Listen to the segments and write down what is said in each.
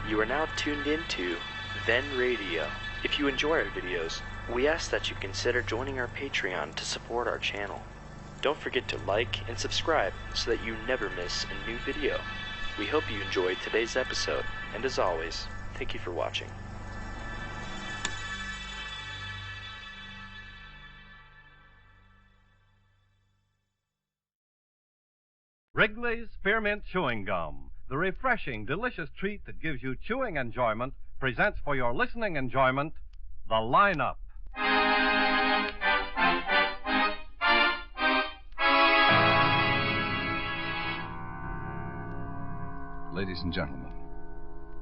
You are now tuned into Then Radio. If you enjoy our videos, we ask that you consider joining our Patreon to support our channel. Don't forget to like and subscribe so that you never miss a new video. We hope you enjoyed today's episode, and as always, thank you for watching. Wrigley's Spearmint Chewing Gum, the refreshing, delicious treat that gives you chewing enjoyment, presents for your listening enjoyment, The Lineup. Ladies and gentlemen,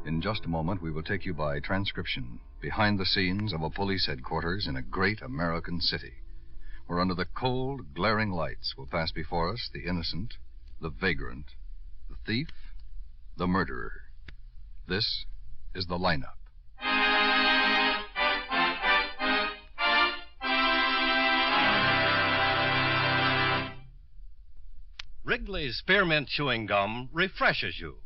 in just a moment we will take you by transcription behind the scenes of a police headquarters in a great American city, where under the cold, glaring lights will pass before us the innocent, the vagrant, the thief, the murderer. This is The Lineup. Wrigley's Spearmint Chewing Gum refreshes you.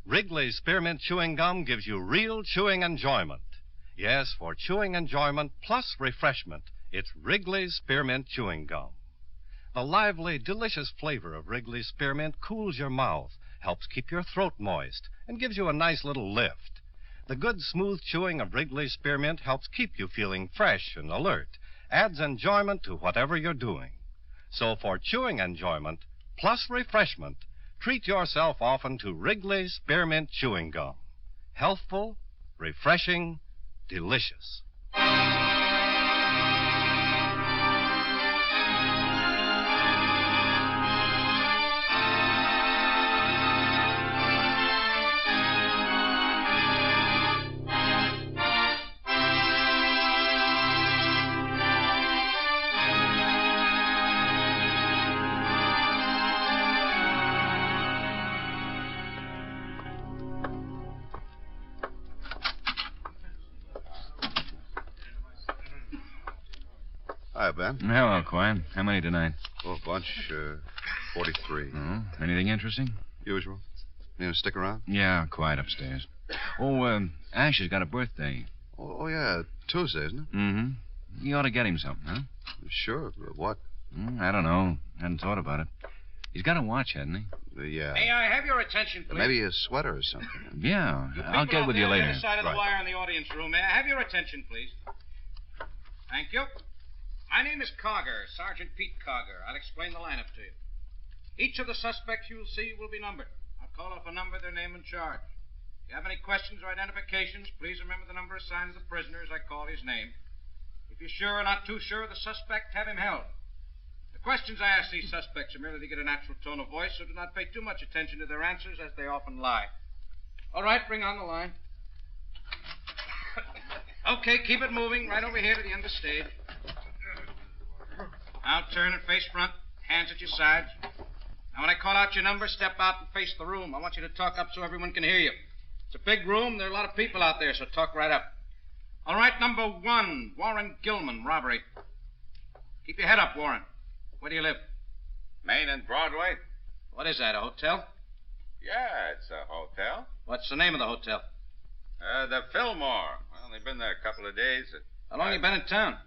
Wrigley's Spearmint Chewing Gum gives you real chewing enjoyment. Yes, for chewing enjoyment plus refreshment, it's Wrigley's Spearmint Chewing Gum. The lively, delicious flavor of Wrigley's Spearmint cools your mouth, helps keep your throat moist, and gives you a nice little lift. The good, smooth chewing of Wrigley's Spearmint helps keep you feeling fresh and alert, adds enjoyment to whatever you're doing. So for chewing enjoyment plus refreshment, treat yourself often to Wrigley's Spearmint Chewing Gum. Healthful, refreshing, delicious. Hi, Ben. Hello, Quine. How many tonight? Oh, a bunch. 43. Oh, anything interesting? Usual. You gonna stick around? Yeah, quiet upstairs. Oh, Ash has got a birthday. Oh, yeah. Tuesday, isn't it? Mm-hmm. You ought to get him something, huh? Sure. What? I don't know. Hadn't thought about it. He's got a watch, hasn't he? May I have your attention, please? Maybe a sweater or something. Yeah. I'll get with you later. On the other side of the Right. wire in the audience room. May I have your attention, please? Thank you. My name is Karger, Sergeant Pete Karger. I'll explain the lineup to you. Each of the suspects you'll see will be numbered. I'll call off a number, their name, and charge. If you have any questions or identifications, please remember the number assigned to the prisoner as I call his name. If you're sure or not too sure of the suspect, have him held. The questions I ask these suspects are merely to get a natural tone of voice, so do not pay too much attention to their answers, as they often lie. All right, bring on the line. Okay, keep it moving right over here to the end of the stage. Now turn and face front, hands at your sides. Now when I call out your number, step out and face the room. I want you to talk up so everyone can hear you. It's a big room. There are a lot of people out there, so talk right up. All right, number 1, Warren Gilman, robbery. Keep your head up, Warren. Where do you live? Main and Broadway? What is that, a hotel? Yeah, it's a hotel. What's the name of the hotel? The Fillmore. I've only been there a couple of days. How long you been in town?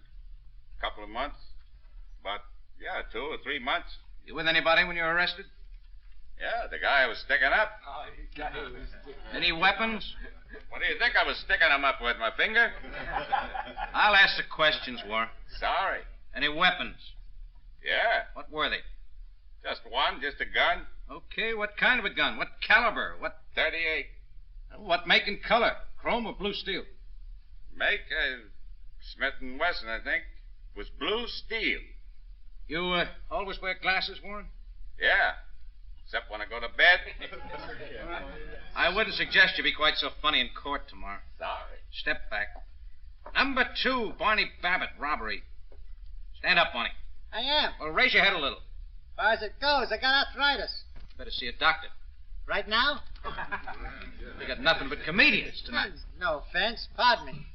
A couple of months. About, 2 or 3 months. You with anybody when you were arrested? Yeah, the guy was sticking up. Any weapons? What do you think I was sticking him up with, my finger? I'll ask the questions, Warren. Sorry. Any weapons? Yeah, What were they? just one, just a gun. Okay, what kind of a gun? What caliber? What 38. What make and color? Chrome or blue steel? Make, Smith & Wesson, I think. Was blue steel. You always wear glasses, Warren? Yeah, except when I go to bed. I wouldn't suggest you be quite so funny in court tomorrow. Sorry. Step back. Number 2, Barney Babbitt, robbery. Stand up, Barney. I am. Well, raise your head a little. As far as it goes, I got arthritis. Better see a doctor. Right now? We got nothing but comedians tonight. No offense. Pardon me.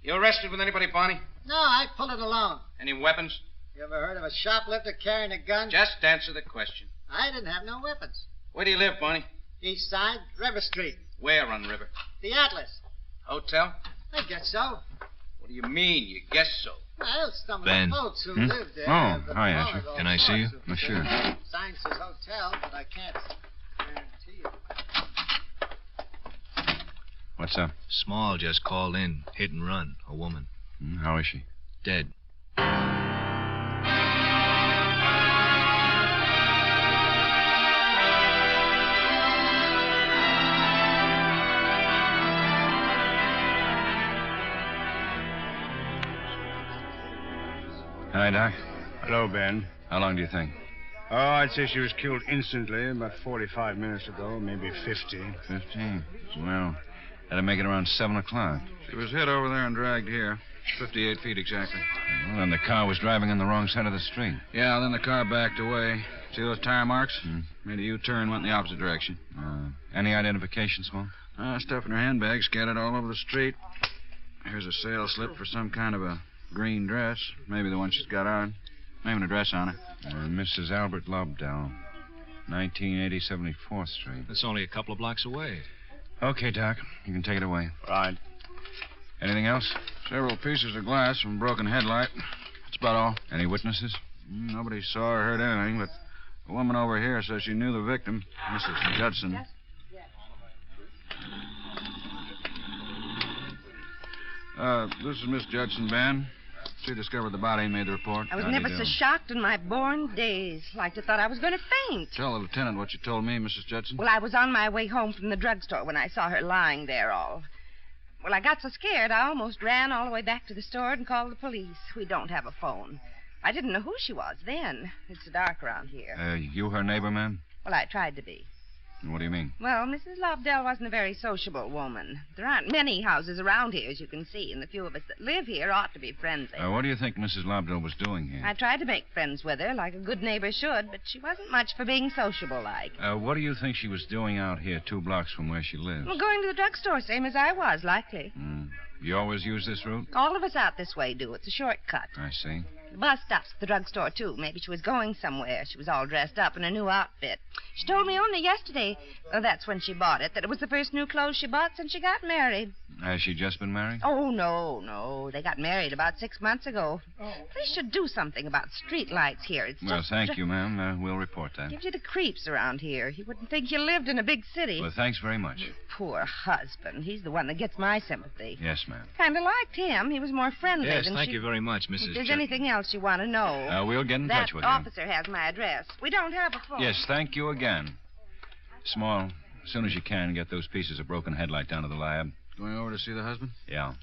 You arrested with anybody, Barney? No, I pulled it alone. Any weapons? You ever heard of a shoplifter carrying a gun? Just answer the question. I didn't have no weapons. Where do you live, Barney? East Side, River Street. Where on the river? The Atlas. Hotel? I guess so. What do you mean, you guess so? Well, some of Ben. the folks who live there. Oh, have hi, all Asher. those Can I see you? sorts of Oh, sure. Sign says hotel, but I can't guarantee it. What's up? Small just called in. Hit and run. A woman. How is she? Dead. Hi, Doc. Hello, Ben. How long do you think? Oh, I'd say she was killed instantly, about 45 minutes ago, maybe 50. 15. Well, that'll make it around 7 o'clock. She was hit over there and dragged here. 58 feet exactly. Well, then the car was driving on the wrong side of the street. Yeah, then the car backed away. See those tire marks? Made a U-turn, went in the opposite direction. Any identification, Small? Stuff in her handbag, scattered all over the street. Here's a sales slip for some kind of a green dress. Maybe the one she's got on. Name and address on it. Mrs. Albert Lobdell, 1980 74th Street. That's only a couple of blocks away. Okay, Doc. You can take it away. Right. Anything else? Several pieces of glass from a broken headlight. That's about all. Any witnesses? Nobody saw or heard anything, but the woman over here says she knew the victim, Mrs. Judson. This is Miss Judson, Ben. She discovered the body and made the report. I was never so shocked in my born days. Like to thought I was going to faint. Tell the lieutenant what you told me, Mrs. Judson. Well, I was on my way home from the drugstore when I saw her lying there all. Well, I got so scared I almost ran all the way back to the store and called the police. We don't have a phone. I didn't know who she was then. It's so dark around here. You her neighbor, ma'am? Well, I tried to be. What do you mean? Well, Mrs. Lobdell wasn't a very sociable woman. There aren't many houses around here, as you can see, and the few of us that live here ought to be friendly. What do you think Mrs. Lobdell was doing here? I tried to make friends with her, like a good neighbor should, but she wasn't much for being sociable-like. What do you think she was doing out here 2 blocks from where she lives? Well, going to the drugstore, same as I was, likely. You always use this route? All of us out this way do. It's a shortcut. I see. The bus stops at the drugstore, too. Maybe she was going somewhere. She was all dressed up in a new outfit. She told me only yesterday, that's when she bought it, that it was the first new clothes she bought since she got married. Has she just been married? Oh, no. They got married about 6 months ago. Police should do something about street lights here. It's Well, just thank you, ma'am. We'll report that. Gives you the creeps around here. You wouldn't think you lived in a big city. Well, thanks very much. Poor husband. He's the one that gets my sympathy. Yes, ma'am. Kind of liked him. He was more friendly Yes, than thank she... you very much, Mrs. If there's Chuck. anything else you want to know... We'll get in that touch with you. officer has my address. We don't have a phone. Yes, thank you again. Small, as soon as you can, get those pieces of broken headlight down to the lab. Going over to see the husband? Yeah.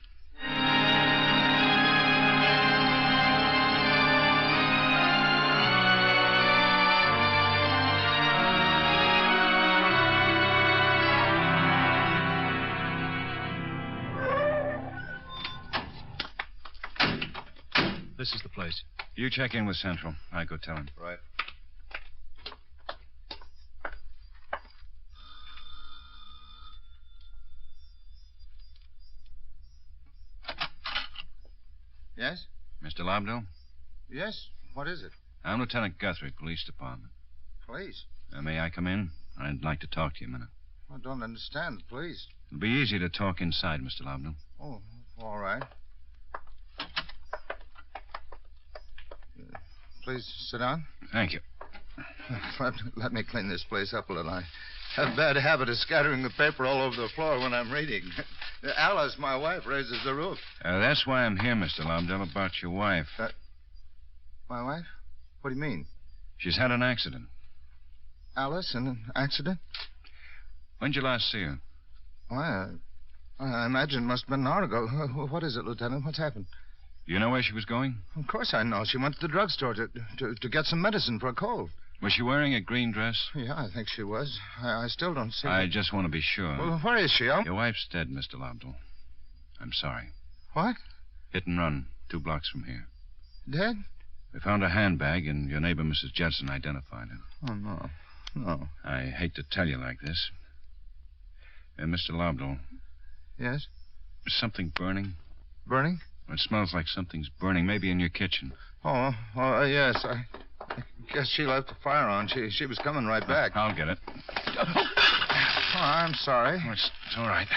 This is the place. You check in with Central. I go tell him. Right. Yes? Mr. Lobdell? Yes? What is it? I'm Lieutenant Guthrie, Police Department. Police? May I come in? I'd like to talk to you a minute. I don't understand. Police? It'll be easy to talk inside, Mr. Lobdell. Oh, all right. Please sit down. Thank you. Let me clean this place up a little. I have a bad habit of scattering the paper all over the floor when I'm reading. Alice, my wife, raises the roof. That's why I'm here, Mr. Lobdell, about your wife. My wife? What do you mean? She's had an accident. Alice in an accident? When'd you last see her? Why, I imagine it must have been an hour ago. What is it, Lieutenant? What's happened? Do you know where she was going? Of course I know. She went to the drugstore to get some medicine for a cold. Was she wearing a green dress? Yeah, I think she was. I still don't see I just want to be sure. Well, where is she? Your wife's dead, Mr. Lobdell. I'm sorry. What? Hit and run, 2 blocks from here. Dead? We found a handbag, and your neighbor, Mrs. Judson, identified her. Oh, no. No. I hate to tell you like this. Mr. Lobdell. Yes? Is something burning? Burning? It smells like something's burning, maybe in your kitchen. Oh, yes. I guess she left the fire on. She was coming right back. I'll get it. I'm sorry. Oh, it's all right.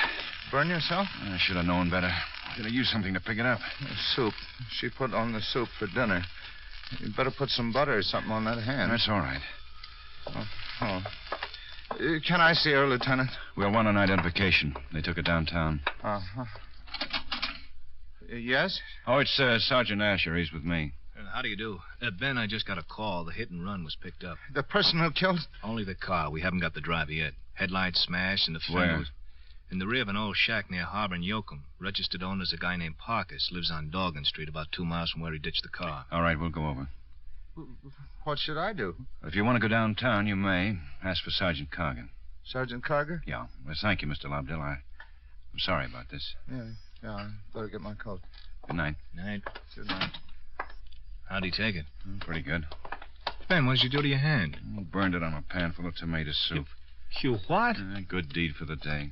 Burn yourself? I should have known better. Should have used something to pick it up. Soup. She put on the soup for dinner. You'd better put some butter or something on that hand. That's all right. Can I see her, Lieutenant? We'll want an identification. They took it downtown. Uh-huh. Yes? Oh, it's Sergeant Asher. He's with me. How do you do? Ben, I just got a call. The hit and run was picked up. The person who killed... Only the car. We haven't got the driver yet. Headlights smashed and the fender Where? was... In the rear of an old shack near Harbor and Yoakum. Registered owner's a guy named Parkus. Lives on Dorgan Street, about 2 miles from where he ditched the car. All right, we'll go over. What should I do? If you want to go downtown, you may. Ask for Sergeant Karger. Sergeant Karger? Yeah. Well, thank you, Mr. Lobdell. I'm sorry about this. Yeah, I better get my coat. Good night. Night. Good night. How'd he take it? Pretty good. Ben, what did you do to your hand? Burned it on a pan full of tomato soup. You what? Good deed for the day.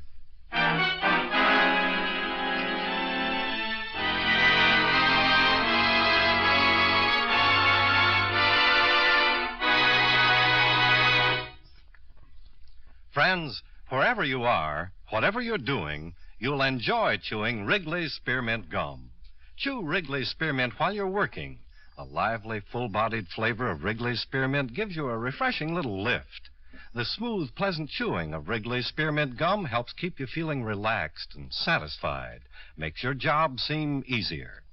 Friends, wherever you are, whatever you're doing, you'll enjoy chewing Wrigley's Spearmint Gum. Chew Wrigley's Spearmint while you're working. The lively, full-bodied flavor of Wrigley's Spearmint gives you a refreshing little lift. The smooth, pleasant chewing of Wrigley's Spearmint Gum helps keep you feeling relaxed and satisfied, makes your job seem easier.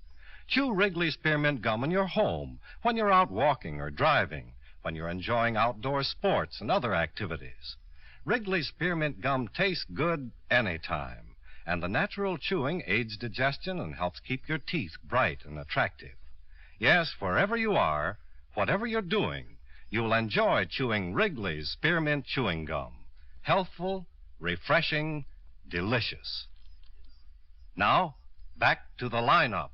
Chew Wrigley's Spearmint Gum in your home, when you're out walking or driving, when you're enjoying outdoor sports and other activities. Wrigley's Spearmint Gum tastes good anytime, and the natural chewing aids digestion and helps keep your teeth bright and attractive. Yes, wherever you are, whatever you're doing, you'll enjoy chewing Wrigley's Spearmint Chewing Gum. Healthful, refreshing, delicious. Now, back to the lineup.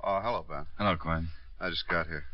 Oh, hello, Ben. Hello, Quinn. I just got here.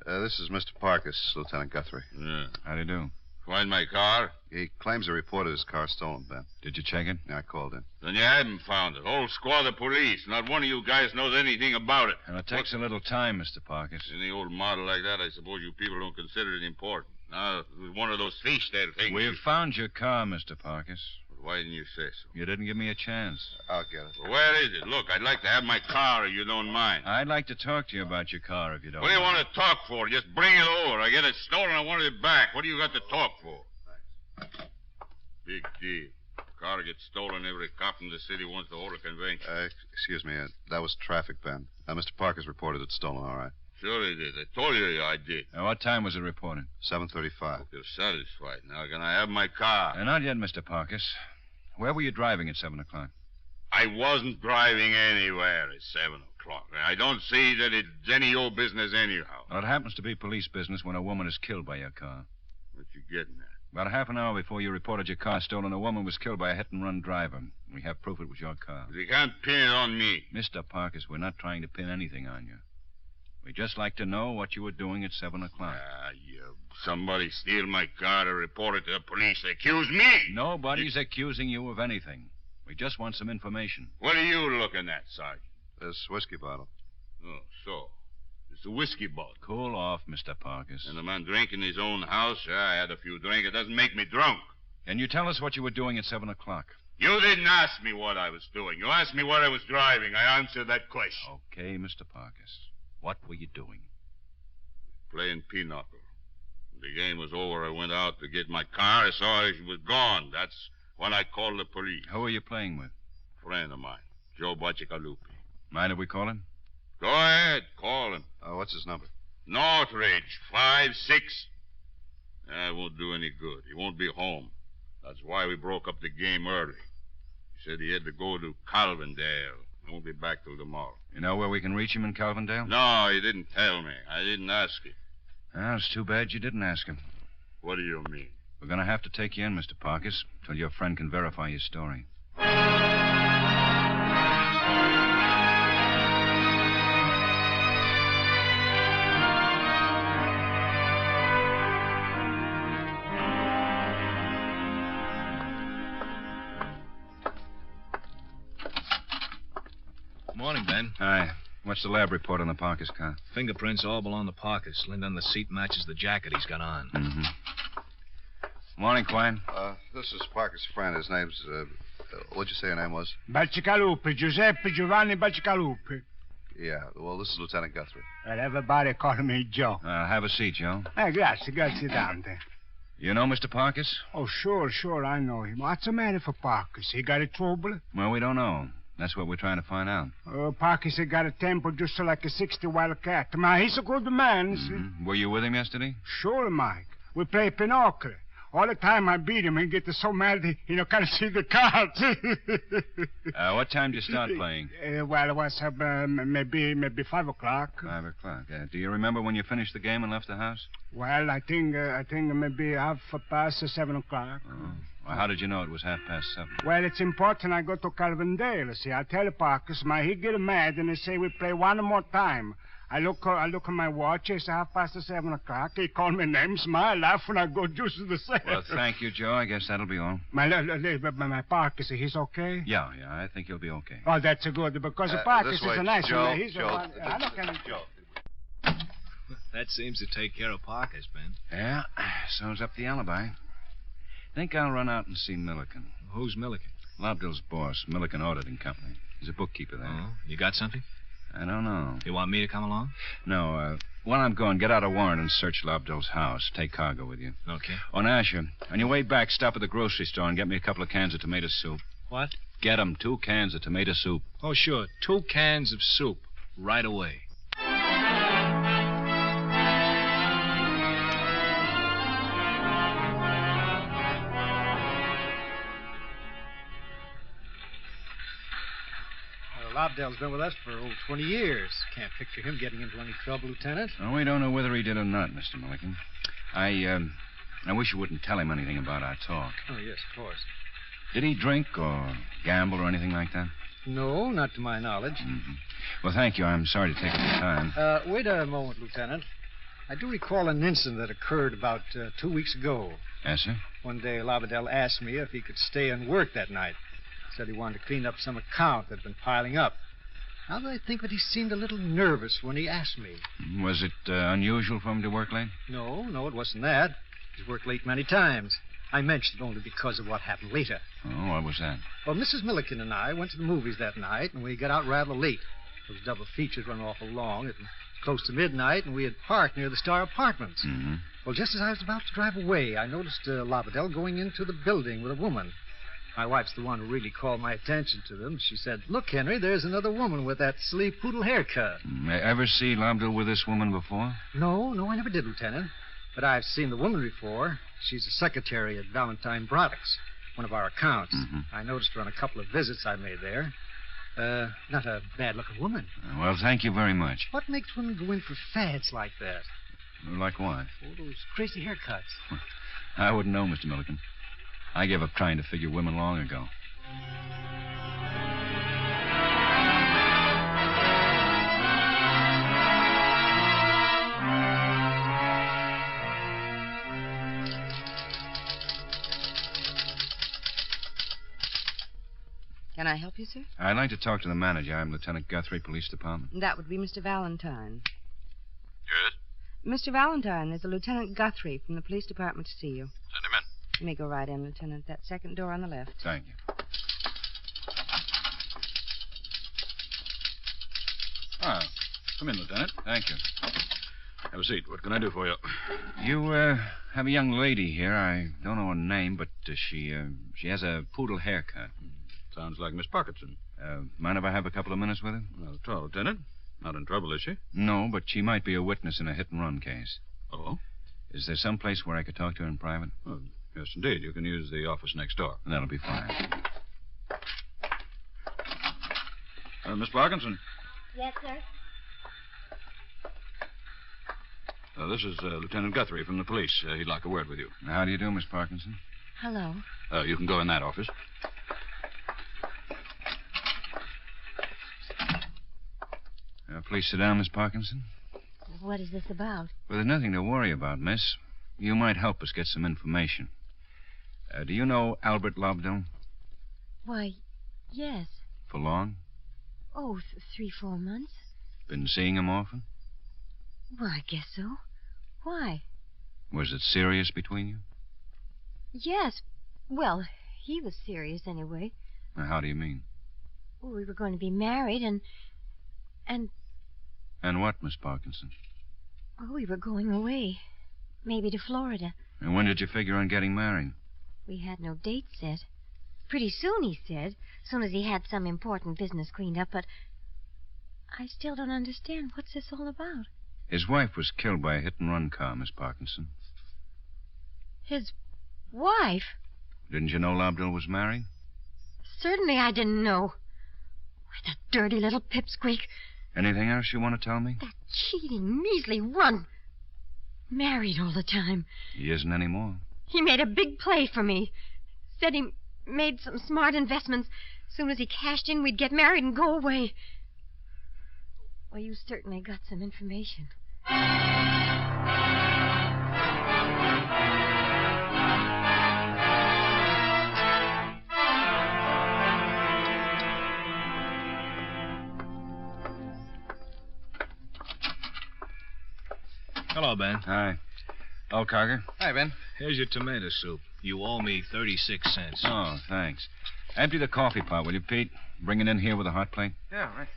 This is Mr. Parkus, Lieutenant Guthrie. Yeah. How do you do? Find my car? He claims he reported his car stolen, Ben. Did you check it? Yeah, I called in. Then you haven't found it. Whole squad of police. Not one of you guys knows anything about it. And it takes a little time, Mr. Parkus. Any old model like that, I suppose you people don't consider it important. Now, it was one of those fishtail things. We've found your car, Mr. Parkus. Why didn't you say so? You didn't give me a chance. I'll get it. Well, where is it? Look, I'd like to have my car if you don't mind. I'd like to talk to you about your car if you don't What do you mind. want to talk for? Just bring it over. I get it stolen, I wanted it back. What do you got to talk for? Big deal. Car gets stolen, every cop in the city wants to hold a convention. Excuse me. That was traffic, Ben. Mr. Parkus reported it stolen, all right. Sure he did. I told you I did. Now, what time was it reported? 7:35. You're satisfied. Now, can I have my car? Not yet, Mr. Parkus. Where were you driving at 7 o'clock? I wasn't driving anywhere at 7 o'clock. I don't see that it's any old business anyhow. Well, it happens to be police business when a woman is killed by your car. What you getting at? About a half an hour before you reported your car stolen, a woman was killed by a hit-and-run driver. We have proof it was your car. You can't pin it on me. Mr. Parkus, we're not trying to pin anything on you. We'd just like to know what you were doing at 7 o'clock. Somebody steal my car to report it to the police. They accuse me. Nobody's accusing you of anything. We just want some information. What are you looking at, Sergeant? This whiskey bottle. Oh, so. It's a whiskey bottle. Cool off, Mr. Parkus. And the man drinking his own house? Yeah, I had a few drinks. It doesn't make me drunk. Can you tell us what you were doing at 7 o'clock? You didn't ask me what I was doing. You asked me what I was driving. I answered that question. Okay, Mr. Parkus. What were you doing? Playing pinochle. When the game was over, I went out to get my car. I saw she was gone. That's when I called the police. Who were you playing with? A friend of mine, Joe Bacigalupi. Mind if we call him? Go ahead, call him. What's his number? Northridge, 56. That won't do any good. He won't be home. That's why we broke up the game early. He said he had to go to Calvindale. He won't be back till tomorrow. You know where we can reach him in Calvindale? No, he didn't tell me. I didn't ask him. Well, it's too bad you didn't ask him. What do you mean? We're going to have to take you in, Mr. Parkes, till your friend can verify your story. Morning, Ben. Hi. What's the lab report on the Parkes car? Fingerprints all belong to Parkes. Lint on the seat matches the jacket he's got on. Mm-hmm. Morning, Quine. This is Parker's friend. His name's, what'd you say your name was? Balcicalupi, Giuseppe Giovanni Balcicalupi. Yeah, well, this is Lieutenant Guthrie. Well, everybody call me Joe. Have a seat, Joe. Grazie, down there. You know Mr. Parkes? Oh, sure, I know him. What's the matter for Parkes? He got in trouble? Well, we don't know. That's what we're trying to find out. Parkes, he got a temper just like a 60 wild cat. Man, he's a good man, see? Were you with him yesterday? Sure, Mike. We play pinochle. All the time I beat him, he get so mad he can't see the cards. What time did you start playing? Well, it was maybe 5 o'clock. 5 o'clock. Do you remember when you finished the game and left the house? Well, I think maybe 7 o'clock. Oh. Well, how did you know it was 7:30? Well, it's important I go to Calvindale. See, I tell Parkes, he get mad and he say we play one more time. I look at my watch. It's 7:30 o'clock. He call me name, smile, laugh, and I go just the same. Well, thank you, Joe. I guess that'll be all. My Parkes, he's okay? Yeah, I think he'll be okay. Oh, that's good, because Parkes is a nice Joe, man. He's Joe. Joe. That seems to take care of Parkes, Ben. Yeah, so's up the alibi. Think I'll run out and see Milliken. Who's Milliken? Lobdell's boss, Milliken Auditing Company. He's a bookkeeper there. Oh, you got something? I don't know. You want me to come along? No, while I'm gone, get out a warrant and search Lobdell's house. Take Karger with you. Okay. Oh, and Asher, on your way back, stop at the grocery store and get me a couple of cans of tomato soup. What? Get 'em, 2 cans of tomato soup. Oh, sure. 2 cans of soup. Right away. Lobdell's been with us for 20 years. Can't picture him getting into any trouble, Lieutenant. Oh, we don't know whether he did or not, Mr. Milliken. I wish you wouldn't tell him anything about our talk. Oh, yes, of course. Did he drink or gamble or anything like that? No, not to my knowledge. Mm-hmm. Well, thank you. I'm sorry to take up your time. Wait a moment, Lieutenant. I do recall an incident that occurred about 2 weeks ago. Yes, sir? One day, Lobdell asked me if he could stay and work that night. Said he wanted to clean up some account that had been piling up. Now that I think that he seemed a little nervous when he asked me. Was it unusual for him to work late? No, it wasn't that. He's worked late many times. I mentioned it only because of what happened later. Oh, what was that? Well, Mrs. Milliken and I went to the movies that night, and we got out rather late. Those double features run awful long. It was close to midnight, and we had parked near the Star Apartments. Mm-hmm. Well, just as I was about to drive away, I noticed Lobdell going into the building with a woman. My wife's the one who really called my attention to them. She said, "Look, Henry, there's another woman with that silly poodle haircut." Ever see Lobdell with this woman before? No, I never did, Lieutenant. But I've seen the woman before. She's a secretary at Valentine Products, one of our accounts. Mm-hmm. I noticed her on a couple of visits I made there. Not a bad-looking woman. Well, thank you very much. What makes women go in for fads like that? Like what? Oh, those crazy haircuts. I wouldn't know, Mr. Milliken. I gave up trying to figure women long ago. Can I help you, sir? I'd like to talk to the manager. I'm Lieutenant Guthrie, Police Department. That would be Mr. Valentine. Yes? Mr. Valentine, there's a Lieutenant Guthrie from the police department to see you. Send him in. You may go right in, Lieutenant. That second door on the left. Thank you. Ah, come in, Lieutenant. Thank you. Have a seat. What can I do for you? You have a young lady here. I don't know her name, but she has a poodle haircut. Sounds like Miss Parkinson. Mind if I have a couple of minutes with her? Not at all, Lieutenant. Not in trouble, is she? No, but she might be a witness in a hit-and-run case. Oh? Is there some place where I could talk to her in private? Oh, yes, indeed. You can use the office next door. That'll be fine. Miss Parkinson. Yes, sir. This is Lieutenant Guthrie from the police. He'd like a word with you. How do you do, Miss Parkinson? Hello. You can go in that office. Please sit down, Miss Parkinson. What is this about? Well, there's nothing to worry about, miss. You might help us get some information. Do you know Albert Lobdell? Why, yes. For long? Oh, 3-4 months. Been seeing him often? Well, I guess so. Why? Was it serious between you? Yes. Well, he was serious anyway. How do you mean? Well, we were going to be married and... And what, Miss Parkinson? Oh, we were going away. Maybe to Florida. And when did you figure on getting married? We had no date set. Pretty soon, he said. Soon as he had some important business cleaned up, but... I still don't understand. What's this all about? His wife was killed by a hit-and-run car, Miss Parkinson. His wife? Didn't you know Lobdell was married? Certainly I didn't know. Why, that dirty little pipsqueak. Anything else you want to tell me? That cheating, measly runt. Married all the time. He isn't anymore. He made a big play for me. Said he made some smart investments. Soon as he cashed in, we'd get married and go away. Well, you certainly got some information. Hello, Ben. Hi. Oh, Karger. Hi, Ben. Here's your tomato soup. You owe me 36 cents. Oh, thanks. Empty the coffee pot, will you, Pete? Bring it in here with a hot plate. Yeah, right.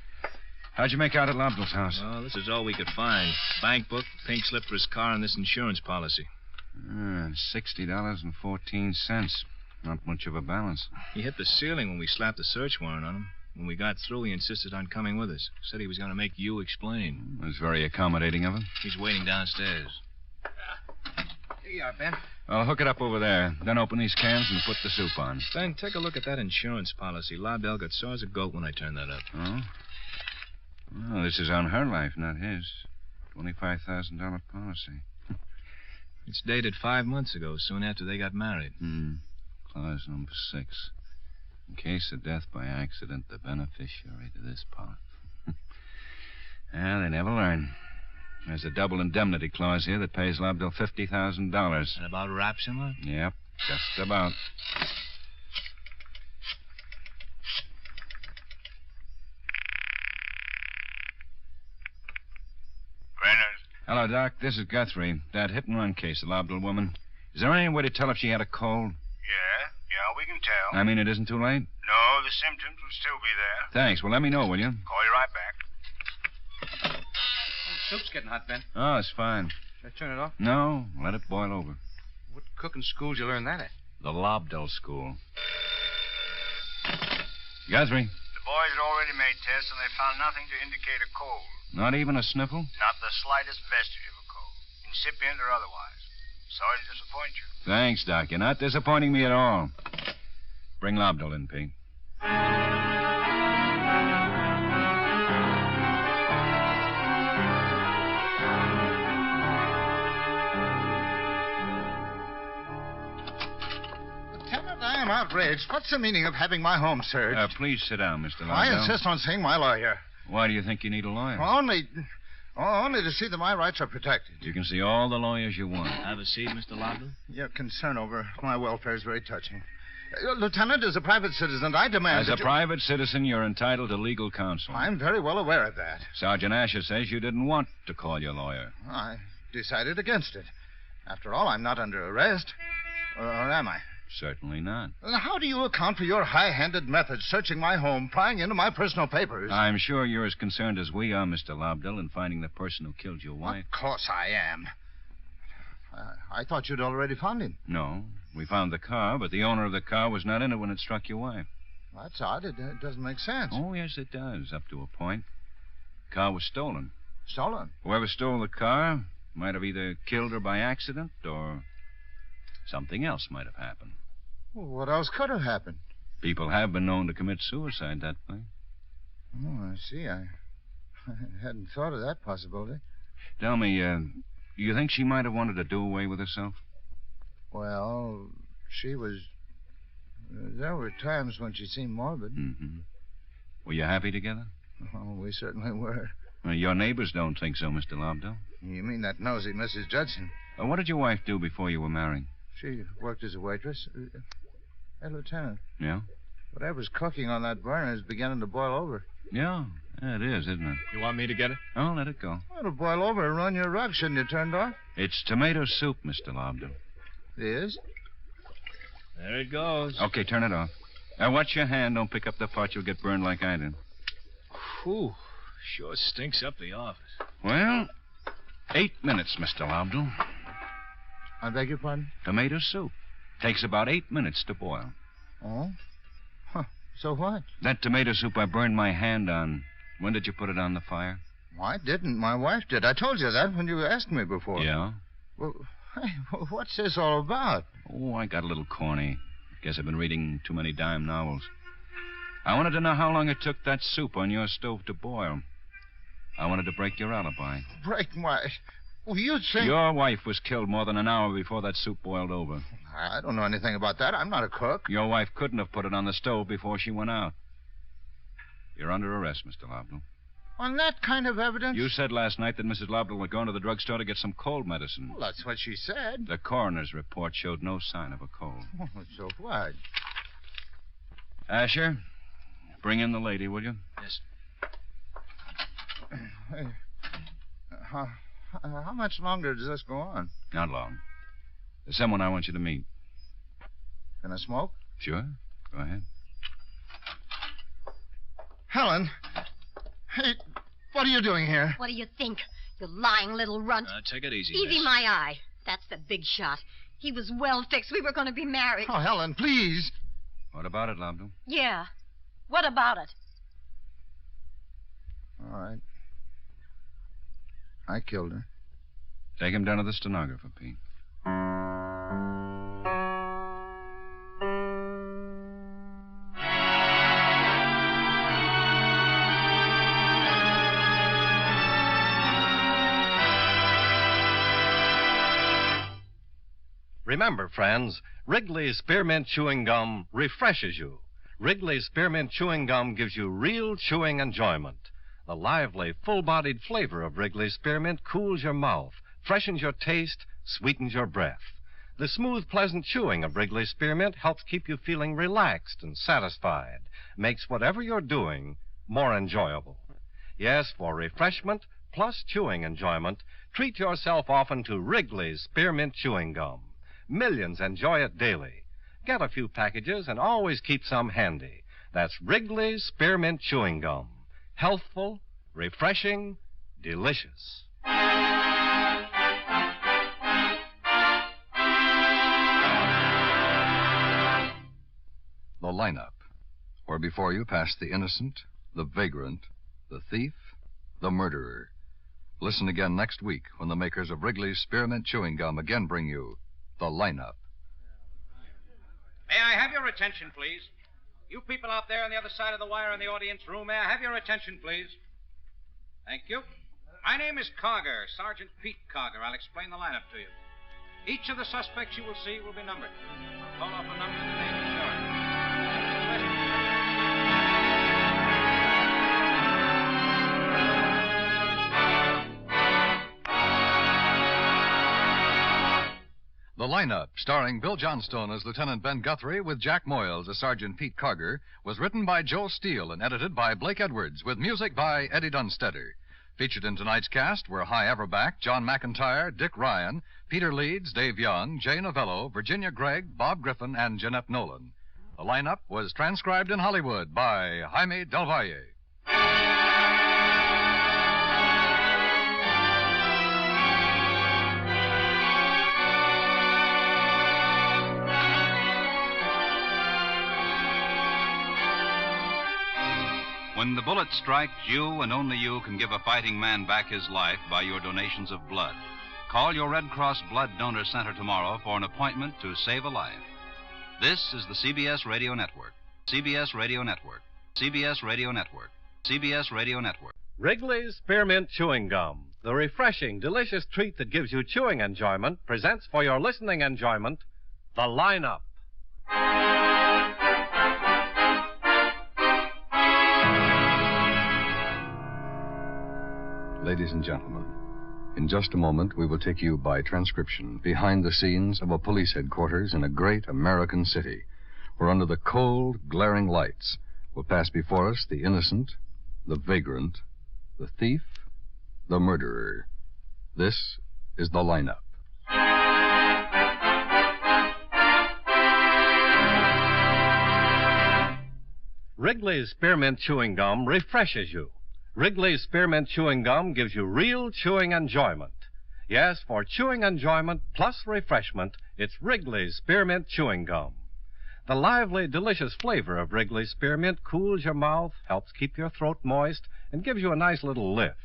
How'd you make out at Lobdell's house? Well, this is all we could find. Bank book, pink slip for his car, and this insurance policy. $60.14. Not much of a balance. He hit the ceiling when we slapped the search warrant on him. When we got through, he insisted on coming with us. Said he was going to make you explain. It was very accommodating of him. He's waiting downstairs. Here you are, Ben. Well, hook it up over there. Then open these cans and put the soup on. Ben, take a look at that insurance policy. Lobdell got sore as a goat when I turned that up. Oh? Well, this is on her life, not his. $25,000 policy. It's dated 5 months ago, soon after they got married. Clause number 6. In case of death by accident, the beneficiary to this policy. Well, they never learn. There's a double indemnity clause here that pays Lobdell $50,000. And about wraps him up? Yep, just about. Hello, Doc. This is Guthrie. That hit-and-run case, the Lobdell woman. Is there any way to tell if she had a cold? Yeah, we can tell. I mean, it isn't too late? No, the symptoms will still be there. Thanks. Well, let me know, will you? Call you right back. Oh, the soup's getting hot, Ben. Oh, it's fine. Should I turn it off? No, let it boil over. What cooking school did you learn that at? The Lobdell School. Guthrie. The boys had already made tests, and they found nothing to indicate a cold. Not even a sniffle? Not the slightest vestige of a cold, incipient or otherwise. Sorry to disappoint you. Thanks, Doc. You're not disappointing me at all. Bring Lobdell in, Pete. Lieutenant, I am outraged. What's the meaning of having my home searched? Please sit down, Mr. Lobdell. I insist on seeing my lawyer. Why do you think you need a lawyer? Only to see that my rights are protected. You can see all the lawyers you want. Have a seat, Mr. Lobdell. Your concern over my welfare is very touching. Lieutenant, as a private citizen, I demand As a private citizen, you're entitled to legal counsel. I'm very well aware of that. Sergeant Asher says you didn't want to call your lawyer. I decided against it. After all, I'm not under arrest. Or am I? Certainly not. Then how do you account for your high-handed methods, searching my home, prying into my personal papers? I'm sure you're as concerned as we are, Mr. Lobdell, in finding the person who killed your wife. Of course I am. I thought you'd already found him. No. We found the car, but the owner of the car was not in it when it struck your wife. That's odd. It doesn't make sense. Oh, yes, it does, up to a point. The car was stolen. Stolen? Whoever stole the car might have either killed her by accident or something else might have happened. Well, what else could have happened? People have been known to commit suicide that way. Oh, I see. I hadn't thought of that possibility. Tell me, Do you think she might have wanted to do away with herself? Well, she was... There were times when she seemed morbid. Mm-hmm. Were you happy together? Oh, we certainly were. Well, your neighbors don't think so, Mr. Lobdell. You mean that nosy Mrs. Judson? What did your wife do before you were married? She worked as a waitress. Hey, Lieutenant. Yeah? Whatever's cooking on that burner is beginning to boil over. Yeah, it is, isn't it? You want me to get it? Oh, let it go. Well, it'll boil over and run your rug. Shouldn't you turn it off? It's tomato soup, Mr. Lobdell. It is? There it goes. Okay, turn it off. Now, watch your hand. Don't pick up the pot. You'll get burned like I did. Whew. Sure stinks up the office. Well, 8 minutes, Mr. Lobdell. I beg your pardon? Tomato soup. Takes about 8 minutes to boil. Oh? Huh. So what? That tomato soup I burned my hand on. When did you put it on the fire? Well, I didn't. My wife did. I told you that when you asked me before. Yeah? Well, hey, what's this all about? Oh, I got a little corny. Guess I've been reading too many dime novels. I wanted to know how long it took that soup on your stove to boil. I wanted to break your alibi. Break my... Well, you think... Your wife was killed more than an hour before that soup boiled over. I don't know anything about that. I'm not a cook. Your wife couldn't have put it on the stove before she went out. You're under arrest, Mr. Lobdell. On that kind of evidence? You said last night that Mrs. Lobdell was going to the drugstore to get some cold medicine. Well, that's what she said. The coroner's report showed no sign of a cold. Oh, so what? Asher, bring in the lady, will you? Yes. Hey, how much longer does this go on? Not long. There's someone I want you to meet. Can I smoke? Sure. Go ahead. Helen. Hey, what are you doing here? What do you think, you lying little runt? Take it easy, Easy miss. my eye. That's the big shot. He was well fixed. We were going to be married. Oh, Helen, please. What about it, Lobdell? Yeah. What about it? All right. I killed her. Take him down to the stenographer, Pete. Remember, friends, Wrigley's Spearmint Chewing Gum refreshes you. Wrigley's Spearmint Chewing Gum gives you real chewing enjoyment. The lively, full-bodied flavor of Wrigley's Spearmint cools your mouth, freshens your taste, sweetens your breath. The smooth, pleasant chewing of Wrigley's Spearmint helps keep you feeling relaxed and satisfied, makes whatever you're doing more enjoyable. Yes, for refreshment plus chewing enjoyment, treat yourself often to Wrigley's Spearmint Chewing Gum. Millions enjoy it daily. Get a few packages and always keep some handy. That's Wrigley's Spearmint Chewing Gum. Healthful, refreshing, delicious. The lineup, where before you pass the innocent, the vagrant, the thief, the murderer. Listen again next week when the makers of Wrigley's Spearmint Chewing Gum again bring you The Lineup. May I have your attention, please? You people out there on the other side of the wire in the audience room, may I have your attention, please? Thank you. My name is Karger, Sergeant Pete Karger. I'll explain the lineup to you. Each of the suspects you will see will be numbered. I'll call off a number in the name of short. The Lineup, starring Bill Johnstone as Lieutenant Ben Guthrie with Jack Moyles as Sergeant Pete Karger, was written by Joe Steele and edited by Blake Edwards, with music by Eddie Dunstetter. Featured in tonight's cast were Hy Everback, John McIntyre, Dick Ryan, Peter Leeds, Dave Young, Jay Novello, Virginia Gregg, Bob Griffin, and Jeanette Nolan. The Lineup was transcribed in Hollywood by Jaime Del Valle. When the bullet strikes, you and only you can give a fighting man back his life by your donations of blood. Call your Red Cross Blood Donor Center tomorrow for an appointment to save a life. This is the CBS Radio Network. CBS Radio Network. CBS Radio Network. CBS Radio Network. Wrigley's Spearmint Chewing Gum. the refreshing, delicious treat that gives you chewing enjoyment, presents for your listening enjoyment the lineup. Ladies and gentlemen, in just a moment we will take you by transcription behind the scenes of a police headquarters in a great American city, where under the cold, glaring lights will pass before us the innocent, the vagrant, the thief, the murderer. This is the lineup. Wrigley's Spearmint Chewing Gum refreshes you. Wrigley's Spearmint Chewing Gum gives you real chewing enjoyment. Yes, for chewing enjoyment plus refreshment, it's Wrigley's Spearmint Chewing Gum. The lively, delicious flavor of Wrigley's Spearmint cools your mouth, helps keep your throat moist, and gives you a nice little lift.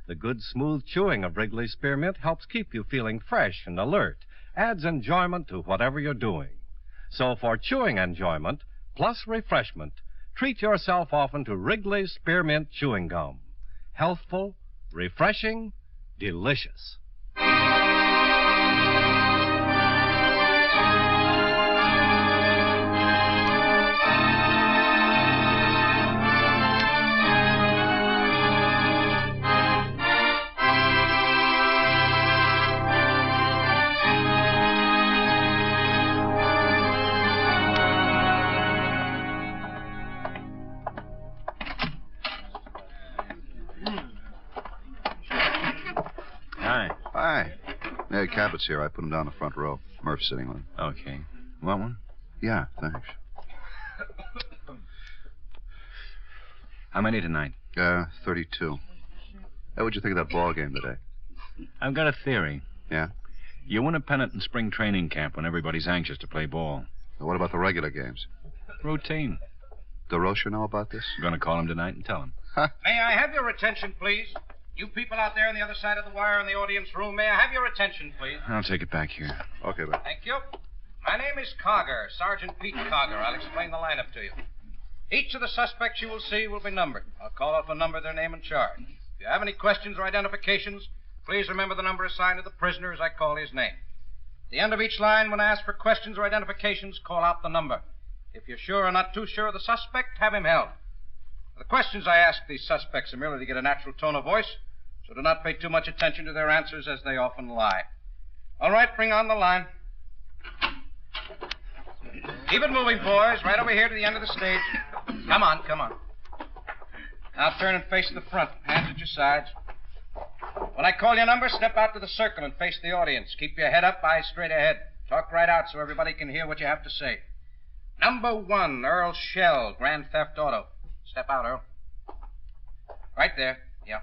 The good, smooth chewing of Wrigley's Spearmint helps keep you feeling fresh and alert, adds enjoyment to whatever you're doing. So for chewing enjoyment plus refreshment, treat yourself often to Wrigley's Spearmint Chewing Gum. Healthful, refreshing, delicious. Cabot's here. I put him down the front row. Murph's sitting with him. Okay. Want one? Yeah, thanks. How many tonight? 32. Hey, what'd you think of that ball game today? I've got a theory. Yeah? You win a pennant in spring training camp when everybody's anxious to play ball. Well, what about the regular games? Routine. DeRocha know about this? I'm going to call him tonight and tell him. May I have your attention, please? You people out there on the other side of the wire in the audience room, may I have your attention, please? I'll take it back here. Okay, then. Thank you. My name is Karger, Sergeant Pete Karger. I'll explain the lineup to you. Each of the suspects you will see will be numbered. I'll call off a number, their name, and charge. If you have any questions or identifications, please remember the number assigned to the prisoner as I call his name. At the end of each line, when asked for questions or identifications, call out the number. If you're sure or not too sure of the suspect, have him held. The questions I ask these suspects are merely to get a natural tone of voice, so do not pay too much attention to their answers, as they often lie. All right, bring on the line. Keep it moving, boys. Right over here to the end of the stage. Come on, come on. Now turn and face the front. Hands at your sides. When I call your number, step out to the circle and face the audience. Keep your head up, eyes straight ahead. Talk right out so everybody can hear what you have to say. Number 1, Earl Shell, Grand Theft Auto. Step out, Earl. Right there. Yeah.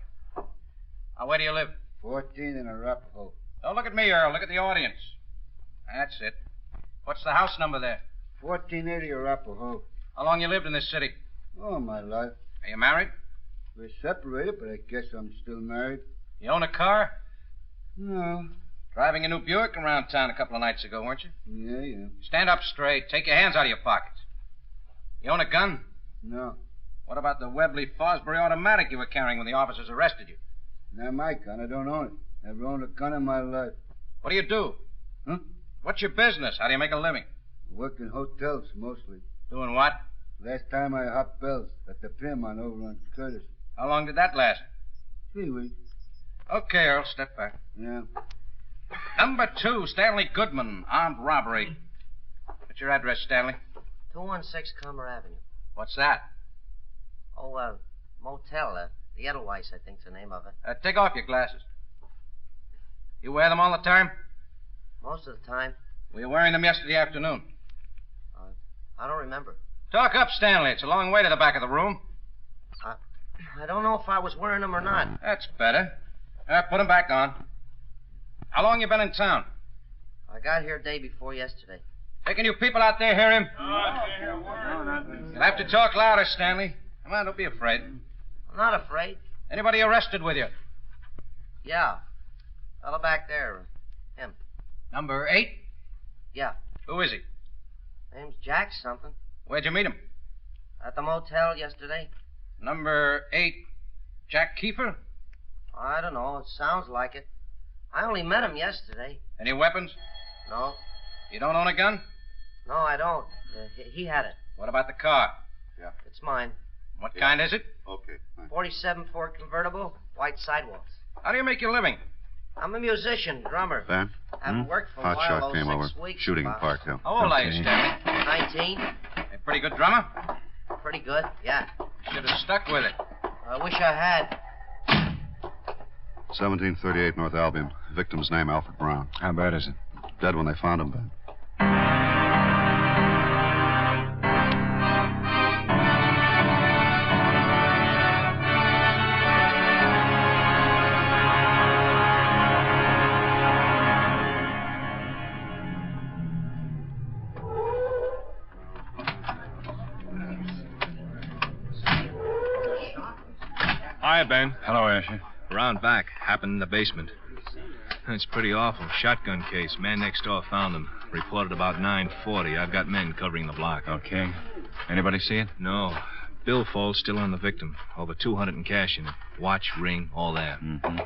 Now, where do you live? 14 in Arapahoe. Don't look at me, Earl. Look at the audience. That's it. What's the house number there? 1480 Arapahoe. How long you lived in this city? All my life. Are you married? We're separated, but I guess I'm still married. You own a car? No. Driving a new Buick around town a couple of nights ago, weren't you? Yeah. Stand up straight. Take your hands out of your pockets. You own a gun? No. What about the Webley Fosbury automatic you were carrying when the officers arrested you? Not my gun. I don't own it. Never owned a gun in my life. What do you do? Huh? What's your business? How do you make a living? I work in hotels, mostly. Doing what? Last time I hopped bells at the Piermont over on Curtis. How long did that last? 3 weeks. Okay, Earl, step back. Yeah. Number 2, Stanley Goodman, armed robbery. What's your address, Stanley? 216 Comer Avenue. What's that? Oh, motel. The Edelweiss, I think's the name of it. Take off your glasses. You wear them all the time? Most of the time. Were you wearing them yesterday afternoon? I don't remember. Talk up, Stanley. It's a long way to the back of the room. I don't know if I was wearing them or not. That's better. Put them back on. How long you been in town? I got here day before yesterday. Can you people out there hear him? You'll have to talk louder, Stanley. Come on, don't be afraid. I'm not afraid. Anybody arrested with you? Yeah. Fellow back there. Him. Number 8? Yeah. Who is he? Name's Jack something. Where'd you meet him? At the motel yesterday. Number 8, Jack Kiefer? I don't know. It sounds like it. I only met him yesterday. Any weapons? No. You don't own a gun? No, I don't. He had it. What about the car? Yeah. It's mine. What kind is it? Okay. 47 Ford convertible, white sidewalls. How do you make your living? I'm a musician, drummer. Ben? Haven't worked for a Hot while, shot though, came 6 over. weeks. Shooting in Park Hill. How old are you, Stanley? 19. A pretty good drummer? Pretty good, yeah. Should have stuck with it. I wish I had. 1738 North Albion. Victim's name, Alfred Brown. How bad is it? Dead when they found him, Ben. Hi, Ben. Hello, Asher. Around back. Happened in the basement. It's pretty awful. Shotgun case. Man next door found him. Reported about 9:40. I've got men covering the block. Okay. Anybody see it? No. Billfold still on the victim. Over 200 in cash in it. Watch, ring, all that. Mm-hmm.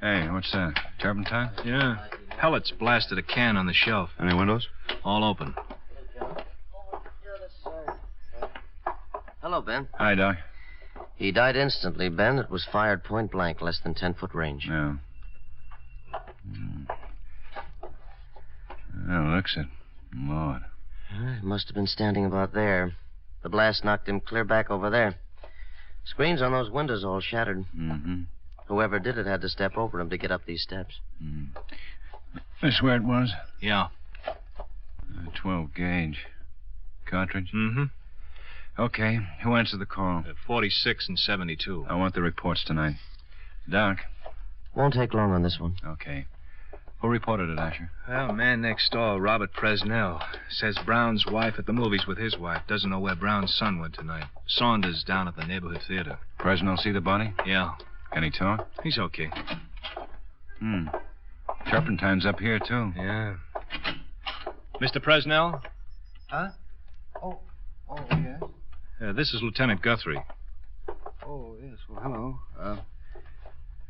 Hey, what's that? Turpentine? Yeah. Pellets blasted a can on the shelf. Any windows? All open. Hello, Ben. Hi, Doc. He died instantly, Ben. It was fired point blank, less than 10-foot range. Yeah. Oh, looks it. Lord. He must have been standing about there. The blast knocked him clear back over there. Screens on those windows all shattered. Mm-hmm. Whoever did it had to step over them to get up these steps. Mm. This where it was? Yeah. 12 gauge. Cartridge? Mm-hmm. Okay. Who answered the call? 46 and 72. I want the reports tonight. Doc. Won't take long on this one. Okay. Who reported it, Asher? Well, man next door, Robert Presnell. Says Brown's wife at the movies with his wife. Doesn't know where Brown's son went tonight. Saunders down at the neighborhood theater. Presnell see the body? Yeah. Can he talk? He's okay. Turpentine's up here, too. Yeah. Mr. Presnell? Huh? Oh, yes. This is Lieutenant Guthrie. Oh, yes. Well, hello.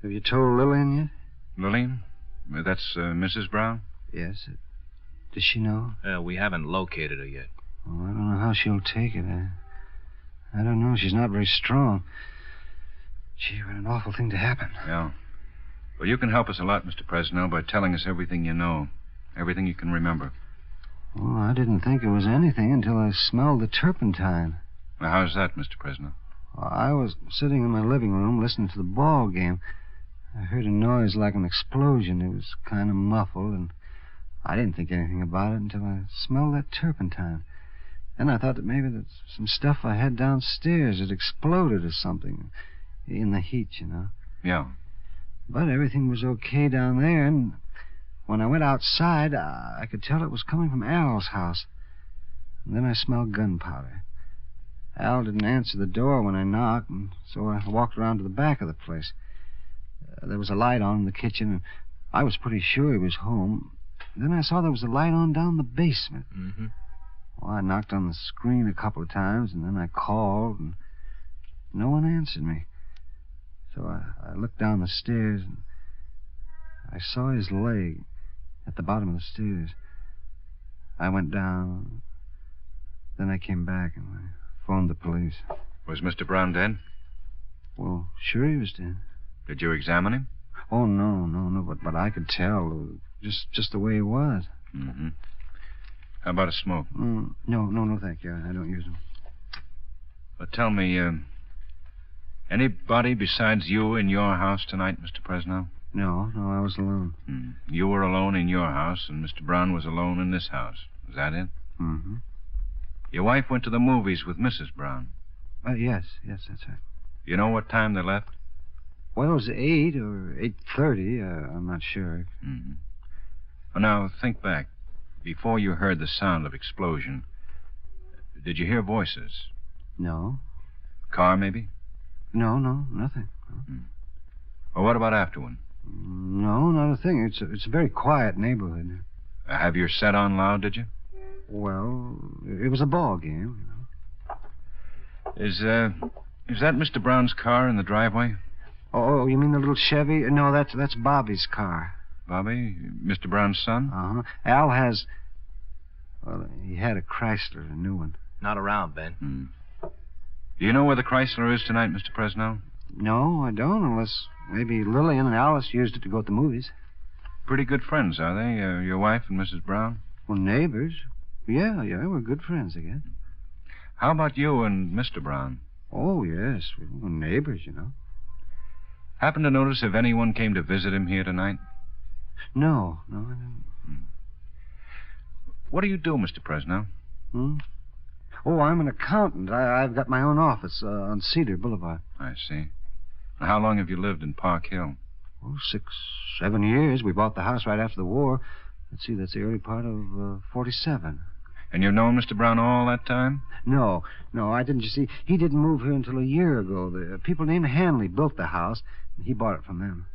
Have you told Lillian yet? Lillian? That's Mrs. Brown? Yes. Does she know? We haven't located her yet. Oh, I don't know how she'll take it. I don't know. She's not very strong. Gee, what an awful thing to happen. Yeah. Well, you can help us a lot, Mr. Presnell, by telling us everything you know. Everything you can remember. Oh, I didn't think it was anything until I smelled the turpentine. Well, how's that, Mr. Presnell? I was sitting in my living room listening to the ball game. I heard a noise like an explosion. It was kind of muffled, and I didn't think anything about it until I smelled that turpentine. Then I thought that maybe that some stuff I had downstairs had exploded or something in the heat, you know. Yeah. But everything was okay down there, and when I went outside, I could tell it was coming from Al's house. And then I smelled gunpowder. Al didn't answer the door when I knocked, and so I walked around to the back of the place. There was a light on in the kitchen, and I was pretty sure he was home. Then I saw there was a light on down the basement. Mm-hmm. Well, I knocked on the screen a couple of times, and then I called, and no one answered me. So I looked down the stairs, and I saw his leg at the bottom of the stairs. I went down. Then I came back, and I phoned the police. Was Mr. Brown dead? Well, sure he was dead. Did you examine him? Oh, no, but I could tell, just the way he was. Mm-hmm. How about a smoke? No, thank you. I don't use them. But tell me, anybody besides you in your house tonight, Mr. Presnell? No, I was alone. You were alone in your house, and Mr. Brown was alone in this house. Is that it? Mm-hmm. Your wife went to the movies with Mrs. Brown. Yes, that's right. You know what time they left? Well, it was 8 or 8:30. I'm not sure. Mm-hmm. Well, now, think back. Before you heard the sound of explosion, did you hear voices? No. Car, maybe? No, nothing. No. Well, what about afterward? No, not a thing. It's a very quiet neighborhood. Have your set on loud, did you? Well, it was a ball game, you know. Is that Mr. Brown's car in the driveway? Oh, you mean the little Chevy? No, that's Bobby's car. Bobby? Mr. Brown's son? Uh-huh. Al has... Well, he had a Chrysler, a new one. Not around, Ben. Do you know where the Chrysler is tonight, Mr. Presnell? No, I don't, unless maybe Lillian and Alice used it to go to the movies. Pretty good friends, are they? Your wife and Mrs. Brown? Well, neighbors. Yeah, we're good friends, I guess. How about you and Mr. Brown? Oh, yes, we're neighbors, you know. Happen to notice if anyone came to visit him here tonight? No, I didn't. What do you do, Mr. Presnell? Oh, I'm an accountant. I've got my own office on Cedar Boulevard. I see. Now, how long have you lived in Park Hill? Oh, 6, 7 years. We bought the house right after the war. Let's see, that's the early part of 47. And you've known Mr. Brown all that time? No, I didn't. You see, he didn't move here until a year ago. The people named Hanley built the house, and he bought it from them.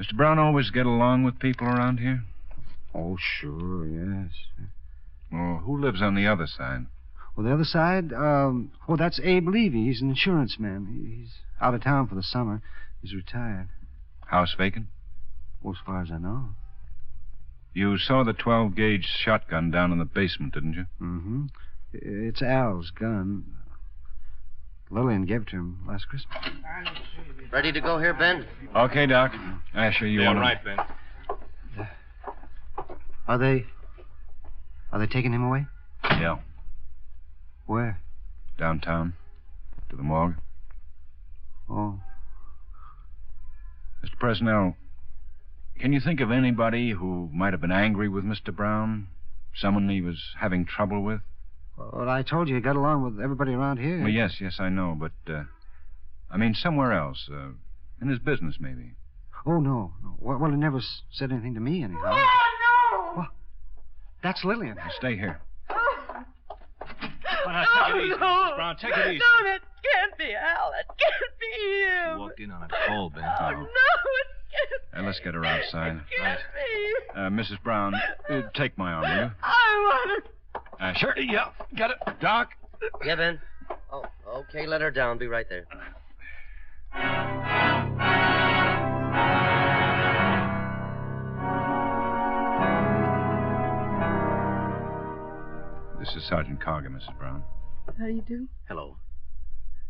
Mr. Brown always get along with people around here? Oh, sure, yes. Well, who lives on the other side? Well, the other side? That's Abe Levy. He's an insurance man. He's out of town for the summer. He's retired. House vacant? Well, as far as I know. You saw the 12-gauge shotgun down in the basement, didn't you? Mm-hmm. It's Al's gun. Lillian gave it to him last Christmas. Ready to go here, Ben? Okay, Doc. Asher, you want to... right, Ben. Are they taking him away? Yeah. Where? Downtown. To the morgue. Oh. Mr. Presnell, can you think of anybody who might have been angry with Mr. Brown? Someone he was having trouble with? Well, I told you he got along with everybody around here. Well, yes, I know, but, I mean, somewhere else. In his business, maybe. Oh, no. Well, he never said anything to me, anyhow. Oh, no! What? That's Lillian. Now, stay here. Well, now, take it easy, Mrs. Brown. Take it easy. No, it can't be Al. It can't be him. You walked in on a cold, Ben. Oh, no, it can't Let's get her outside. It can't be. Mrs. Brown, take my arm, will you? I want to... Sure. Yeah, got it. Doc? Yeah, Ben. Oh, okay, let her down. Be right there. This is Sergeant Karger, Mrs. Brown. How do you do? Hello.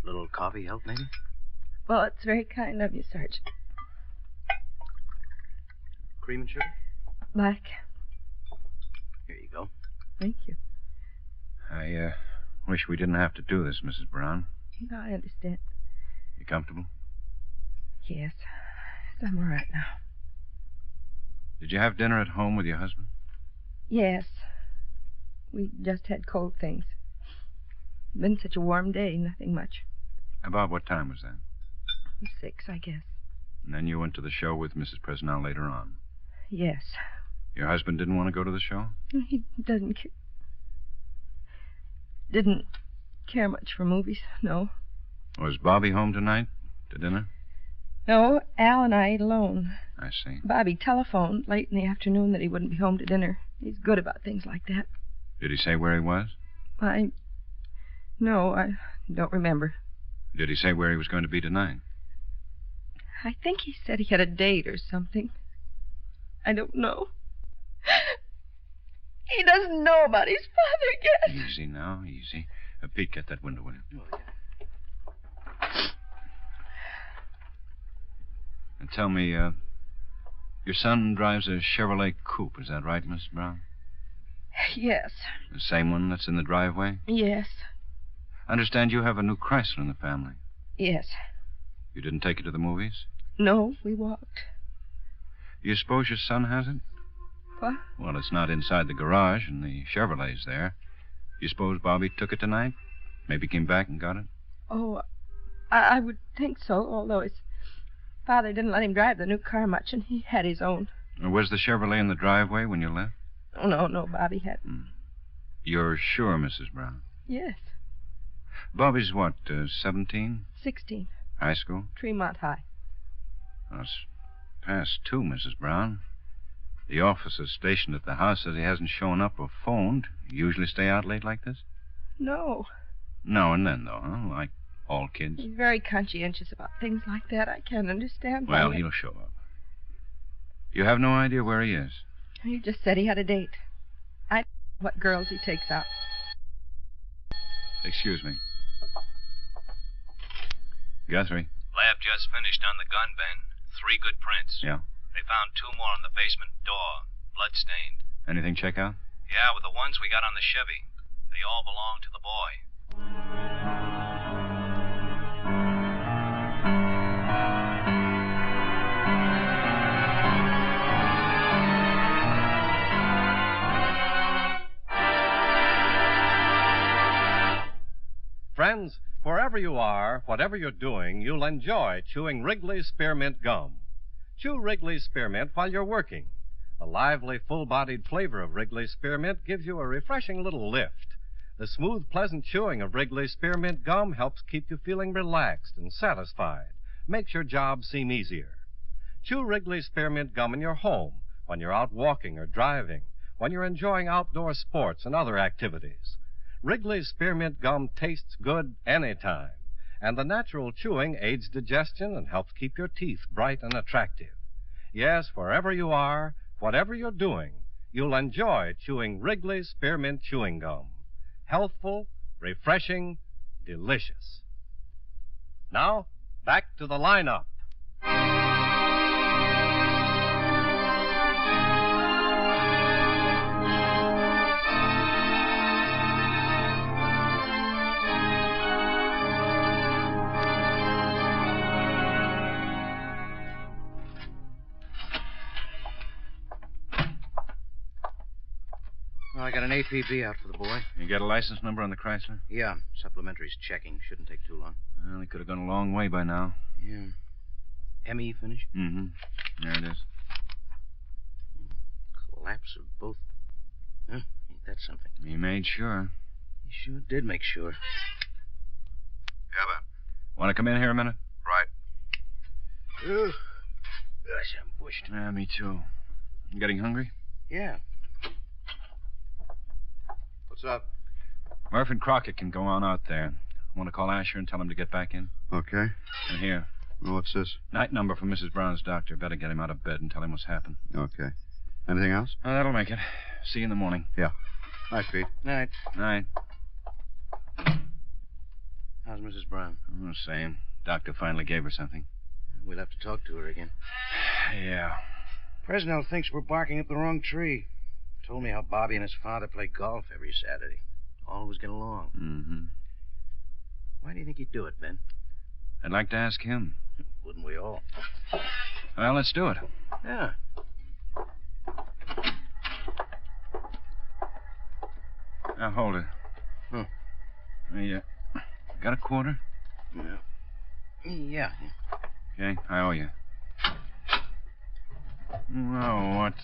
Little coffee help, maybe? Well, it's very kind of you, Sergeant. Cream and sugar? Black. Here you go. Thank you. I wish we didn't have to do this, Mrs. Brown. No, I understand. You comfortable? Yes. I'm all right now. Did you have dinner at home with your husband? Yes. We just had cold things. Been such a warm day, nothing much. About what time was that? 6, I guess. And then you went to the show with Mrs. Presnell later on. Yes. Your husband didn't want to go to the show? He doesn't care. Didn't care much for movies, no. Was Bobby home tonight to dinner? No, Al and I ate alone. I see. Bobby telephoned late in the afternoon that he wouldn't be home to dinner. He's good about things like that. Did he say where he was? No, I don't remember. Did he say where he was going to be tonight? I think he said he had a date or something. I don't know. He doesn't know about his father yet. Easy now, easy. Pete, get that window, will you? And tell me, your son drives a Chevrolet Coupe, is that right, Miss Brown? Yes. The same one that's in the driveway? Yes. I understand you have a new Chrysler in the family. Yes. You didn't take it to the movies? No, we walked. You suppose your son has it? What? Well, it's not inside the garage, and the Chevrolet's there. You suppose Bobby took it tonight? Maybe came back and got it? Oh, I would think so, although his father didn't let him drive the new car much, and he had his own. Was the Chevrolet in the driveway when you left? Oh, no, Bobby had. You're sure, Mrs. Brown? Yes. Bobby's what, 17? 16. High school? Tremont High. Well, it's past 2, Mrs. Brown. The officer stationed at the house says he hasn't shown up or phoned. You usually stay out late like this? No. Now and then, though, huh? All kids? He's very conscientious about things like that. I can't understand why. Well, he'll show up. You have no idea where he is? You just said he had a date. I don't know what girls he takes out. Excuse me. Guthrie? Lab just finished on the gun, Ben. 3 good prints. Yeah? They found 2 more on the basement door, blood-stained. Anything check out? Yeah, with the ones we got on the Chevy. They all belong to the boy. Friends, wherever you are, whatever you're doing, you'll enjoy chewing Wrigley's Spearmint Gum. Chew Wrigley's Spearmint while you're working. The lively, full-bodied flavor of Wrigley's Spearmint gives you a refreshing little lift. The smooth, pleasant chewing of Wrigley's Spearmint Gum helps keep you feeling relaxed and satisfied, makes your job seem easier. Chew Wrigley's Spearmint Gum in your home, when you're out walking or driving, when you're enjoying outdoor sports and other activities. Wrigley's Spearmint Gum tastes good any time, and the natural chewing aids digestion and helps keep your teeth bright and attractive. Yes, wherever you are, whatever you're doing, you'll enjoy chewing Wrigley's Spearmint Chewing Gum. Healthful, refreshing, delicious. Now, back to the lineup. Well, I got an APB out for the boy. You got a license number on the Chrysler? Yeah, supplementary's checking. Shouldn't take too long. Well, he could have gone a long way by now. Yeah. ME finished? Mm-hmm. There it is. Collapse of both. Huh? Ain't that something? He made sure. He sure did make sure. Yeah, Ben. Want to come in here a minute? Right. Ugh. Gosh, I'm bushed. Yeah, me too. You getting hungry? Yeah. What's up? Murph and Crockett can go on out there. Want to call Asher and tell him to get back in? Okay. And here. What's this? Night number from Mrs. Brown's doctor. Better get him out of bed and tell him what's happened. Okay. Anything else? Oh, that'll make it. See you in the morning. Yeah. Night, Pete. Night. Night. How's Mrs. Brown? Oh, same. Doctor finally gave her something. We'll have to talk to her again. Yeah. Fresnel thinks we're barking up the wrong tree. Told me how Bobby and his father play golf every Saturday. Always get along. Mm-hmm. Why do you think he'd do it, Ben? I'd like to ask him. Wouldn't we all? Well, let's do it. Yeah. Now, hold it. Huh. Yeah. Got a quarter? Yeah. Okay, I owe you. Oh, what?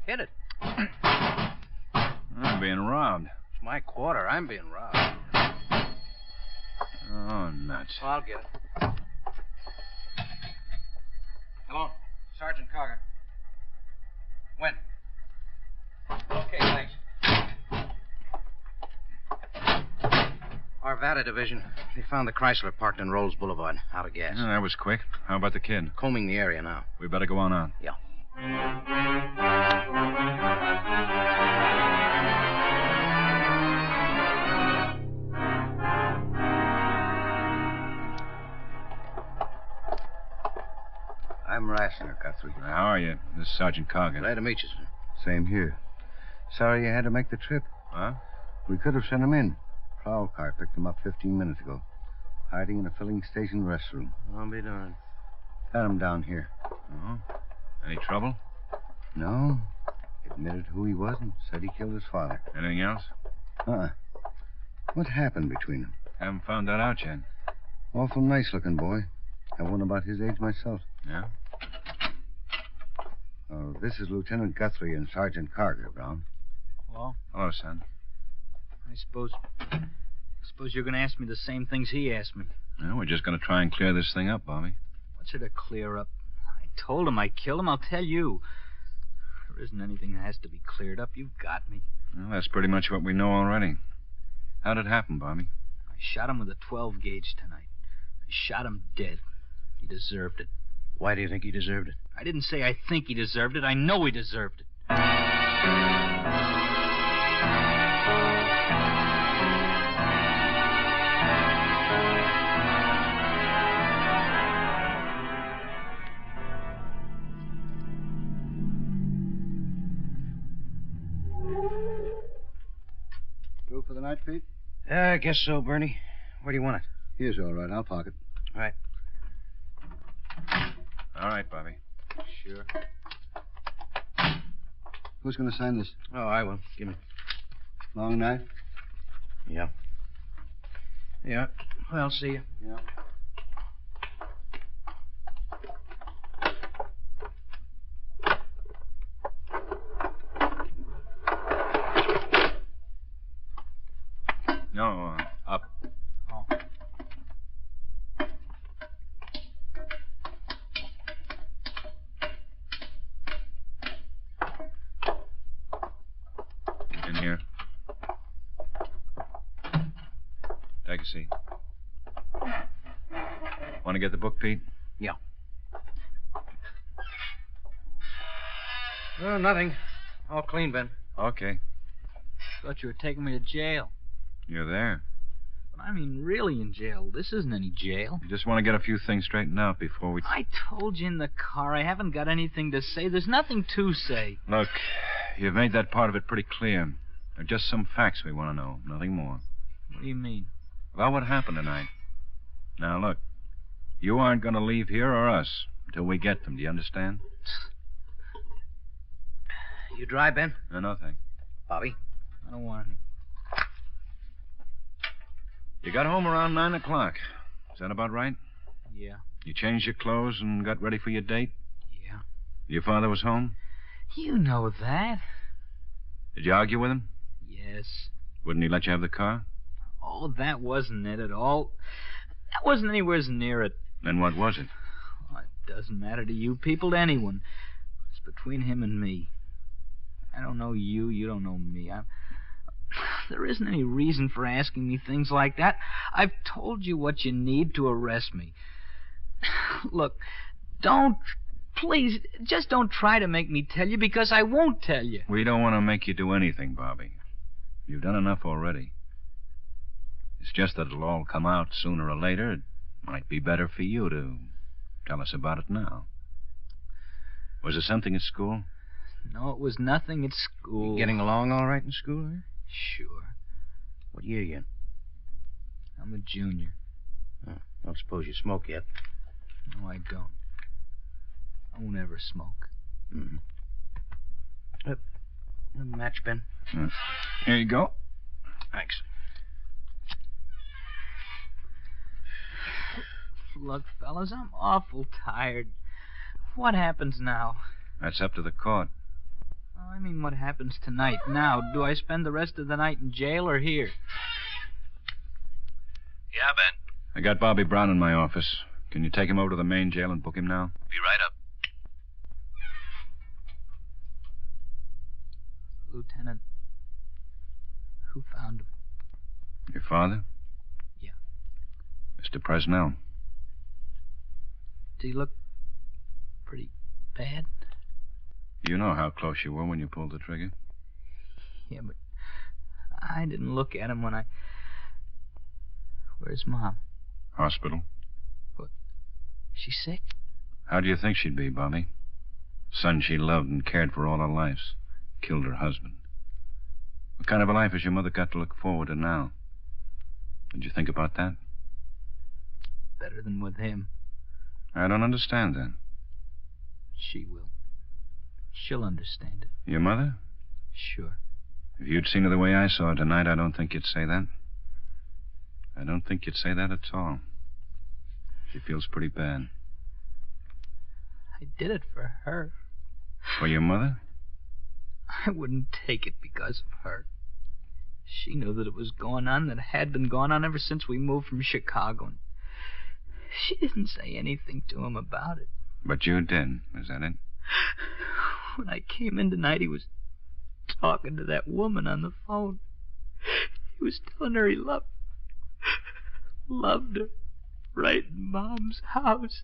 Hit it. I'm being robbed. It's my quarter. I'm being robbed. Oh, nuts. Well, I'll get it. Hello, Sergeant Karger. When? Okay, thanks. Arvada Division. They found the Chrysler parked in Rolls Boulevard, out of gas. Oh, that was quick. How about the kid? Combing the area now. We better go on out. Yeah. I'm Rassner, Guthrie. How are you? This is Sergeant Karger. Glad to meet you, sir. Same here. Sorry you had to make the trip. Huh? We could have sent him in. Prowl car picked him up 15 minutes ago. Hiding in a filling station restroom. I'll be darned. Got him down here. Oh? Any trouble? No. Admitted who he was and said he killed his father. Anything else? What happened between them? Haven't found that out yet. Awful nice-looking boy. Have one about his age myself. Yeah? Oh, this is Lieutenant Guthrie and Sergeant Karger, Brown. Well, Hello, son. I suppose you're going to ask me the same things he asked me. Well, we're just going to try and clear this thing up, Bobby. What's there to clear up? I told him I killed him. I'll tell you. There isn't anything that has to be cleared up. You've got me. Well, that's pretty much what we know already. How did it happen, Bobby? I shot him with a 12 gauge tonight. I shot him dead. He deserved it. Why do you think he deserved it? I didn't say I think he deserved it. I know he deserved it. Through for the night, Pete? I guess so, Bernie. Where do you want it? Here's all right. I'll park it. All right. All right, Bobby. Sure. Who's going to sign this? Oh, I will. Give me. Long knife? Yeah. Yeah. Well, see you. Yeah. No, up. Oh. In here. Take a seat. Want to get the book, Pete? Yeah. Oh, nothing. All clean, Ben. Okay. Thought you were taking me to jail. You're there. But I mean, really in jail. This isn't any jail. You just want to get a few things straightened out before we... I told you in the car I haven't got anything to say. There's nothing to say. Look, you've made that part of it pretty clear. There are just some facts we want to know, nothing more. What do you mean? About what happened tonight. Now, look, you aren't going to leave here or us until we get them. Do you understand? You drive, Ben? No, thanks. Bobby? I don't want any. You got home around 9 o'clock. Is that about right? Yeah. You changed your clothes and got ready for your date? Yeah. Your father was home? You know that. Did you argue with him? Yes. Wouldn't he let you have the car? Oh, that wasn't it at all. That wasn't anywhere near it. Then what was it? Oh, it doesn't matter to you people, to anyone. It's between him and me. I don't know you. You don't know me. There isn't any reason for asking me things like that. I've told you what you need to arrest me. Look, please, just don't try to make me tell you, because I won't tell you. We don't want to make you do anything, Bobby. You've done enough already. It's just that it'll all come out sooner or later. It might be better for you to tell us about it now. Was there something at school? No, it was nothing at school. You getting along all right in school, eh? Sure. What year you in? I'm a junior. Oh, don't suppose you smoke yet. No, I don't. I won't ever smoke. Mm-hmm. A match, Ben? Here you go. Thanks. Look, fellas, I'm awful tired. What happens now? That's up to the court. Oh, I mean, what happens tonight? Now, do I spend the rest of the night in jail or here? Yeah, Ben. I got Bobby Brown in my office. Can you take him over to the main jail and book him now? Be right up. Lieutenant, who found him? Your father? Yeah. Mr. Presnell. Did he look pretty bad? You know how close you were when you pulled the trigger. Yeah, but I didn't look at him when I... Where's Mom? Hospital. What? She's sick? How do you think she'd be, Bobby? Son she loved and cared for all her life. Killed her husband. What kind of a life has your mother got to look forward to now? Did you think about that? Better than with him. I don't understand that. She will. She'll understand it. Your mother? Sure. If you'd seen her the way I saw her tonight, I don't think you'd say that. I don't think you'd say that at all. She feels pretty bad. I did it for her. For your mother? I wouldn't take it because of her. She knew that it was going on, that it had been going on ever since we moved from Chicago. And she didn't say anything to him about it. But you did, is that it? When I came in tonight, he was talking to that woman on the phone. He was telling her he loved... loved her right in Mom's house.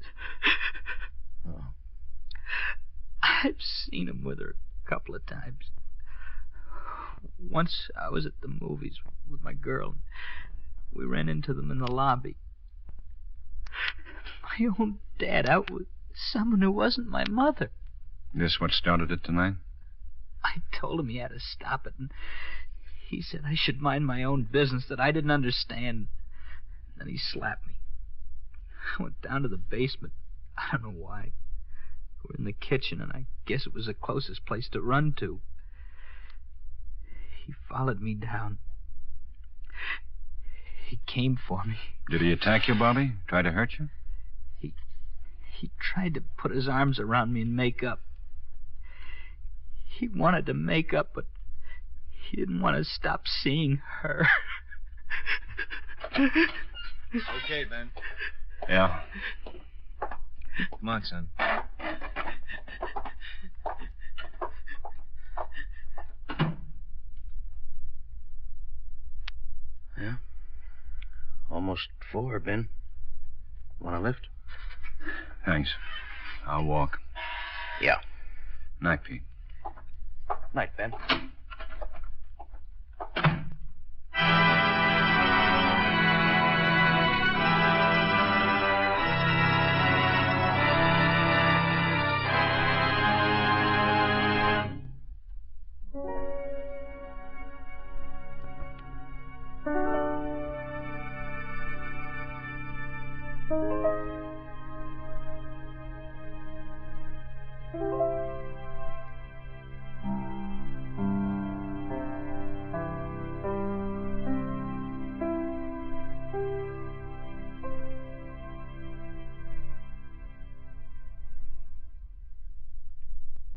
Oh. I've seen him with her a couple of times. Once I was at the movies with my girl. We ran into them in the lobby. My own dad out with someone who wasn't my mother. This what started it tonight? I told him he had to stop it, and he said I should mind my own business, that I didn't understand. Then he slapped me. I went down to the basement. I don't know why. We're in the kitchen, and I guess it was the closest place to run to. He followed me down. He came for me. Did he attack you, Bobby? Try to hurt you? He tried to put his arms around me and make up. He wanted to make up, but he didn't want to stop seeing her. Okay, Ben. Yeah. Come on, son. Yeah. Almost 4, Ben. Want a lift? Thanks. I'll walk. Yeah. Night, Pete. Night, Ben.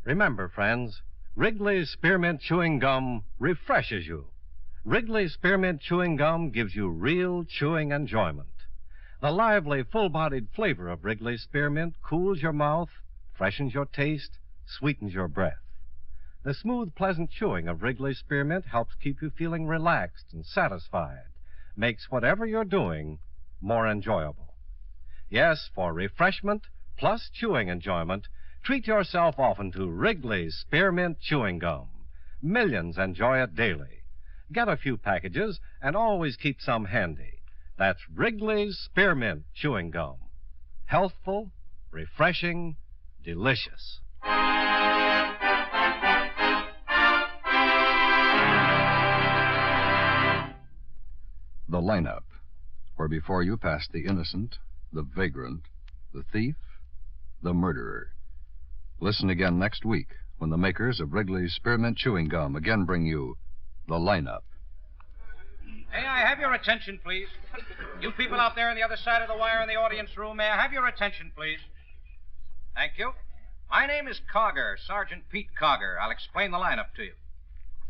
Remember, friends, Wrigley's Spearmint Chewing Gum refreshes you. Wrigley's Spearmint Chewing Gum gives you real chewing enjoyment. The lively, full-bodied flavor of Wrigley's Spearmint cools your mouth, freshens your taste, sweetens your breath. The smooth, pleasant chewing of Wrigley's Spearmint helps keep you feeling relaxed and satisfied, makes whatever you're doing more enjoyable. Yes, for refreshment plus chewing enjoyment, treat yourself often to Wrigley's Spearmint Chewing Gum. Millions enjoy it daily. Get a few packages and always keep some handy. That's Wrigley's Spearmint Chewing Gum. Healthful, refreshing, delicious. The lineup, where before you pass the innocent, the vagrant, the thief, the murderer. Listen again next week when the makers of Wrigley's Spearmint Chewing Gum again bring you The Lineup. May I have your attention, please? You people out there on the other side of the wire in the audience room, may I have your attention, please? Thank you. My name is Karger, Sergeant Pete Karger. I'll explain the lineup to you.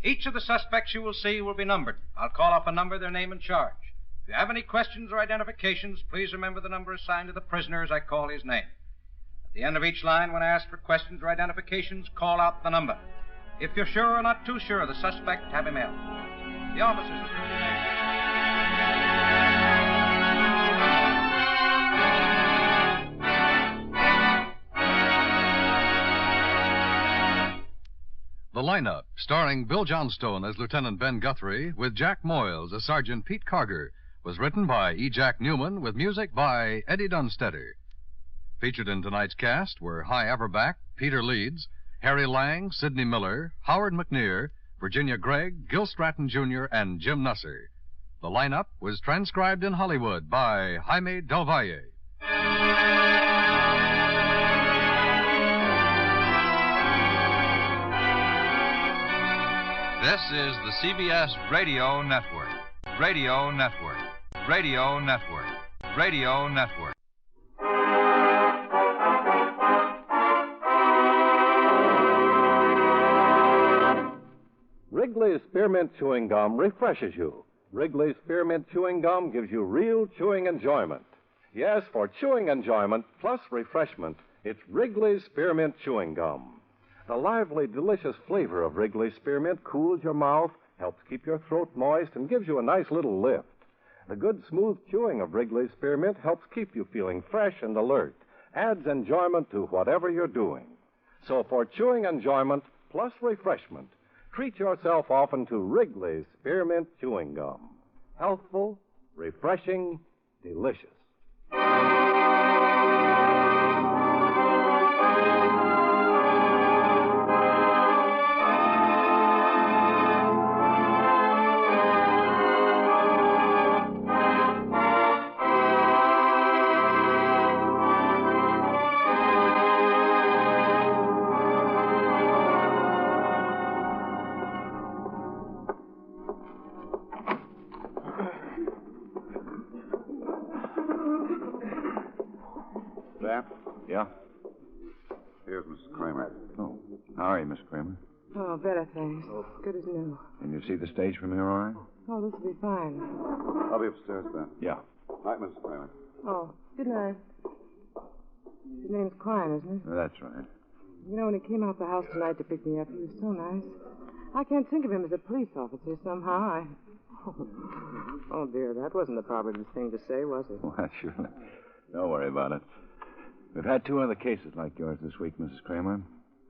Each of the suspects you will see will be numbered. I'll call off a number, their name, and charge. If you have any questions or identifications, please remember the number assigned to the prisoner as I call his name. At the end of each line, when I ask for questions or identifications, call out the number. If you're sure or not too sure of the suspect, have him held. The officers will do the same. The Lineup, starring Bill Johnstone as Lieutenant Ben Guthrie, with Jack Moyles as Sergeant Pete Karger, was written by E. Jack Newman, with music by Eddie Dunstetter. Featured in tonight's cast were Hy Averback, Peter Leeds, Harry Lang, Sidney Miller, Howard McNear, Virginia Gregg, Gil Stratton Jr., and Jim Nusser. The Lineup was transcribed in Hollywood by Jaime Del Valle. This is the CBS Radio Network. Radio Network. Radio Network. Radio Network. Wrigley's Spearmint Chewing Gum refreshes you. Wrigley's Spearmint Chewing Gum gives you real chewing enjoyment. Yes, for chewing enjoyment plus refreshment, it's Wrigley's Spearmint Chewing Gum. The lively, delicious flavor of Wrigley's Spearmint cools your mouth, helps keep your throat moist, and gives you a nice little lift. The good, smooth chewing of Wrigley's Spearmint helps keep you feeling fresh and alert, adds enjoyment to whatever you're doing. So for chewing enjoyment plus refreshment, treat yourself often to Wrigley's Spearmint Chewing Gum. Healthful, refreshing, delicious. Yeah? Here's Mrs. Kramer. Oh, how are you, Miss Kramer? Oh, better, thanks. Good as new. Can you see the stage from here, all right? Oh, this will be fine. I'll be upstairs, Ben. Yeah. Night, Mrs. Kramer. Oh, good night. His name's Klein, isn't it? That's right. You know, when he came out the house tonight to pick me up, he was so nice. I can't think of him as a police officer somehow. Oh, dear, that wasn't the proper thing to say, was it? Well, surely. Don't worry about it. We've had 2 other cases like yours this week, Mrs. Kramer.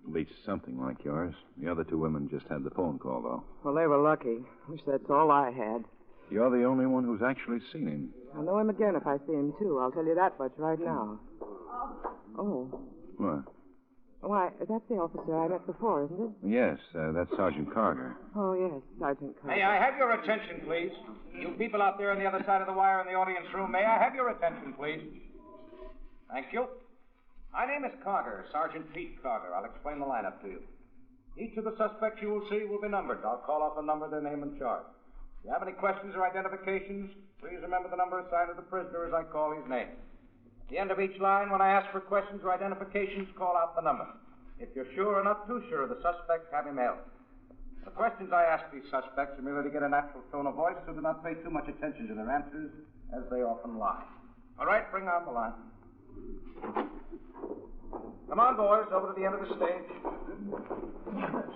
At least something like yours. The other 2 women just had the phone call, though. Well, they were lucky. Wish that's all I had. You're the only one who's actually seen him. I'll know him again if I see him, too. I'll tell you that much right now. Oh. What? Why, that's the officer I met before, isn't it? Yes, that's Sergeant Karger. Oh, yes, Sergeant Carter. May I have your attention, please? You people out there on the other side of the wire in the audience room, may I have your attention, please? Thank you. My name is Karger, Sergeant Pete Karger. I'll explain the lineup to you. Each of the suspects you will see will be numbered. I'll call off the number, their name, and charge. If you have any questions or identifications, please remember the number assigned to the prisoner as I call his name. At the end of each line, when I ask for questions or identifications, call out the number. If you're sure or not too sure of the suspect, have him held. The questions I ask these suspects are merely to get a natural tone of voice, so do not pay too much attention to their answers, as they often lie. All right, bring on the line. Come on, boys, over to the end of the stage.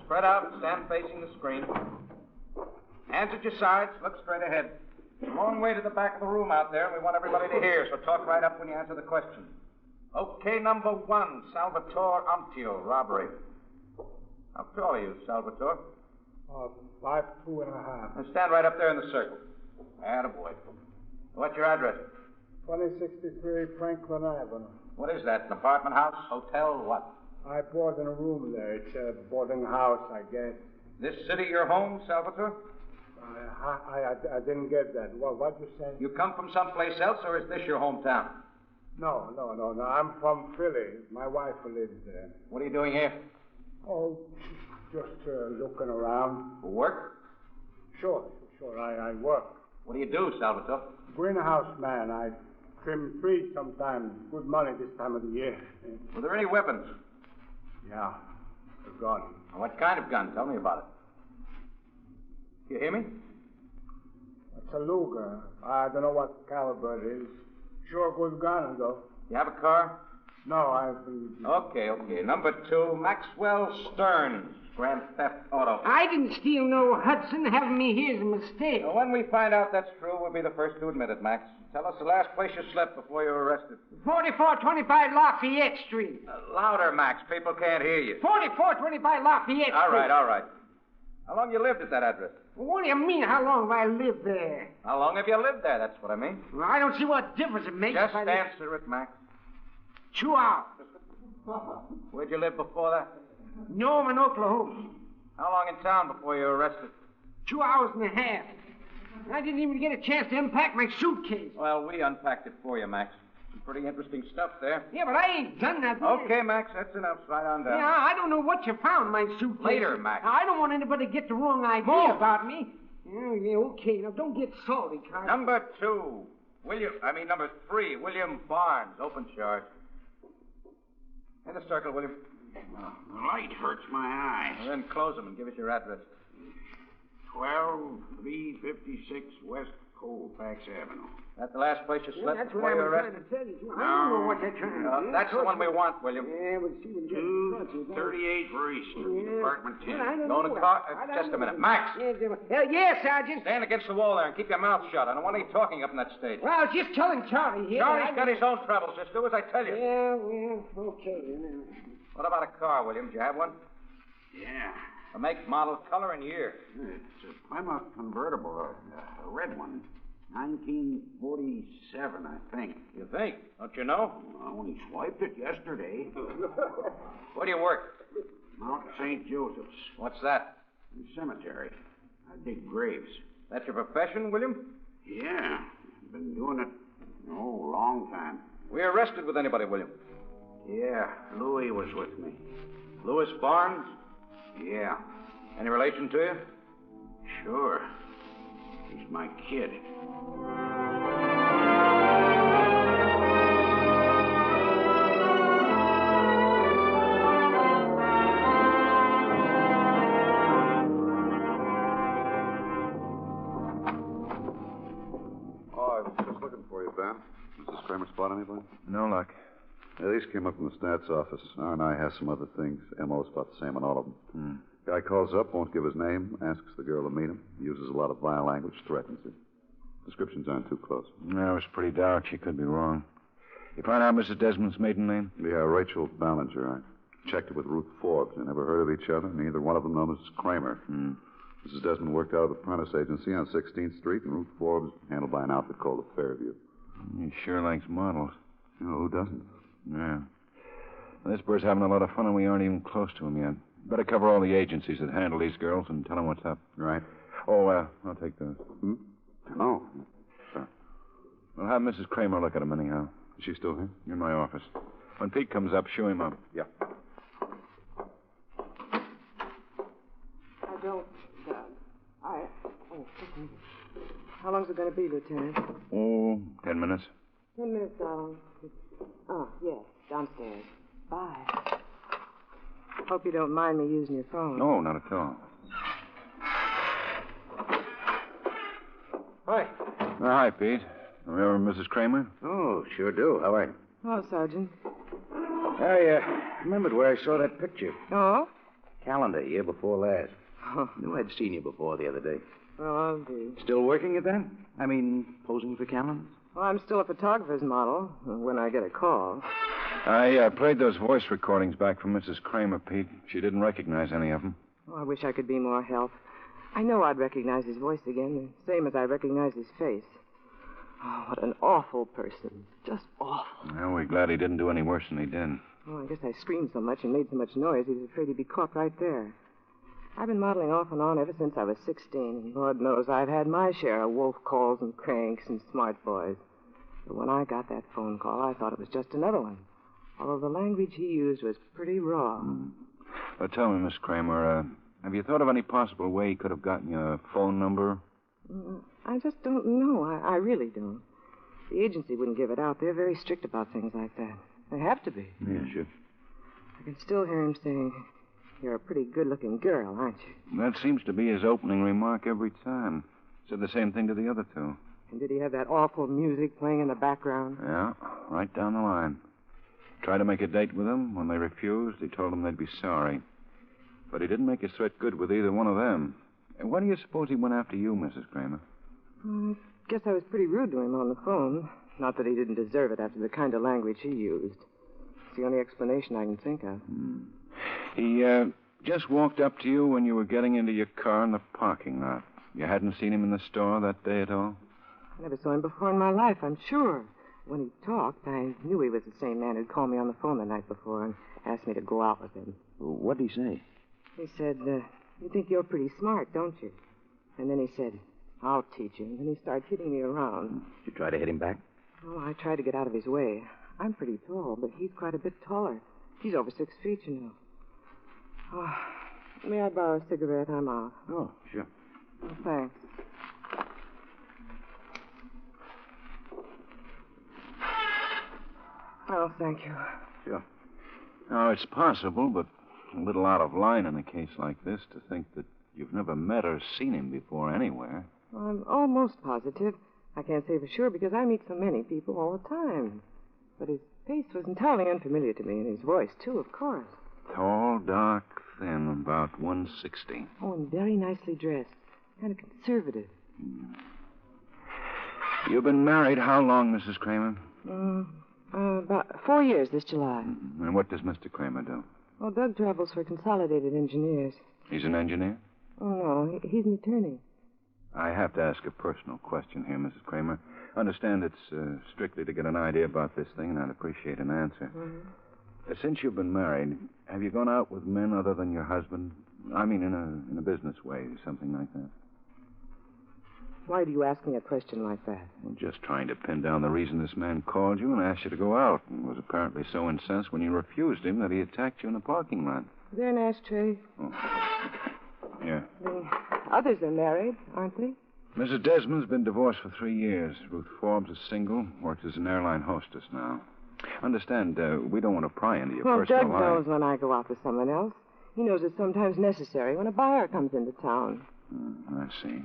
Spread out and stand facing the screen. Hands at your sides, look straight ahead. It's a long way to the back of the room out there, and we want everybody to hear, so talk right up when you answer the question. Okay, number 1, Salvatore Amtio, robbery. How tall are you, Salvatore? 5'2.5". Now stand right up there in the circle. Attaboy. What's your address? 2063 Franklin Avenue. What is that, an apartment house, hotel, what? I board in a room there. It's a boarding house, I guess. This city your home, Salvatore? I didn't get that. What'd you say? You come from someplace else, or is this your hometown? No. I'm from Philly. My wife lives there. What are you doing here? Oh, just looking around. For work? Sure. I work. What do you do, Salvatore? Greenhouse man. I trim trees sometimes. Good money this time of the year. Were there any weapons? Yeah, a gun. What kind of gun? Tell me about it. You hear me? It's a Lugar. I don't know what caliber it is. Sure good gun, though. You have a car? No, I've been... Okay. Number 2, Maxwell Stearns, Grand Theft Auto. I didn't steal no Hudson. Having me here's a mistake. Now, when we find out that's true, we'll be the first to admit it, Max. Tell us the last place you slept before you were arrested. 4425 Lafayette Street. Louder, Max. People can't hear you. 4425 Lafayette Street. All right. How long you lived at that address? What do you mean, how long have I lived there? How long have you lived there? That's what I mean. Well, I don't see what difference it makes. Just answer it, Max. 2 hours. Where'd you live before that? Norman, Oklahoma. How long in town before you were arrested? 2 hours and a half. I didn't even get a chance to unpack my suitcase. Well, we unpacked it for you, Max. Some pretty interesting stuff there. Yeah, but I ain't done that. Okay, Max, that's enough. Slide on down. Yeah, I don't know what you found in my suitcase. Later, Max. I don't want anybody to get the wrong idea about me. Yeah, okay. Now, don't get salty, Carter. Number 3, William Barnes, open charge. In the circle, William. The light hurts my eyes. Well, then close them and give us your address. 12356 West Colfax Avenue. That's the last place you slept That's before what you I were was trying arrested? to tell you. I don't know what they're trying to do. That's the one we want, William. Yeah, we'll see when we get to the front. 38 Reese Street, apartment 10. Well, I don't Going know. to just a minute. Max! Yes, Sergeant. Stand against the wall there and keep your mouth shut. I don't want any talking up in that stage. Well, I was just telling Charlie here. Charlie's got his own troubles. Just do as I tell you. Yeah, well, okay. What about a car, William? Do you have one? Yeah. A make, model, color, and year. It's a Plymouth convertible, a red one. 1947, I think. You think? Don't you know? I only swiped it yesterday. Where do you work? Mount St. Joseph's. What's that? The cemetery. I dig graves. That's your profession, William? Yeah. I've been doing it, a long time. We arrested with anybody, William? Yeah, Louis was with me. Louis Barnes? Yeah. Any relation to you? Sure. He's my kid. Oh, I was just looking for you, Ben. Mrs. Kramer spot anybody? No luck. Yeah, these came up from the stats office. R&I has some other things. MO's about the same on all of them. Guy calls up, won't give his name, asks the girl to meet him, uses a lot of vile language, threatens her. Descriptions aren't too close. No, it's pretty dark. She could be wrong. You find out Mrs. Desmond's maiden name? Yeah, Rachel Ballinger. I checked it with Ruth Forbes. They never heard of each other. Neither one of them know Mrs. Kramer. Mrs. Desmond worked out of the Prentice Agency on 16th Street, and Ruth Forbes handled by an outfit called the Fairview. He sure likes models. You know, who doesn't? Yeah. Well, this bird's having a lot of fun, and we aren't even close to him yet. Better cover all the agencies that handle these girls and tell them what's up. Right. Oh, I'll take those. Oh. Sure. We'll have Mrs. Kramer look at him anyhow. Is she still here? In my office. When Pete comes up, shoo him up. Yeah. I don't, how long's it going to be, Lieutenant? Oh, 10 minutes. 10 minutes, darling. Oh, yes, downstairs. Bye. Hope you don't mind me using your phone. No, not at all. Hi. Hi, Pete. Remember Mrs. Kramer? Oh, sure do. How are you? Oh, Sergeant. I remembered where I saw that picture. Oh? Calendar, year before last. Knew I'd seen you before the other day. Well, I'll do. Still working at that? I mean, posing for calendars? Well, I'm still a photographer's model when I get a call. I played those voice recordings back from Mrs. Kramer, Pete. She didn't recognize any of them. Oh, I wish I could be more help. I know I'd recognize his voice again, the same as I recognize his face. Oh, what an awful person. Just awful. Well, we're glad he didn't do any worse than he did. Oh, I guess I screamed so much and made so much noise he was afraid he'd be caught right there. I've been modeling off and on ever since I was 16, and Lord knows I've had my share of wolf calls and cranks and smart boys. But when I got that phone call, I thought it was just another one, although the language he used was pretty raw. Well, tell me, Miss Kramer, have you thought of any possible way he could have gotten your phone number? I just don't know. I really don't. The agency wouldn't give it out. They're very strict about things like that. They have to be. Yeah, sure. I can still hear him saying, "You're a pretty good-looking girl, aren't you?" That seems to be his opening remark every time. Said the same thing to the other two. And did he have that awful music playing in the background? Yeah, right down the line. Tried to make a date with them. When they refused, he told them they'd be sorry. But he didn't make his threat good with either one of them. And why do you suppose he went after you, Mrs. Kramer? I guess I was pretty rude to him on the phone. Not that he didn't deserve it after the kind of language he used. It's the only explanation I can think of. He just walked up to you when you were getting into your car in the parking lot. You hadn't seen him in the store that day at all? I never saw him before in my life, I'm sure. When he talked, I knew he was the same man who'd called me on the phone the night before and asked me to go out with him. What did he say? He said, "You think you're pretty smart, don't you?" And then he said, "I'll teach you." And then he started hitting me around. Did you try to hit him back? Oh, I tried to get out of his way. I'm pretty tall, but he's quite a bit taller. He's over 6 feet, you know. Oh, may I borrow a cigarette? I'm out. Oh, sure. Oh, thanks. Oh, thank you. Sure. Now, it's possible, but a little out of line in a case like this to think that you've never met or seen him before anywhere. I'm almost positive. I can't say for sure because I meet so many people all the time. But his face was entirely unfamiliar to me, and his voice, too, of course. Tall, dark, thin, about 160. Oh, and very nicely dressed. Kind of conservative. You've been married how long, Mrs. Kramer? About 4 years this July. And what does Mr. Kramer do? Oh, Doug travels for Consolidated Engineers. He's an engineer? Oh, no, he's an attorney. I have to ask a personal question here, Mrs. Kramer. Understand it's strictly to get an idea about this thing, and I'd appreciate an answer. Since you've been married, have you gone out with men other than your husband? I mean, in a business way, something like that. Why do you ask me a question like that? Well, just trying to pin down the reason this man called you and asked you to go out, and was apparently so incensed when you refused him that he attacked you in the parking lot. Is there an ashtray? Oh. Yeah. The others are married, aren't they? Mrs. Desmond's been divorced for 3 years. Ruth Forbes is single, works as an airline hostess now. Understand, we don't want to pry into your personal Doug life. knows when I go out with someone else. He knows it's sometimes necessary when a buyer comes into town. I see.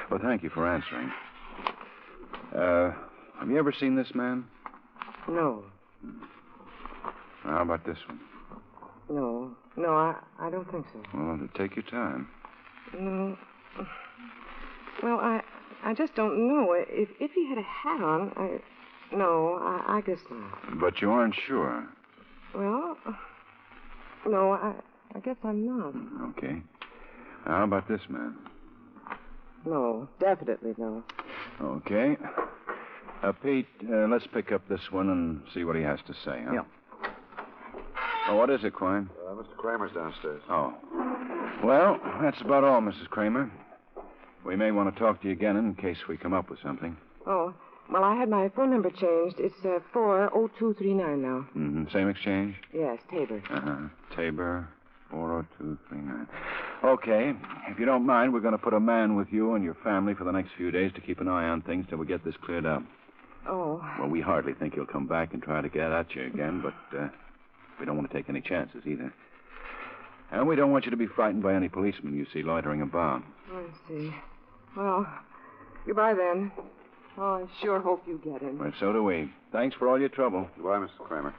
Well, thank you for answering. Have you ever seen this man? No. How about this one? No, I don't think so. Well, take your time. No. Well, I just don't know. If he had a hat on, I guess not. But you aren't sure? Well, no, I guess I'm not. Okay. How about this man? No, definitely no. Okay. Pete, let's pick up this one and see what he has to say, huh? Yeah. Oh, what is it, Quine? Mr. Kramer's downstairs. Oh. Well, that's about all, Mrs. Kramer. We may want to talk to you again in case we come up with something. Oh, well, I had my phone number changed. It's 40239 now. Same exchange? Yes, Tabor. Tabor, 40239. Okay. If you don't mind, we're going to put a man with you and your family for the next few days to keep an eye on things till we get this cleared up. Oh. Well, we hardly think he'll come back and try to get at you again, but we don't want to take any chances either. And we don't want you to be frightened by any policemen you see loitering about. I see. Well, goodbye then. Oh, I sure hope you get him. Well, so do we. Thanks for all your trouble. Goodbye, Mr. Kramer.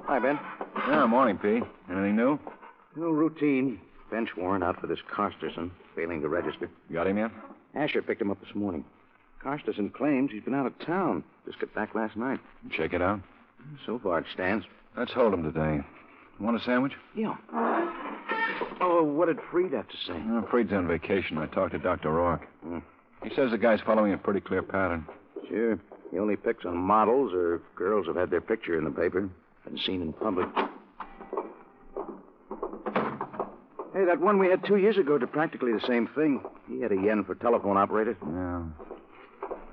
Hi, Ben. Yeah, morning, Pete. Anything new? No routine. Bench warrant out for this Carsterson, failing to register. Got him yet? Asher picked him up this morning. Carsterson claims he's been out of town. Just got back last night. Check it out. So far it stands. Let's hold him today. Want a sandwich? Yeah. Oh, what did Freed have to say? Freed's on vacation. I talked to Dr. Rourke. He says the guy's following a pretty clear pattern. Sure. He only picks on models or girls who've had their picture in the paper. Been seen in public. Hey, that one we had 2 years ago did practically the same thing. He had a yen for telephone operator. Yeah.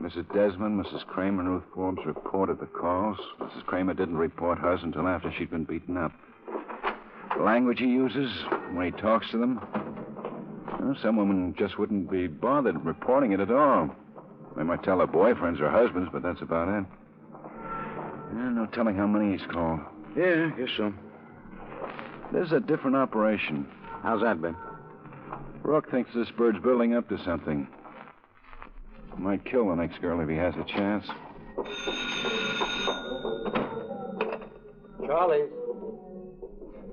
Mrs. Desmond, Mrs. Kramer, and Ruth Forbes reported the calls. Mrs. Kramer didn't report hers until after she'd been beaten up. The language he uses when he talks to them, well, some women just wouldn't be bothered reporting it at all. They might tell their boyfriends or husbands, but that's about it. Yeah, no telling how many he's called. Yeah, I guess so. This is a different operation. How's that, Ben? Rourke thinks this bird's building up to something. Might kill the next girl if he has a chance. Charlie's.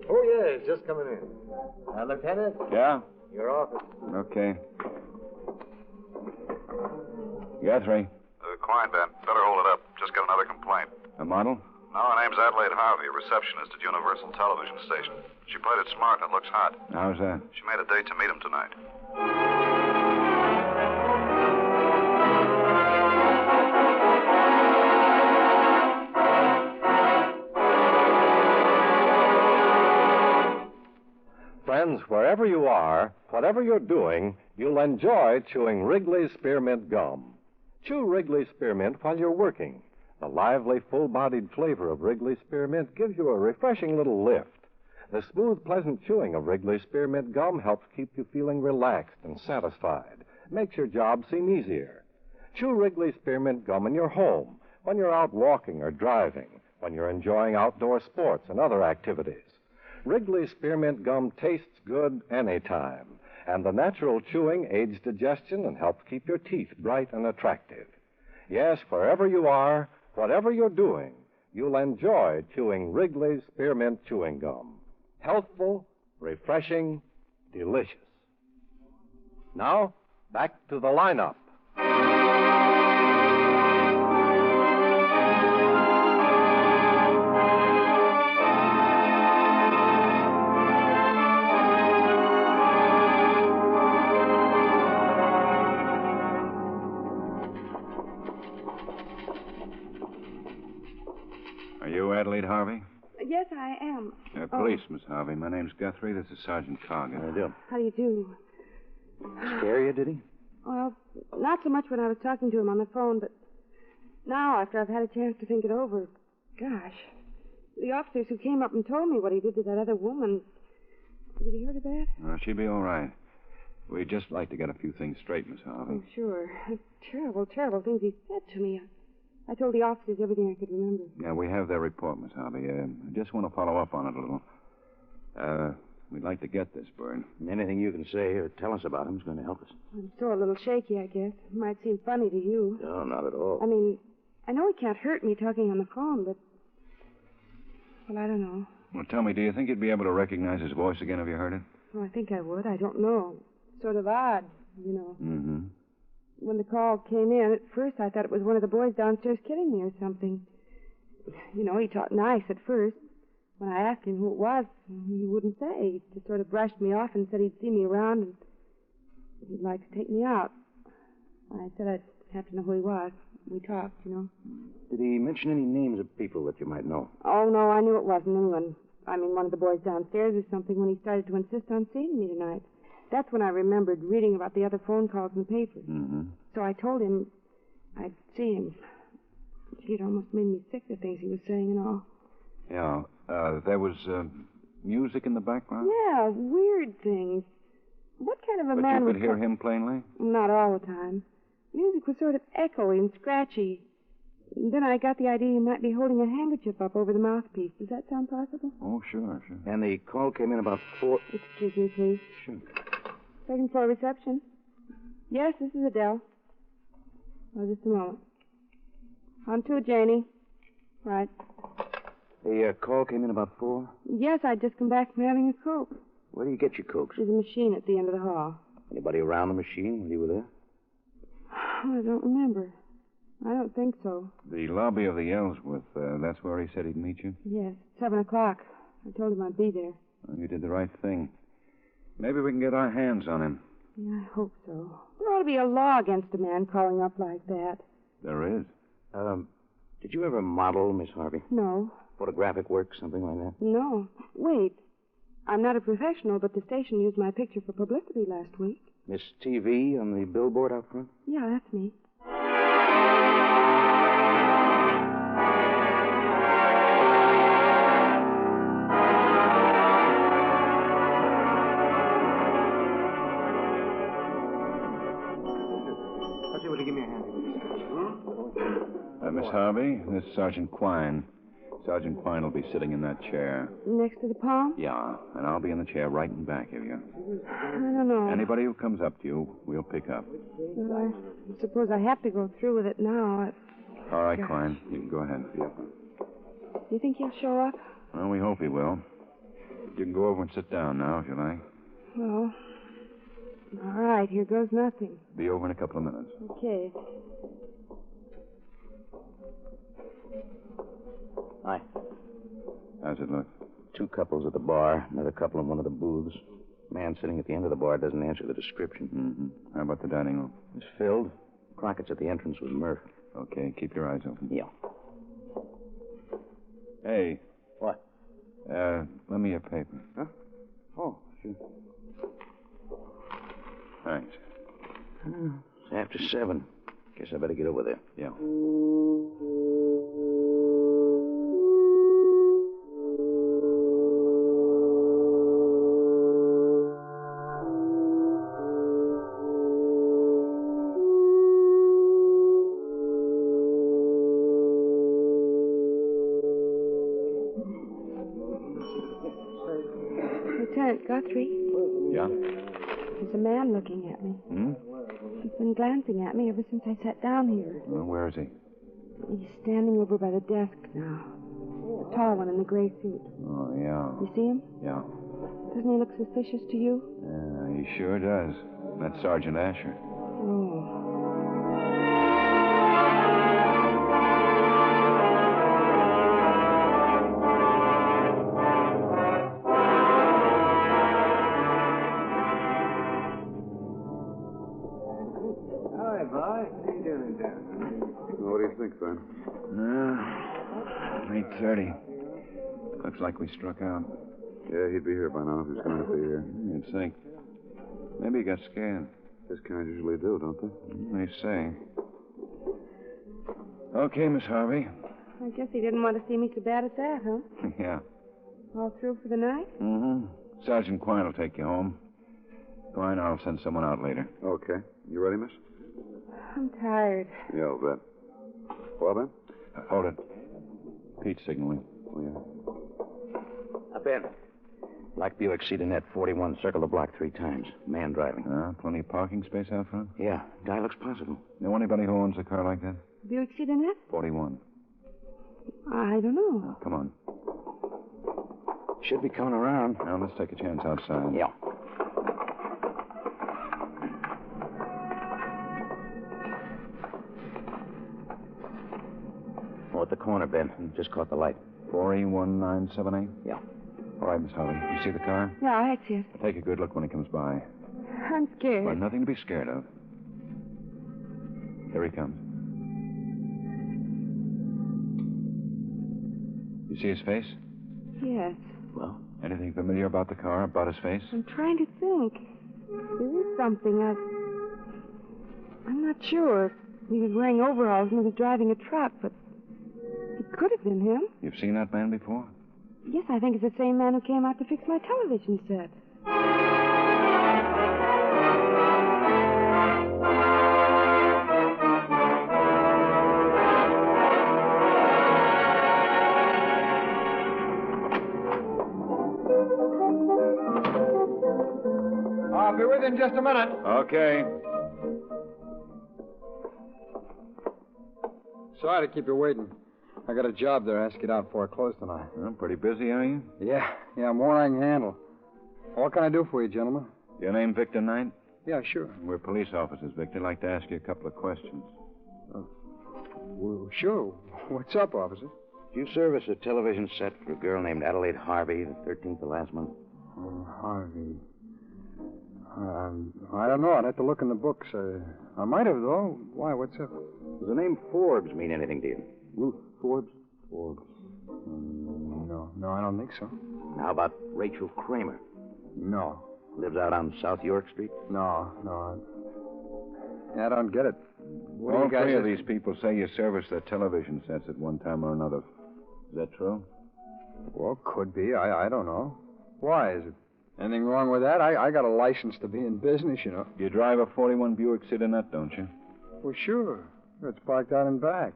Oh, yes, just coming in. Lieutenant? Yeah? Your office. Okay. Guthrie. Quine, Ben. Better hold it up. Just got another complaint. A model? No, her name's Adelaide Harvey, receptionist at Universal Television Station. She played it smart and it looks hot. How's that? She made a date to meet him tonight. Friends, wherever you are, whatever you're doing, you'll enjoy chewing Wrigley's Spearmint Gum. Chew Wrigley's Spearmint while you're working. The lively, full-bodied flavor of Wrigley's Spearmint gives you a refreshing little lift. The smooth, pleasant chewing of Wrigley's Spearmint Gum helps keep you feeling relaxed and satisfied. Makes your job seem easier. Chew Wrigley Spearmint Gum in your home, when you're out walking or driving, when you're enjoying outdoor sports and other activities. Wrigley Spearmint Gum tastes good anytime, and the natural chewing aids digestion and helps keep your teeth bright and attractive. Yes, wherever you are, whatever you're doing, you'll enjoy chewing Wrigley's Spearmint Chewing Gum. Healthful, refreshing, delicious. Now, back to the lineup. Are you Adelaide Harvey? Yes, I am. Police, Miss Harvey. My name's Guthrie. This is Sergeant Karger. How do you do? How do you do? Scare you, did he? Well, not so much when I was talking to him on the phone, but now, after I've had a chance to think it over, gosh, the officers who came up and told me what he did to that other woman, did he hurt her bad? She'll be all right. We'd just like to get a few things straight, Miss Harvey. Oh, sure. Terrible, terrible things he said to me. I told the officers everything I could remember. Yeah, we have their report, Miss Harvey. I just want to follow up on it a little. We'd like to get this bird. Anything you can say or tell us about him is going to help us. I'm still a little shaky, I guess. Might seem funny to you. No, not at all. I mean, I know he can't hurt me talking on the phone, but... Well, I don't know. Well, tell me, do you think you'd be able to recognize his voice again if you heard it? Well, I think I would. I don't know. Sort of odd, you know. Mm-hmm. When the call came in, at first I thought it was one of the boys downstairs kidding me or something. You know, he talked nice at first. When I asked him who it was, he wouldn't say. He just sort of brushed me off and said he'd see me around and he'd like to take me out. I said I'd have to know who he was. We talked, you know. Did he mention any names of people that you might know? Oh, no, I knew it wasn't anyone. I mean, one of the boys downstairs or something when he started to insist on seeing me tonight. That's when I remembered reading about the other phone calls in the papers. Mm-hmm. So I told him I'd see him. Gee, it almost made me sick, the things he was saying and all. Yeah. There was music in the background? Yeah, weird things. What kind of a man But would... you could hear him plainly? Not all the time. Music was sort of echoey and scratchy. And then I got the idea he might be holding a handkerchief up over the mouthpiece. Does that sound possible? Oh, sure. And the call came in about 4... Excuse me, please. Sure. Second floor reception. Yes, this is Adele. Oh, just a moment. On to it, Janie. Right. The call came in about 4? Yes, I'd just come back from having a Coke. Where do you get your Cokes? There's a machine at the end of the hall. Anybody around the machine when you were there? Oh, I don't remember. I don't think so. The lobby of the Ellsworth, that's where he said he'd meet you? Yes, 7 o'clock. I told him I'd be there. Well, you did the right thing. Maybe we can get our hands on him. Yeah, I hope so. There ought to be a law against a man calling up like that. There is. Did you ever model, Miss Harvey? No. Photographic work, something like that? No. Wait. I'm not a professional, but the station used my picture for publicity last week. Miss TV on the billboard out front? Yeah, that's me. Will you give me a hand? Miss Harvey, this is Sergeant Quine. Sergeant Quine will be sitting in that chair. Next to the palm? Yeah, and I'll be in the chair right in back of you. I don't know. Anybody who comes up to you, we'll pick up. Well, I suppose I have to go through with it now. All right, Quine. You can go ahead. You think he'll show up? Well, we hope he will. You can go over and sit down now, if you like. Well, all right. Here goes nothing. Be over in a couple of minutes. Okay. Hi. How's it look? 2 couples at the bar, another couple in one of the booths. Man sitting at the end of the bar doesn't answer the description. Mm-hmm. How about the dining room? It's filled. Crockett's at the entrance with Murph. Okay, keep your eyes open. Yeah. Hey. What? Lend me your paper. Huh? Oh, sure. Thanks. It's after 7. Guess I better get over there. Yeah. man looking at me. Hmm? He's been glancing at me ever since I sat down here. Well, where is he? He's standing over by the desk now. The tall one in the gray suit. Oh, yeah. You see him? Yeah. Doesn't he look suspicious to you? He sure does. That's Sergeant Asher. Oh. Hi, boy. How you doing there? What do you think, Ben? 8:30. Looks like we struck out. Yeah, he'd be here by now if he was going to be here. You'd think. Maybe he got scared. His kind usually do, don't they? They say. Okay, Miss Harvey. I guess he didn't want to see me so bad at that, huh? Yeah. All through for the night? Mm-hmm. Sergeant Quine will take you home. Quine, I'll send someone out later. Okay. You ready, miss? I'm tired. Yeah, I'll bet. Well, Ben? Hold it. Pete's signaling. Oh, yeah. Ben. Black Buick Cedarnet 41, circle the block 3 times. Man driving. Plenty of parking space out front? Yeah, guy looks possible. Know anybody who owns a car like that? Buick Cedarnet? 41. I don't know. Come on. Should be coming around. Now, let's take a chance outside. Yeah. Oh, at the corner, Ben. Just caught the light. 4E1978? Yeah. All right, Miss Harvey. You see the car? Yeah, I see it. Take a good look when he comes by. I'm scared. Well, nothing to be scared of. Here he comes. You see his face? Yes. Well? Anything familiar about the car, about his face? I'm trying to think. There is something. I'm not sure. He was wearing overalls and he was driving a truck, but it could have been him. You've seen that man before? Yes, I think it's the same man who came out to fix my television set. I'll be with you in just a minute. Okay. Sorry to keep you waiting. I got a job there. I asked to get out before I close tonight. Well, pretty busy, are you? Yeah, more than I can handle. What can I do for you, gentlemen? Your name Victor Knight? Yeah, sure. We're police officers, Victor. I'd like to ask you a couple of questions. Well, sure. What's up, officer? Did you service a television set for a girl named Adelaide Harvey the 13th of last month? Oh, Harvey. I don't know. I'd have to look in the books. I might have, though. Why? What's up? Does the name Forbes mean anything to you? Forbes? Forbes. No, I don't think so. How about Rachel Kramer? No. Lives out on South York Street? No. I don't get it. What do All you guys three of have- these people say you serviced their television sets at one time or another. Is that true? Well, could be. I don't know. Why? Is it anything wrong with that? I got a license to be in business, you know. You drive a 41 Buick Cedarnet, don't you? Well, sure. It's parked out in back.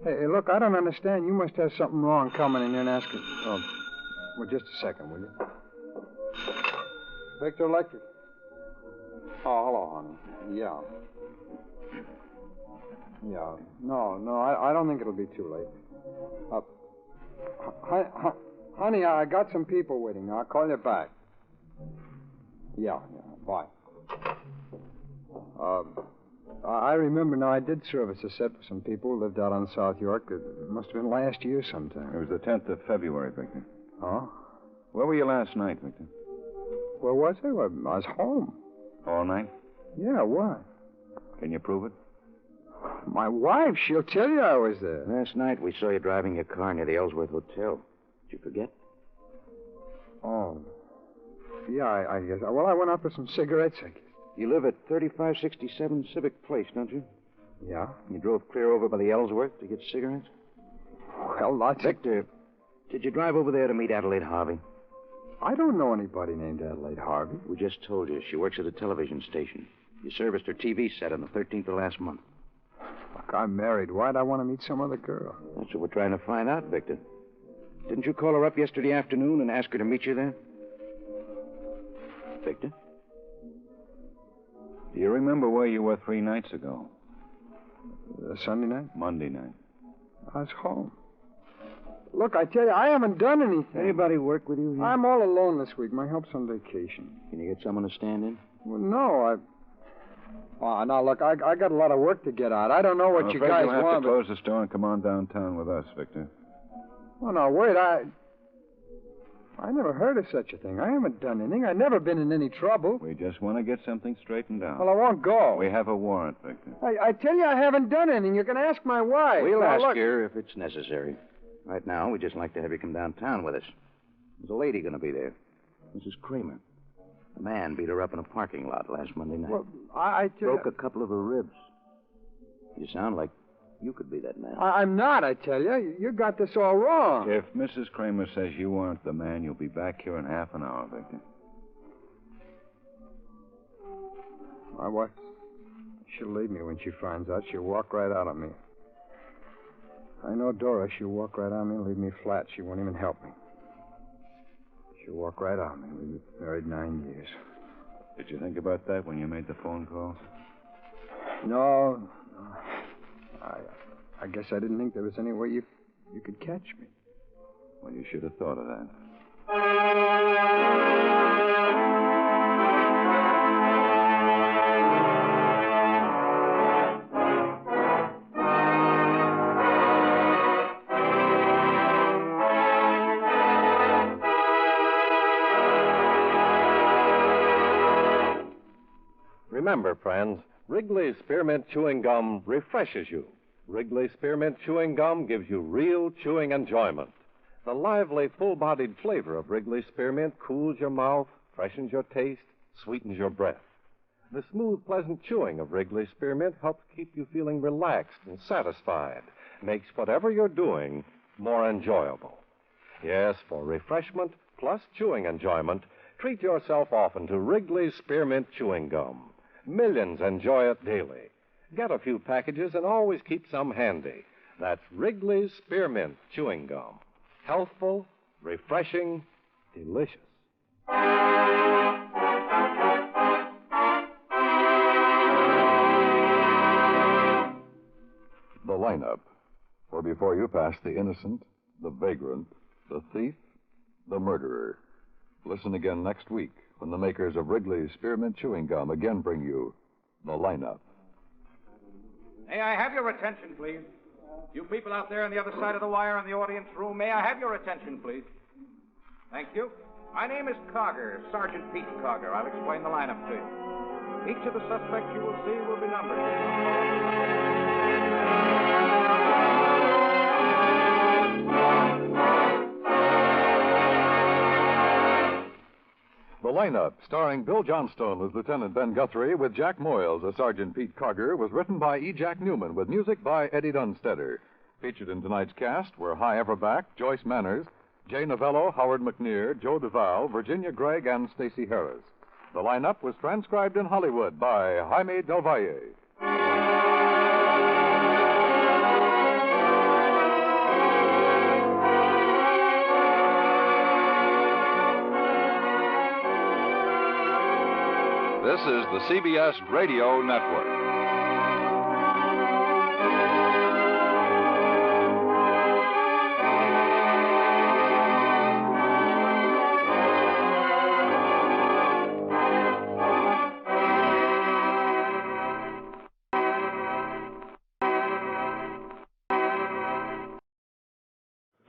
Hey, look, I don't understand. You must have something wrong coming in here and asking... Oh, well, just a second, will you? Victor Electric. Oh, hello, honey. Yeah. No, I don't think it'll be too late. Honey, I got some people waiting. I'll call you back. Yeah, bye. I remember now I did service a set for some people who lived out on South York. It must have been last year sometime. It was the 10th of February, Victor. Oh? Where were you last night, Victor? Where was I? Well, I was home. All night? Yeah, why? Can you prove it? My wife, she'll tell you I was there. Last night we saw you driving your car near the Ellsworth Hotel. Did you forget? Oh. Yeah, I guess. Well, I went out for some cigarettes, I guess. You live at 3567 Civic Place, don't you? Yeah. You drove clear over by the Ellsworth to get cigarettes? Well, lots Victor, did you drive over there to meet Adelaide Harvey? I don't know anybody named Adelaide Harvey. We just told you. She works at a television station. You serviced her TV set on the 13th of last month. Look, I'm married. Why'd I want to meet some other girl? That's what we're trying to find out, Victor. Didn't you call her up yesterday afternoon and ask her to meet you there? Victor? Do you remember where you were 3 nights ago? Sunday night? Monday night. I was home. Look, I tell you, I haven't done anything. Anybody work with you here? I'm all alone this week. My help's on vacation. Can you get someone to stand in? Well, no, Oh, now, look, I got a lot of work to get out. I don't know what you guys you'll have want. to close the store and come on downtown with us, Victor. Oh, no, wait, I never heard of such a thing. I haven't done anything. I've never been in any trouble. We just want to get something straightened out. Well, I won't go. We have a warrant, Victor. I tell you, I haven't done anything. You can ask my wife. We'll Now, ask look. her if it's necessary. Right now, we'd just like to have you come downtown with us. There's a lady going to be there, Mrs. Kramer. A man beat her up in a parking lot last Monday night. Well, I tell Broke you... a couple of her ribs. You sound like you could be that man. I'm not, I tell you. You got this all wrong. If Mrs. Kramer says you aren't the man, you'll be back here in half an hour, Victor. My wife, she'll leave me when she finds out. She'll walk right out on me. I know Dora. She'll walk right on me and leave me flat. She won't even help me. She'll walk right on me. We've been married 9 years. Did you think about that when you made the phone call? No. I guess I didn't think there was any way you could catch me. Well, you should have thought of that. Remember, friends, Wrigley's Spearmint Chewing Gum refreshes you. Wrigley's Spearmint Chewing Gum gives you real chewing enjoyment. The lively, full-bodied flavor of Wrigley's Spearmint cools your mouth, freshens your taste, sweetens your breath. The smooth, pleasant chewing of Wrigley's Spearmint helps keep you feeling relaxed and satisfied, makes whatever you're doing more enjoyable. Yes, for refreshment plus chewing enjoyment, treat yourself often to Wrigley's Spearmint Chewing Gum. Millions enjoy it daily. Get a few packages and always keep some handy. That's Wrigley's Spearmint Chewing Gum. Healthful, refreshing, delicious. The lineup. For before you pass the innocent, the vagrant, the thief, the murderer. Listen again next week when the makers of Wrigley's Spearmint Chewing Gum again bring you the lineup. May I have your attention, please? You people out there on the other side of the wire in the audience room, may I have your attention, please? Thank you. My name is Karger, Sergeant Pete Karger. I'll explain the lineup to you. Each of the suspects you will see will be numbered. The lineup, starring Bill Johnstone as Lieutenant Ben Guthrie with Jack Moyles as Sergeant Pete Karger, was written by E. Jack Newman with music by Eddie Dunstetter. Featured in tonight's cast were Hy Everback, Joyce Manners, Jay Novello, Howard McNear, Joe Duval, Virginia Gregg, and Stacey Harris. The lineup was transcribed in Hollywood by Jaime Del Valle. This is the CBS Radio Network.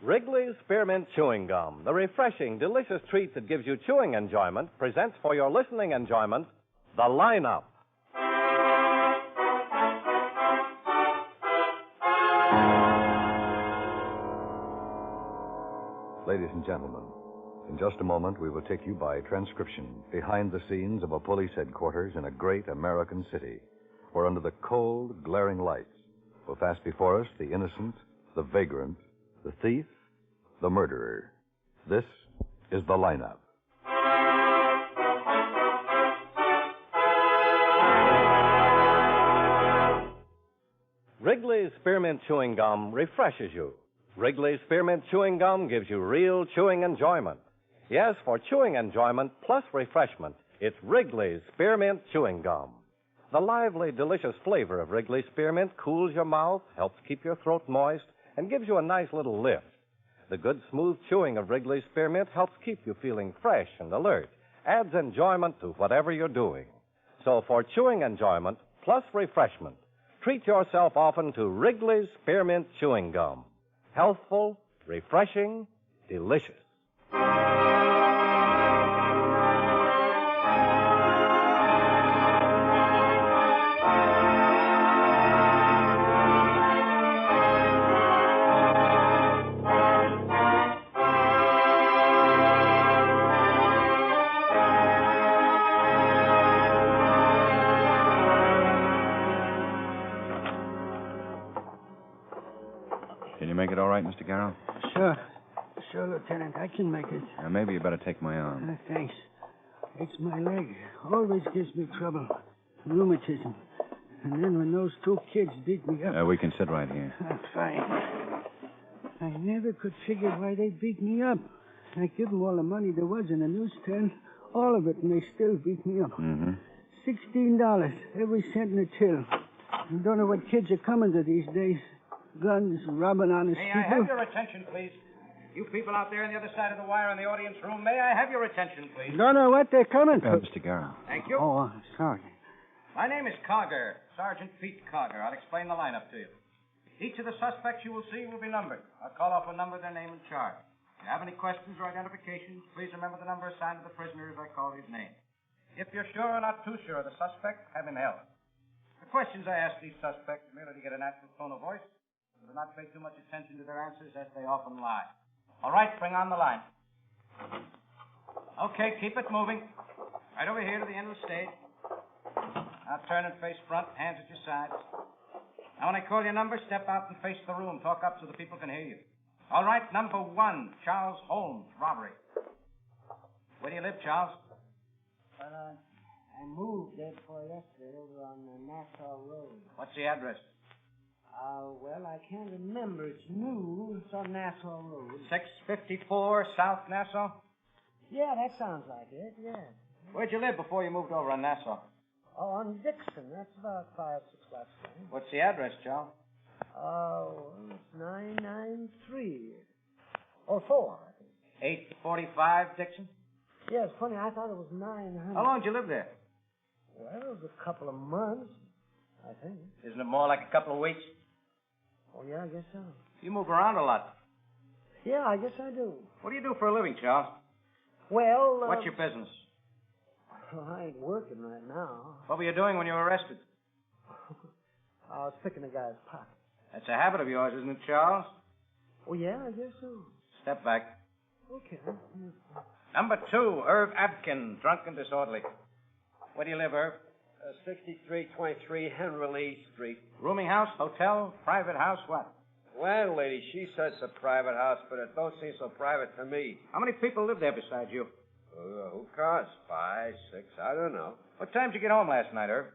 Wrigley's Spearmint Chewing Gum, the refreshing, delicious treat that gives you chewing enjoyment, presents for your listening enjoyment the lineup. Ladies and gentlemen, in just a moment we will take you by transcription behind the scenes of a police headquarters in a great American city, where under the cold, glaring lights will pass before us the innocent, the vagrant, the thief, the murderer. This is the lineup. Wrigley's Spearmint Chewing Gum refreshes you. Wrigley's Spearmint Chewing Gum gives you real chewing enjoyment. Yes, for chewing enjoyment plus refreshment, it's Wrigley's Spearmint Chewing Gum. The lively, delicious flavor of Wrigley Spearmint cools your mouth, helps keep your throat moist, and gives you a nice little lift. The good, smooth chewing of Wrigley Spearmint helps keep you feeling fresh and alert, adds enjoyment to whatever you're doing. So for chewing enjoyment plus refreshment, treat yourself often to Wrigley's Spearmint Chewing Gum. Healthful, refreshing, delicious. Can you make it all right, Mr. Garrow? Sure. Sure, Lieutenant. I can make it. Maybe you better take my arm. Thanks. It's my leg. Always gives me trouble. Rheumatism. And then when those two kids beat me up... We can sit right here. Fine. I never could figure why they beat me up. I give them all the money there was in the newsstand. All of it, and they still beat me up. Mm-hmm. $16. Every cent in the till. I don't know what kids are coming to these days. Guns, robbing honest May people. I have your attention, please? You people out there on the other side of the wire in the audience room, may I have your attention, please? Don't know what they're coming to. Mr. Garrow. Thank you. Oh, sorry. My name is Karger, Sergeant Pete Karger. I'll explain the lineup to you. Each of the suspects you will see will be numbered. I'll call off a number, their name, and charge. If you have any questions or identifications, please remember the number assigned to the prisoner as I call his name. If you're sure or not too sure of the suspect, have him held. The questions I ask these suspects are merely to get a natural tone of voice. Do not pay too much attention to their answers, as they often lie. All right, bring on the line. Okay, keep it moving. Right over here to the end of the stage. Now turn and face front, hands at your sides. Now when I call your number, step out and face the room. Talk up so the people can hear you. All right, number 1, Charles Holmes, robbery. Where do you live, Charles? Well, I moved there before yesterday over on Nassau Road. What's the address? Well, I can't remember. It's new. It's on Nassau Road. 654 South Nassau? Yeah, that sounds like it, yeah. Where'd you live before you moved over on Nassau? Oh, on Dixon. That's about 5, 6 blocks away. What's the address, Charles? It's 993. Or 4, I think. 845 Dixon? Yeah, it's funny. I thought it was 900. How long did you live there? Well, it was a couple of months, I think. Isn't it more like a couple of weeks? Oh, yeah, I guess so. You move around a lot. Yeah, I guess I do. What do you do for a living, Charles? Well, What's your business? Well, I ain't working right now. What were you doing when you were arrested? I was picking a guy's pocket. That's a habit of yours, isn't it, Charles? Oh, yeah, I guess so. Step back. Okay. Number 2, Irv Abkin, drunk and disorderly. Where do you live, Irv? 6323 Henry Lee Street. Rooming house, hotel, private house, what? Well, lady, she says it's a private house, but it don't seem so private to me. How many people live there besides you? Who cares? 5, 6, I don't know. What time did you get home last night, Irv?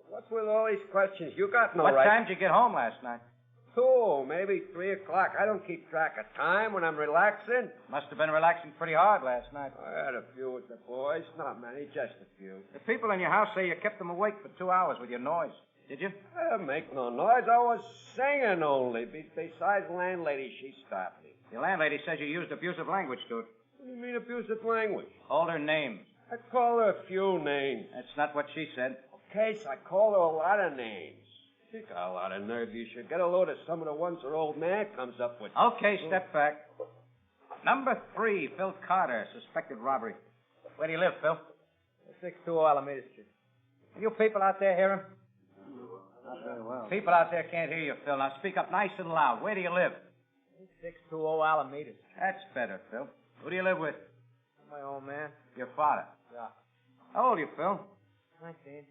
What's with all these questions? You got no What right. time did you get home last night? 2, maybe 3 o'clock. I don't keep track of time when I'm relaxing. Must have been relaxing pretty hard last night. I had a few with the boys. Not many, just a few. The people in your house say you kept them awake for 2 hours with your noise. Did you? I didn't make no noise. I was singing only. Besides, the landlady, she stopped me. Your landlady says you used abusive language to her. What do you mean abusive language? Called her names. I call her a few names. That's not what she said. Okay, so I call her a lot of names. She got a lot of nerve. You should get a load of some of the ones her old man comes up with. Okay, step back. Number 3, Phil Carter, suspected robbery. Where do you live, Phil? 620 Alameda Street. You people out there hear him? Not very well. People out there can't hear you, Phil. Now speak up nice and loud. Where do you live? 620 Alameda Street. That's better, Phil. Who do you live with? My old man. Your father. Yeah. How old are you, Phil? 19.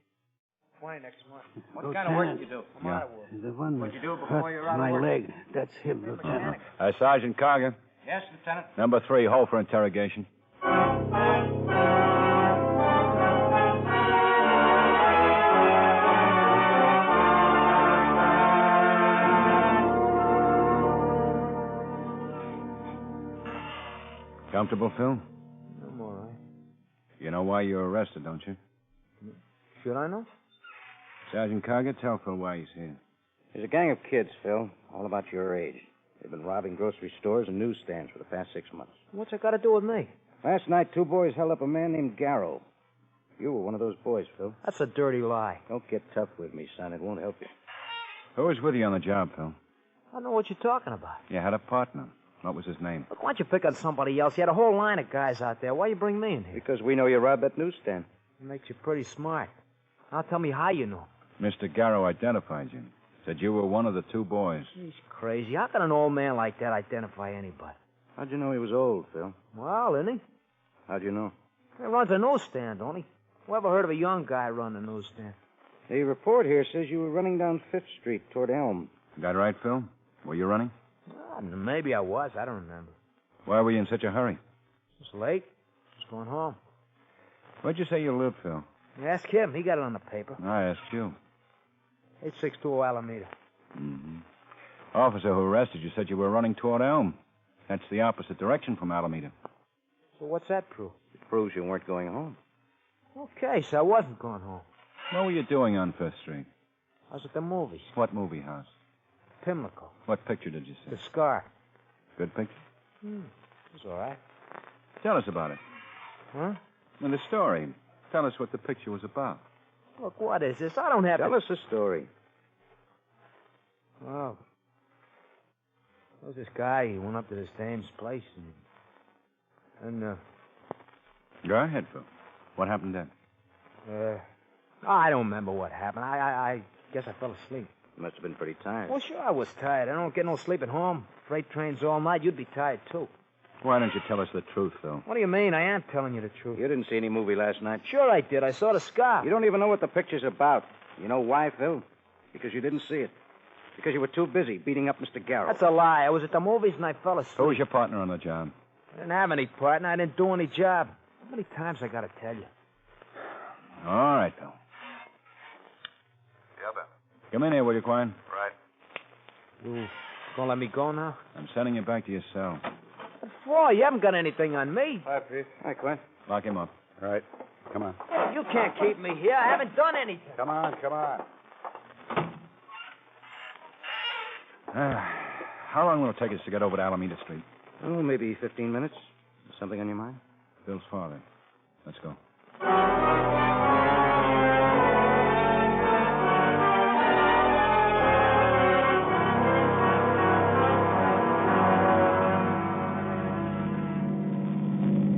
20 next month. What kind of work do you do? I'm out of work. The one What'd that you do before you were out my of work? leg. That's him, Lieutenant. Sergeant Karger. Yes, Lieutenant. Number 3, hold for interrogation. Comfortable, Phil? I'm all right. You know why you were arrested, don't you? Should I know? Sergeant Karger, tell Phil why he's here. There's a gang of kids, Phil, all about your age. They've been robbing grocery stores and newsstands for the past 6 months. What's that got to do with me? Last night, 2 boys held up a man named Garrow. You were one of those boys, Phil. That's a dirty lie. Don't get tough with me, son. It won't help you. Who was with you on the job, Phil? I don't know what you're talking about. You had a partner. What was his name? Look, why don't you pick on somebody else? You had a whole line of guys out there. Why you bring me in here? Because we know you robbed that newsstand. It makes you pretty smart. Now tell me how you know. Mr. Garrow identified you. Said you were one of the 2 boys. He's crazy. How can an old man like that identify anybody? How'd you know he was old, Phil? Well, isn't he? How'd you know? He runs a newsstand, don't he? Who ever heard of a young guy running a newsstand? The report here says you were running down 5th Street toward Elm. That right, Phil? Were you running? Maybe I was. I don't remember. Why were you in such a hurry? It's late. Just going home. Where'd you say you lived, Phil? Ask him. He got it on the paper. I asked you. 862 Alameda. Mm-hmm. Officer who arrested you said you were running toward Elm. That's the opposite direction from Alameda. So what's that prove? It proves you weren't going home. Okay, so I wasn't going home. What were you doing on 5th Street? I was at the movies. What movie house? Pimlico. What picture did you see? The Scar. Good picture? It was all right. Tell us about it. Huh? And the story. Tell us what the picture was about. Look, what is this? I don't have Tell us the story. Well, there was this guy. He went up to this dame's place and Go ahead, Phil. What happened then? I don't remember what happened. I guess I fell asleep. You must have been pretty tired. Well, sure, I was tired. I don't get no sleep at home. Freight trains all night. You'd be tired, too. Why don't you tell us the truth, Phil? What do you mean? I am telling you the truth. You didn't see any movie last night? Sure I did. I saw the Scar. You don't even know what the picture's about. You know why, Phil? Because you didn't see it. Because you were too busy beating up Mr. Garrow. That's a lie. I was at the movies and I fell asleep. Who was your partner on the job? I didn't have any partner. I didn't do any job. How many times I got to tell you? All right, Phil. Yeah, Ben. Come in here, will you, Quine? Right. You gonna let me go now? I'm sending you back to your cell. What for? You haven't got anything on me. Hi, Pete. Hi, Quinn. Lock him up. All right. Come on. You can't keep me here. I haven't done anything. Come on, come on. How long will it take us to get over to Alameda Street? Oh, maybe 15 minutes. Something on your mind? Phil's father. Let's go.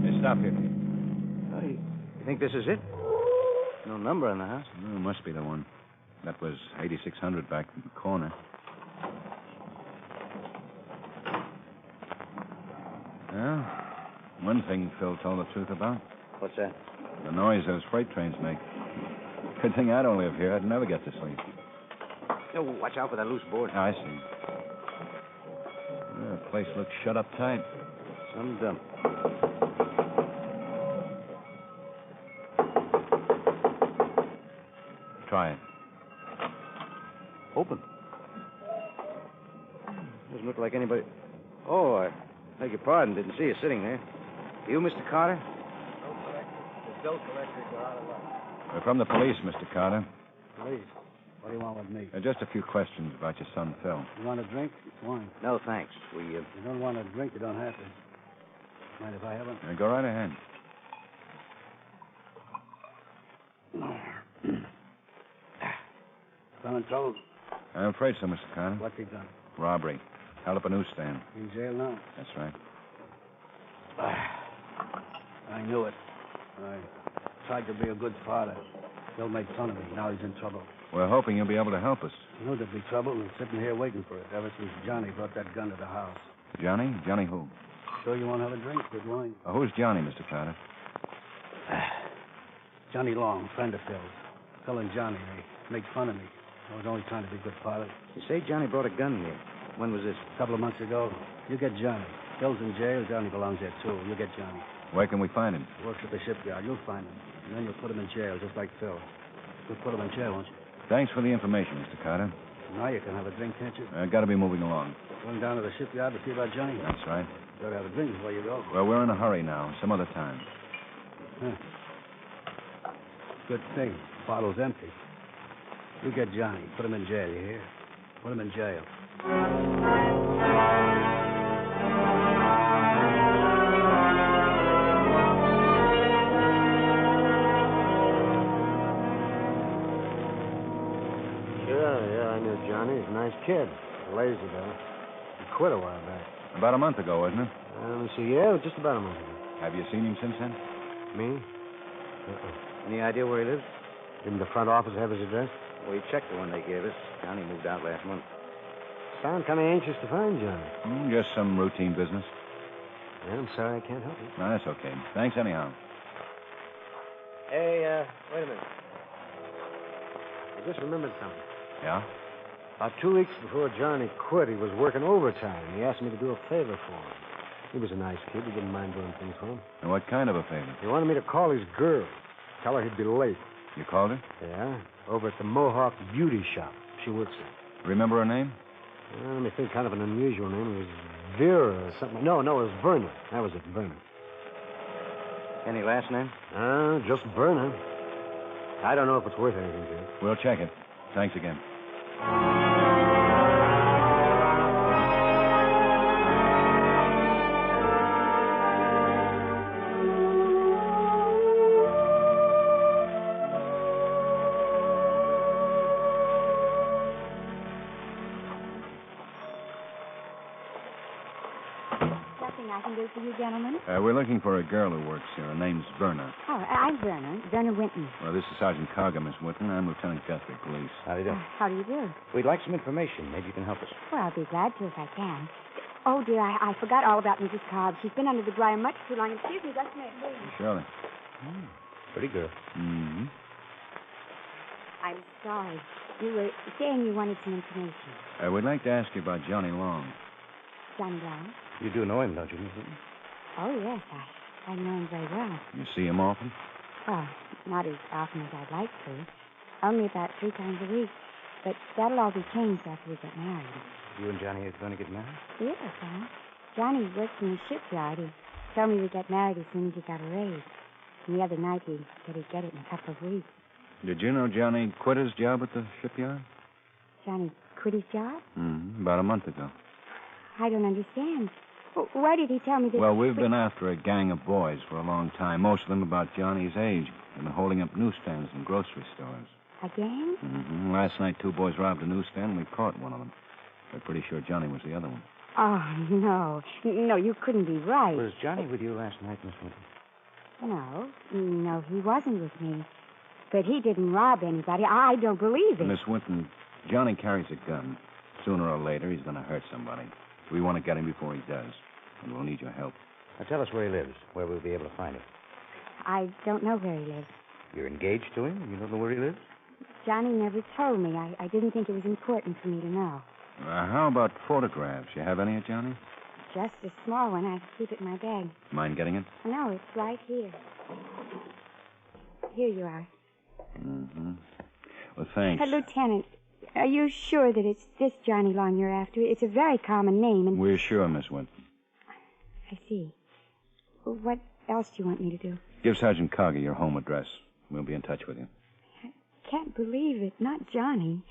Hey, stop here. Oh, you think this is it? No number on the house. Oh, must be the one. That was 8600 back in the corner. Well, one thing Phil told the truth about. What's that? The noise those freight trains make. Good thing I don't live here. I'd never get to sleep. Oh, watch out for that loose board. I see. The place looks shut up tight. Some dump. Try it. Open. Doesn't look like anybody. Oh, I beg your pardon. Didn't see you sitting there. You, Mr. Carter? The bill collectors are out of luck. We're from the police, Mr. Carter. Police? What do you want with me? Just a few questions about your son, Phil. You want a drink? Wine. No, thanks. You don't want a drink, you don't have to. Mind if I have one? Go right ahead. Son in trouble? I'm afraid so, Mr. Carter. What's he done? Robbery. Held up a newsstand. In jail now? That's right. I knew it. I tried to be a good father. Phil made fun of me. Now he's in trouble. We're hoping you'll be able to help us. You knew there'd be trouble, and sitting here waiting for it ever since Johnny brought that gun to the house. Johnny? Johnny who? Sure you won't have a drink? Good wine. Who's Johnny, Mr. Carter? Johnny Long, friend of Phil's. Phil and Johnny, they make fun of me. I was only trying to be a good father. You say Johnny brought a gun here. When was this? A couple of months ago. You get Johnny. Phil's in jail. Johnny belongs there, too. You get Johnny. Where can we find him? He works at the shipyard. You'll find him. And then you'll put him in jail, just like Phil. You'll put him in jail, won't you? Thanks for the information, Mr. Carter. Now you can have a drink, can't you? Got to be moving along. Going down to the shipyard to see about Johnny? That's right. You gotta have a drink before you go. Well, we're in a hurry now. Some other time. Huh. Good thing. Bottle's empty. You get Johnny. Put him in jail, you hear? Put him in jail. Yeah, I knew Johnny. He's a nice kid. Lazy, though. He quit a while back. About a month ago, wasn't it? Let me see. Yeah, just about a month ago. Have you seen him since then? Me? Uh-uh. Any idea where he lives? Didn't the front office have his address? We checked the one they gave us. Johnny moved out last month. Sound kind of anxious to find Johnny. Just some routine business. Yeah, I'm sorry I can't help you. No, that's okay. Thanks anyhow. Hey, wait a minute. I just remembered something. Yeah? About 2 weeks before Johnny quit, he was working overtime. He asked me to do a favor for him. He was a nice kid. He didn't mind doing things for him. And what kind of a favor? He wanted me to call his girl. Tell her he'd be late. You called her? Yeah, over at the Mohawk Beauty Shop. She works there. Remember her name? Let me think. Kind of an unusual name. It was Vera or something. No, it was Verna. That was it, Verna. Any last name? Just Verna. I don't know if it's worth anything to you. We'll check it. Thanks again. I can do for you, gentlemen? We're looking for a girl who works here. Her name's Verna. Oh, I'm Verna. Verna Winton. Well, this is Sergeant Karger, Miss Winton. I'm Lieutenant Guthrie, police. How do you do? How do you do? We'd like some information. Maybe you can help us. Well, I'll be glad to if I can. Oh, dear, I forgot all about Mrs. Cobb. She's been under the dryer much too long. Excuse me, just a minute, please. Surely. Pretty girl. Mm-hmm. I'm sorry. You were saying you wanted some information. We'd like to ask you about Johnny Long. Johnny Long? You do know him, don't you, Miss Winton? Oh, yes, I know him very well. You see him often? Well, not as often as I'd like to. Only about 3 times a week. But that'll all be changed after we get married. You and Johnny are going to get married? Yes, Johnny works in the shipyard. He told me to get married as soon as he got a raise. And the other night he said he'd get it in a couple of weeks. Did you know Johnny quit his job at the shipyard? Johnny quit his job? Mm-hmm. About a month ago. I don't understand. Why did he tell me that... Well, we've been after a gang of boys for a long time, most of them about Johnny's age. They've been holding up newsstands and grocery stores. A gang? Mm-hmm. Last night, 2 boys robbed a newsstand, and we caught one of them. We're pretty sure Johnny was the other one. Oh, no. No, you couldn't be right. Was Johnny with you last night, Miss Winton? No, he wasn't with me. But he didn't rob anybody. I don't believe it. Miss Winton, Johnny carries a gun. Sooner or later, he's going to hurt somebody. We want to get him before he does. And we'll need your help. Now, tell us where he lives, where we'll be able to find him. I don't know where he lives. You're engaged to him, and you don't know where he lives? Johnny never told me. I didn't think it was important for me to know. How about photographs? You have any of Johnny? Just a small one. I keep it in my bag. Mind getting it? No, it's right here. Here you are. Mm-hmm. Well, thanks. Lieutenant, are you sure that it's this Johnny Long you're after? It's a very common name, and... We're sure, Miss Winton. I see. What else do you want me to do? Give Sergeant Karger your home address. We'll be in touch with you. I can't believe it. Not Johnny.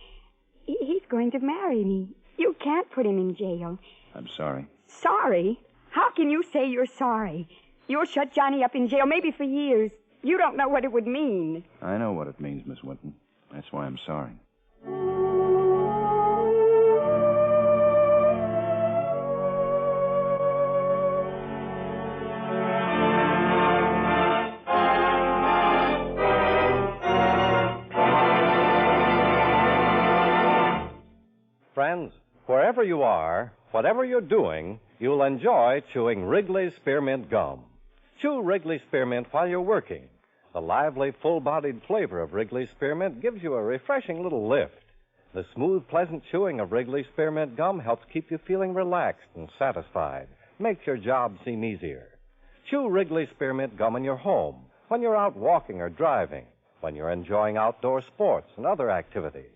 He's going to marry me. You can't put him in jail. I'm sorry. Sorry? How can you say you're sorry? You'll shut Johnny up in jail, maybe for years. You don't know what it would mean. I know what it means, Miss Winton. That's why I'm sorry. Friends, wherever you are, whatever you're doing, you'll enjoy chewing Wrigley's Spearmint Gum. Chew Wrigley Spearmint while you're working. The lively, full-bodied flavor of Wrigley Spearmint gives you a refreshing little lift. The smooth, pleasant chewing of Wrigley Spearmint Gum helps keep you feeling relaxed and satisfied, makes your job seem easier. Chew Wrigley Spearmint Gum in your home, when you're out walking or driving, when you're enjoying outdoor sports and other activities.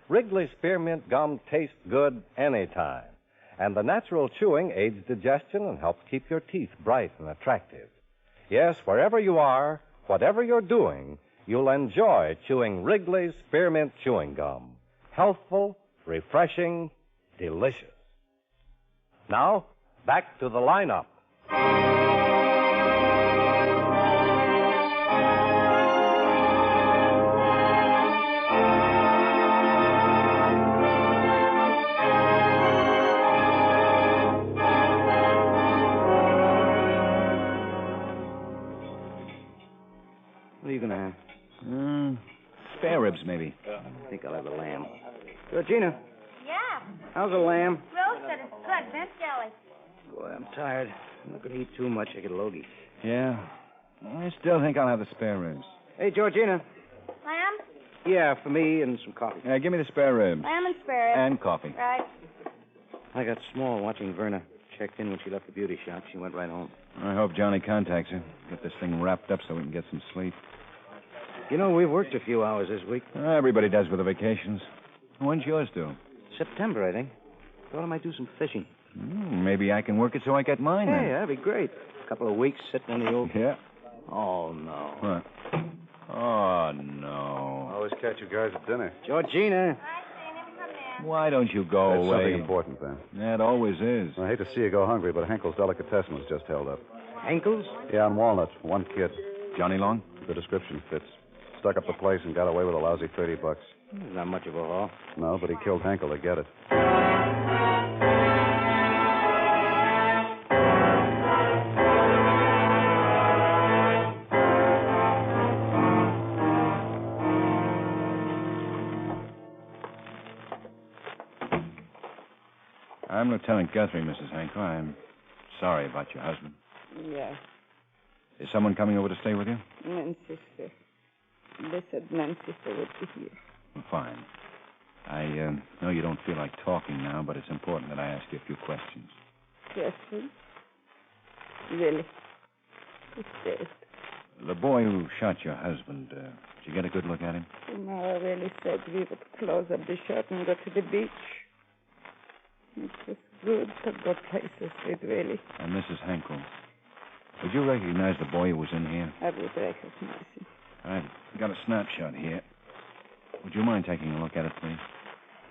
Wrigley Spearmint Gum tastes good anytime. And the natural chewing aids digestion and helps keep your teeth bright and attractive. Yes, wherever you are, whatever you're doing, you'll enjoy chewing Wrigley's Spearmint Chewing Gum. Healthful, refreshing, delicious. Now, back to the lineup. What are you going to have? Spare ribs, maybe. I think I'll have the lamb. Georgina, Yeah. how's the lamb? Roasted is good. Mint jelly. Boy, I'm tired. I'm not going to eat too much. I get a logie. Yeah. I still think I'll have the spare ribs. Hey, Georgina. Lamb? Yeah, for me and some coffee. Yeah, give me the spare ribs. Lamb and spare ribs. And coffee. Right. I got small watching Verna. Checked in when she left the beauty shop. She went right home. I hope Johnny contacts her. Get this thing wrapped up so we can get some sleep. You know, we've worked a few hours this week. Everybody does with the vacations. When's yours due? September, I think. Thought I might do some fishing. Maybe I can work it so I get mine then. Hey, that'd be great. A couple of weeks sitting in the old... Yeah. Oh, no. What? Oh, no. Always catch you guys at dinner. Georgina. Why don't you go That's away? something important, then. Yeah, it always is. I hate to see you go hungry, but Henkel's delicatessen was just held up. Henkel's? Yeah, on Walnut. One kid. Johnny Long? The description fits. Stuck up the place and got away with a lousy $30. Not much of a haul. No, but he killed Henkel to get it. I'm Lieutenant Guthrie, Mrs. Henkel. I'm sorry about your husband. Yeah, Is someone coming over to stay with you? Nan's sister. They said Nan's sister would be here. Well, fine. I know you don't feel like talking now, but it's important that I ask you a few questions. Question? Really? Who's dead? The boy who shot your husband, did you get a good look at him? Tomorrow really said we would close up the shop and go to the beach. It was good to go places with, really. And Mrs. Henkel, would you recognize the boy who was in here? I would recognize him. I've got a snapshot here. Would you mind taking a look at it, please?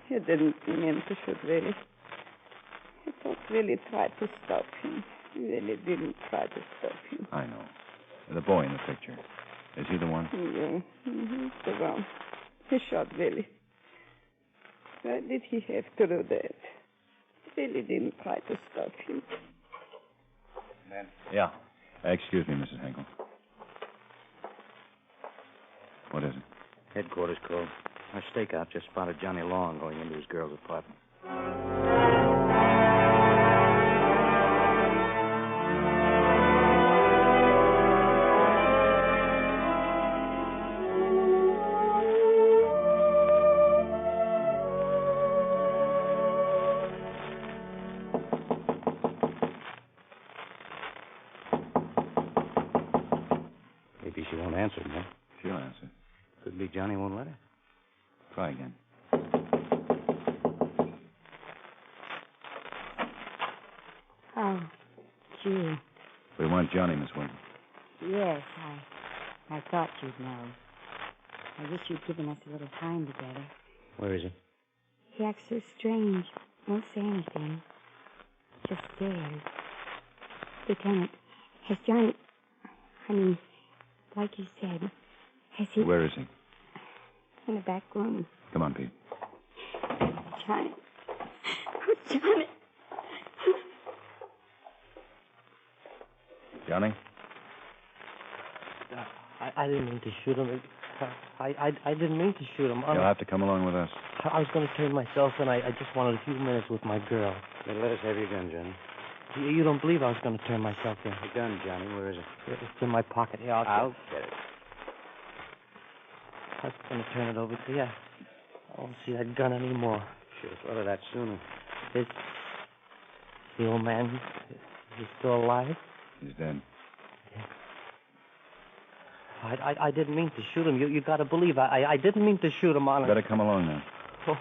He didn't mean to shoot, really. He thought really tried to stop him. He really didn't try to stop him. I know. The boy in the picture. Is he the one? Yeah, he's the one. He shot Willie. Why did he have to do that? Willie didn't try to stop him. Yeah. Excuse me, Mrs. Henkel. What is it? Headquarters call. Our stakeout just spotted Johnny Long going into his girl's apartment. Maybe she won't answer, man. She'll answer. Could be Johnny won't let her. Try again. Oh, gee. We want Johnny, Miss Wilson. Yes, I thought you'd know. I wish you'd given us a little time together. Where is he? He acts so strange. Won't say anything. Just stares. Lieutenant, has Johnny... I mean, like you said, has he... Where is he? In the back room. Come on, Pete. Johnny. Oh, Johnny. Johnny? I didn't mean to shoot him. I didn't mean to shoot him. You'll have to come along with us. I was going to turn myself in. I just wanted a few minutes with my girl. Then let us have your gun, Johnny. You don't believe I was going to turn myself in? The gun, Johnny. Where is it? It's in my pocket. Here, I'll get it. I was going to turn it over to you. I won't see that gun anymore. Should have thought of that sooner. Is the old man, he's still alive? He's dead. I didn't mean to shoot him. You got to believe I didn't mean to shoot him, honest. Better come along now. Oh,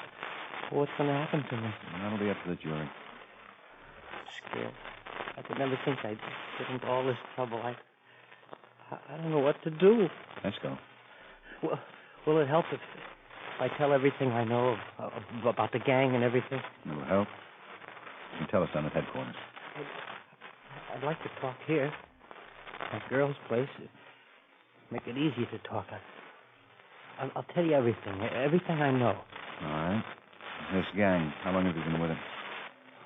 what's going to happen to me? That'll be up to the jury. Scared. I could never think I'd get into all this trouble. I don't know what to do. Let's go. Will it help if I tell everything I know about the gang and everything? It'll help. You can tell us down at headquarters. I'd like to talk here. That girl's place. Make it easy to talk. I'll tell you everything I know. All right. This gang, how long have you been with it?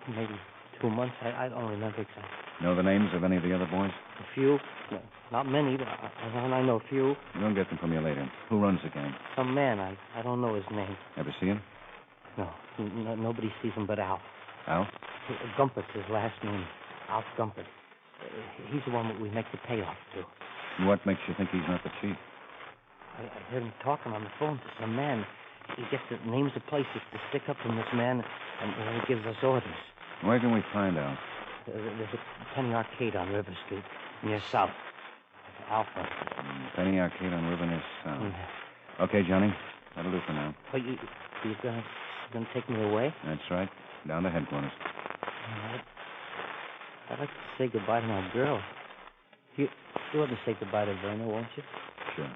Maybe 2 months. I don't remember exactly. Know the names of any of the other boys? A few. No, not many, but I know a few. We'll get them from you later. Who runs the gang? Some man. I don't know his name. Ever see him? No, nobody sees him but Al. Al? Gumpert's his last name. Al Gumpert. He's the one that we make the payoff to. What makes you think he's not the chief? I heard him talking on the phone to some man. He gets the names of places to stick up from this man, and he gives us orders. Where can we find Al? There's a Penny Arcade on River Street, near South. Alpha. Penny Arcade on River near South. Okay, Johnny. That'll do for now. Oh, you're gonna take me away? That's right. Down to headquarters. All right. I'd like to say goodbye to my girl. You want to say goodbye to Verna, won't you? Sure.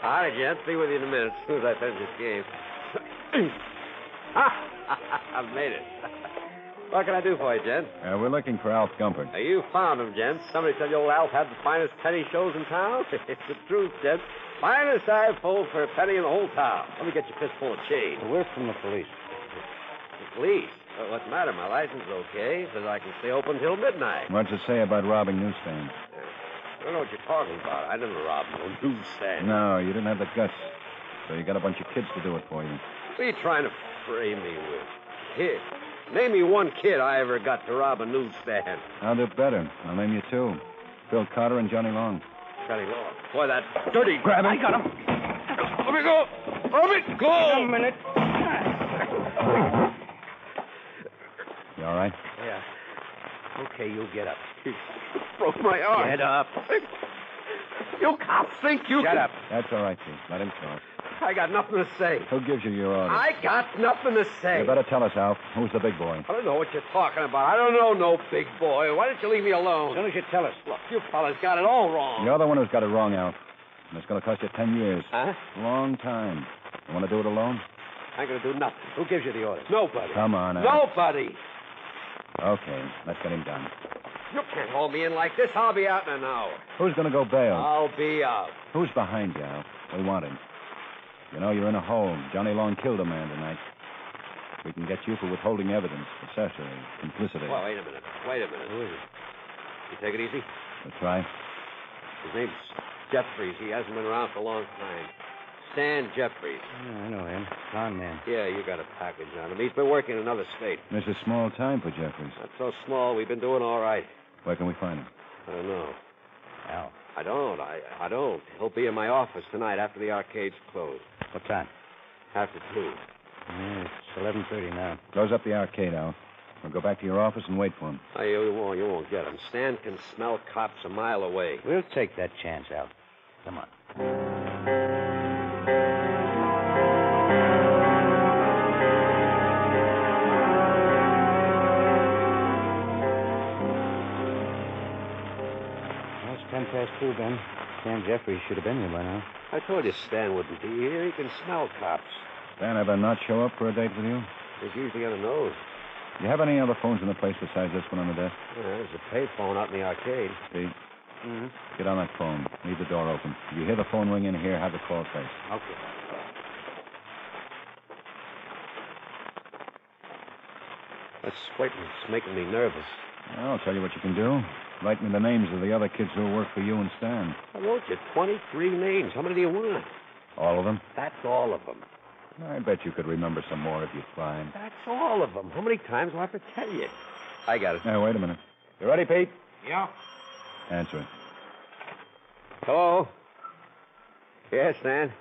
All right, gents. Be with you in a minute as soon as I finish this game. I've made it. What can I do for you, gents? We're looking for Alf Gumpert. You found him, gents. Somebody said your old Alf had the finest penny shows in town. It's the truth, gents. Finest I've pulled for a penny in the whole town. Let me get your fistful of change. We're from the police. The police? What's the matter? My license is okay. Says I can stay open till midnight. What's it say about robbing newsstands? I don't know what you're talking about. I never robbed no newsstand. No, you didn't have the guts. So you got a bunch of kids to do it for you. What are you trying to frame me with? Kid. Name me one kid I ever got to rob a newsstand. I'll do better. I'll name you two. Bill Carter and Johnny Long. Johnny Long? Boy, that dirty... Grab him. I got him. Let me go. Let me go. Wait a minute. You all right? Yeah. Okay, you get up. Broke my arm. Get up. You cops think you Shut can... up. That's all right, Chief. Let him talk. I got nothing to say. Who gives you your orders? I got nothing to say. You better tell us, Alf. Who's the big boy? I don't know what you're talking about. I don't know no big boy. Why don't you leave me alone? As soon as you tell us. Look, you fellas got it all wrong. You're the one who's got it wrong, Alf. And it's going to cost you 10 years. Huh? Long time. You want to do it alone? I ain't going to do nothing. Who gives you the orders? Nobody. Come on, Alf. Nobody. Okay, let's get him done. You can't hold me in like this. I'll be out in an hour. Who's going to go bail? I'll be out. Who's behind you, Alf? We want him. You know, you're in a hole. Johnny Long killed a man tonight. We can get you for withholding evidence, accessory, complicity. Well, wait a minute. Who is it? You take it easy. That's right. His name's Jeffries. He hasn't been around for a long time. Stan Jeffries. Yeah, I know him. Con man. Yeah, you got a package on him. He's been working in another state. This is small time for Jeffries. Not so small. We've been doing all right. Where can we find him? I don't know. Al. I don't. He'll be in my office tonight after the arcade's closed. What time? After 2. Yeah, it's 11:30 now. Close up the arcade, Al. We'll go back to your office and wait for him. Oh, you won't get him. Stan can smell cops a mile away. We'll take that chance, Al. Come on. Well, it's 2:10, Ben. Stan Jeffries should have been here by now. I told you Stan wouldn't be here. He can smell cops. Stan ever not show up for a date with you? He's usually on the nose. Do you have any other phones in the place besides this one on the desk? Yeah, there's a payphone out in the arcade. Pete, Mm-hmm. get on that phone. Leave the door open. If you hear the phone ring in here, have the call face. Okay. That's waiting's making me nervous. I'll tell you what you can do. Write me the names of the other kids who work for you and Stan. I wrote you 23 names. How many do you want? All of them? That's all of them. I bet you could remember some more if you tried. That's all of them. How many times do I have to tell you? I got it. Now, wait a minute. You ready, Pete? Yeah. Answer it. Hello? Yes, Stan.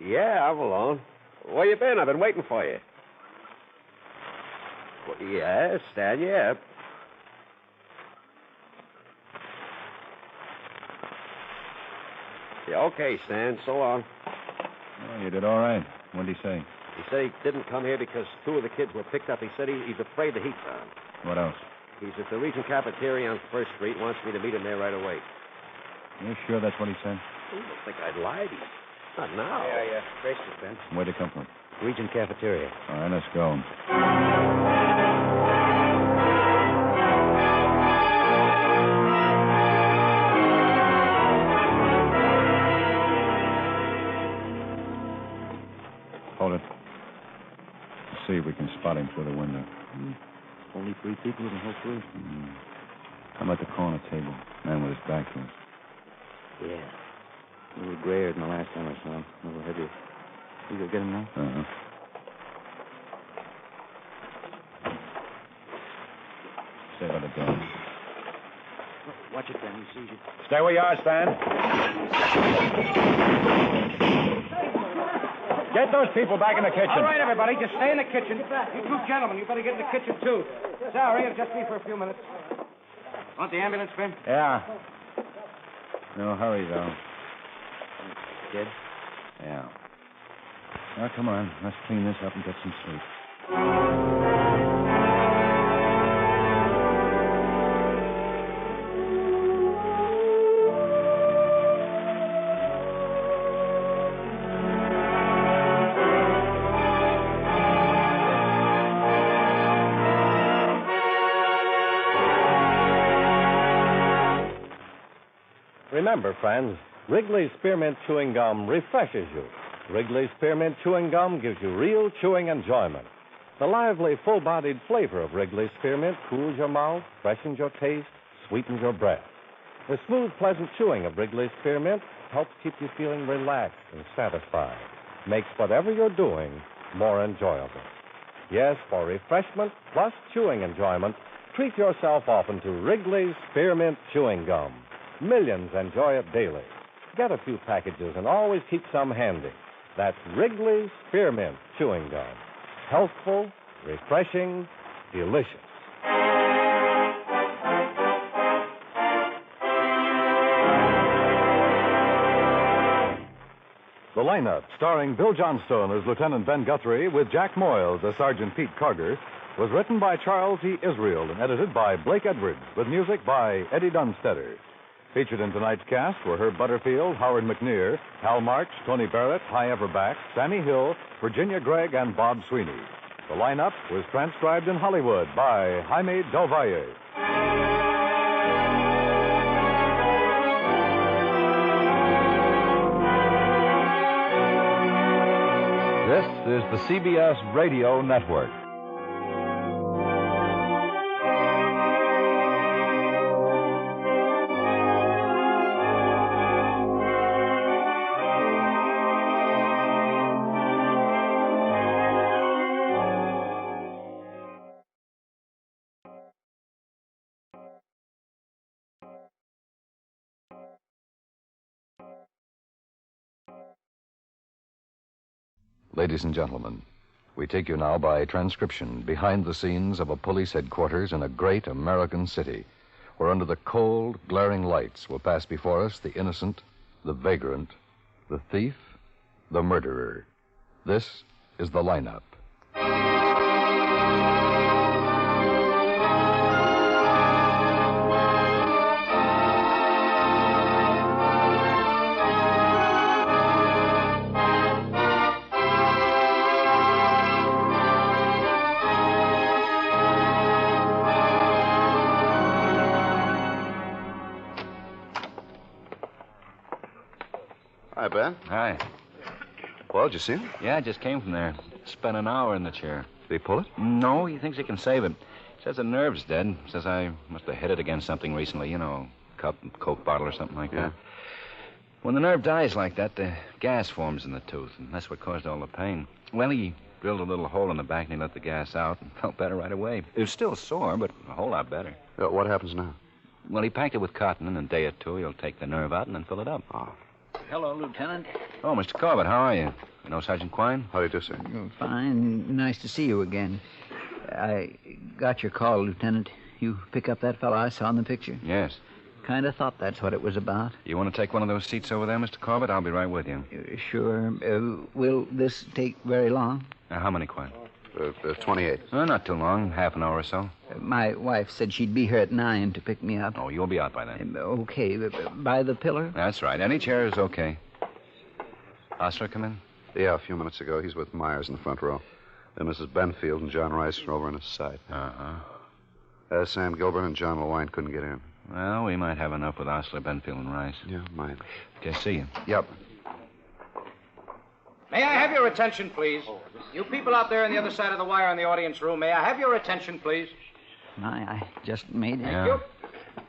Yeah, I'm alone. Where you been? I've been waiting for you. Well, yes, Stan, yeah. Yeah, okay, Stan. So long. Oh, you did all right. What did he say? He said he didn't come here because 2 of the kids were picked up. He said he's afraid the heat's on. What else? He's at the Regent Cafeteria on 1st Street. Wants me to meet him there right away. You sure that's what he said? You don't think I'd lie to you? Not now. Yeah. Brace it, Ben. Where'd he come from? Regent Cafeteria. All right, let's go. Hold it. Let's see if we can spot him through the window. Only 3 people in the whole crew. How about the corner table? Man with his back to us. Yeah. A little grayer than the last time I saw him. A little heavier. You go get him now? Uh-huh. Stay by the door. Watch it, Ben. He sees you. Stay where you are, Stan. Get those people back in the kitchen. All right, everybody, just stay in the kitchen. You 2 gentlemen, you better get in the kitchen, too. Sorry, it'll just be for a few minutes. Want the ambulance, Ben? Yeah. No hurry, though. Dead? Yeah. Now, come on. Let's clean this up and get some sleep. Remember, friends, Wrigley's Spearmint Chewing Gum refreshes you. Wrigley's Spearmint Chewing Gum gives you real chewing enjoyment. The lively, full-bodied flavor of Wrigley's Spearmint cools your mouth, freshens your taste, sweetens your breath. The smooth, pleasant chewing of Wrigley's Spearmint helps keep you feeling relaxed and satisfied. Makes whatever you're doing more enjoyable. Yes, for refreshment plus chewing enjoyment, treat yourself often to Wrigley's Spearmint Chewing Gum. Millions enjoy it daily. Get a few packages and always keep some handy. That's Wrigley's Spearmint Chewing Gum. Healthful, refreshing, delicious. The lineup, starring Bill Johnstone as Lieutenant Ben Guthrie with Jack Moyles as Sergeant Pete Karger, was written by Charles E. Israel and edited by Blake Edwards, with music by Eddie Dunstetter. Featured in tonight's cast were Herb Butterfield, Howard McNear, Hal March, Tony Barrett, Hy Everback, Sammy Hill, Virginia Gregg, and Bob Sweeney. The lineup was transcribed in Hollywood by Jaime Del Valle. This is the CBS Radio Network. Ladies and gentlemen, we take you now by transcription behind the scenes of a police headquarters in a great American city, where under the cold, glaring lights will pass before us the innocent, the vagrant, the thief, the murderer. This is the lineup. Hi, Ben. Hi. Well, did you see him? Yeah, I just came from there. Spent an hour in the chair. Did he pull it? No, he thinks he can save it. Says the nerve's dead. Says I must have hit it against something recently, Coke bottle or something like that. When the nerve dies like that, the gas forms in the tooth, and that's what caused all the pain. Well, he drilled a little hole in the back and he let the gas out and felt better right away. It was still sore, but a whole lot better. What happens now? Well, he packed it with cotton, and in a day or two he'll take the nerve out and then fill it up. Oh. Hello, Lieutenant. Oh, Mr. Corbett, how are you? You know Sergeant Quine? How do you do, sir? Oh, fine. Nice to see you again. I got your call, Lieutenant. You pick up that fellow I saw in the picture? Yes. Kind of thought that's what it was about. You want to take one of those seats over there, Mr. Corbett? I'll be right with you. Sure. Will this take very long? How many, Quint? 28. Not too long. Half an hour or so. My wife said she'd be here at 9 to pick me up. Oh, you'll be out by then. Okay. By the pillar? That's right. Any chair is okay. Osler come in? Yeah, a few minutes ago. He's with Myers in the front row. Then Mrs. Benfield and John Rice are over on his side. Sam Gilbert and John Lewine couldn't get in. Well, we might have enough with Osler, Benfield, and Rice. Yeah, might. Okay, see you. Yep. May I have your attention, please? You people out there on the other side of the wire in the audience room, may I have your attention, please? I just made it. Thank you.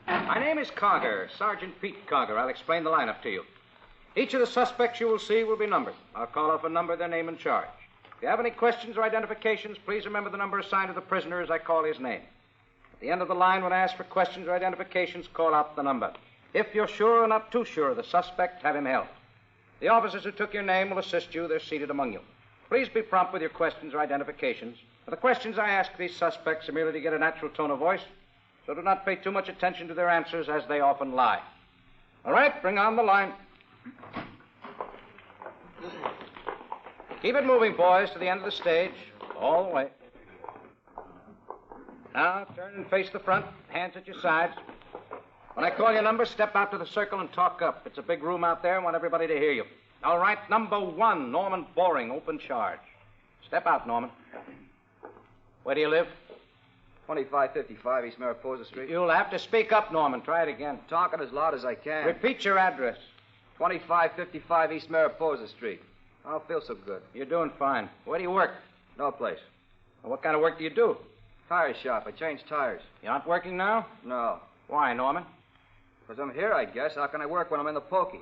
My name is Karger, Sergeant Pete Karger. I'll explain the lineup to you. Each of the suspects you will see will be numbered. I'll call off a number, their name, and charge. If you have any questions or identifications, please remember the number assigned to the prisoner as I call his name. At the end of the line, when I ask for questions or identifications, call out the number. If you're sure or not too sure of the suspect, have him held. The officers who took your name will assist you. They're seated among you. Please be prompt with your questions or identifications. For the questions I ask these suspects are merely to get a natural tone of voice, so do not pay too much attention to their answers, as they often lie. All right, bring on the line. Keep it moving, boys, to the end of the stage. All the way. Now, turn and face the front, hands at your sides. When I call your number, step out to the circle and talk up. It's a big room out there. I want everybody to hear you. All right, number 1, Norman Boring, open charge. Step out, Norman. Where do you live? 2555 East Mariposa Street. You'll have to speak up, Norman. Try it again. Talking as loud as I can. Repeat your address. 2555 East Mariposa Street. I don't feel so good. You're doing fine. Where do you work? No place. Well, what kind of work do you do? Tire shop. I change tires. You're not working now? No. Why, Norman? Because I'm here, I guess. How can I work when I'm in the pokey?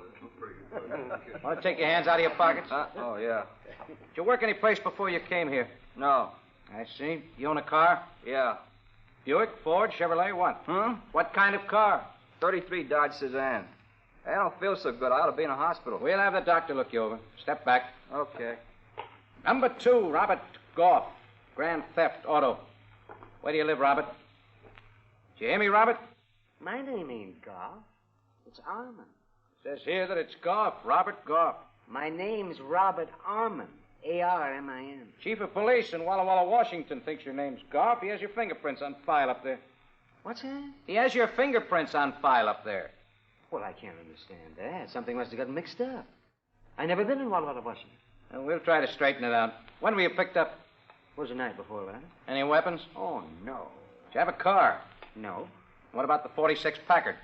Want to take your hands out of your pockets? Oh, yeah. Did you work any place before you came here? No. I see. You own a car? Yeah. Buick, Ford, Chevrolet, what? What kind of car? 33 Dodge Sedan. I don't feel so good. I ought to be in a hospital. We'll have the doctor look you over. Step back. Okay. Number 2, Robert Goff. Grand theft, auto. Where do you live, Robert? Did you hear me, Robert? My name ain't Goff. It's Armand. Says here that it's Goff, Robert Goff. My name's Robert Armand. A-R-M-I-N. Chief of Police in Walla Walla, Washington thinks your name's Goff. He has your fingerprints on file up there. What's that? He has your fingerprints on file up there. Well, I can't understand that. Something must have gotten mixed up. I never been in Walla Walla, Washington. Well, we'll try to straighten it out. When were you picked up? It was the night before last. Any weapons? Oh, no. Did you have a car? No. What about the 46 Packard?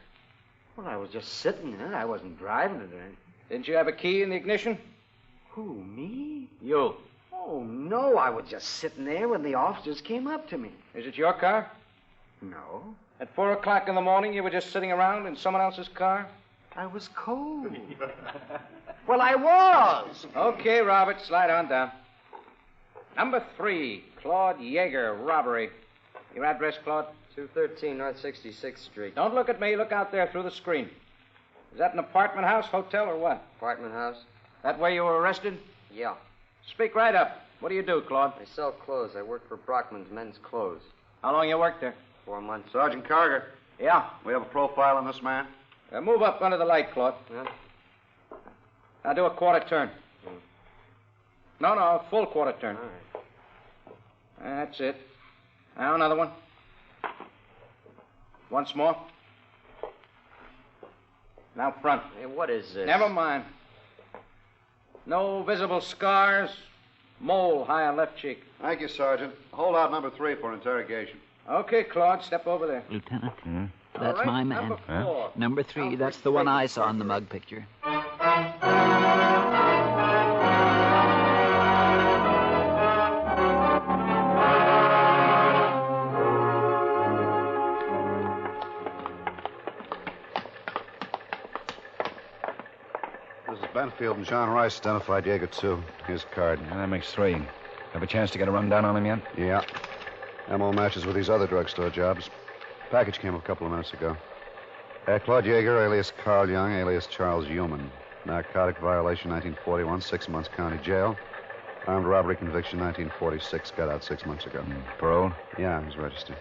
Well, I was just sitting in it. I wasn't driving it or anything. Didn't you have a key in the ignition? Who, me? You. Oh, no. I was just sitting there when the officers came up to me. Is it your car? No. At 4 o'clock in the morning, you were just sitting around in someone else's car? I was cold. Well, I was. Okay, Robert, slide on down. Number 3, Claude Yeager, robbery. Your address, Claude? 213 North 66th Street. Don't look at me. Look out there through the screen. Is that an apartment house, hotel, or what? Apartment house. That where you were arrested? Yeah. Speak right up. What do you do, Claude? I sell clothes. I work for Brockman's Men's Clothes. How long you worked there? 4 months. Sergeant Karger. Yeah. We have a profile on this man. Move up under the light, Claude. Yeah. Now do a quarter turn. No, a full quarter turn. All right. That's it. Now another one. Once more. Now front. Hey, what is this? Never mind. No visible scars. Mole high on left cheek. Thank you, Sergeant. Hold out number 3 for interrogation. Okay, Claude, step over there. Lieutenant, All that's right, my man. Number 4. Number 3, that's the one I saw in the mug picture. Mrs. Benfield and John Rice identified Yeager, too. Here's a card. Yeah, that makes 3. Have a chance to get a rundown on him yet? Yeah. MO matches with these other drugstore jobs. Package came a couple of minutes ago. Claude Yeager, alias Carl Young, alias Charles Human. Narcotic violation, 1941, 6 months county jail. Armed robbery conviction, 1946. Got out 6 months ago. Parole? Yeah, he's registered.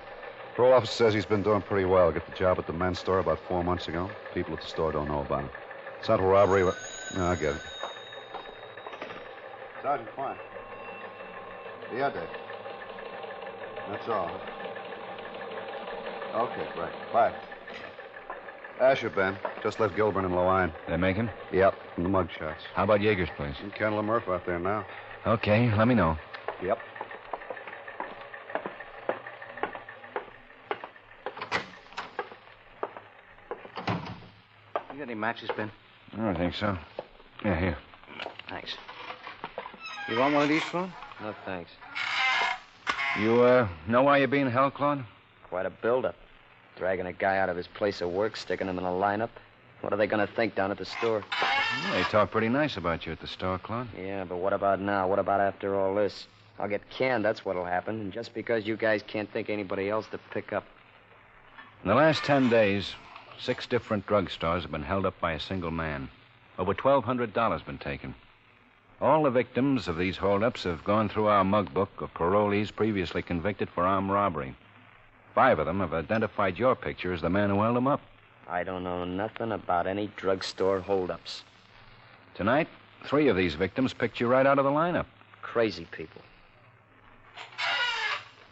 Parole officer says he's been doing pretty well. Got the job at the men's store about 4 months ago. People at the store don't know about it. Central robbery. No, I get it. Sergeant, fine. Yeah, Dave. That's all. Okay, great. Bye. Asher, Ben. Just left Gilburn and Lewine. They make him? Yep, from the mug shots. How about Yeager's place? And Kendall and Murph out there now. Okay, let me know. Yep. You got any matches, Ben? I don't think so. Yeah, here. Thanks. You want one of these, Claude? No, thanks. You, know why you're being held, Claude? Quite a build-up. Dragging a guy out of his place of work, sticking him in a lineup. What are they going to think down at the store? Well, they talk pretty nice about you at the store, Claude. Yeah, but what about now? What about after all this? I'll get canned, that's what'll happen. And just because you guys can't think anybody else to pick up. In the last 10 days, 6 different drugstores have been held up by a single man. Over $1,200 been taken. All the victims of these holdups have gone through our mug book of parolees previously convicted for armed robbery. 5 of them have identified your picture as the man who held them up. I don't know nothing about any drugstore holdups. Tonight, 3 of these victims picked you right out of the lineup. Crazy people.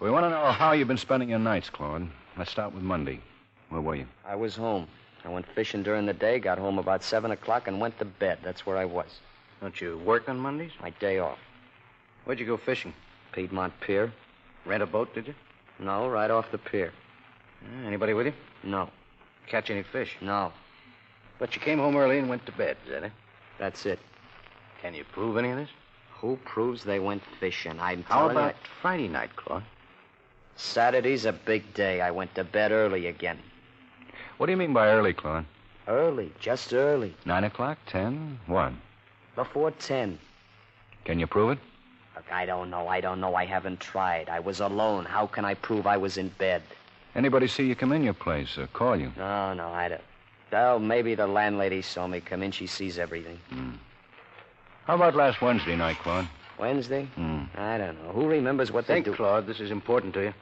We want to know how you've been spending your nights, Claude. Let's start with Monday. Where were you? I was home. I went fishing during the day, got home about 7 o'clock, and went to bed. That's where I was. Don't you work on Mondays? My day off. Where'd you go fishing? Piedmont Pier. Rent a boat, did you? No, right off the pier. Anybody with you? No. Catch any fish? No. But you came home early and went to bed, is that it? That's it. Can you prove any of this? Who proves they went fishing? I'm How telling about you. Friday night, Claude? Saturday's a big day. I went to bed early again. What do you mean by early, Claude? Early, just early. 9 o'clock, 10, 1? Before 10. Can you prove it? Look, I don't know. I haven't tried. I was alone. How can I prove I was in bed? Anybody see you come in your place or call you? No, I don't. Well, maybe the landlady saw me come in. She sees everything. How about last Wednesday night, Claude? Wednesday? I don't know. Who remembers what they do? Claude, this is important to you.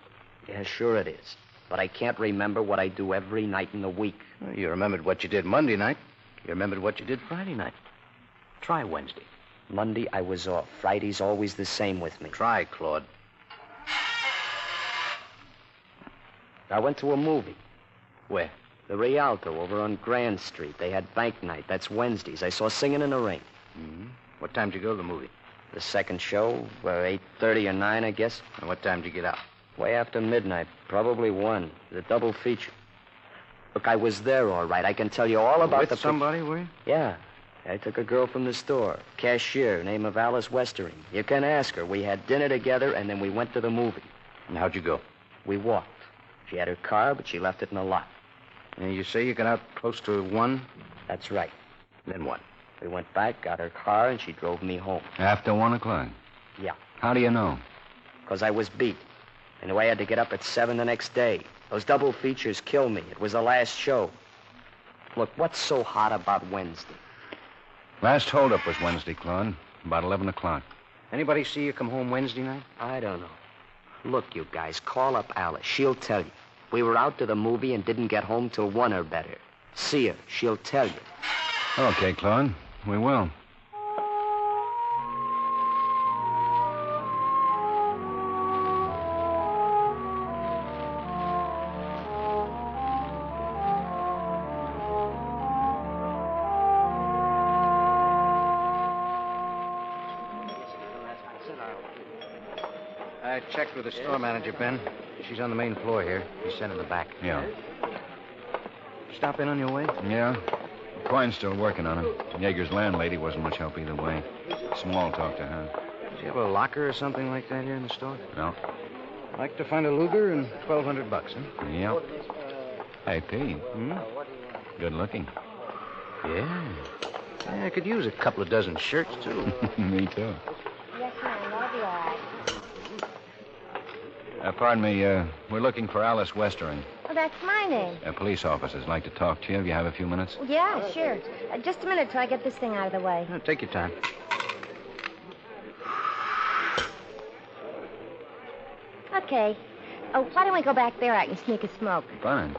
Yeah, sure it is. But I can't remember what I do every night in the week. Well, you remembered what you did Monday night. You remembered what you did Friday night. Try Wednesday. Monday, I was off. Friday's always the same with me. Try, Claude. I went to a movie. Where? The Rialto over on Grand Street. They had bank night. That's Wednesdays. I saw Singing in the Rain. What time did you go to the movie? The second show, 8:30 or 9, I guess. And what time did you get out? Way after midnight. Probably 1. The double feature. Look, I was there all right. I can tell you all about With somebody, were you? Yeah. I took a girl from the store. Cashier, name of Alice Westering. You can ask her. We had dinner together, and then we went to the movie. And how'd you go? We walked. She had her car, but she left it in the lot. And you say you got out close to 1? That's right. Then what? We went back, got her car, and she drove me home. After 1 o'clock? Yeah. How do you know? Because I was beat. I knew I had to get up at 7 the next day. Those double features killed me. It was the last show. Look, what's so hot about Wednesday? Last holdup was Wednesday, Claude. About 11 o'clock. Anybody see you come home Wednesday night? I don't know. Look, you guys, call up Alice. She'll tell you. We were out to the movie and didn't get home till 1 or better. See her. She'll tell you. Okay, Claude. We will. I checked with the store manager, Ben. She's on the main floor here. He's sent in the back. Yeah. Stop in on your way? Yeah. Quine's still working on him. Yeager's landlady wasn't much help either way. Small talk to her. Does she have a locker or something like that here in the store? No. I'd like to find a Lugar and $1,200, huh? Yeah. Hey, Pete. Good looking. Yeah. I could use a couple of dozen shirts, too. Me, too. Yes, ma'am. That'll be all right. Pardon me, we're looking for Alice Westering. Oh, that's my name. Police officers like to talk to you. If you have a few minutes? Yeah, sure. Just a minute till I get this thing out of the way. Take your time. Okay. Oh, why don't we go back there? I can sneak a smoke. Fine.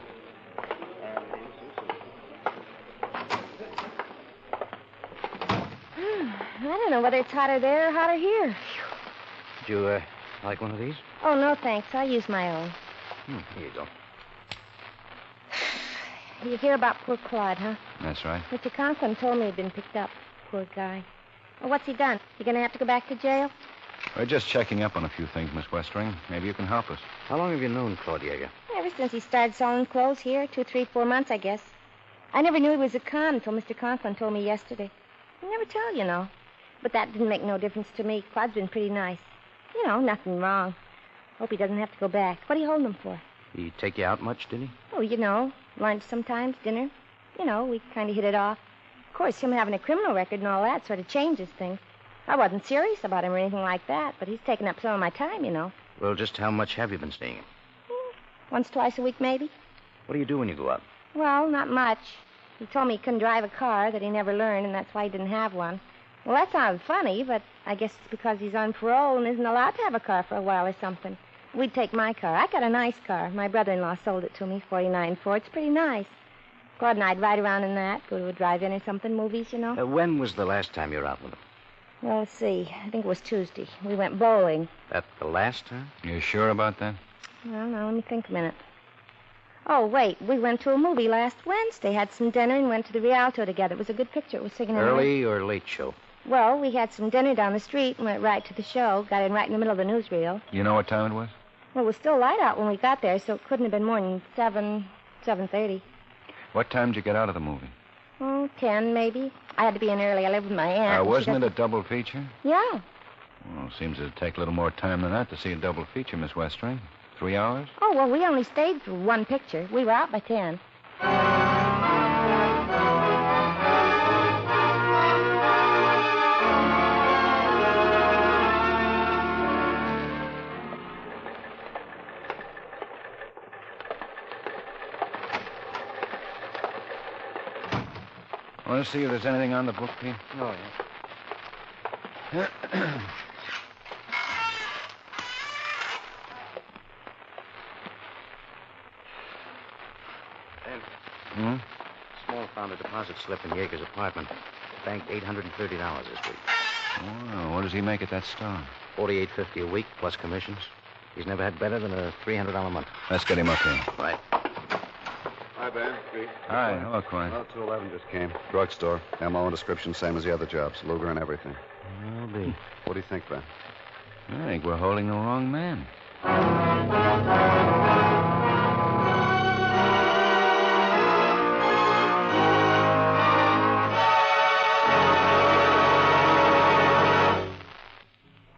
I don't know whether it's hotter there or hotter here. Would you like one of these? Oh, no, thanks. I'll use my own. Here you go. You hear about poor Claude, huh? That's right. Mr. Conklin told me he'd been picked up. Poor guy. Well, what's he done? You going to have to go back to jail? We're just checking up on a few things, Miss Westring. Maybe you can help us. How long have you known Claude Yeager? Ever since he started selling clothes here, 2, 3, 4 months, I guess. I never knew he was a con until Mr. Conklin told me yesterday. I never tell, you know. But that didn't make no difference to me. Claude's been pretty nice. You know, nothing wrong. Hope he doesn't have to go back. What are you holding him for? He take you out much, did he? Oh, you know, lunch sometimes, dinner. You know, we kind of hit it off. Of course, him having a criminal record and all that sort of changes things. I wasn't serious about him or anything like that, but he's taken up some of my time, you know. Well, just how much have you been seeing him? Once, twice a week, maybe. What do you do when you go out? Well, not much. He told me he couldn't drive a car, that he never learned, and that's why he didn't have one. Well, that sounds funny, but I guess it's because he's on parole and isn't allowed to have a car for a while or something. We'd take my car. I got a nice car. My brother-in-law sold it to me, 49 Ford. It's pretty nice. Claude and I'd ride around in that, go to a drive-in or something, movies, you know. When was the last time you were out with him? Well, let's see. I think it was Tuesday. We went bowling. That the last time? You sure about that? Well, now, let me think a minute. Oh, wait. We went to a movie last Wednesday, had some dinner, and went to the Rialto together. It was a good picture. It was singing. Early or late show? Well, we had some dinner down the street and went right to the show. Got in right in the middle of the newsreel. You know what time it was? Well, it was still light out when we got there, so it couldn't have been more than 7:30. What time did you get out of the movie? Oh, 10, maybe. I had to be in early. I live with my aunt. Wasn't it a double feature? Yeah. Well, seems to take a little more time than that to see a double feature, Miss Westring. 3 hours? Oh, well, we only stayed for one picture. We were out by 10. Want to see if there's anything on the book, Pete? Oh, yeah. Hmm? Small found a deposit slip in Yeager's apartment. Banked $830 this week. Wow, what does he make at that store? $48.50 a week plus commissions. He's never had better than a $300 a month. Let's get him up here. Right. Hi, Ben. Pete. Hi. Hello, Quine. Well, 211 just came. Drugstore. MO and description, same as the other jobs. Lugar and everything. Will be. What do you think, Ben? I think we're holding the wrong man.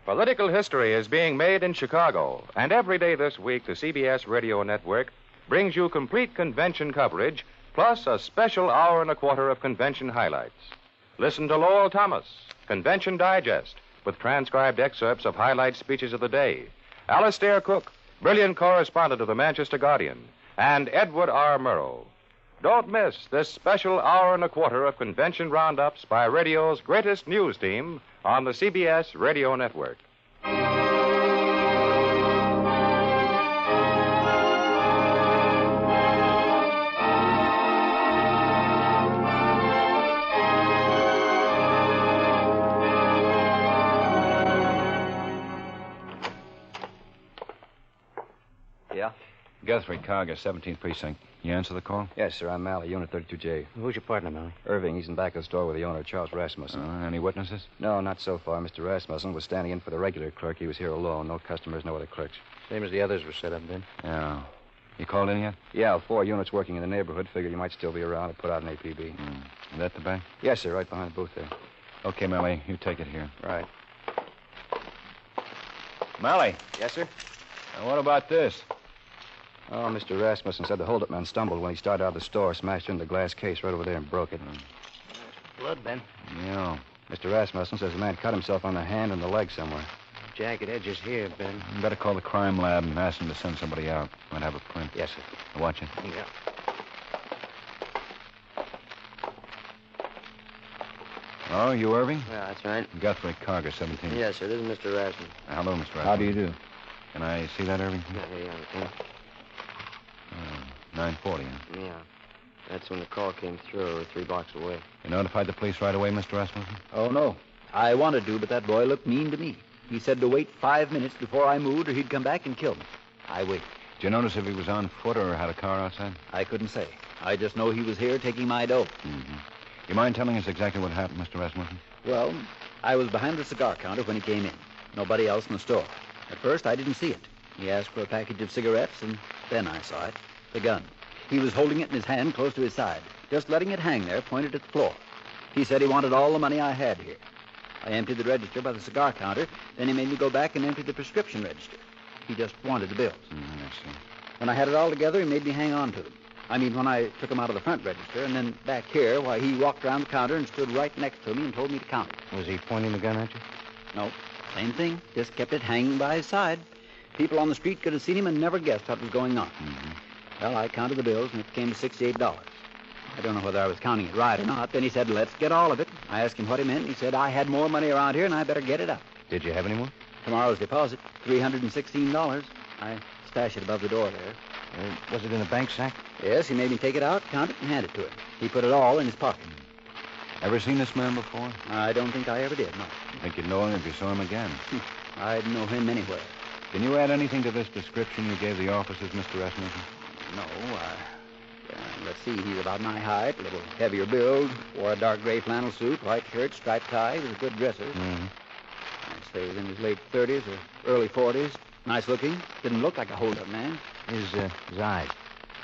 Political History is being made in Chicago, and every day this week the CBS Radio Network brings you complete convention coverage, plus a special hour and a quarter of convention highlights. Listen to Lowell Thomas, Convention Digest, with transcribed excerpts of highlight speeches of the day, Alastair Cook, brilliant correspondent of the Manchester Guardian, and Edward R. Murrow. Don't miss this special hour and a quarter of convention roundups by radio's greatest news team on the CBS Radio Network. Yeah? Guthrie, Karger, 17th Precinct. You answer the call? Yes, sir. I'm Malley, Unit 32J. Who's your partner, Malley? Irving. He's in back of the store with the owner, Charles Rasmussen. Any witnesses? No, not so far. Mr. Rasmussen was standing in for the regular clerk. He was here alone. No customers, no other clerks. Same as the others were set up, Ben. Yeah. You called in yet? Yeah, 4 units working in the neighborhood. Figured you might still be around. I put out an APB. Is that the bank? Yes, sir. Right behind the booth there. Okay, Malley. You take it here. Right. Malley. Yes, sir? What about this? Oh, Mr. Rasmussen said the hold-up man stumbled when he started out of the store, smashed into the glass case right over there and broke it. Blood, Ben. Yeah. Mr. Rasmussen says the man cut himself on the hand and the leg somewhere. Jagged edges here, Ben. You better call the crime lab and ask them to send somebody out. Might have a print. Yes, sir. Watch it. Yeah. Oh, you Irving? Yeah, that's right. Guthrie, Karger, 17th. Yes, sir. This is Mr. Rasmussen. Hello, Mr. Rasmussen. How do you do? Can I see that, Irving? Yeah, here you are. 9:40. Yeah. That's when the call came through, 3 blocks away. You notified the police right away, Mr. Rasmussen? Oh, no. I wanted to, but that boy looked mean to me. He said to wait 5 minutes before I moved or he'd come back and kill me. I waited. Did you notice if he was on foot or had a car outside? I couldn't say. I just know he was here taking my dough. Mm-hmm. You mind telling us exactly what happened, Mr. Rasmussen? Well, I was behind the cigar counter when he came in. Nobody else in the store. At first, I didn't see it. He asked for a package of cigarettes, and then I saw it. The gun. He was holding it in his hand close to his side, just letting it hang there, pointed at the floor. He said he wanted all the money I had here. I emptied the register by the cigar counter, then he made me go back and empty the prescription register. He just wanted the bills. I see. When I had it all together, he made me hang on to them. I mean, when I took them out of the front register, and then back here, why, he walked around the counter and stood right next to me and told me to count it. Was he pointing the gun at you? No, same thing. Just kept it hanging by his side. People on the street could have seen him and never guessed what was going on. Mm-hmm. Well, I counted the bills, and it came to $68. I don't know whether I was counting it right or not. Then he said, let's get all of it. I asked him what he meant, and he said I had more money around here, and I better get it up. Did you have any more? Tomorrow's deposit, $316. I stashed it above the door there. Was it in a bank sack? Yes, he made me take it out, count it, and hand it to him. He put it all in his pocket. Ever seen this man before? I don't think I ever did, no. You think you'd know him if you saw him again? I'd know him anywhere. Can you add anything to this description you gave the officers, Mr. Rasmussen? No, let's see. He's about my height, a little heavier build, wore a dark gray flannel suit, white shirt, striped tie. He was a good dresser. Mm-hmm. I'd say he was in his late 30s or early 40s. Nice looking. Didn't look like a hold-up man. His eyes?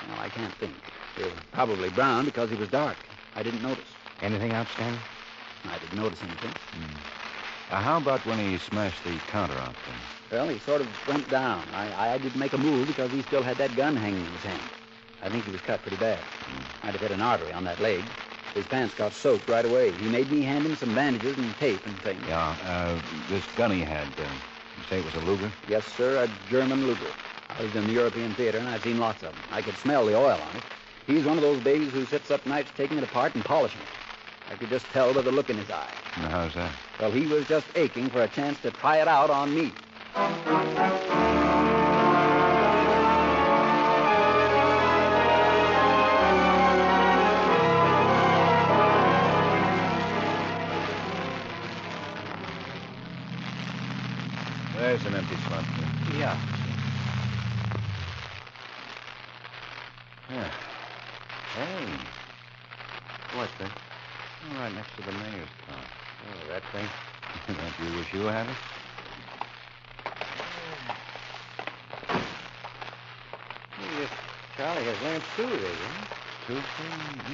Well, I can't think. They were probably brown because he was dark. I didn't notice. Anything outstanding? I didn't notice anything. How about when he smashed the counter out there? Well, he sort of went down. I didn't make a move because he still had that gun hanging in his hand. I think he was cut pretty bad. Might have hit an artery on that leg. His pants got soaked right away. He made me hand him some bandages and tape and things. Yeah, this gun he had, you say it was a Lugar? Yes, sir, a German Lugar. I was in the European theater, and I've seen lots of them. I could smell the oil on it. He's one of those babies who sits up nights taking it apart and polishing it. I could just tell by the look in his eye. How's that? Well, he was just aching for a chance to try it out on me. There's an empty slot there. Yeah. Yeah. Hey. What's that? Oh, right next to the mayor's car. Oh, that thing? Don't you wish you had it? I guess Charlie has lamps too, there, doesn't Two?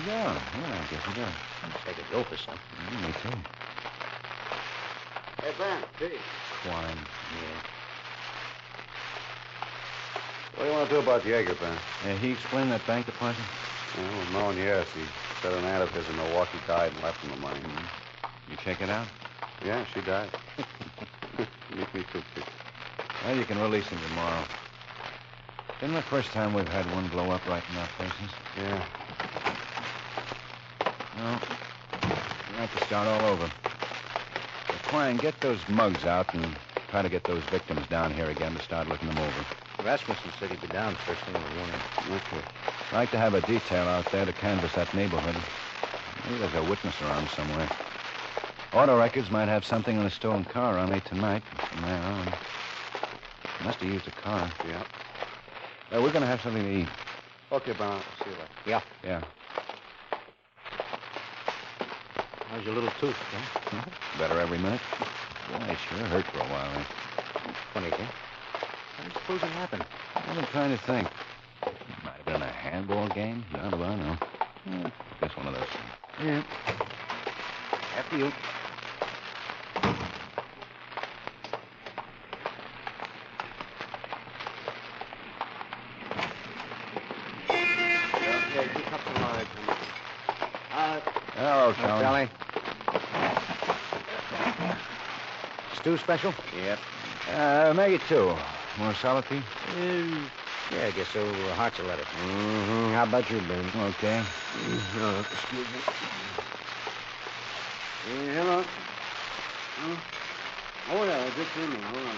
Yeah, I guess he does. Let's take a go for something. Me too. Hey, Ben, tea. Twine. Yeah. What do you want to do about Yeager, Ben? He explained that bank deposit? Well, knowing yes. He said an aunt of his in Milwaukee died and left him the money. You check it out? Yeah, she died. Me too, Pete. Well, you can release him tomorrow. Isn't the first time we've had one blow up right in our faces? Yeah. No. We have to start all over. Quine, get those mugs out and try to get those victims down here again to start looking them over. Rasmussen said he'd be down first thing in the morning. Okay. I'd like to have a detail out there to canvass that neighborhood. Maybe there's a witness around somewhere. Auto records might have something on a stolen car on me tonight. From there on. Must have used a car. Yeah. We're going to have something to eat. Okay, Ben. I'll see you later. Yeah. Yeah. How's your little tooth, huh? Better every minute. Boy, it sure hurt for a while. Funny thing. How do you suppose it happened? I've been trying to think. Might have been a handball game. How do I know? Just one of those things. Yeah. After you. Okay, 2 cups of large. Hello, Charlie. Stew special? Yep. Make it 2. More solid, Pete? Yeah, I guess so. Hearts a letter. Mm-hmm. How about you, Ben? Okay. Oh, excuse me. Hello. Oh, yeah, good to me. Hold on.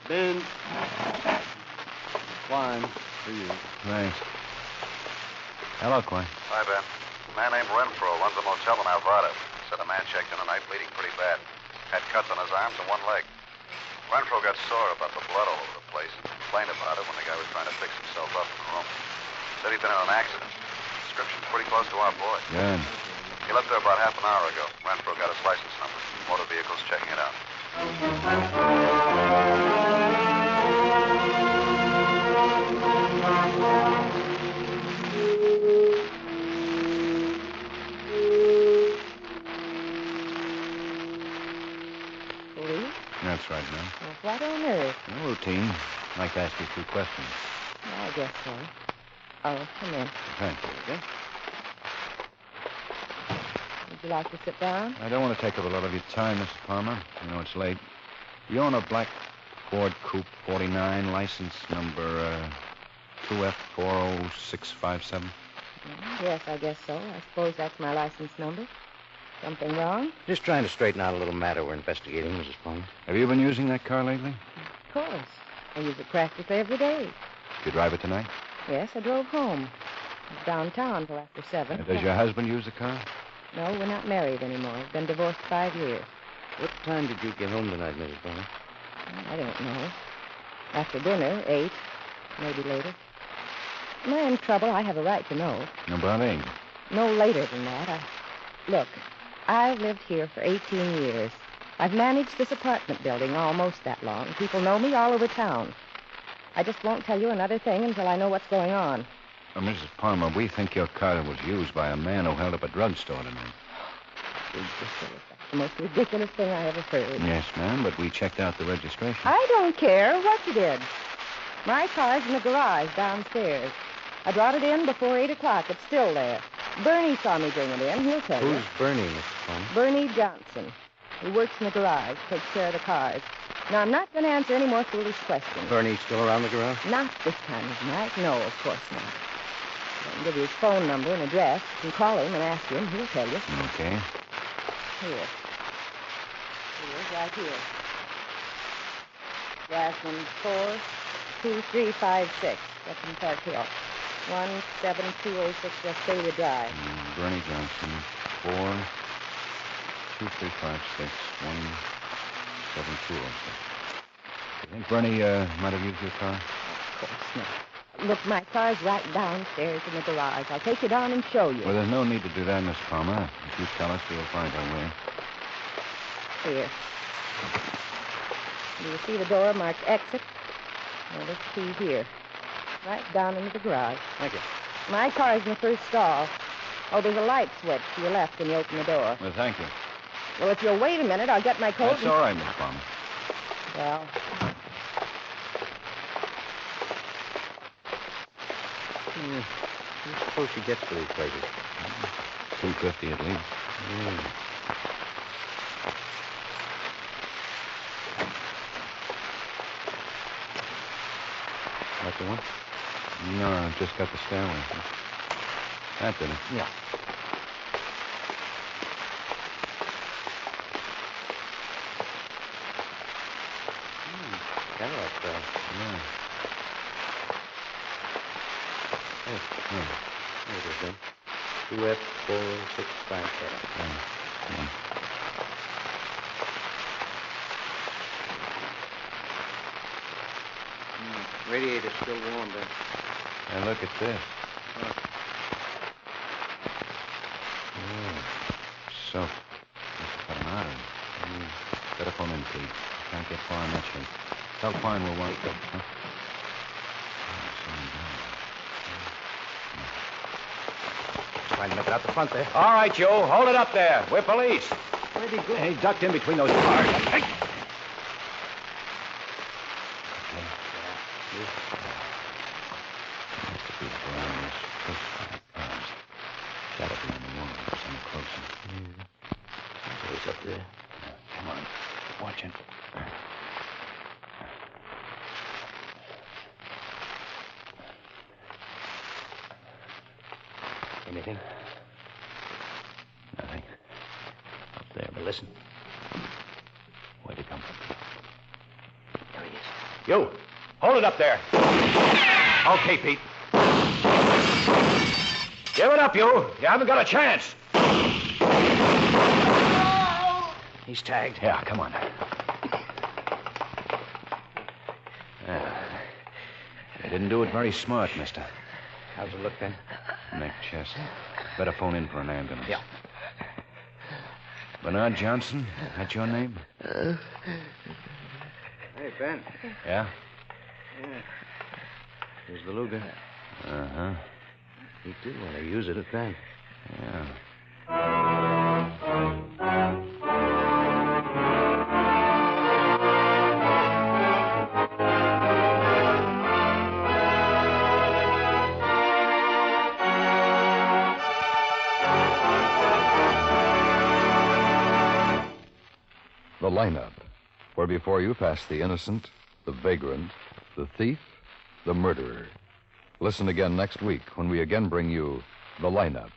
Ben. Wine for you. Thanks. Hello, Quine. Hi, Ben. A man named Renfro runs a motel in Alvarado. Said a man checked in tonight, bleeding pretty bad. Had cuts on his arms and one leg. Renfro got sore about the blood all over the place and complained about it when the guy was trying to fix himself up in the room. Said he'd been in an accident. Description's pretty close to our boy. Good. He left there about half an hour ago. Renfro got his license number. Motor vehicle's checking it out. Police? That's right, man. Well, what on earth? No routine. I'd like to ask you a few questions. I guess so. Oh, come in. Thank you. Okay? Would you like to sit down? I don't want to take up a lot of your time, Mrs. Palmer. You know it's late. You own a black Ford Coupe 49, license number 2F40657? Yes, I guess so. I suppose that's my license number. Something wrong? Just trying to straighten out a little matter we're investigating, Mrs. Palmer. Have you been using that car lately? Of course. I use it practically every day. You drive it tonight? Yes, I drove home. I was downtown till after 7. Does your husband use the car? No, we're not married anymore. We've been divorced 5 years. What time did you get home tonight, Mrs. Palmer? I don't know. After dinner, 8, maybe later. Am I in trouble? I have a right to know. About 8. No later than that. Look, I've lived here for 18 years. I've managed this apartment building almost that long. People know me all over town. I just won't tell you another thing until I know what's going on. Mrs. Palmer, we think your car was used by a man who held up a drugstore tonight. Ridiculous. That's the most ridiculous thing I ever heard. Yes, ma'am, but we checked out the registration. I don't care what you did. My car's in the garage downstairs. I brought it in before 8 o'clock. It's still there. Bernie saw me bring it in. He'll tell you. Who's Bernie, Mrs. Palmer? Bernie Johnson. He works in the garage, takes care of the cars. Now, I'm not going to answer any more foolish questions. Bernie's still around the garage? Not this time of night. No, of course not. I can give you his phone number and address. You can call him and ask him. He'll tell you. Okay. Here. He is right here. Jasmine 42356. That's in Park Hill. 17206 West Daily Drive. Bernie Johnson, 42356 17206. You think Bernie might have used your car? Of course not. Look, my car's right downstairs in the garage. I'll take it on and show you. Well, there's no need to do that, Miss Palmer. If you tell us, we'll find our way. Here. Do you see the door marked exit? Well, this key here. Right down into the garage. Thank you. My car's in the first stall. Oh, there's a light switch to your left when you open the door. Well, thank you. Well, if you'll wait a minute, I'll get my coat. That's all right, Miss Palmer. Well. How close she gets to these places? 250 at least. That's the one? No, I've just got the stairway. That did it. Yeah. Cadillac style. Yeah. Hey. There it is, then. 2F40657. Yeah. Radiator's still warm, Ben. And look at this. Huh. Oh, soap. Must have cut him out of it. Better phone in, Pete. Can't get far in that shape. Tell Quine we'll want to. Huh? Trying to make it out the front there. All right, Joe. Hold it up there. We're police. Where'd he go? He ducked in between those cars. Hey. Gotta be on the wall. Some closer. He's up there. Come on. Watch it. Anything? Nothing. Up there, but listen. Where'd he come from? There he is. You, hold it up there. Okay, Pete. Give it up, you. You haven't got a chance. He's tagged. Yeah, come on. You didn't do it very smart, mister. How's it look, Ben? Neck, chest. Better phone in for an ambulance. Yeah. Bernard Johnson, that your name? Hey, Ben. Yeah? Yeah. Here's the Lugar. Uh-huh. He did want to use it at that. Yeah. The lineup, where before you pass the innocent, the vagrant, the thief, the murderer. Listen again next week when we again bring you the lineup.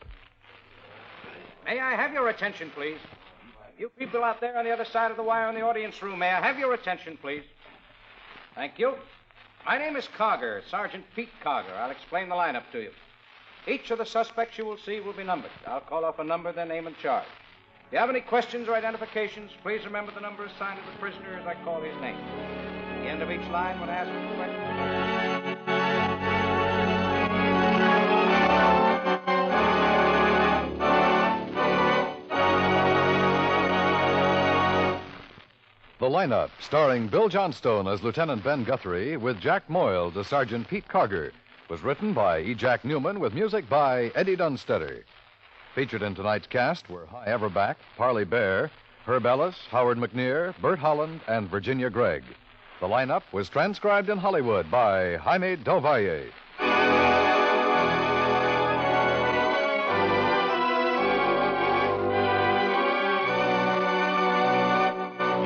May I have your attention, please? You people out there on the other side of the wire in the audience room, may I have your attention, please? Thank you. My name is Karger, Sergeant Pete Karger. I'll explain the lineup to you. Each of the suspects you will see will be numbered. I'll call off a number, their name and charge. If you have any questions or identifications, please remember the number assigned to the prisoner as I call his name. At the end of each line, when asked a question. The lineup, starring Bill Johnstone as Lieutenant Ben Guthrie with Jack Moyles as Sergeant Pete Karger, was written by E. Jack Newman with music by Eddie Dunstetter. Featured in tonight's cast were High Everback, Parley Bear, Herb Ellis, Howard McNear, Bert Holland, and Virginia Gregg. The lineup was transcribed in Hollywood by Jaime Del Valle.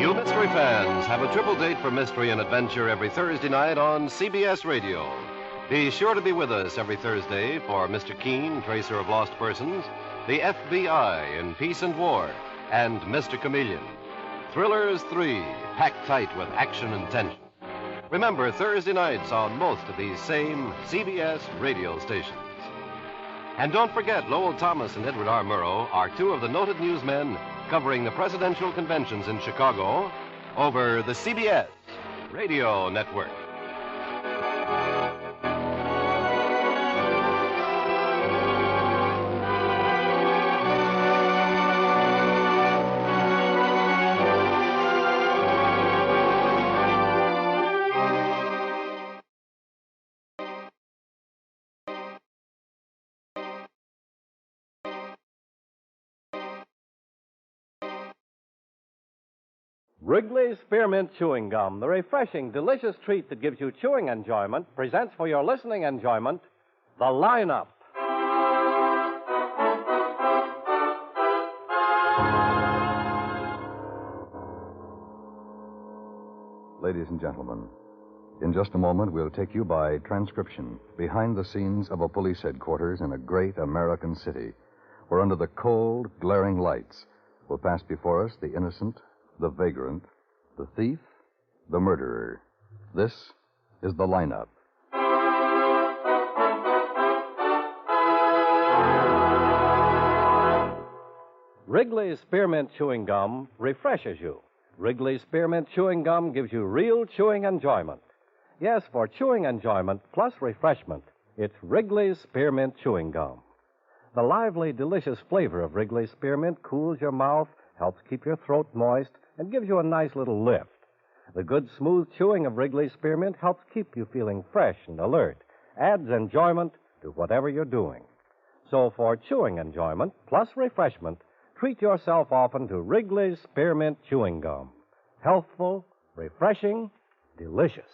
You mystery fans have a triple date for mystery and adventure every Thursday night on CBS Radio. Be sure to be with us every Thursday for Mr. Keen, Tracer of Lost Persons, the FBI in Peace and War, and Mr. Chameleon. Thrillers 3, packed tight with action and tension. Remember, Thursday nights on most of these same CBS radio stations. And don't forget, Lowell Thomas and Edward R. Murrow are two of the noted newsmen covering the presidential conventions in Chicago over the CBS radio network. Wrigley's Spearmint Chewing Gum, the refreshing, delicious treat that gives you chewing enjoyment, presents for your listening enjoyment the lineup. Ladies and gentlemen, in just a moment we'll take you by transcription behind the scenes of a police headquarters in a great American city, where under the cold, glaring lights will pass before us the innocent, the vagrant, the thief, the murderer. This is the lineup. Wrigley's Spearmint Chewing Gum refreshes you. Wrigley's Spearmint Chewing Gum gives you real chewing enjoyment. Yes, for chewing enjoyment plus refreshment, it's Wrigley's Spearmint Chewing Gum. The lively, delicious flavor of Wrigley's Spearmint cools your mouth, helps keep your throat moist, and gives you a nice little lift. The good, smooth chewing of Wrigley's Spearmint helps keep you feeling fresh and alert, adds enjoyment to whatever you're doing. So for chewing enjoyment plus refreshment, treat yourself often to Wrigley's Spearmint Chewing Gum. Healthful, refreshing, delicious.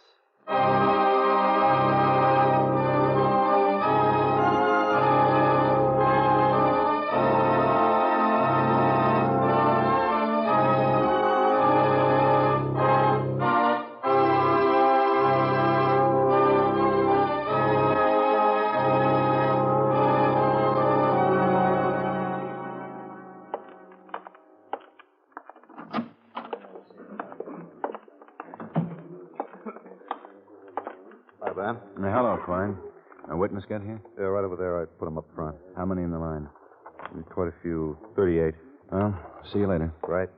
Graham. Hello, Klein. A witness get here? Yeah, right over there. I put him up front. How many in the line? Quite a few. 38. Well, see you later. Right.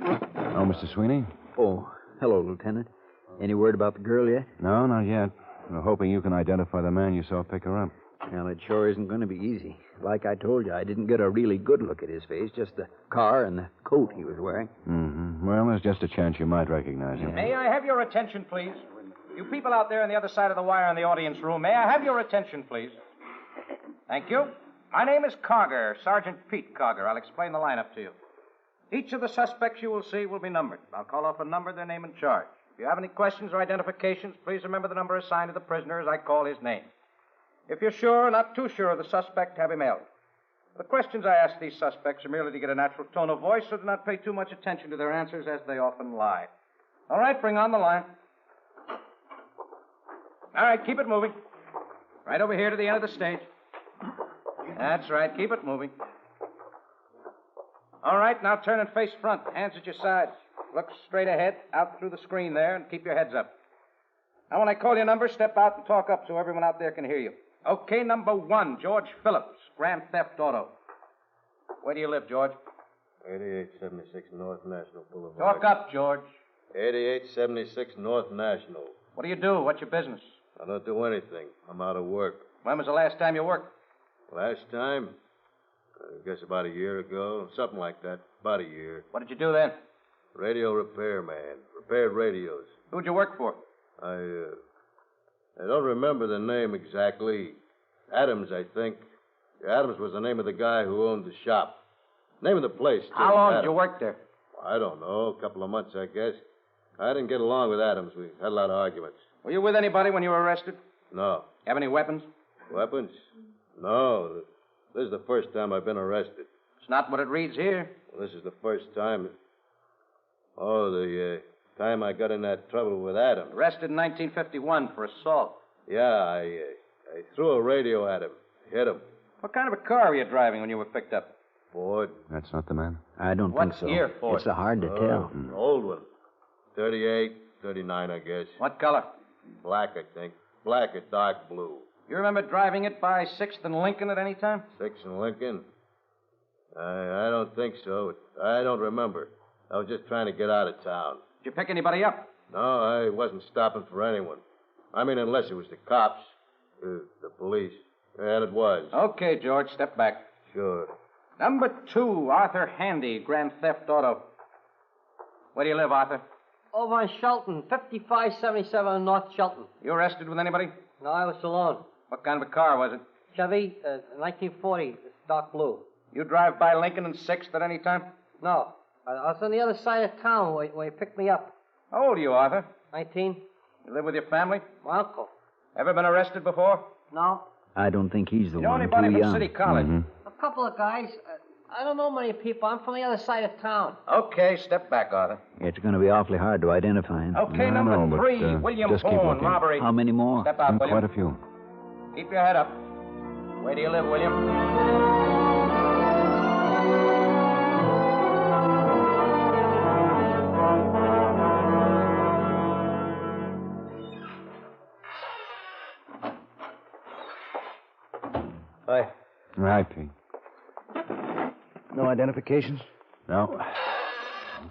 Oh, Mr. Sweeney? Oh, hello, Lieutenant. Any word about the girl yet? No, not yet. We're hoping you can identify the man you saw pick her up. Well, it sure isn't going to be easy. Like I told you, I didn't get a really good look at his face, just the car and the coat he was wearing. Mm-hmm. Well, there's just a chance you might recognize him. May I have your attention, please? You people out there on the other side of the wire in the audience room, may I have your attention, please? Thank you. My name is Karger, Sergeant Pete Karger. I'll explain the lineup to you. Each of the suspects you will see will be numbered. I'll call off a number, their name, and charge. If you have any questions or identifications, please remember the number assigned to the prisoner as I call his name. If you're sure or not too sure of the suspect, have him held. The questions I ask these suspects are merely to get a natural tone of voice, so do not pay too much attention to their answers, as they often lie. All right, bring on the line. All right, keep it moving. Right over here to the end of the stage. That's right, keep it moving. All right, now turn and face front, hands at your sides. Look straight ahead, out through the screen there, and keep your heads up. Now, when I call your number, step out and talk up so everyone out there can hear you. Okay, number 1, George Phillips, Grand Theft Auto. Where do you live, George? 8876 North National Boulevard. Talk up, George. 8876 North National. What do you do? What's your business? I don't do anything. I'm out of work. When was the last time you worked? Last time? I guess about a year ago. Something like that. About a year. What did you do then? Radio repairman. Repaired radios. Who'd you work for? I don't remember the name exactly. Adams, I think. Adams was the name of the guy who owned the shop. Name of the place, too. How long Adams. did you work there? I don't know. A couple of months, I guess. I didn't get along with Adams. We had a lot of arguments. Were you with anybody when you were arrested? No. Have any weapons? Weapons? No. This is the first time I've been arrested. It's not what it reads here. Well, this is the first time. Oh, the time I got in that trouble with Adams. Arrested in 1951 for assault. Yeah, I threw a radio at him. Hit him. What kind of a car were you driving when you were picked up? Ford. That's not the man? I don't think so. What year, Ford? It's so hard to tell. An old one. 38, 39, I guess. What color? Black, I think. Black or dark blue. You remember driving it by 6th and Lincoln at any time? 6th and Lincoln? I don't think so. I don't remember. I was just trying to get out of town. Did you pick anybody up? No, I wasn't stopping for anyone. I mean, unless it was the cops. The police. And it was. Okay, George, step back. Sure. Number 2, Arthur Handy, Grand Theft Auto. Where do you live, Arthur? Over on Shelton, 5577 North Shelton. You arrested with anybody? No, I was alone. What kind of a car was it? Chevy, 1940. It's dark blue. You drive by Lincoln and 6th at any time? No. I was on the other side of town where you picked me up. How old are you, Arthur? 19. You live with your family? My uncle. Ever been arrested before? No. I don't think he's the You know one. anybody Too from young. City College? A couple of guys. I don't know many people. I'm from the other side of town. Okay, step back, Arthur. It's going to be awfully hard to identify him. Okay, number 3, William just keep Bourne, looking. robbery. How many more? Step out, William. Quite a few. Keep your head up. Where do you live, William? Hi. Right, Pete. No identifications? No.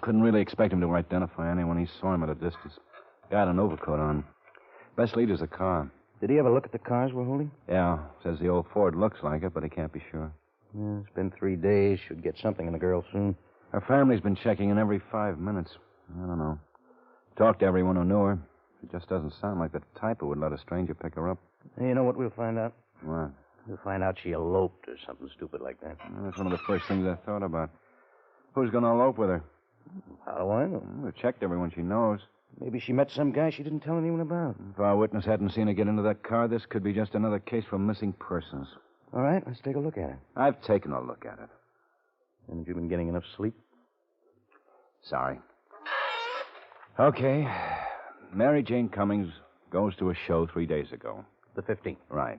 Couldn't really expect him to identify anyone. He saw him at a distance. Got an overcoat on. Best lead is a car. Did he have a look at the cars we're holding? Yeah. Says the old Ford looks like it, but he can't be sure. Yeah, it's been 3 days. Should get something on the girl soon. Her family's been checking in every 5 minutes. I don't know. Talked to everyone who knew her. She just doesn't sound like the type who would let a stranger pick her up. Hey, you know what we'll find out? What? We'll find out she eloped or something stupid like that. Well, that's one of the first things I thought about. Who's going to elope with her? How do I know? We've checked everyone she knows. Maybe she met some guy she didn't tell anyone about. If our witness hadn't seen her get into that car, this could be just another case for missing persons. All right, let's take a look at it. I've taken a look at it. Haven't you been getting enough sleep? Sorry. Okay. Mary Jane Cummings goes to a show 3 days ago. The 15th. Right.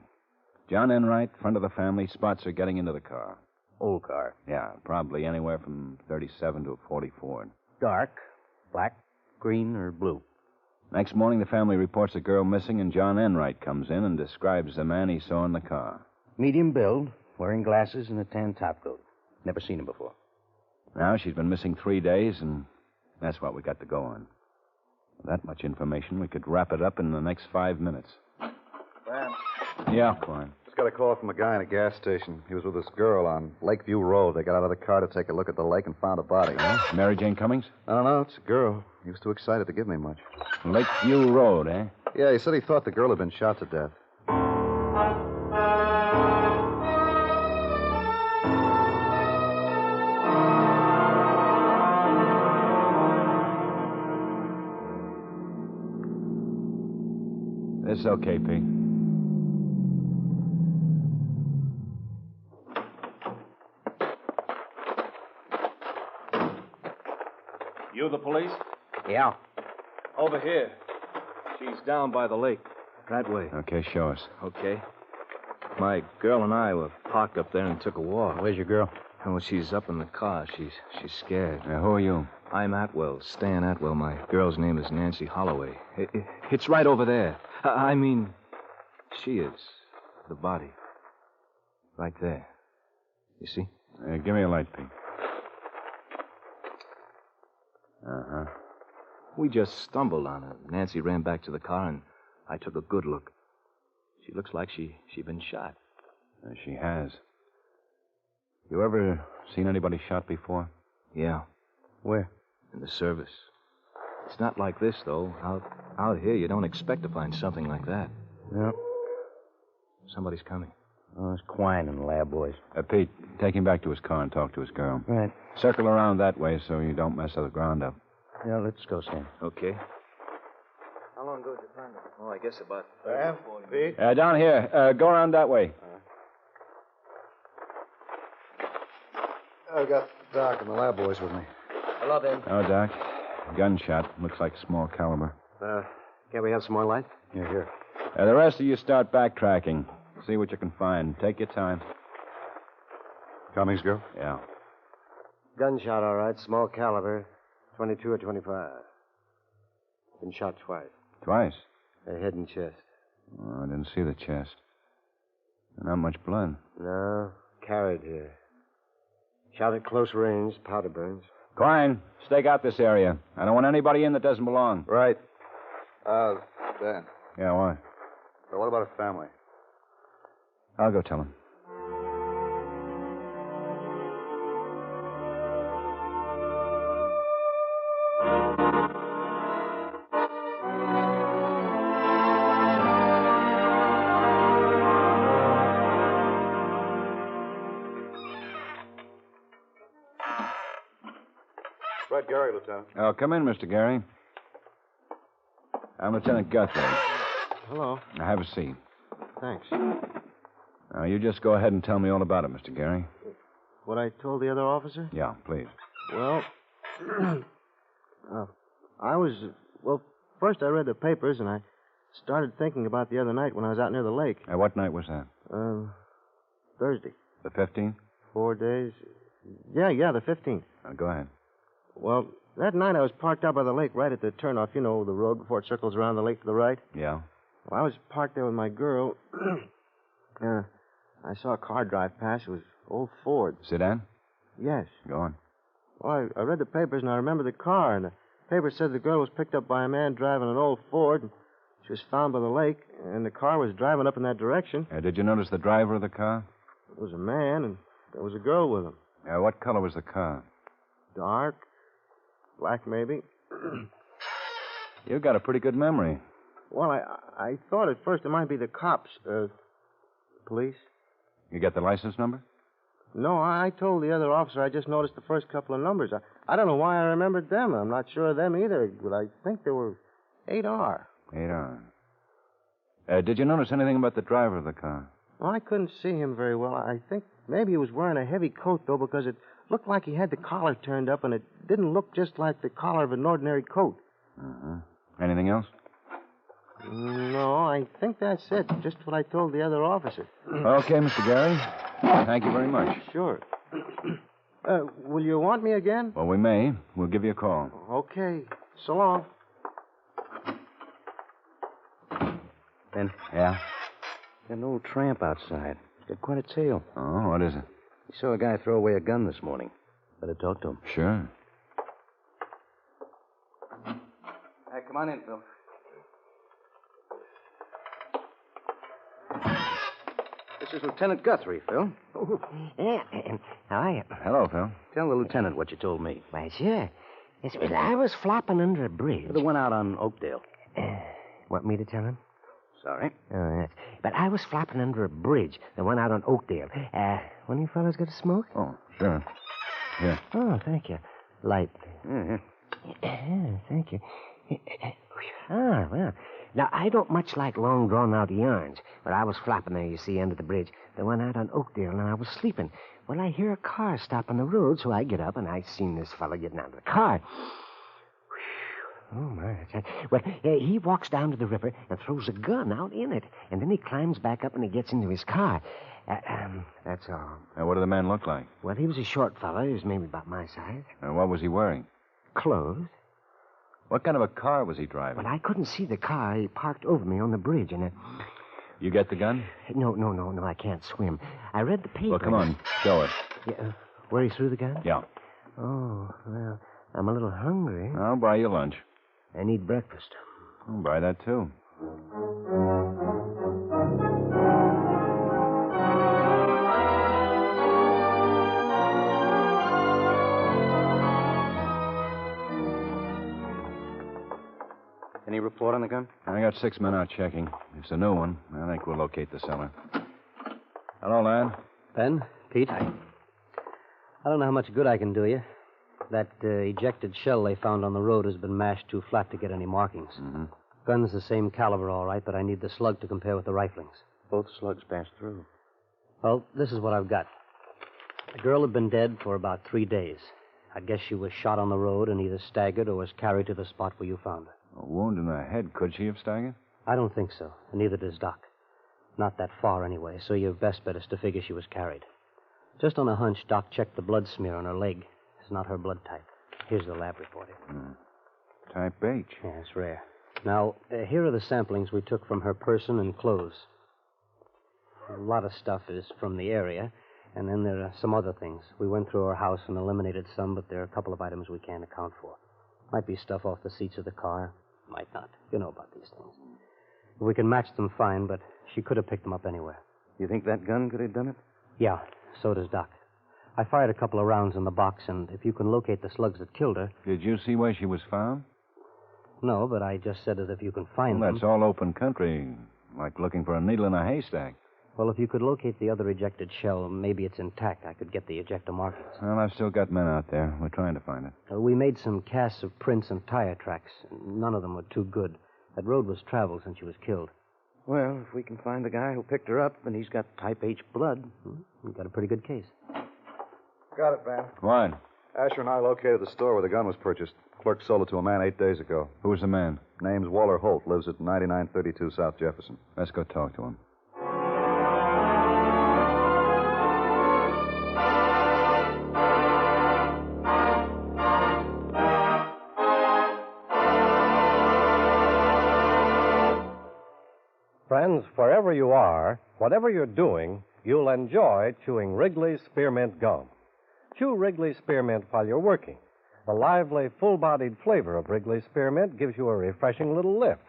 John Enright, friend of the family, spots her getting into the car. Old car. Yeah, probably anywhere from 37 to a 40 Ford. Dark, black, green, or blue? Next morning, the family reports a girl missing, and John Enright comes in and describes the man he saw in the car. Medium build, wearing glasses and a tan topcoat. Never seen him before. Now she's been missing 3 days, and that's what we got to go on. With that much information, we could wrap it up in the next 5 minutes. Sam, Yeah, Klein. just got a call from a guy in a gas station. He was with this girl on Lakeview Road. They got out of the car to take a look at the lake and found a body. Mary Jane Cummings? I don't know. It's a girl. He was too excited to give me much. Lakeview Road, eh? Yeah, he said he thought the girl had been shot to death. It's okay, Pete. You the police? Yeah. Over here. She's down by the lake. That way. Okay, show us. Okay. My girl and I were parked up there and took a walk. Where's your girl? Oh, she's up in the car. She's scared. Who are you? I'm Atwell, Stan Atwell. My girl's name is Nancy Holloway. It's right over there. I mean, she is. The body. Right there. You see? Give me a light, Pete. Uh-huh. We just stumbled on her. Nancy ran back to the car, and I took a good look. She looks like she'd been shot. She has. You ever seen anybody shot before? Yeah. Where? In the service. It's not like this, though. Out here, you don't expect to find something like that. Yep. Somebody's coming. Oh, it's Quine and the lab boys. Pete, take him back to his car and talk to his girl. Right. Circle around that way so you don't mess the ground up. Yeah, let's go, Stan. Okay. How long ago did you find her? Oh, I guess about... Sam? Pete? Down here. Go around that way. I've got Doc and the lab boys with me. Hello, Ben. Oh, Doc. Gunshot. Looks like small caliber. Can't we have some more light? Yeah, here. The rest of you start backtracking. See what you can find. Take your time. Cummings girl? Yeah. Gunshot, all right. Small caliber. 22 or 25. Been shot twice. Twice? Head and chest. Oh, I didn't see the chest. Not much blood. No. Carried here. Shot at close range. Powder burns. Quine, stake out this area. I don't want anybody in that doesn't belong. Right. Ben. Yeah, what? So what about her family? I'll go tell him. Fred Gary, Lieutenant. Oh, come in, Mr. Gary. I'm Lieutenant Guthrie. Hello. Now, have a seat. Thanks. Now, you just go ahead and tell me all about it, Mr. Gary. What I told the other officer? Yeah, please. Well, well, first I read the papers, and I started thinking about the other night when I was out near the lake. What night was that? Thursday. The 15th? 4 days. Yeah, the 15th. Go ahead. Well, that night I was parked out by the lake right at the turnoff, you know, the road before it circles around the lake to the right. Yeah? Well, I was parked there with my girl. I saw a car drive past. It was old Ford. Sedan? Yes. Go on. Well, I read the papers, and I remember the car. And the paper said the girl was picked up by a man driving an old Ford. And she was found by the lake, and the car was driving up in that direction. Did you notice the driver of the car? It was a man, and there was a girl with him. What color was the car? Dark. Black, maybe. You've got a pretty good memory. Well, I thought at first it might be the cops. Police. You get the license number? No, I told the other officer I just noticed the first couple of numbers. I don't know why I remembered them. I'm not sure of them either, but I think they were 8R. 8R. Did you notice anything about the driver of the car? Well, I couldn't see him very well. I think maybe he was wearing a heavy coat, though, because it looked like he had the collar turned up, and it didn't look just like the collar of an ordinary coat. Uh-huh. Anything else? No, I think that's it. Just what I told the other officer. Okay, Mr. Gary. Thank you very much. Sure. Will you want me again? Well, we may. We'll give you a call. Okay. So long. Ben? Yeah? Got an old tramp outside. Got quite a tale. Oh, what is it? He saw a guy throw away a gun this morning. Better talk to him. Sure. Hey, come on in, Phil. This is Lieutenant Guthrie, Phil. Yeah, how are you? Hello, Phil. Tell the lieutenant what you told me. Why, sure. Yes, well, I was flopping under a bridge. The one out on Oakdale. Want me to tell him? Sorry. Oh, that's... But I was flopping under a bridge, the one out on Oakdale. One of you fellas got a smoke? Oh, sure. Here. Oh, thank you. Light. Mm-hmm. Thank you. Ah, well. Now, I don't much like long, drawn-out yarns, but I was flopping there, you see, under the bridge, the one out on Oakdale, and I was sleeping. Well, I hear a car stop on the road, so I get up, and I seen this fella getting out of the car. Oh, my. Well, he walks down to the river and throws a gun out in it, and then he climbs back up and he gets into his car. That's all. Now, what did the man look like? Well, he was a short fella. He was maybe about my size. And what was he wearing? Clothes. What kind of a car was he driving? Well, I couldn't see the car. He parked over me on the bridge, and You get the gun? No, I can't swim. I read the paper. Well, come on. Show us. Yeah, where he threw the gun? Yeah. Oh, well, I'm a little hungry. I'll buy you lunch. I need breakfast. I'll buy that, too. Any report on the gun? I got 6 men out checking. It's a new one. I think we'll locate the seller. Hello, lad. Ben? Pete? I don't know how much good I can do you. That ejected shell they found on the road has been mashed too flat to get any markings. Mm-hmm. Gun's the same caliber, all right, but I need the slug to compare with the riflings. Both slugs passed through. Well, this is what I've got. The girl had been dead for about 3 days. I guess she was shot on the road and either staggered or was carried to the spot where you found her. A wound in the head. Could she have staggered? I don't think so, and neither does Doc. Not that far, anyway, so your best bet is to figure she was carried. Just on a hunch, Doc checked the blood smear on her leg. It's not her blood type. Here's the lab report. Type H. Yeah, it's rare. Now, here are the samplings we took from her person and clothes. A lot of stuff is from the area, and then there are some other things. We went through her house and eliminated some, but there are a couple of items we can't account for. Might be stuff off the seats of the car. Might not. You know about these things. If we can match them, fine, but she could have picked them up anywhere. You think that gun could have done it? Yeah, so does Doc. I fired a couple of rounds in the box, and if you can locate the slugs that killed her... Did you see where she was found? No, but I just said that if you can find Well, them... that's all open country, like looking for a needle in a haystack. Well, if you could locate the other ejected shell, maybe it's intact. I could get the ejector markings. Well, I've still got men out there. We're trying to find it. We made some casts of prints and tire tracks. None of them were too good. That road was traveled since she was killed. Well, if we can find the guy who picked her up and he's got type H blood... We've got a pretty good case. Got it, Van. What? Asher and I located the store where the gun was purchased. Clerk sold it to a man 8 days ago. Who's the man? Name's Waller Holt. Lives at 9932 South Jefferson. Let's go talk to him. Friends, wherever you are, whatever you're doing, you'll enjoy chewing Wrigley's Spearmint Gum. Chew Wrigley's Spearmint while you're working. The lively, full-bodied flavor of Wrigley's Spearmint gives you a refreshing little lift.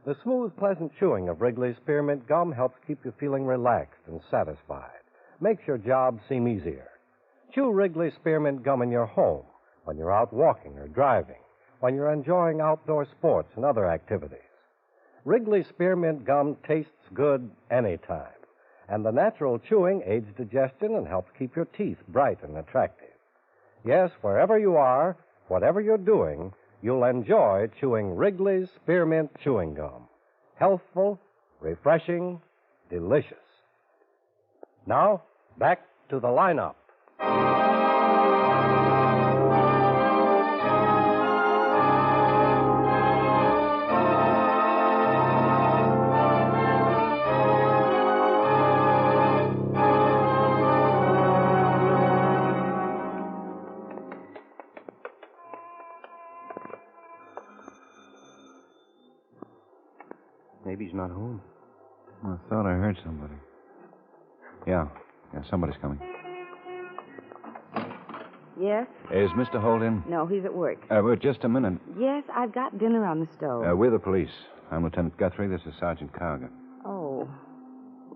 The smooth, pleasant chewing of Wrigley's Spearmint Gum helps keep you feeling relaxed and satisfied. Makes your job seem easier. Chew Wrigley's Spearmint Gum in your home, when you're out walking or driving, when you're enjoying outdoor sports and other activities. Wrigley's Spearmint Gum tastes good anytime, and the natural chewing aids digestion and helps keep your teeth bright and attractive. Yes, wherever you are, whatever you're doing, you'll enjoy chewing Wrigley's Spearmint Chewing Gum. Healthful, refreshing, delicious. Now, back to the lineup. Maybe he's not home. I thought I heard somebody. Yeah, somebody's coming. Yes? Is Mr. Holt in? No, he's at work. Well, just a minute. Yes, I've got dinner on the stove. We're the police. I'm Lieutenant Guthrie. This is Sergeant Karger. Oh.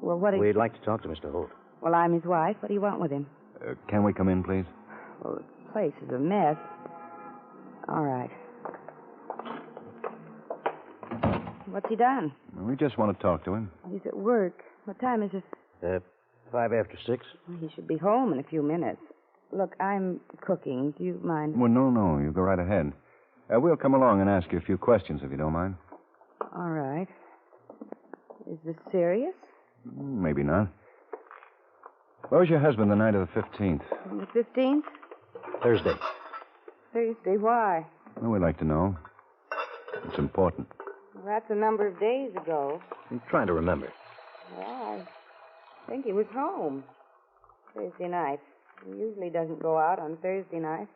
Well, what do you... We'd like to talk to Mr. Holt. Well, I'm his wife. What do you want with him? Can we come in, please? Well, the place is a mess. All right. What's he done? We just want to talk to him. He's at work. What time is it? 5 after 6. He should be home in a few minutes. Look, I'm cooking. Do you mind? Well, no. You go right ahead. We'll come along and ask you a few questions, if you don't mind. All right. Is this serious? Maybe not. Where was your husband the night of the 15th? The 15th? Thursday. Thursday, why? Well, we'd like to know. It's important. Well, that's a number of days ago. I'm trying to remember. Well, I think he was home Thursday night. He usually doesn't go out on Thursday night.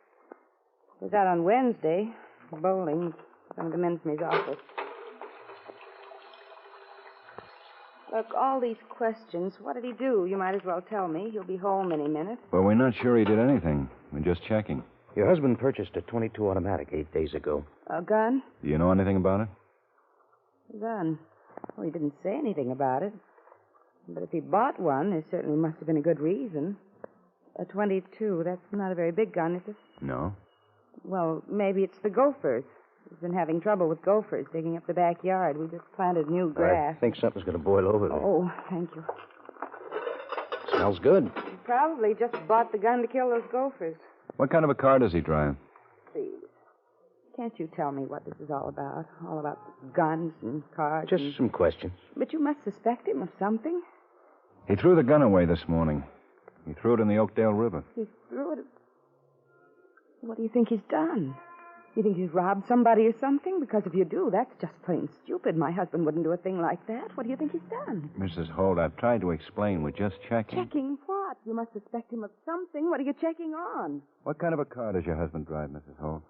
He was out on Wednesday, bowling, some of the men from his office. Look, all these questions, what did he do? You might as well tell me. He'll be home any minute. Well, we're not sure he did anything. We're just checking. Your husband purchased a .22 automatic 8 days ago. A gun? Do you know anything about it? A gun. Well, he didn't say anything about it. But if he bought one, there certainly must have been a good reason. A .22, that's not a very big gun, is it? No. Well, maybe it's the gophers. We've been having trouble with gophers digging up the backyard. We just planted new grass. I think something's going to boil over there. Oh, thank you. Smells good. He probably just bought the gun to kill those gophers. What kind of a car does he drive? Please. Can't you tell me what this is all about? All about guns and cars? Just some questions. But you must suspect him of something. He threw the gun away this morning. He threw it in the Oakdale River. He threw it. What do you think he's done? You think he's robbed somebody or something? Because if you do, that's just plain stupid. My husband wouldn't do a thing like that. What do you think he's done? Mrs. Holt, I've tried to explain. We're just checking. Checking what? You must suspect him of something. What are you checking on? What kind of a car does your husband drive, Mrs. Holt?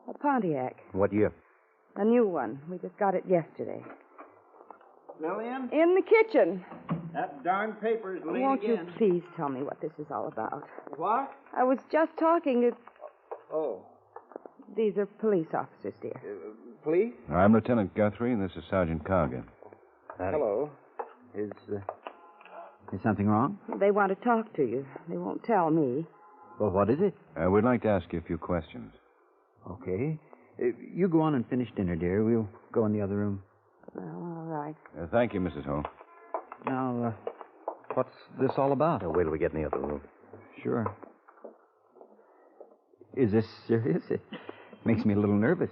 A Pontiac. What year? A new one. We just got it yesterday. Lillian? In the kitchen. That darn paper's late Won't again. you please tell me what this is all about? What? I was just talking to... Oh. These are police officers, dear. Police? I'm Lieutenant Guthrie, and this is Sergeant Karger. Hello. Is something wrong? They want to talk to you. They won't tell me. Well, what is it? We'd like to ask you a few questions. Okay. You go on and finish dinner, dear. We'll go in the other room. Well, all right. Thank you, Mrs. Holt. Now, what's this all about? Wait till we get in the other room. Sure. Is this serious? It makes me a little nervous.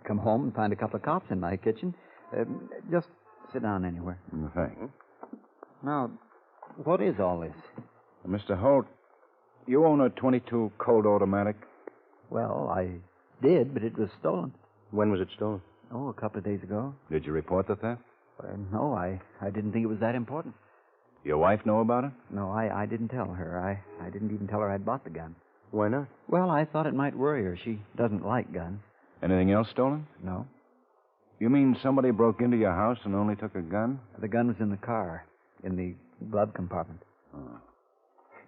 Come home and find a couple of cops in my kitchen. Just sit down anywhere. Thanks. Now, what is all this? Mr. Holt, you own a .22 Colt automatic? Well, I did, but it was stolen. When was it stolen? Oh, a couple of days ago. Did you report the theft? No, I didn't think it was that important. Your wife know about it? No, I didn't tell her. I didn't even tell her I'd bought the gun. Why not? Well, I thought it might worry her. She doesn't like guns. Anything else stolen? No. You mean somebody broke into your house and only took a gun? The gun was in the car, in the glove compartment. Oh.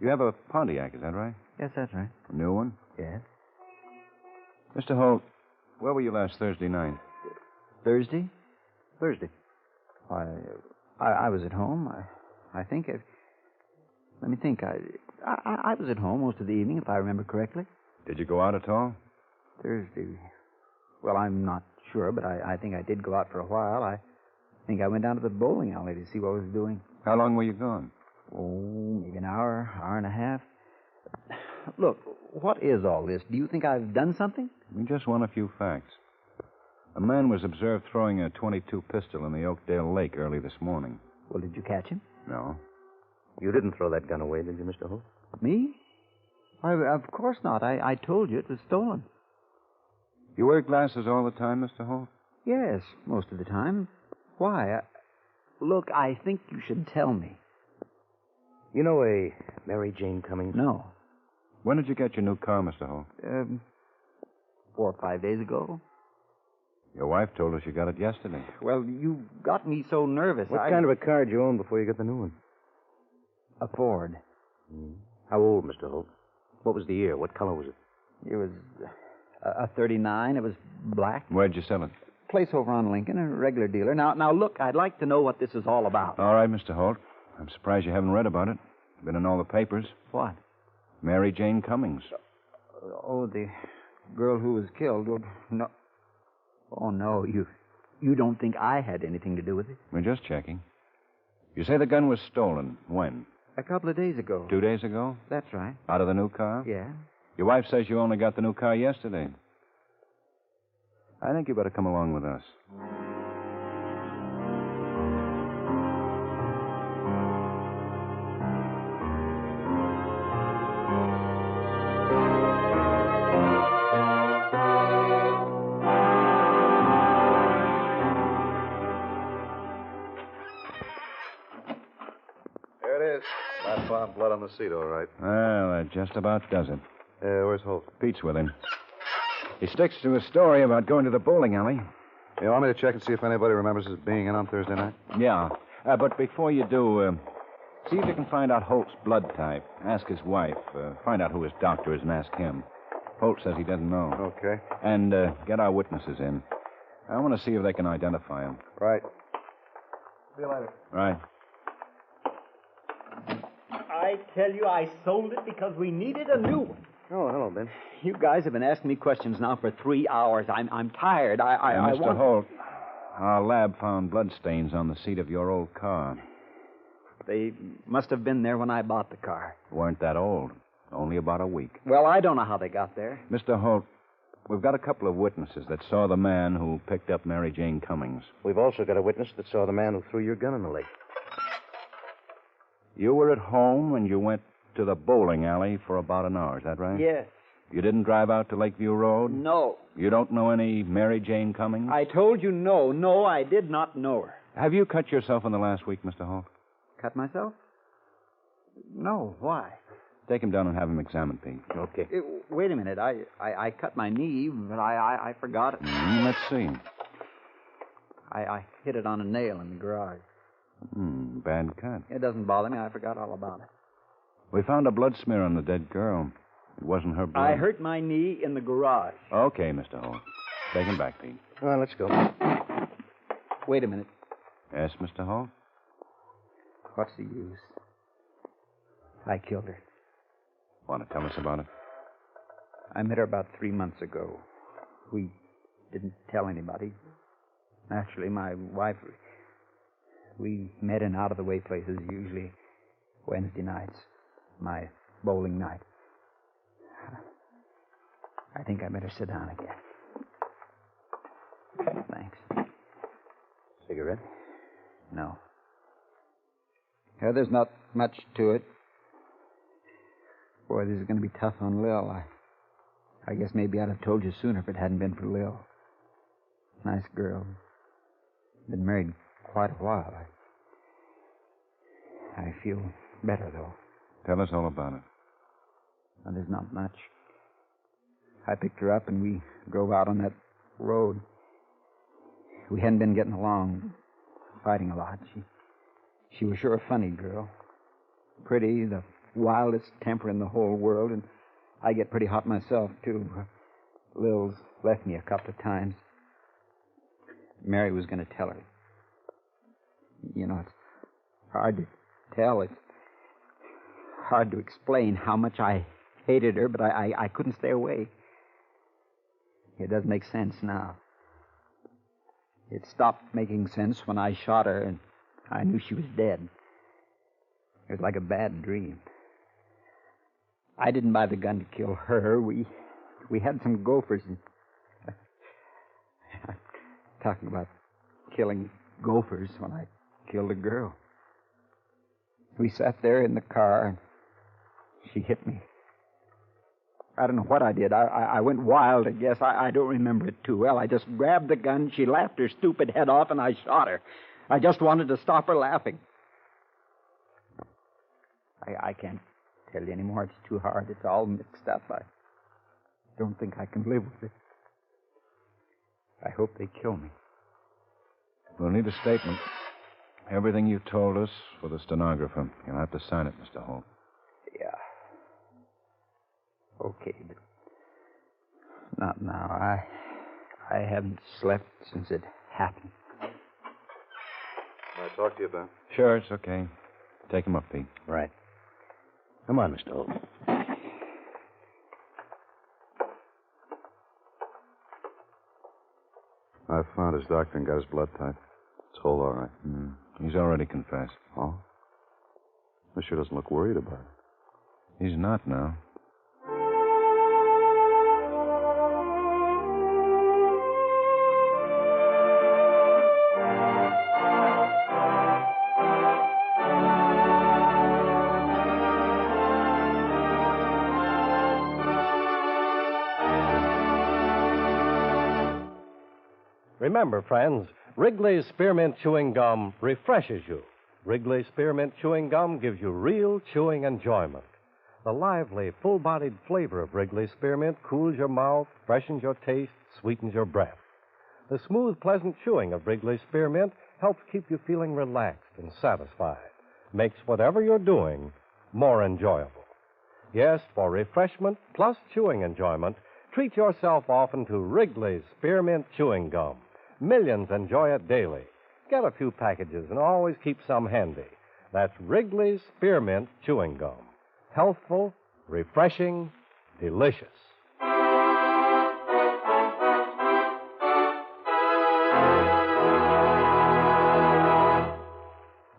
You have a Pontiac, is that right? Yes, that's right. A new one? Yes. Mr. Holt, where were you last Thursday night? Thursday? Thursday. Why, I was at home. I think. Let me think. I was at home most of the evening, if I remember correctly. Did you go out at all? Thursday. Well, I'm not sure, but I think I did go out for a while. I think I went down to the bowling alley to see what I was doing. How long were you gone? Oh, maybe an hour and a half. Look, what is all this? Do you think I've done something? We just want a few facts. A man was observed throwing a .22 pistol in the Oakdale Lake early this morning. Well, did you catch him? No. You didn't throw that gun away, did you, Mr. Holt? Me? Why, of course not. I told you it was stolen. You wear glasses all the time, Mr. Holt? Yes, most of the time. Why? Look, I think you should tell me. You know a Mary Jane Cummings? No. When did you get your new car, Mr. Holt? 4 or 5 days ago. Your wife told us you got it yesterday. Well, you got me so nervous. What kind of a car did you own before you got the new one? A Ford. How old, Mr. Holt? What was the year? What color was it? It was a 39. It was black. Where'd you sell it? Place over on Lincoln, a regular dealer. Now, look, I'd like to know what this is all about. All right, Mr. Holt. I'm surprised you haven't read about it. Been in all the papers. What? Mary Jane Cummings. Oh, the girl who was killed. Oh, no. Oh, no, you don't think I had anything to do with it? We're just checking. You say the gun was stolen. When? A couple of days ago. 2 days ago? That's right. Out of the new car? Yeah. Your wife says you only got the new car yesterday. I think you better come along with us. There it is. I found blood on the seat, all right. Well, that just about does it. Where's Holt? Pete's with him. He sticks to his story about going to the bowling alley. You want me to check and see if anybody remembers his being in on Thursday night? Yeah. But before you do, see if you can find out Holt's blood type. Ask his wife. Find out who his doctor is and ask him. Holt says he doesn't know. Okay. And get our witnesses in. I want to see if they can identify him. Right. See you later. Right. I tell you, I sold it because we needed a new one. Oh, hello, Ben. You guys have been asking me questions now for 3 hours. I'm tired. Mr. Holt, our lab found bloodstains on the seat of your old car. They must have been there when I bought the car. Weren't that old. Only about a week. Well, I don't know how they got there. Mr. Holt, we've got a couple of witnesses that saw the man who picked up Mary Jane Cummings. We've also got a witness that saw the man who threw your gun in the lake. You were at home and you went to the bowling alley for about an hour, is that right? Yes. You didn't drive out to Lakeview Road? No. You don't know any Mary Jane Cummings? I told you no. No, I did not know her. Have you cut yourself in the last week, Mr. Holt? Cut myself? No. Why? Take him down and have him examined, Pete. Okay. Wait a minute. I cut my knee, but I forgot it. Let's see. I hit it on a nail in the garage. Bad cut. It doesn't bother me. I forgot all about it. We found a blood smear on the dead girl. It wasn't her blood. I hurt my knee in the garage. Okay, Mr. Holt. Take him back, Pete. All right, let's go. Wait a minute. Yes, Mr. Holt? What's the use? I killed her. Want to tell us about it? I met her about 3 months ago. We didn't tell anybody. Naturally, my wife... We met in out-of-the-way places, usually Wednesday nights, my bowling night. I think I better sit down again. Thanks. Cigarette? No. There's not much to it. Boy, this is going to be tough on Lil. I guess maybe I'd have told you sooner if it hadn't been for Lil. Nice girl. Been married quite a while. I feel better, though. Tell us all about it. Well, there's not much. I picked her up and we drove out on that road. We hadn't been getting along, fighting a lot. She was sure a funny girl. Pretty, the wildest temper in the whole world, and I get pretty hot myself, too. Lil's left me a couple of times. Mary was going to tell her. You know, it's hard to tell. It's hard to explain how much I hated her, but I couldn't stay away. It does make sense now. It stopped making sense when I shot her and I knew she was dead. It was like a bad dream. I didn't buy the gun to kill her. We had some gophers. I'm talking about killing gophers when I killed a girl. We sat there in the car, and she hit me. I don't know what I did. I went wild, I guess. I don't remember it too well. I just grabbed the gun. She laughed her stupid head off, and I shot her. I just wanted to stop her laughing. I can't tell you anymore. It's too hard. It's all mixed up. I don't think I can live with it. I hope they kill me. We'll need a statement. Everything you told us for the stenographer. You'll have to sign it, Mr. Holt. Yeah. Okay, but not now. I haven't slept since it happened. Can I talk to you, Ben? Sure, it's okay. Take him up, Pete. Right. Come on, Mr. Holt. I found his doctor and got his blood type. It's all right. He's already confessed. Oh? This sure doesn't look worried about it. He's not now. Remember, friends, Wrigley's Spearmint Chewing Gum refreshes you. Wrigley's Spearmint Chewing Gum gives you real chewing enjoyment. The lively, full-bodied flavor of Wrigley's Spearmint cools your mouth, freshens your taste, sweetens your breath. The smooth, pleasant chewing of Wrigley's Spearmint helps keep you feeling relaxed and satisfied. Makes whatever you're doing more enjoyable. Yes, for refreshment plus chewing enjoyment, treat yourself often to Wrigley's Spearmint Chewing Gum. Millions enjoy it daily. Get a few packages and always keep some handy. That's Wrigley's Spearmint Chewing Gum. Healthful, refreshing, delicious.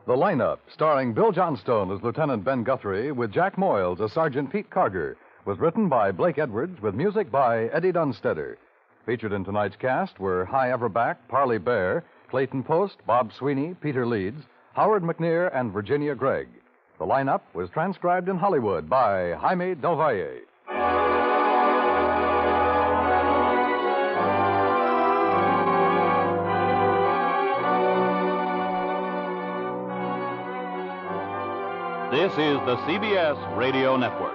The Lineup, starring Bill Johnstone as Lieutenant Ben Guthrie with Jack Moyles as Sergeant Pete Karger, was written by Blake Edwards with music by Eddie Dunstetter. Featured in tonight's cast were Hy Everback, Parley Bear, Clayton Post, Bob Sweeney, Peter Leeds, Howard McNear, and Virginia Gregg. The Lineup was transcribed in Hollywood by Jaime Del Valle. This is the CBS Radio Network.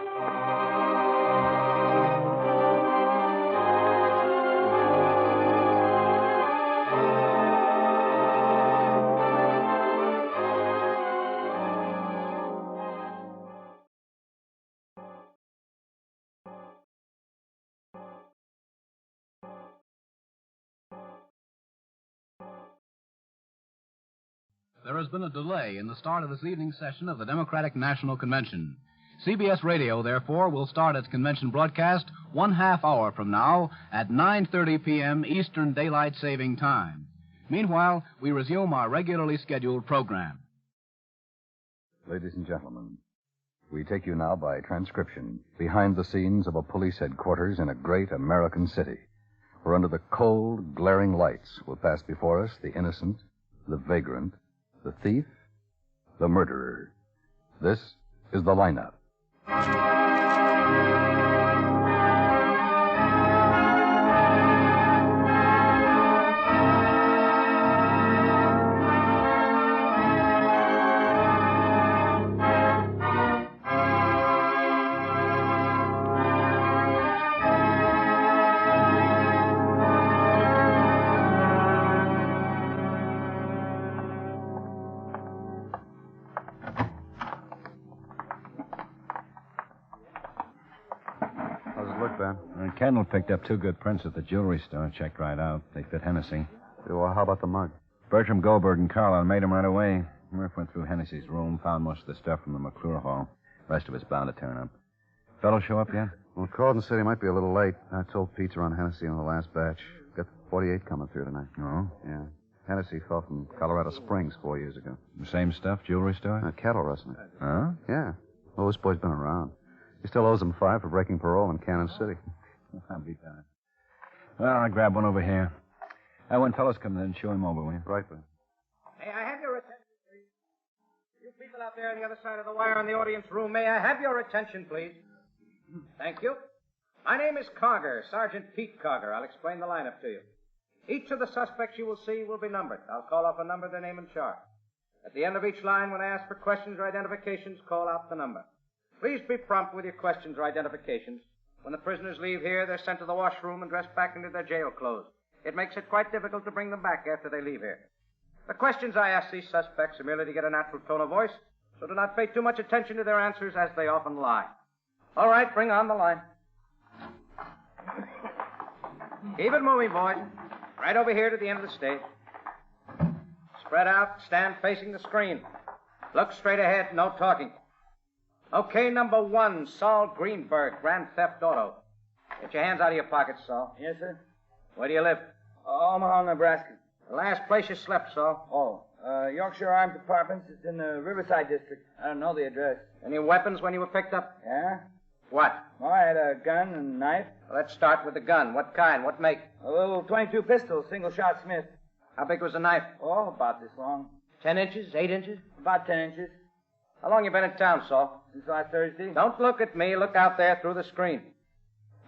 There has been a delay in the start of this evening's session of the Democratic National Convention. CBS Radio, therefore, will start its convention broadcast 1/2 hour from now at 9:30 p.m. Eastern Daylight Saving Time. Meanwhile, we resume our regularly scheduled program. Ladies and gentlemen, we take you now by transcription behind the scenes of a police headquarters in a great American city, where under the cold, glaring lights will pass before us the innocent, the vagrant, the thief, the murderer. This is the Lineup. Kendall picked up 2 good prints at the jewelry store. Checked right out. They fit Hennessy. Well, how about the mug? Bertram Goldberg and Carlisle made him right away. Murph went through Hennessy's room, found most of the stuff from the McClure Hall. The rest of it's bound to turn up. Fellow show up yet? Well, Carlton said he might be a little late. I told Pete to run Hennessy on the last batch. Got 48 coming through tonight. Oh? Yeah. Hennessy fell from Colorado Springs 4 years ago. The same stuff, jewelry store? Cattle rustling. Huh? Yeah. Well, this boy's been around. He still owes him 5 for breaking parole in Cannon City. I'll be done. Well, I'll grab one over here. When fellows come in, show him over, will you? Right, Ben. May I have your attention, please? You people out there on the other side of the wire in the audience room, may I have your attention, please? Thank you. My name is Karger, Sergeant Pete Karger. I'll explain the lineup to you. Each of the suspects you will see will be numbered. I'll call off a number, their name, and charge. At the end of each line, when I ask for questions or identifications, call out the number. Please be prompt with your questions or identifications. When the prisoners leave here, they're sent to the washroom and dressed back into their jail clothes. It makes it quite difficult to bring them back after they leave here. The questions I ask these suspects are merely to get a natural tone of voice, so do not pay too much attention to their answers, as they often lie. All right, bring on the line. Keep it moving, boys. Right over here to the end of the stage. Spread out, stand facing the screen. Look straight ahead, no talking. Okay, number 1, Saul Greenberg, Grand Theft Auto. Get your hands out of your pockets, Saul. Yes, sir? Where do you live? Omaha, Nebraska. The last place you slept, Saul. Yorkshire Arms Departments. It's in the Riverside District. I don't know the address. Any weapons when you were picked up? Yeah? What? Well, I had a gun and a knife. Well, let's start with the gun. What kind? What make? A little .22 pistol, single-shot Smith. How big was the knife? Oh, about this long. 10 inches? 8 inches? About 10 inches. How long you been in town, Saul? Since last Thursday. Don't look at me. Look out there through the screen.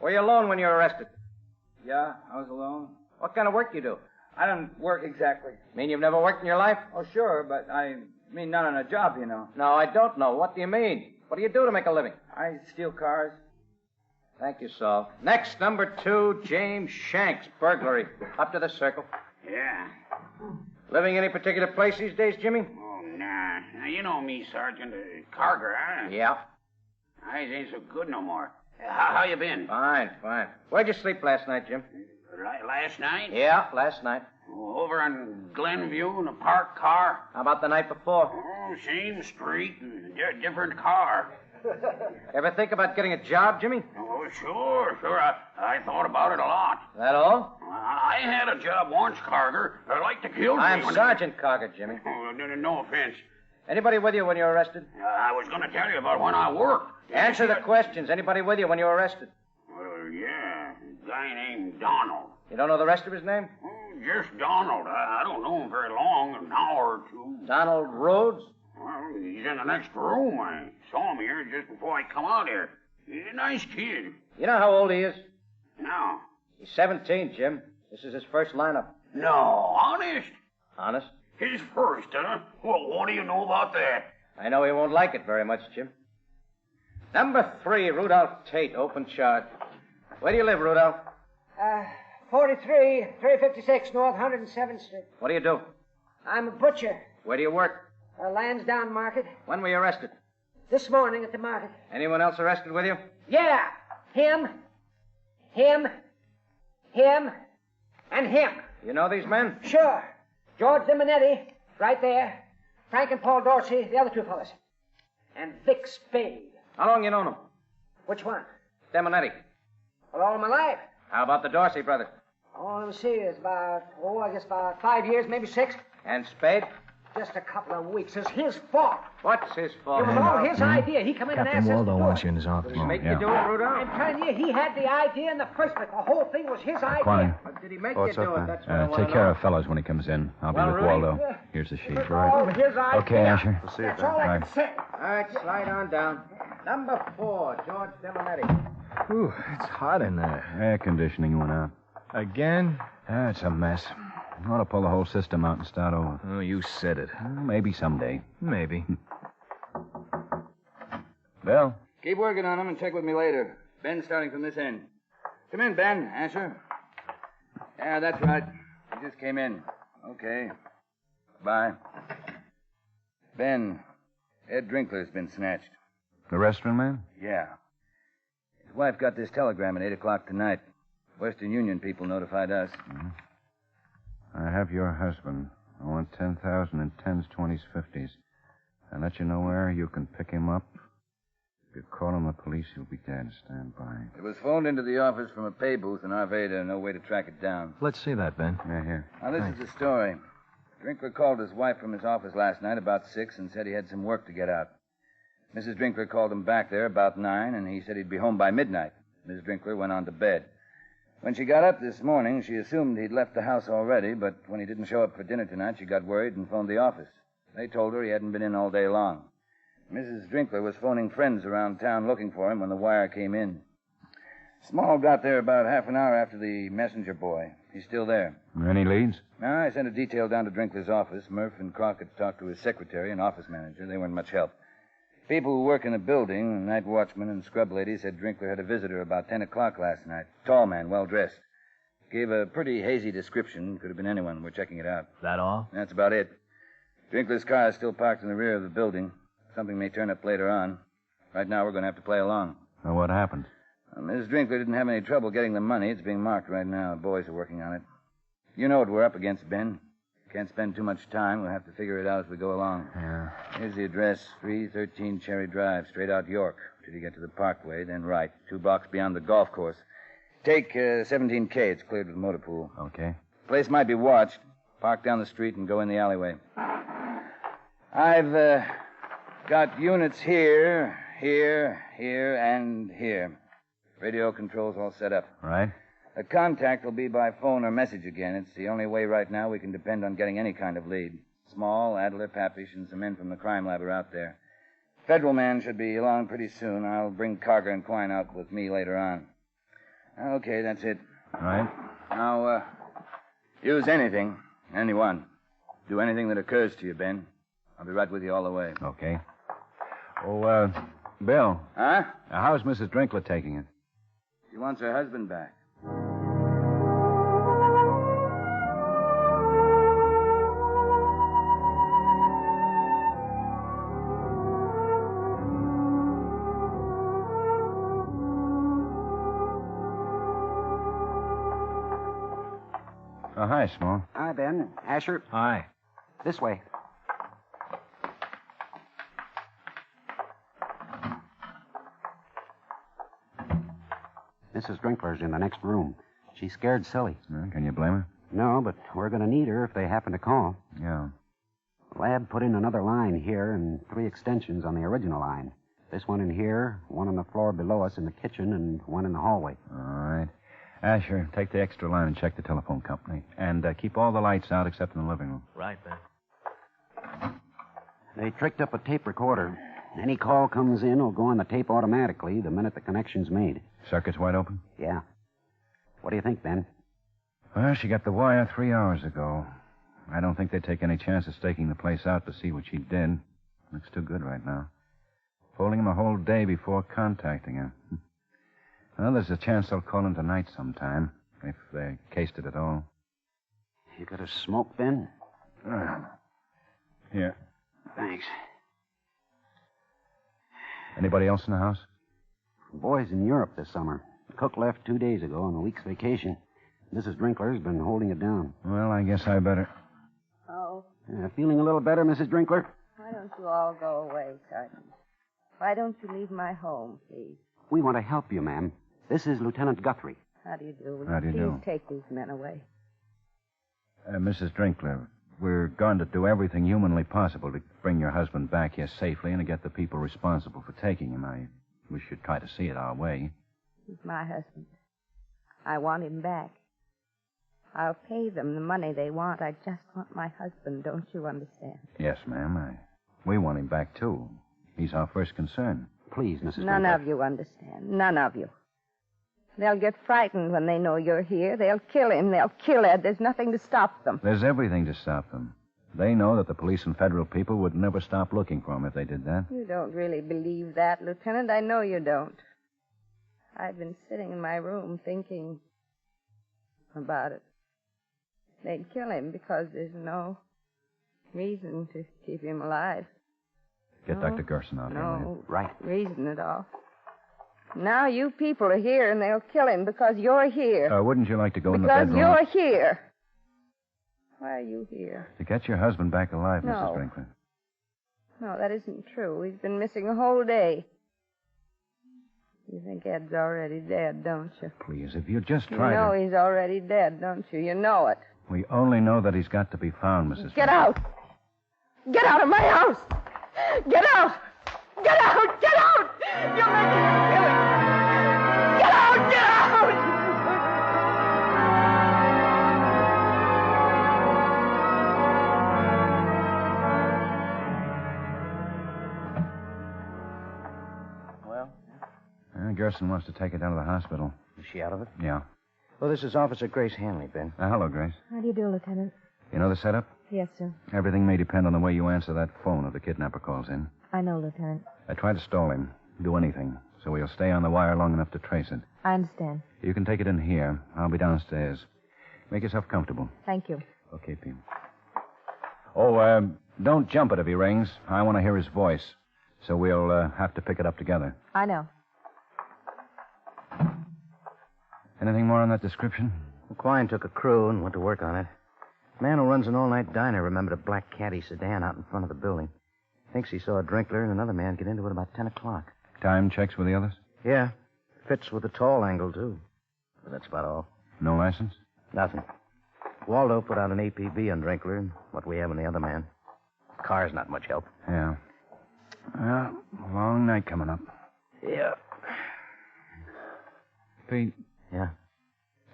Were you alone when you were arrested? Yeah, I was alone. What kind of work you do? I don't work exactly. Mean you've never worked in your life? Oh, sure, but I mean not on a job, you know. No, I don't know. What do you mean? What do you do to make a living? I steal cars. Thank you, Saul. Next, number 2, James Shanks, burglary. Up to the circle. Yeah. Living any particular place these days, Jimmy? Oh, nah. Now, you know me, Sergeant. Karger, huh? Yeah. Eyes ain't so good no more. How you been? Fine. Where'd you sleep last night, Jim? Last night? Yeah, last night. Over on Glenview in a parked car. How about the night before? Oh, same street and different car. Ever think about getting a job, Jimmy? Oh, sure. I thought about it a lot. That all? I had a job once, Karger. I like to kill I'm someone. Sergeant Karger, Jimmy. Oh, no offense. Anybody with you when you were arrested? I was going to tell you about when I worked. Answer the questions. Anybody with you when you were arrested? Yeah. A guy named Donald. You don't know the rest of his name? Just Donald. I don't know him very long, an hour or two. Donald Rhodes? Well, he's in the next room. I saw him here just before I come out here. He's a nice kid. You know how old he is? No. He's 17, Jim. This is his first lineup. No, honest? Honest? His first, huh? Well, what do you know about that? I know he won't like it very much, Jim. Number 3, Rudolph Tate, open charge. Where do you live, Rudolph? 43, 356 North 107th Street. What do you do? I'm a butcher. Where do you work? Lansdowne Market. When were you arrested? This morning at the market. Anyone else arrested with you? Yeah. Him, and him. You know these men? Sure. George Dimonetti, right there. Frank and Paul Dorsey, the other 2 fellas. And Vic Spade. How long you known them? Which one? Dimonetti. Well, all of my life. How about the Dorsey brothers? Oh, let me see. It's about 5 years, maybe 6. And Spade? Just a couple of weeks. It's his fault. What's his fault? It was all his idea. He come in and Captain asked us Waldo to do wants it. you in his office. Did he make you do it, Rudolph? I'm telling you, he had the idea in the first place. The whole thing was his idea. Quine. But did he make What's you up, do it? man? That's what I want Take to care know. of fellows when he comes in. I'll be Well, with Rudy? Waldo. Yeah. Here's the sheet. It's all his idea. Okay, Asher. We'll see you That's then. all I Bye. can say. All right, slide on down. Number 4, George Dimonetti. Whew, it's hot in there. Air conditioning went out. Again? It's a mess. Ought to pull the whole system out and start over. Oh, you said it. Maybe someday. Maybe. Bill? Keep working on him and check with me later. Ben's starting from this end. Come in, Ben. Answer. Yeah, that's right. He just came in. Okay. Bye. Ben, Ed Drinkler's been snatched. The restaurant man? Yeah. His wife got this telegram at 8 o'clock tonight. Western Union people notified us. Mm-hmm. I have your husband. I want 10,000 in 10s, 20s, 50s. I'll let you know where you can pick him up. If you call him the police, he'll be dead. Stand by. It was phoned into the office from a pay booth in Arvada. No way to track it down. Let's see that, Ben. Yeah, here. Now, this is the story. Drinkler called his wife from his office last night about 6 and said he had some work to get out. Mrs. Drinkler called him back there about 9, and he said he'd be home by midnight. Mrs. Drinkler went on to bed. When she got up this morning, she assumed he'd left the house already, but when he didn't show up for dinner tonight, she got worried and phoned the office. They told her he hadn't been in all day long. Mrs. Drinkler was phoning friends around town looking for him when the wire came in. Small got there about half an hour after the messenger boy. He's still there. Any leads? No, I sent a detail down to Drinkler's office. Murph and Crocked talked to his secretary and office manager. They weren't much help. People who work in the building, the night watchman and scrub lady, said Drinkler had a visitor about 10 o'clock last night. Tall man, well-dressed. Gave a pretty hazy description. Could have been anyone. We're checking it out. That all? That's about it. Drinkler's car is still parked in the rear of the building. Something may turn up later on. Right now, we're going to have to play along. Well, what happened? Mrs. Drinkler didn't have any trouble getting the money. It's being marked right now. The boys are working on it. You know what we're up against, Ben. Can't spend too much time. We'll have to figure it out as we go along. Yeah. Here's the address, 313 Cherry Drive, straight out York, till you get to the Parkway, then right, 2 blocks beyond the golf course. Take 17K. It's cleared with motor pool. Okay. Place might be watched. Park down the street and go in the alleyway. I've got units here, and here. Radio controls all set up. Right. The contact will be by phone or message again. It's the only way right now we can depend on getting any kind of lead. Small, Adler, Papish, and some men from the crime lab are out there. Federal man should be along pretty soon. I'll bring Karger and Quine out with me later on. Okay, that's it. Right. Now, use anything. Anyone. Do anything that occurs to you, Ben. I'll be right with you all the way. Okay. Oh, Bill. Huh? How's Mrs. Drinkler taking it? She wants her husband back. Oh, hi, Small. Hi, Ben. Asher. Hi. This way. Mrs. Drinkler's in the next room. She's scared silly. Can you blame her? No, but we're going to need her if they happen to call. Yeah. The lab put in another line here and 3 extensions on the original line. This one in here, one on the floor below us in the kitchen, and one in the hallway. All right. Asher, take the extra line and check the telephone company. And keep all the lights out except in the living room. Right, Ben. They tricked up a tape recorder. Any call comes in will go on the tape automatically the minute the connection's made. Circuit's wide open? Yeah. What do you think, Ben? Well, she got the wire 3 hours ago. I don't think they'd take any chance of staking the place out to see what she did. Looks too good right now. Holding him a whole day before contacting her. Well, there's a chance they'll call in tonight sometime, if they cased it at all. You got a smoke, Ben? Here. Thanks. Anybody else in the house? The boy's in Europe this summer. The cook left 2 days ago on a week's vacation. Mrs. Drinkler's been holding it down. Well, I guess I better. Oh, Feeling a little better, Mrs. Drinkler? why don't you all go away, Sergeant? Why don't you leave my home, please? We want to help you, ma'am. This is Lieutenant Guthrie. How do you do? Will How do you please do? take these men away? Mrs. Drinkler, we're going to do everything humanly possible to bring your husband back here safely and to get the people responsible for taking him. We should try to see it our way. He's my husband. I want him back. I'll pay them the money they want. I just want my husband, don't you understand? Yes, ma'am. We want him back, too. He's our first concern. Please, Mrs. None Drinkler. of you understand. None of you. They'll get frightened when they know you're here. They'll kill him. They'll kill Ed. There's nothing to stop them. There's everything to stop them. They know that the police and federal people would never stop looking for him if they did that. You don't really believe that, Lieutenant. I know you don't. I've been sitting in my room thinking about it. They'd kill him because there's no reason to keep him alive. Get Dr. Gerson out here, will you? No reason at all. Now you people are here, and they'll kill him because you're here. Wouldn't you like to go in the Because bedroom? you're here. Why are you here? To get your husband back alive, No. Mrs. Drinkler. No, that isn't true. He's been missing a whole day. You think Ed's already dead, don't you? Please, if you just You try know to... he's already dead, don't you? You know it. We only know that he's got to be found, Mrs. Get out! Get out of my house! Get out! Get out! Get out! You're making me kill him! Get out! Get out! Well? Gerson wants to take her down to the hospital. Is she out of it? Yeah. Well, this is Officer Grace Hanley, Ben. Hello, Grace. How do you do, Lieutenant? You know the setup? Yes, sir. Everything may depend on the way you answer that phone if the kidnapper calls in. I know, Lieutenant. I try to stall him. Do anything. So he'll stay on the wire long enough to trace it. I understand. You can take it in here. I'll be downstairs. Make yourself comfortable. Thank you. Okay, Pete. Oh, don't jump it if he rings. I want to hear his voice. So we'll have to pick it up together. I know. Anything more on that description? Quine took a crew and went to work on it. The man who runs an all-night diner remembered a black caddy sedan out in front of the building. Thinks he saw a Drinkler and another man get into it about 10 o'clock. Time checks with the others? Yeah. Fits with the tall angle, too. But that's about all. No license? Nothing. Waldo put out an APB on Drinkler and what we have on the other man. Car's not much help. Yeah. Well, long night coming up. Yeah. Pete. Yeah?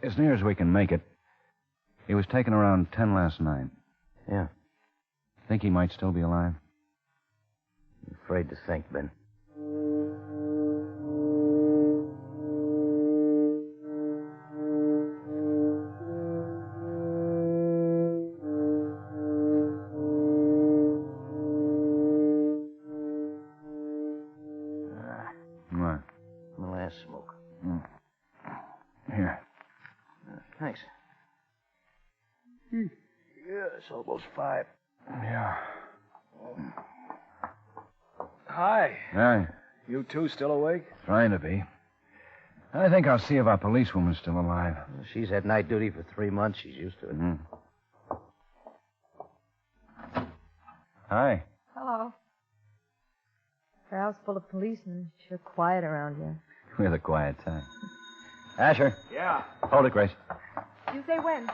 As near as we can make it, he was taken around 10 last night. Yeah. Think he might still be alive? I'm afraid to think, Ben. What? My last smoke. Here. Thanks. Yeah, it's almost 5. Yeah. Hi. Hi. You two still awake? Trying to be. I think I'll see if our policewoman's still alive. She's had night duty for 3 months. She's used to it. Hi. Hello. The house full of policemen. Sure quiet around here. We're the quiet type. Asher. Yeah. Hold it, Grace. You say when?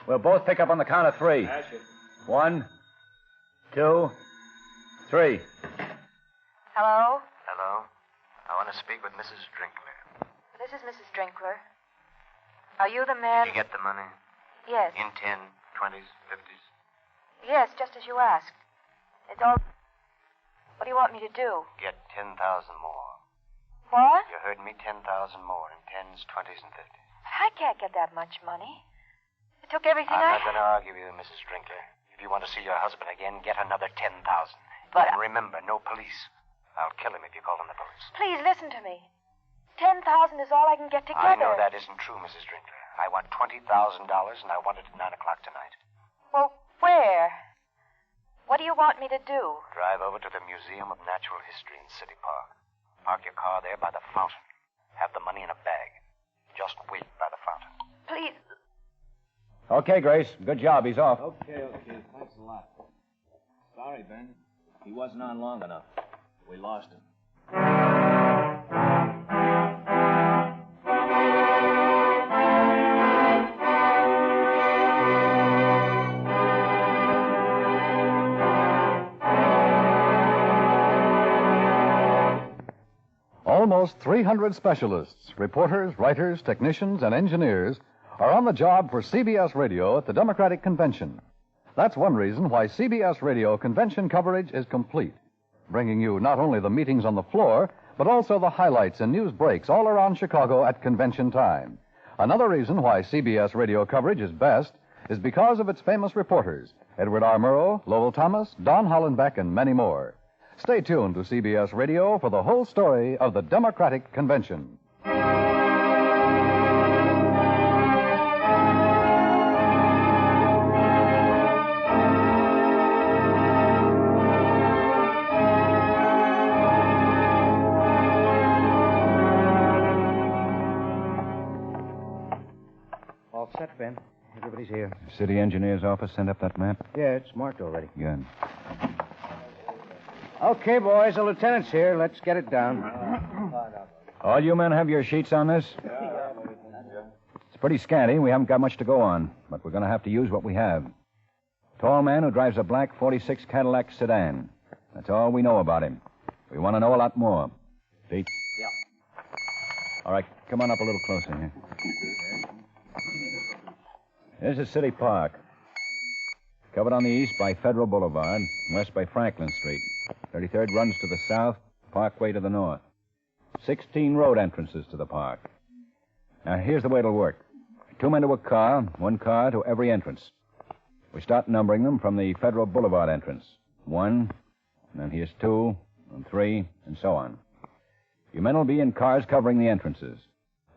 We'll both pick up on the count of 3. Asher. 1, 2, 3. Hello? Hello. I want to speak with Mrs. Drinkler. This is Mrs. Drinkler. Are you the man? Did you get the money? Yes. In 10, 20s, 50s? Yes, just as you asked. It's all... What do you want me to do? Get 10,000 more. What? You heard me, 10,000 more in 10s, 20s, and 50s. I can't get that much money. It took everything I'm not going to argue with you, Mrs. Drinkler. If you want to see your husband again, get another 10,000. But... And remember, no police. I'll kill him if you call in the police. Please listen to me. 10,000 is all I can get together. I know that isn't true, Mrs. Drinkler. I want $20,000, and I want it at 9 o'clock tonight. Well, where? What do you want me to do? Drive over to the Museum of Natural History in City Park. Park your car there by the fountain. Have the money in a bag. Just wait by the fountain. Please. Okay, Grace. Good job. He's off. Okay. Thanks a lot. Sorry, Ben. He wasn't on long enough. We lost him. Almost 300 specialists, reporters, writers, technicians, and engineers are on the job for CBS Radio at the Democratic Convention. That's one reason why CBS Radio convention coverage is complete, bringing you not only the meetings on the floor, but also the highlights and news breaks all around Chicago at convention time. Another reason why CBS Radio coverage is best is because of its famous reporters, Edward R. Murrow, Lowell Thomas, Don Hollenbeck, and many more. Stay tuned to CBS Radio for the whole story of the Democratic Convention. All set, Ben. Everybody's here. City engineer's office sent up that map? Yeah, it's marked already. Good. Okay, boys, the lieutenant's here. Let's get it down. All you men have your sheets on this? It's pretty scanty. We haven't got much to go on, but we're going to have to use what we have. Tall man who drives a black 46 Cadillac sedan. That's all we know about him. We want to know a lot more. Pete? Yeah. All right, come on up a little closer here. This is City Park. Covered on the east by Federal Boulevard, west by Franklin Street. 33rd runs to the south, Parkway to the north. 16 road entrances to the park. Now, here's the way it'll work. 2 men to a car, 1 car to every entrance. We start numbering them from the Federal Boulevard entrance. 1, and then here's 2, and 3, and so on. You men will be in cars covering the entrances.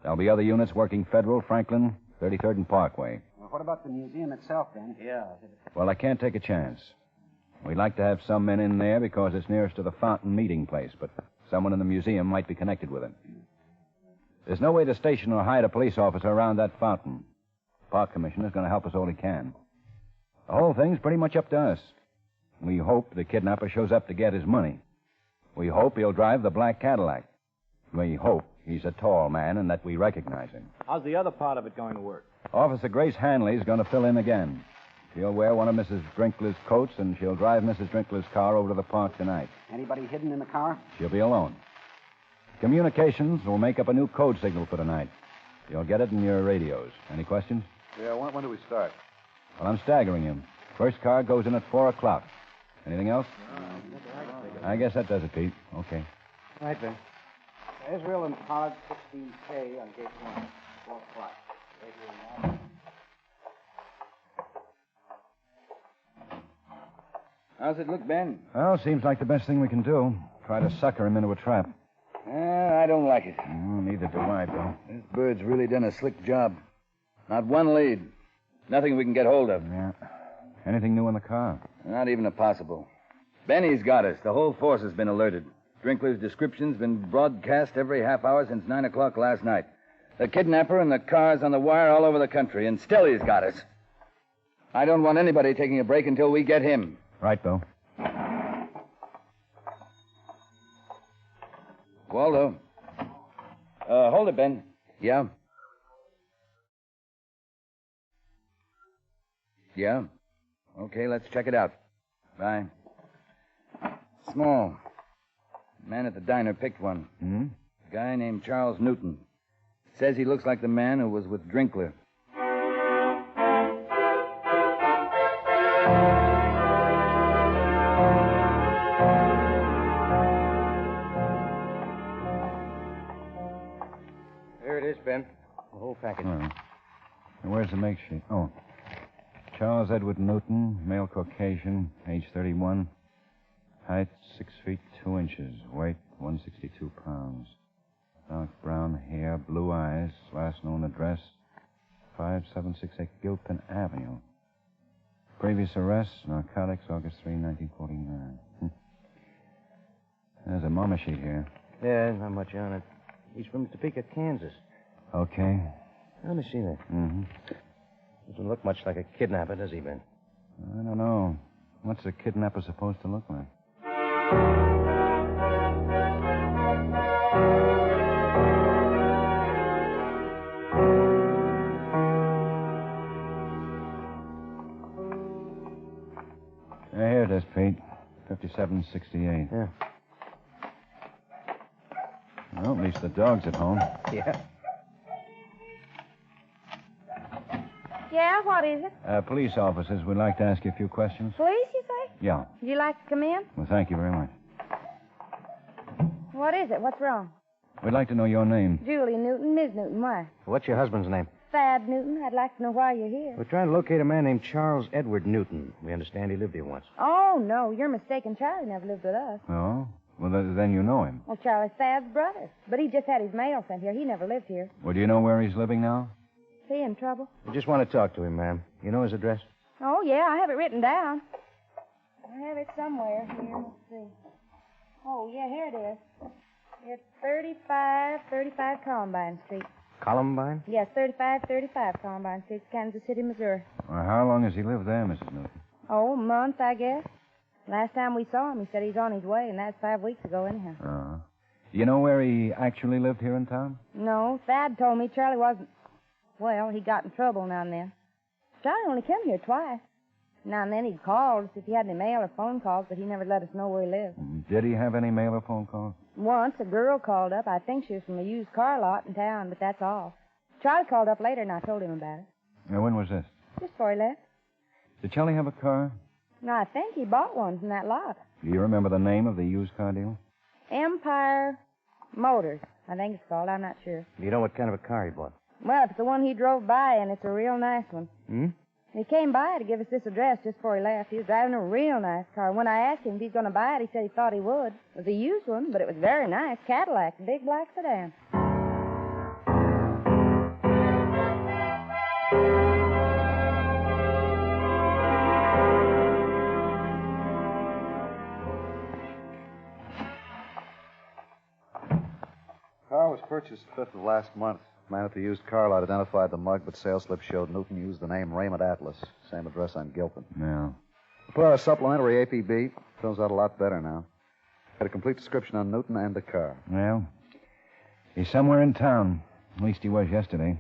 There'll be other units working Federal, Franklin, 33rd and Parkway. Well, what about the museum itself, then? Yeah. Well, I can't take a chance. We'd like to have some men in there because it's nearest to the fountain meeting place, but someone in the museum might be connected with it. There's no way to station or hide a police officer around that fountain. The park commissioner's going to help us all he can. The whole thing's pretty much up to us. We hope the kidnapper shows up to get his money. We hope he'll drive the black Cadillac. We hope he's a tall man and that we recognize him. How's the other part of it going to work? Officer Grace Hanley's going to fill in again. She'll wear one of Mrs. Drinkler's coats, and she'll drive Mrs. Drinkler's car over to the park tonight. Anybody hidden in the car? She'll be alone. Communications will make up a new code signal for tonight. You'll get it in your radios. Any questions? Yeah, when do we start? Well, I'm staggering you. First car goes in at 4 o'clock. Anything else? I guess that does it, Pete. Okay. Right, Ben. Israel and Pollard, 16K on gate 1, 4 o'clock. How's it look, Ben? Well, seems like the best thing we can do. Try to sucker him into a trap. I don't like it. Neither do I, Bill. This bird's really done a slick job. Not one lead. Nothing we can get hold of. Yeah. Anything new in the car? Not even a possible. Benny's got us. The whole force has been alerted. Drinkler's description's been broadcast every half hour since 9 o'clock last night. The kidnapper and the car's on the wire all over the country, and still he's got us. I don't want anybody taking a break until we get him. Right, Bill. Waldo. Hold it, Ben. Yeah? Yeah? Okay, let's check it out. Bye. Small. Man at the diner picked one. Hmm? A guy named Charles Newton. Says he looks like the man who was with Drinkler. Here it is, Ben. The whole package. And where's the make sheet? Oh. Charles Edward Newton, male Caucasian, age 31. Height 6 feet 2 inches. Weight 162 pounds. Dark brown hair, blue eyes. Last known address 5768 Gilpin Avenue. Previous arrest, narcotics, August 3, 1949. There's a mama sheet here. Yeah, not much on it. He's from Topeka, Kansas. Okay. Let me see that. Mm-hmm. Doesn't look much like a kidnapper, does he, Ben? I don't know. What's a kidnapper supposed to look like? Here it is, Pete. 5768. Yeah. Well, at least the dog's at home. Yeah. Yeah, what is it? Police officers, we'd like to ask you a few questions. Police, you say? Yeah. Would you like to come in? Well, thank you very much. What is it? What's wrong? We'd like to know your name. Julie Newton, Ms. Newton. Why? What's your husband's name? Thad Newton. I'd like to know why you're here. We're trying to locate a man named Charles Edward Newton. We understand he lived here once. Oh, no, you're mistaken. Charlie never lived with us. Oh? Well, then you know him. Well, Charlie's Thad's brother. But he just had his mail sent here. He never lived here. Well, do you know where he's living now? Is he in trouble? We just want to talk to him, ma'am. You know his address? Oh, yeah, I have it written down. I have it somewhere here. Let's see. Oh, yeah, here it is. It's 3535 Columbine Street. Columbine? Yes, 3535 Columbine Street, Kansas City, Missouri. Well, how long has he lived there, Mrs. Newton? Oh, a month, I guess. Last time we saw him, he said he's on his way, and that's 5 weeks ago, anyhow. Uh-huh. You know where he actually lived here in town? No, Thad told me Charlie wasn't... Well, he got in trouble now and then. Charlie only came here twice. Now and then he'd call us if he had any mail or phone calls, but he never let us know where he lived. Did he have any mail or phone calls? Once, a girl called up. I think she was from a used car lot in town, but that's all. Charlie called up later, and I told him about it. Now, when was this? Just before he left. Did Charlie have a car? No, I think he bought one from that lot. Do you remember the name of the used car deal? Empire Motors, I think it's called. I'm not sure. Do you know what kind of a car he bought? Well, it's the one he drove by, and it's a real nice one. Hmm? He came by to give us this address just before he left. He was driving a real nice car. When I asked him if he's going to buy it, he said he thought he would. It was a used one, but it was very nice. Cadillac, big black sedan. Car was purchased 5th of last month. Man at the used car lot identified the mug, but sales slip showed Newton used the name Raymond Atlas. Same address on Gilpin. Yeah. Put out a supplementary APB. Turns out a lot better now. Got a complete description on Newton and the car. Well, he's somewhere in town. At least he was yesterday.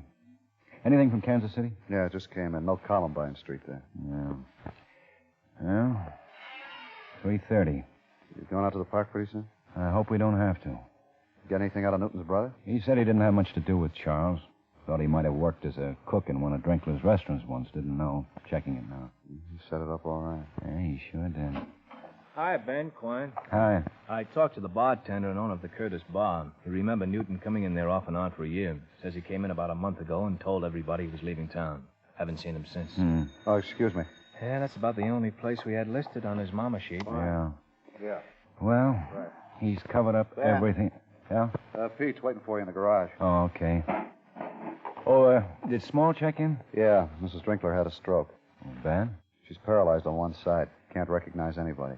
Anything from Kansas City? Yeah, it just came in. No Columbine Street there. Yeah. Well, 3:30. You going out to the park pretty soon? I hope we don't have to. Get anything out of Newton's brother? He said he didn't have much to do with Charles. Thought he might have worked as a cook in one of Drinkler's restaurants once. Didn't know. Checking it now. He set it up all right. Yeah, he sure did. Hi, Ben Quine. Hi. I talked to the bartender and owner of the Curtis Bar. He remembered Newton coming in there off and on for a year. Says he came in about a month ago and told everybody he was leaving town. Haven't seen him since. Oh, excuse me. Yeah, that's about the only place we had listed on his mama sheet. Yeah. Yeah. Well, Right. he's covered up Ben. everything. Yeah? Pete's waiting for you in the garage. Oh, okay. Oh, did Small check in? Yeah, Mrs. Drinkler had a stroke. Bad? She's paralyzed on one side. Can't recognize anybody.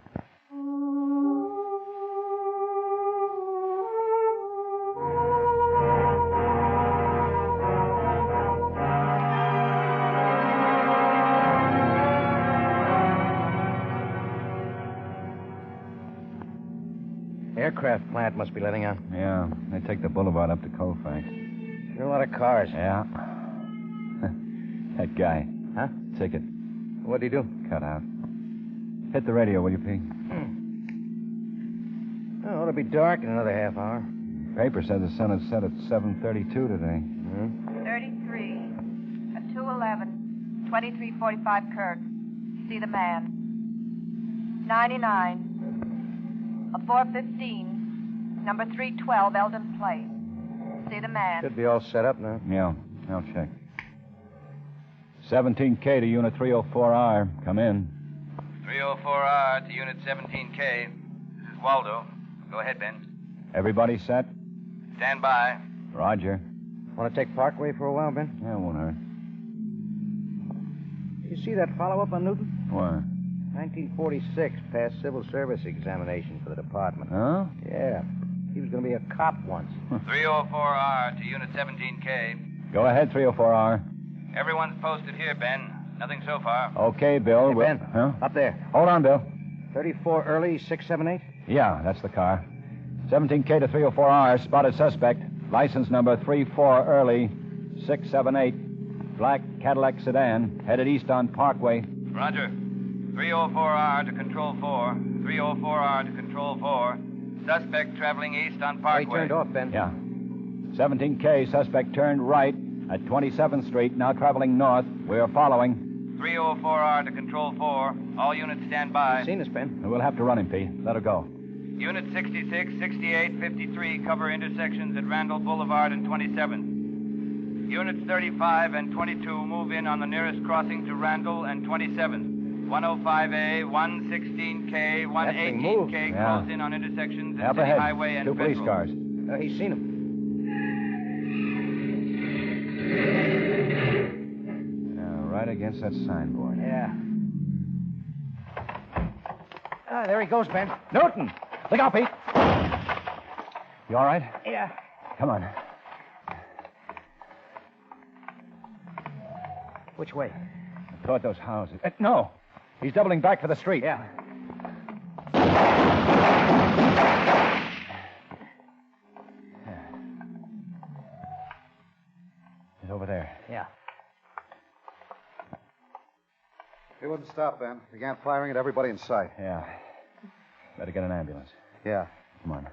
Aircraft plant must be letting out. Yeah, they take the boulevard up to Colfax. Sure a lot of cars. Yeah. That guy. Huh? Ticket. What'd he do? Cut out. Hit the radio, will you, Pete? Oh, it'll be dark in another half hour. Paper said the sun had set at 7:32 today. 33, a 211, 2345 Kirk. See the man. 99, a 415, number 312 Eldon Place. See the man. Should be all set up now. Yeah, I'll check. 17K to Unit 304R. Come in. 304R to Unit 17K. This is Waldo. Go ahead, Ben. Everybody set? Stand by. Roger. Want to take Parkway for a while, Ben? Yeah, won't hurt. You see that follow-up on Newton? Why? 1946, passed civil service examination for the department. Huh? Yeah. He was going to be a cop once. 304R to Unit 17K. Go ahead, 304R. Everyone's posted here, Ben. Nothing so far. Okay, Bill. Hey, Ben. Huh? Up there. Hold on, Bill. 34 early, 678? Yeah, that's the car. 17K to 304R, spotted suspect. License number 34 early, 678. Black Cadillac sedan, headed east on Parkway. Roger. 304R to Control 4. 304R to Control 4. Suspect traveling east on Parkway. He turned off, Ben. Yeah. 17K, suspect turned right at 27th Street, now traveling north. We're following. 304R to Control 4. All units stand by. Seen us, Ben. We'll have to run him, P. Let her go. Unit 66, 68, 53 cover intersections at Randall Boulevard and 27th. Units 35 and 22 move in on the nearest crossing to Randall and 27th. 105A, 116K, 118K close in on intersections at Up City ahead. Highway and 2 police Federal. cars. He's seen him. Right against that signboard. Yeah. Ah, there he goes, Ben. Newton! Look out, Pete. You all right? Yeah. Come on. Which way? Toward those houses. No. He's doubling back for the street. Yeah. He's over there. Yeah. He wouldn't stop, Ben. Began firing at everybody in sight. Yeah. Better get an ambulance. Yeah. Come on.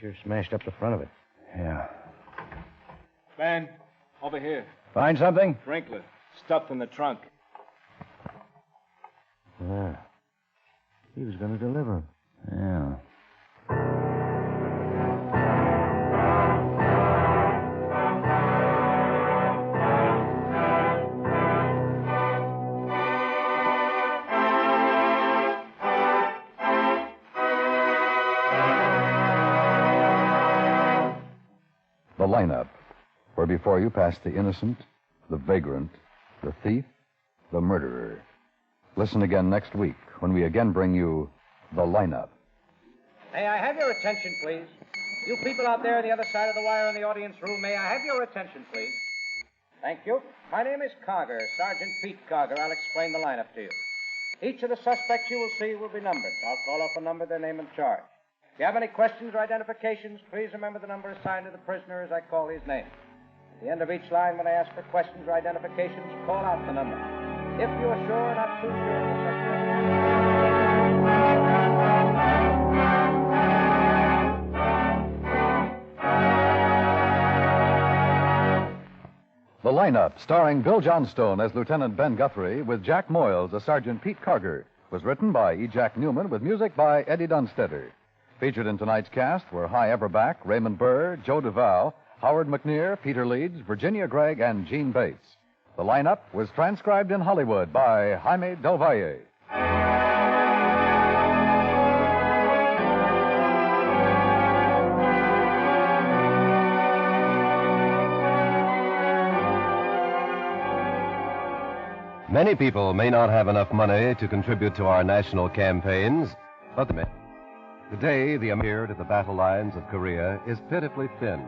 Sure smashed up the front of it. Yeah. Ben, over here. Find something? Drinkler. Stuffed in the trunk. Yeah. He was going to deliver. Yeah. The lineup, where before you pass the innocent, the vagrant, the thief, the murderer. Listen again next week when we again bring you The Lineup. May I have your attention, please? You people out there on the other side of the wire in the audience room, may I have your attention, please? Thank you. My name is Karger, Sergeant Pete Karger. I'll explain the lineup to you. Each of the suspects you will see will be numbered. I'll call off a number, their name and charge. If you have any questions or identifications, please remember the number assigned to the prisoner as I call his name. At the end of each line, when I ask for questions or identifications, call out the number. If you are sure or not too sure of the The Lineup, starring Bill Johnstone as Lieutenant Ben Guthrie with Jack Moyles as Sergeant Pete Karger, was written by E. Jack Newman with music by Eddie Dunstetter. Featured in tonight's cast were Hy Everback, Raymond Burr, Joe Duval, Howard McNear, Peter Leeds, Virginia Gregg, and Gene Bates. The Lineup was transcribed in Hollywood by Jaime Del Valle. Many people may not have enough money to contribute to our national campaigns, but today the appeared at the battle lines of Korea is pitifully thin.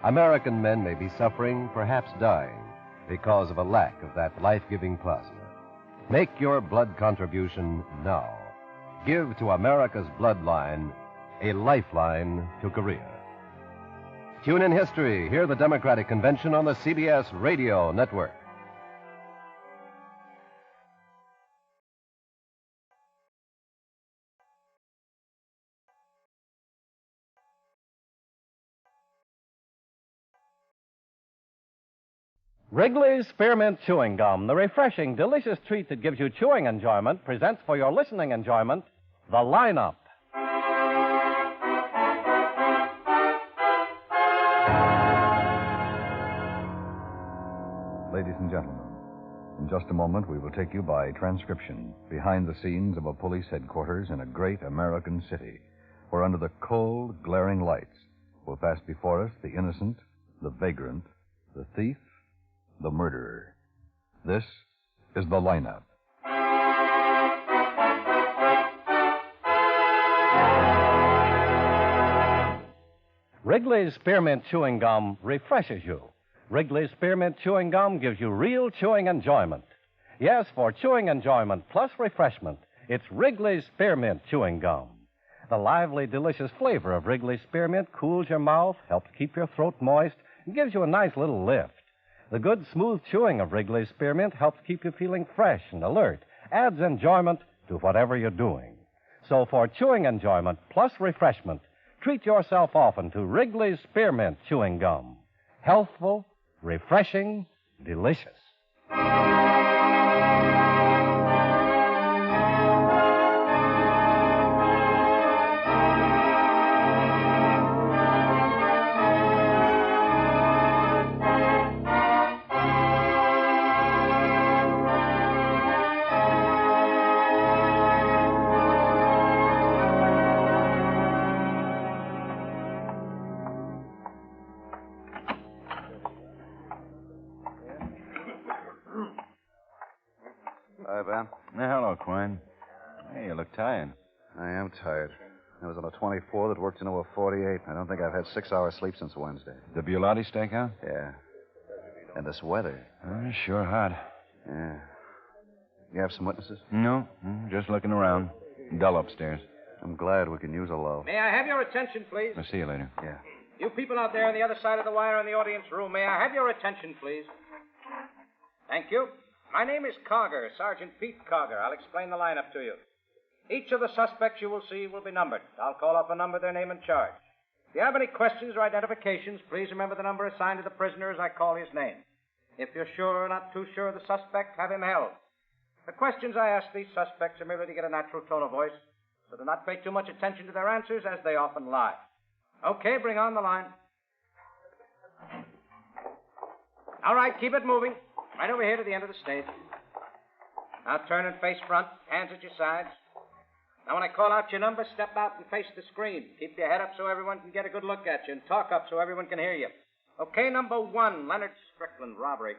American men may be suffering, perhaps dying, because of a lack of that life-giving plasma. Make your blood contribution now. Give to America's bloodline a lifeline to Korea. Tune in history. Hear the Democratic Convention on the CBS Radio Network. Wrigley's Spearmint Chewing Gum, the refreshing, delicious treat that gives you chewing enjoyment, presents for your listening enjoyment, The Lineup. Ladies and gentlemen, in just a moment we will take you by transcription behind the scenes of a police headquarters in a great American city, where under the cold, glaring lights will pass before us the innocent, the vagrant, the thief, the murderer. This is The Lineup. Wrigley's Spearmint Chewing Gum refreshes you. Wrigley's Spearmint Chewing Gum gives you real chewing enjoyment. Yes, for chewing enjoyment plus refreshment, it's Wrigley's Spearmint Chewing Gum. The lively, delicious flavor of Wrigley's Spearmint cools your mouth, helps keep your throat moist, and gives you a nice little lift. The good, smooth chewing of Wrigley's Spearmint helps keep you feeling fresh and alert, adds enjoyment to whatever you're doing. So for chewing enjoyment plus refreshment, treat yourself often to Wrigley's Spearmint Chewing Gum. Healthful, refreshing, delicious. Hi, Ben. Hello, Quinn. Hey, you look tired. I am tired. I was on a 24 that worked into a 48. I don't think I've had 6 hours sleep since Wednesday. The Biolotti stakeout? Yeah. And this weather. Sure hot. Yeah. You have some witnesses? No, just looking around. Dull upstairs. I'm glad we can use a lull. May I have your attention, please? I'll see you later. Yeah. You people out there on the other side of the wire in the audience room, may I have your attention, please? Thank you. My name is Karger, Sergeant Pete Karger. I'll explain the lineup to you. Each of the suspects you will see will be numbered. I'll call off a number, their name and charge. If you have any questions or identifications, please remember the number assigned to the prisoner as I call his name. If you're sure or not too sure of the suspect, have him held. The questions I ask these suspects are merely to get a natural tone of voice, so do not pay too much attention to their answers, as they often lie. Okay, bring on the line. All right, keep it moving. Right over here to the end of the stage. Now turn and face front, hands at your sides. Now when I call out your number, step out and face the screen. Keep your head up so everyone can get a good look at you, and talk up so everyone can hear you. Okay, number 1, Leonard Strickland, robbery.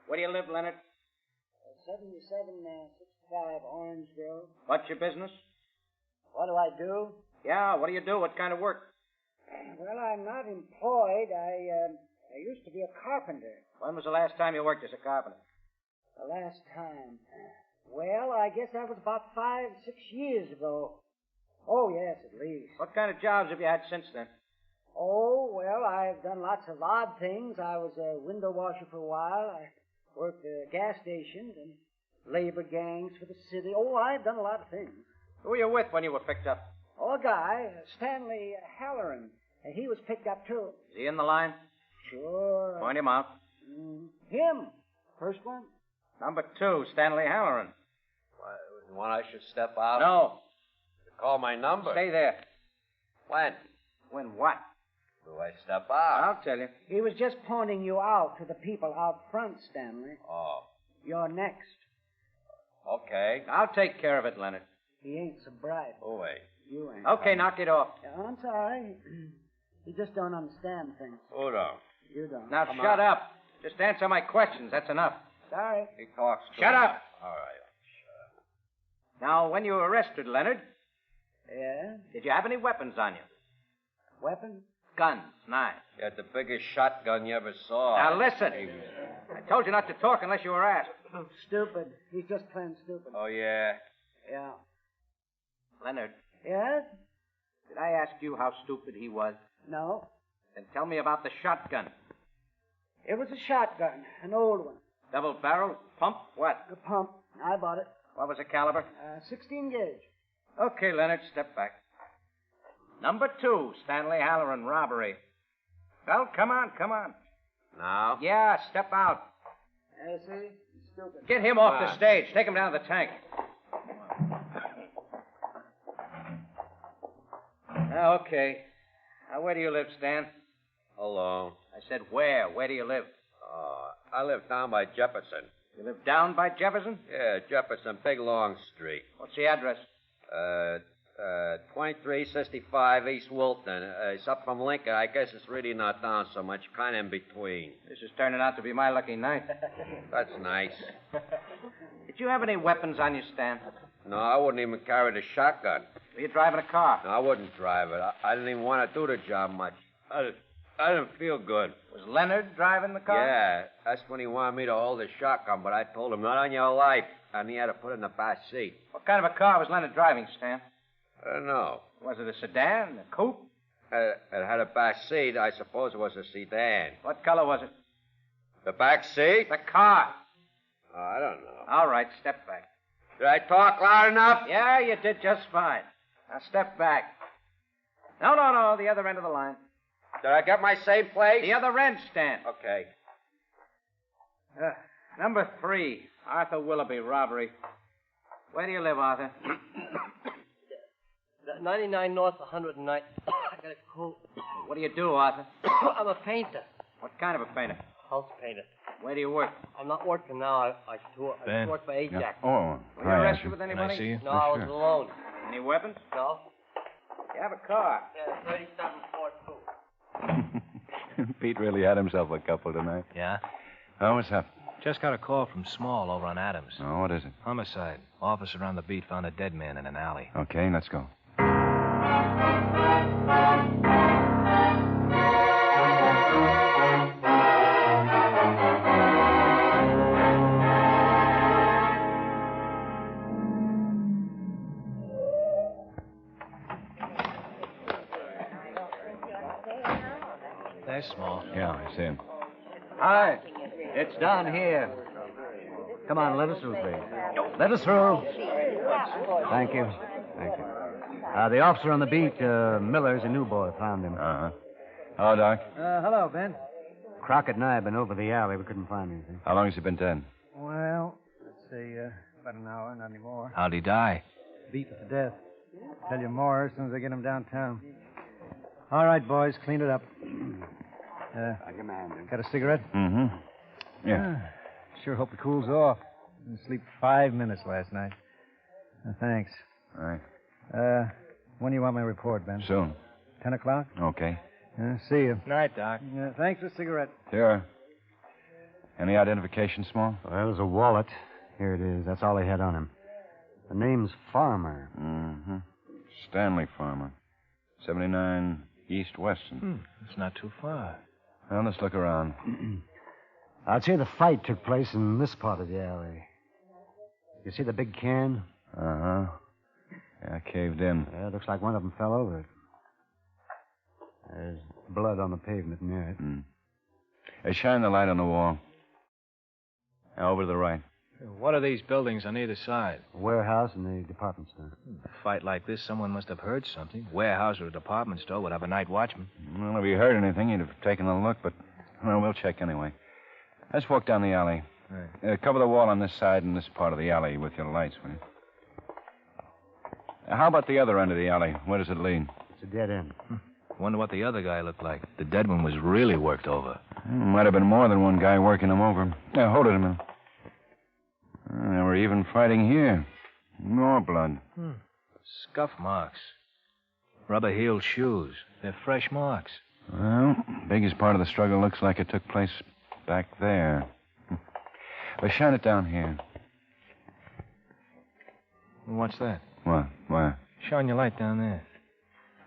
Where do you live, Leonard? 7765 Orange Grove. What's your business? What do I do? Yeah, what do you do? What kind of work? Well, I'm not employed. I used to be a carpenter. When was the last time you worked as a carpenter? The last time. Well, I guess that was about 5, 6 years ago. Oh, yes, at least. What kind of jobs have you had since then? Oh, well, I've done lots of odd things. I was a window washer for a while. I worked at gas stations and labor gangs for the city. Oh, I've done a lot of things. Who were you with when you were picked up? Oh, a guy, Stanley Halloran. He was picked up, too. Is he in the line? Sure. Point him out. Him. First one. Number 2, Stanley Halloran. When I should step out? No. Call my number. Stay there. When? When what? Do I step out? I'll tell you. He was just pointing you out to the people out front, Stanley. Oh. You're next. Okay. I'll take care of it, Leonard. He ain't so bright. Oh, wait. You ain't. Okay, knock it off. I'm sorry. You just don't understand things. Hold on. You don't. Now shut up. Just answer my questions. That's enough. Sorry. He talks too Shut up. much. All right. Now, when you were arrested, Leonard, Yeah? did you have any weapons on you? Weapons? Guns, knives. You had the biggest shotgun you ever saw. Now listen. I told you not to talk unless you were asked. Oh, stupid. He's just plain stupid. Oh, yeah? Yeah. Leonard, Yes? did I ask you how stupid he was? No. Then tell me about the shotgun. It was a shotgun, an old one. Double barrel, pump, what? A pump. I bought it. What was the caliber? 16 gauge. Okay, Leonard, step back. Number 2, Stanley Halloran, robbery. Well, come on. Now? Yeah, step out. See? Stupid. Get him off the stage. Take him down to the tank. Okay. Now, where do you live, Stan? Alone. I said where? Where do you live? I live down by Jefferson. You live down by Jefferson? Yeah, Jefferson, big long street. What's the address? 2365 East Wilton. It's up from Lincoln. I guess it's really not down so much, kind of in between. This is turning out to be my lucky night. That's nice. Did you have any weapons on you, Stan? No, I wouldn't even carry the shotgun. Were you driving a car? No, I wouldn't drive it. I didn't even want to do the job much. I didn't feel good. Was Leonard driving the car? Yeah, that's when he wanted me to hold the shotgun, but I told him, not on your life, and he had to put it in the back seat. What kind of a car was Leonard driving, Stan? I don't know. Was it a sedan, a coupe? It had a back seat. I suppose it was a sedan. What color was it? The back seat? The car. Oh, I don't know. All right, step back. Did I talk loud enough? Yeah, you did just fine. Now step back. No, the other end of the line. Did I get my same place? The other end, Stan. Okay. Number 3, Arthur Willoughby, robbery. Where do you live, Arthur? 99 North, 109. I got a cold. What do you do, Arthur? I'm a painter. What kind of a painter? House painter. Where do you work? I'm not working now. I Ben. work for Ajax. Yeah. Oh, Were you arrested with anybody? Can I see you? No, I was alone. Any weapons? No? You have a car. Yeah, 3742. Pete really had himself a couple tonight. Yeah? Oh, what's up? Just got a call from Small over on Adams. Oh, what is it? Homicide. Officer on the beat found a dead man in an alley. Okay, let's go. There's Small. Yeah, I see him. Hi. It's down here. Come on, let us through, please. Let us through. Thank you. Thank you. The officer on the beat, Miller's a new boy, found him. Uh-huh. Hello, Doc. Hello, Ben. Crocked and I have been over the alley. We couldn't find anything. How long has he been dead? Well, let's see, about an hour, not anymore. How'd he die? Beaten to death. Tell you more as soon as I get him downtown. All right, boys, clean it up. Got a cigarette? Mm-hmm. Yeah. Sure hope it cools off. Didn't sleep 5 minutes last night. Thanks. All right. When do you want my report, Ben? Soon. 10 o'clock? Okay. See you. Night, Doc. Thanks for the cigarette. Sure. Any identification, Small? Well, it was a wallet. Here it is. That's all he had on him. The name's Farmer. Mm-hmm. Stanley Farmer. 79 East Weston. It's not too far. Well, let's look around. I'd say the fight took place in this part of the alley. You see the big can? Uh-huh. Yeah, caved in. Yeah, it looks like one of them fell over it. There's blood on the pavement near it. Hey, shine the light on the wall. Now, over to the right. What are these buildings on either side? A warehouse and the department store. A fight like this, someone must have heard something. Warehouse or a department store would have a night watchman. Well, if you heard anything, you'd have taken a look, but, well, we'll check anyway. Let's walk down the alley. Right. Cover the wall on this side and this part of the alley with your lights, will you? How about the other end of the alley? Where does it lead? It's a dead end. Wonder what the other guy looked like. The dead one was really worked over. Might have been more than one guy working him over. Now, hold it a minute. They were even fighting here. More blood. Scuff marks. Rubber-heeled shoes. They're fresh marks. Well, biggest part of the struggle looks like it took place back there. Well, shine it down here. What's that? What? Where? Shine your light down there.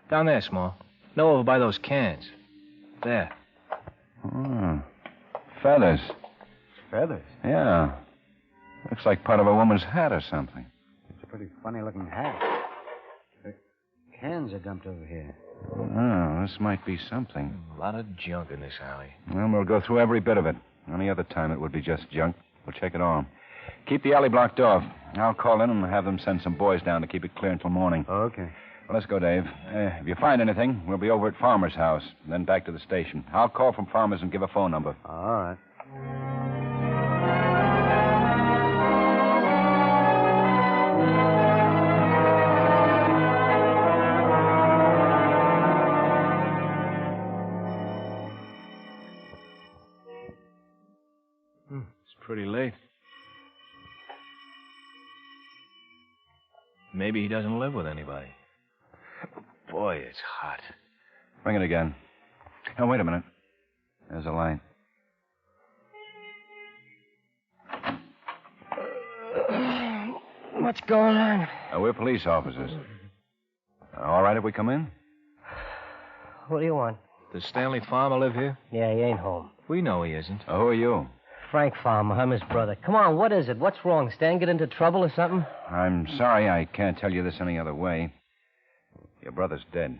Down there, Small. No, over by those cans. There. Oh. Feathers. Feathers? Yeah. Looks like part of a woman's hat or something. It's a pretty funny-looking hat. The cans are dumped over here. Oh, this might be something. A lot of junk in this alley. Well, we'll go through every bit of it. Any other time, it would be just junk. We'll check it all. Keep the alley blocked off. I'll call in and have them send some boys down to keep it clear until morning. Okay. Well, let's go, Dave. If you find anything, we'll be over at Farmer's house, then back to the station. I'll call from Farmer's and give a phone number. All right. It's pretty late. Maybe he doesn't live with anybody. Boy, it's hot. Ring it again. Oh, wait a minute. There's a light. What's going on? We're police officers. All right if we come in? What do you want? Does Stanley Farmer live here? Yeah, he ain't home. We know he isn't. Who are you? Frank Farmer. I'm his brother. Come on, what is it? What's wrong? Stan get into trouble or something? I'm sorry I can't tell you this any other way. Your brother's dead.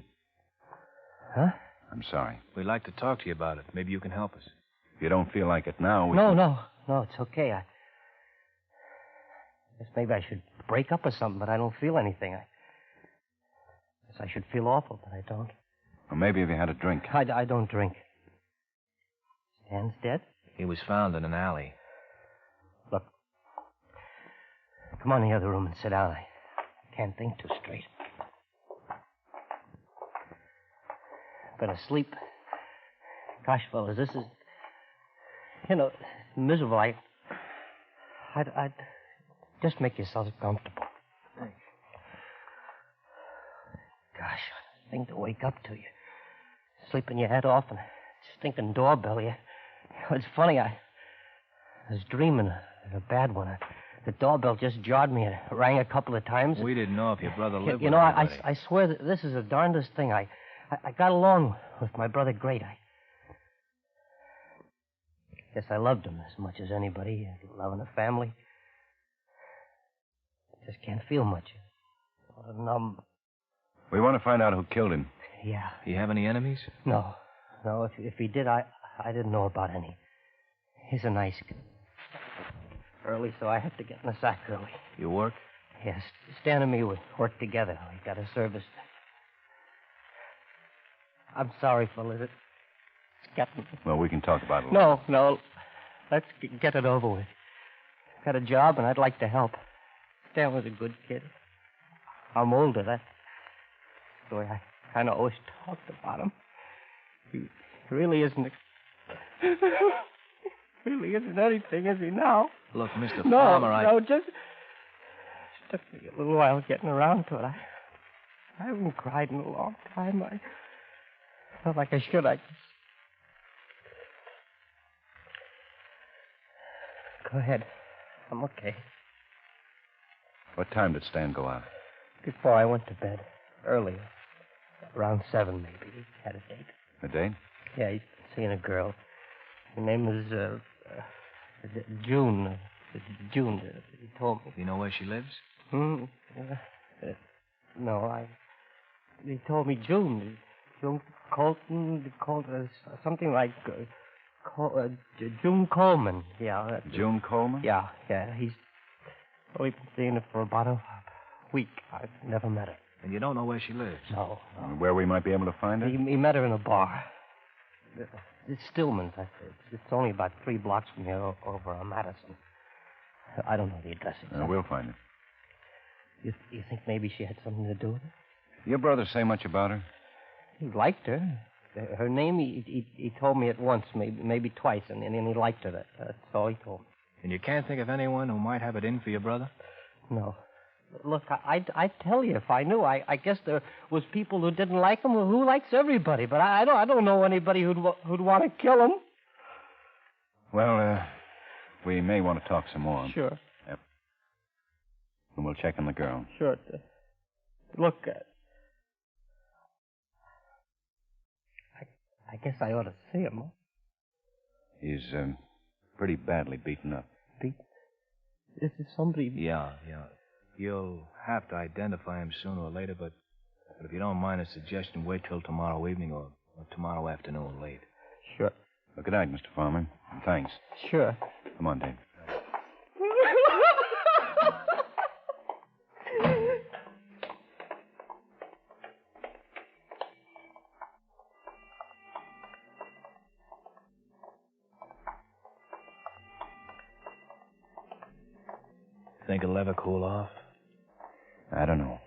Huh? I'm sorry. We'd like to talk to you about it. Maybe you can help us. If you don't feel like it now, we No, can... no, it's okay. I guess maybe I should break up or something, but I don't feel anything. I guess I should feel awful, but I don't. Or maybe if you had a drink. I don't drink. Stan's dead? He was found in an alley. Look, come on in the other room and sit down. I can't think too straight. Better sleep. Gosh, fellas, this is, miserable. I'd just make yourselves comfortable. Thanks. Gosh, what a thing to wake up to. You sleeping your head off and stinking doorbell. It's funny, I was dreaming a bad one. The doorbell just jarred me. It rang a couple of times. We didn't know if your brother lived with I anybody. I swear that this is the darndest thing. I got along with my brother great. I guess I loved him as much as anybody, loving a family. Just can't feel much. Numb. We want to find out who killed him. Yeah. Do you have any enemies? No. If he did, I didn't know about any. He's a nice kid. Early, so I have to get in the sack early. You work? Yes. Stan and me would work together. We got a service. I'm sorry, fellas. It's getting... Well, we can talk about it. No. Let's get it over with. Got a job, and I'd like to help. Stan was a good kid. I'm older. That's the way I kind of always talked about him. He really isn't... really isn't anything, is he, now? Look, Mr. Farmer, No, just took me a little while getting around to it. I haven't cried in a long time. I felt like I should. Go ahead. I'm okay. What time did Stan go out? Before I went to bed. earlier. Around 7, maybe. He had a date. A date? Yeah, he's seeing a girl. Her name is, June. June, he told me. You know where she lives? No, he told me June. June Colton, something like, June Coleman. Yeah. June Coleman? Yeah. He's only been seeing her for about a week. I've never met her. And you don't know where she lives? No. Where we might be able to find her? He met her in a bar. It's Stillman's. It's only about 3 blocks from here over on Madison. I don't know the address exactly. We'll find her. You think maybe she had something to do with it? Your brother say much about her? He liked her. Her name, he told me at once, maybe twice, and he liked her. That's all he told me. And you can't think of anyone who might have it in for your brother? No. Look, I'd tell you if I knew. I guess there was people who didn't like him who likes everybody, but I don't know anybody who'd want to kill him. Well, we may want to talk some more. Sure. Yep. And we'll check on the girl. Sure. Look, I guess I ought to see him. Huh? He's pretty badly beaten up. Is it somebody? Yeah. You'll have to identify him sooner or later, but if you don't mind a suggestion, wait till tomorrow evening or tomorrow afternoon late. Sure. Well, good night, Mr. Farmer. And thanks. Sure. Come on, Dave. Think it'll ever cool off? I don't know.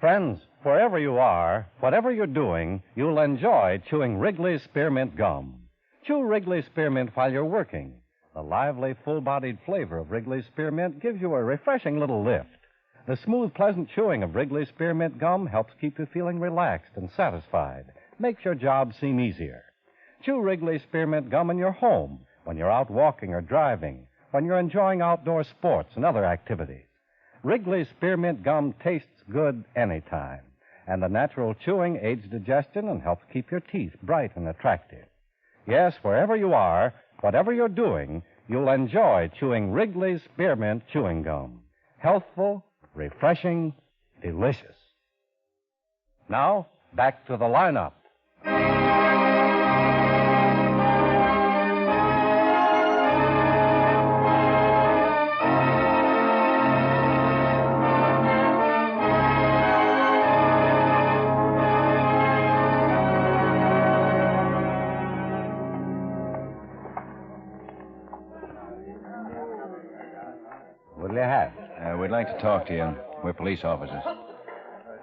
Friends, wherever you are, whatever you're doing, you'll enjoy chewing Wrigley's Spearmint Gum. Chew Wrigley's Spearmint while you're working. The lively, full-bodied flavor of Wrigley's Spearmint gives you a refreshing little lift. The smooth, pleasant chewing of Wrigley's Spearmint Gum helps keep you feeling relaxed and satisfied, makes your job seem easier. Chew Wrigley's Spearmint Gum in your home, when you're out walking or driving, when you're enjoying outdoor sports and other activities. Wrigley's Spearmint Gum tastes good anytime, and the natural chewing aids digestion and helps keep your teeth bright and attractive. Yes, wherever you are, whatever you're doing, you'll enjoy chewing Wrigley's Spearmint Chewing Gum. Healthful, refreshing, delicious. Now, back to the lineup. What'll you have? We'd like to talk to you. We're police officers.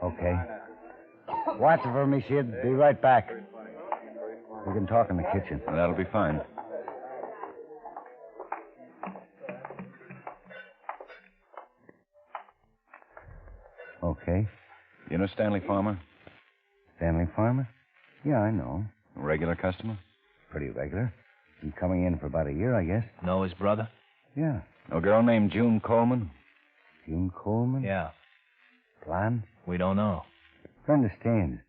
Okay. Watch it for me, Sid. Be right back. We can talk in the kitchen. Well, that'll be fine. Okay. You know Stanley Farmer? Stanley Farmer? Yeah, I know. A regular customer? Pretty regular. Been coming in for about a year, I guess. Know his brother? Yeah. A girl named June Coleman? June Coleman? Yeah. Blonde? We don't know. Friend of Stan's.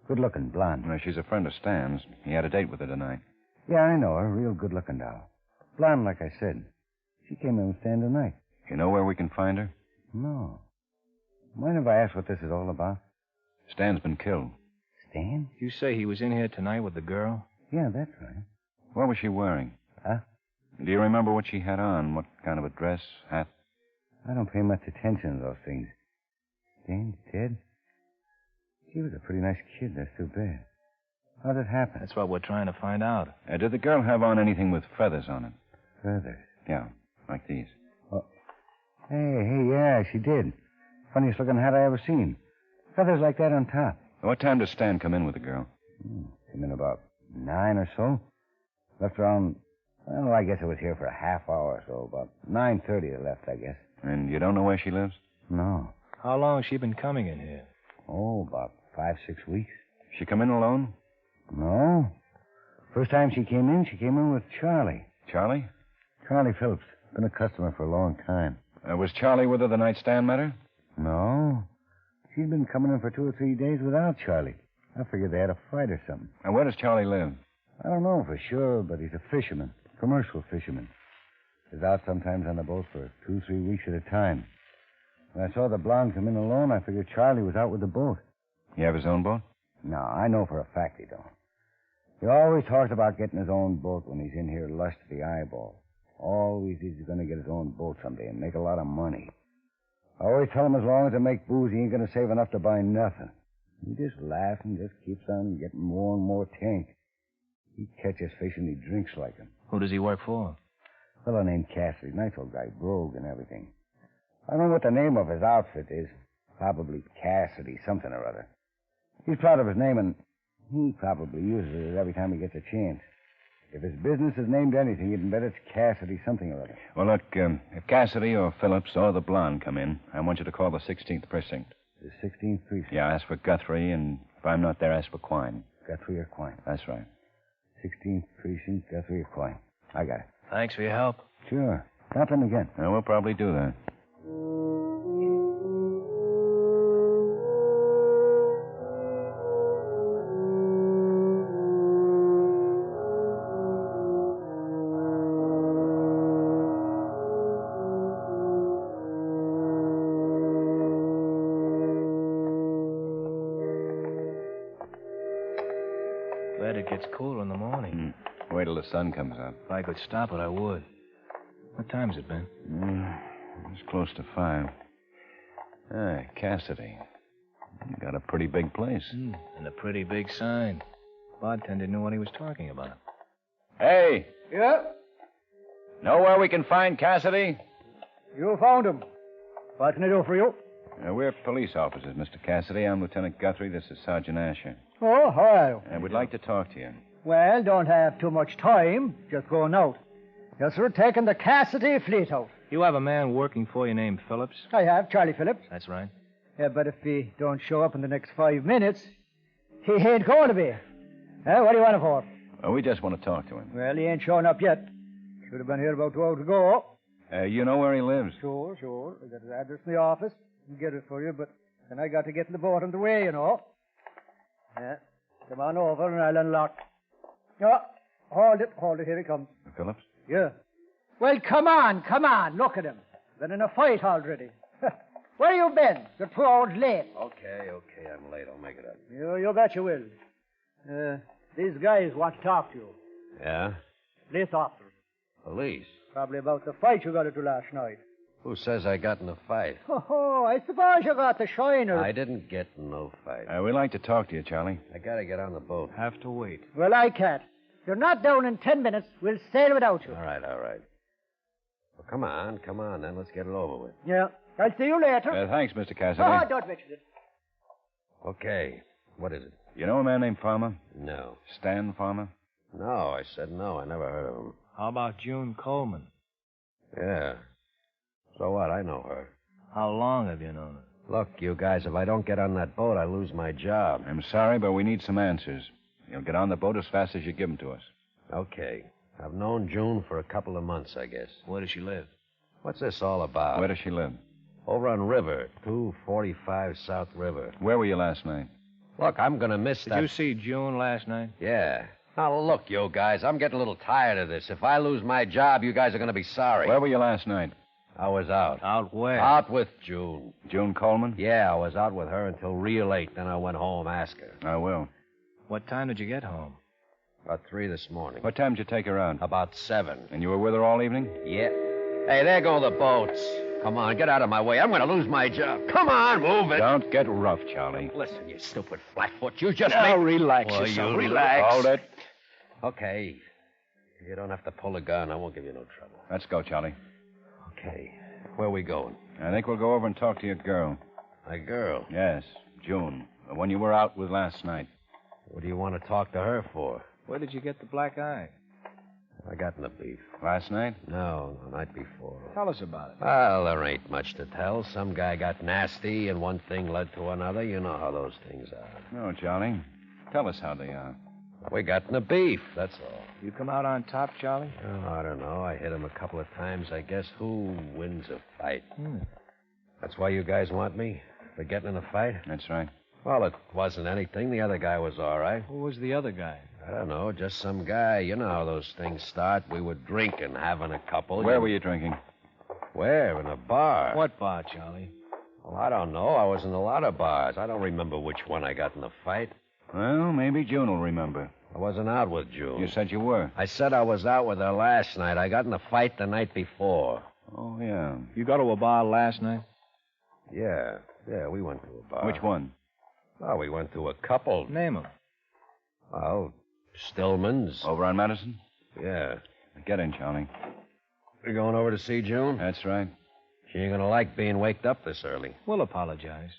Good-looking blonde. No, she's a friend of Stan's. He had a date with her tonight. Yeah, I know her. Real good-looking doll. Blonde, like I said. She came in with Stan tonight. You know where we can find her? No. Mind if I ask what this is all about? Stan's been killed. Stan? You say he was in here tonight with the girl? Yeah, that's right. What was she wearing? Huh? Do you remember what she had on? What kind of a dress, hat? I don't pay much attention to those things. Stan's dead? She was a pretty nice kid. That's too bad. How'd it happen? That's what we're trying to find out. Did the girl have on anything with feathers on it? Feathers? Yeah, like these. Oh. Hey, yeah, she did. Funniest looking hat I ever seen. Feathers like that on top. What time does Stan come in with the girl? Came in about 9 or so. Left around, I guess I was here for a half hour or so. About 9:30 I left, I guess. And you don't know where she lives? No. How long has she been coming in here? Oh, about 5-6 weeks. She come in alone? No. First time she came in with Charlie. Charlie? Charlie Phillips. Been a customer for a long time. Was Charlie with her the night Stan met her? No. She'd been coming in for 2 or 3 days without Charlie. I figured they had a fight or something. And where does Charlie live? I don't know for sure, but he's a fisherman. Commercial fisherman. He's out sometimes on the boat for 2-3 weeks at a time. When I saw the blonde come in alone, I figured Charlie was out with the boat. He have his own boat? No, I know for a fact he don't. He always talks about getting his own boat when he's in here lush to the eyeball. Always he's going to get his own boat someday and make a lot of money. I always tell him as long as they make booze, he ain't going to save enough to buy nothing. He just laughs and just keeps on getting more and more tank. He catches fish and he drinks like him. Who does he work for? A fellow named Cassidy. Nice old guy, brogue and everything. I don't know what the name of his outfit is. Probably Cassidy, something or other. He's proud of his name, and he probably uses it every time he gets a chance. If his business is named anything, you'd bet it's Cassidy something or other. Well, look, if Cassidy or Phillips or the blonde come in, I want you to call the 16th precinct. The 16th precinct? Yeah, ask for Guthrie, and if I'm not there, ask for Quine. Guthrie or Quine? That's right. 16th precinct, Guthrie or Quine. I got it. Thanks for your help. Sure. Stop in again. We'll probably do that. Glad it gets cool in the morning. Wait till the sun comes up. If I could stop it, I would. What time's it been? It's close to 5. Cassidy. You got a pretty big place. And a pretty big sign. Bartender knew what he was talking about. Hey! Yeah? Know where we can find Cassidy? You found him. What can I do for you? We're police officers, Mr. Cassidy. I'm Lieutenant Guthrie. This is Sergeant Asher. Oh, how are you? And we'd like to talk to you. Well, don't have too much time. Just going out. Yes, sir, taking the Cassidy fleet out. You have a man working for you named Phillips? I have, Charlie Phillips. That's right. Yeah, but if he don't show up in the next 5 minutes, he ain't going to be. What do you want him for? Well, we just want to talk to him. Well, he ain't showing up yet. Should have been here about 2 hours ago. You know where he lives? Sure. I got his address in the office. I can get it for you, but then I got to get in the boat on the way, you know. Yeah. Come on over and I'll unlock. Oh, hold it. Here he comes. Phillips? Yeah. Well, come on. Look at him. Been in a fight already. Where you been? You're 2 hours late. Okay, I'm late. I'll make it up. You bet you will. These guys want to talk to you. Yeah? Police officers. Police? Probably about the fight you got into last night. Who says I got in a fight? Oh, I suppose you got the shiner. I didn't get in no fight. We'd like to talk to you, Charlie. I gotta get on the boat. Have to wait. Well, I can't. If you're not down in 10 minutes, we'll sail without you. All right. Well, come on, then. Let's get it over with. Yeah. I'll see you later. Thanks, Mr. Cassidy. Oh, don't mention it. Okay. What is it? You know a man named Farmer? No. Stan Farmer? No, I said no. I never heard of him. How about June Coleman? Yeah. So what? I know her. How long have you known her? Look, you guys, if I don't get on that boat, I lose my job. I'm sorry, but we need some answers. You'll get on the boat as fast as you give them to us. Okay. I've known June for a couple of months, I guess. Where does she live? What's this all about? Where does she live? Over on River, 245 South River. Where were you last night? Look, I'm going to miss that. Did you see June last night? Yeah. Now, look, you guys, I'm getting a little tired of this. If I lose my job, you guys are going to be sorry. Where were you last night? I was out. Out where? Out with June. June Coleman? Yeah, I was out with her until real late. Then I went home, asked her. I will. What time did you get home? About 3 this morning. What time did you take her out? About 7. And you were with her all evening? Yeah. Hey, there go the boats. Come on, get out of my way. I'm going to lose my job. Come on, move it. Don't get rough, Charlie. Listen, you stupid flatfoot. You just Now, relax well, yourself. You relax. Hold it. Okay. You don't have to pull a gun. I won't give you no trouble. Let's go, Charlie. Okay. Where are we going? I think we'll go over and talk to your girl. My girl? Yes, June. The one you were out with last night. What do you want to talk to her for? Where did you get the black eye? I got in a beef. Last night? No, the night before. Tell us about it. Well, there ain't much to tell. Some guy got nasty, and one thing led to another. You know how those things are. No, Charlie. Tell us how they are. We got in a beef, that's all. You come out on top, Charlie? Oh, I don't know. I hit him a couple of times. I guess who wins a fight? That's why you guys want me? For getting in a fight? That's right. Well, it wasn't anything. The other guy was all right. Who was the other guy? I don't know, just some guy. You know how those things start. We were drinking, having a couple. Where were you drinking? Where? In a bar. What bar, Charlie? Well, I don't know. I was in a lot of bars. I don't remember which one I got in the fight. Well, maybe June will remember. I wasn't out with June. You said you were. I said I was out with her last night. I got in a fight the night before. Oh, yeah. You go to a bar last night? Yeah, we went to a bar. Which one? Oh, we went to a couple. Name them. Well, Stillman's. Over on Madison? Yeah. Get in, Charlie. You going over to see June? That's right. She ain't gonna like being waked up this early. We'll apologize.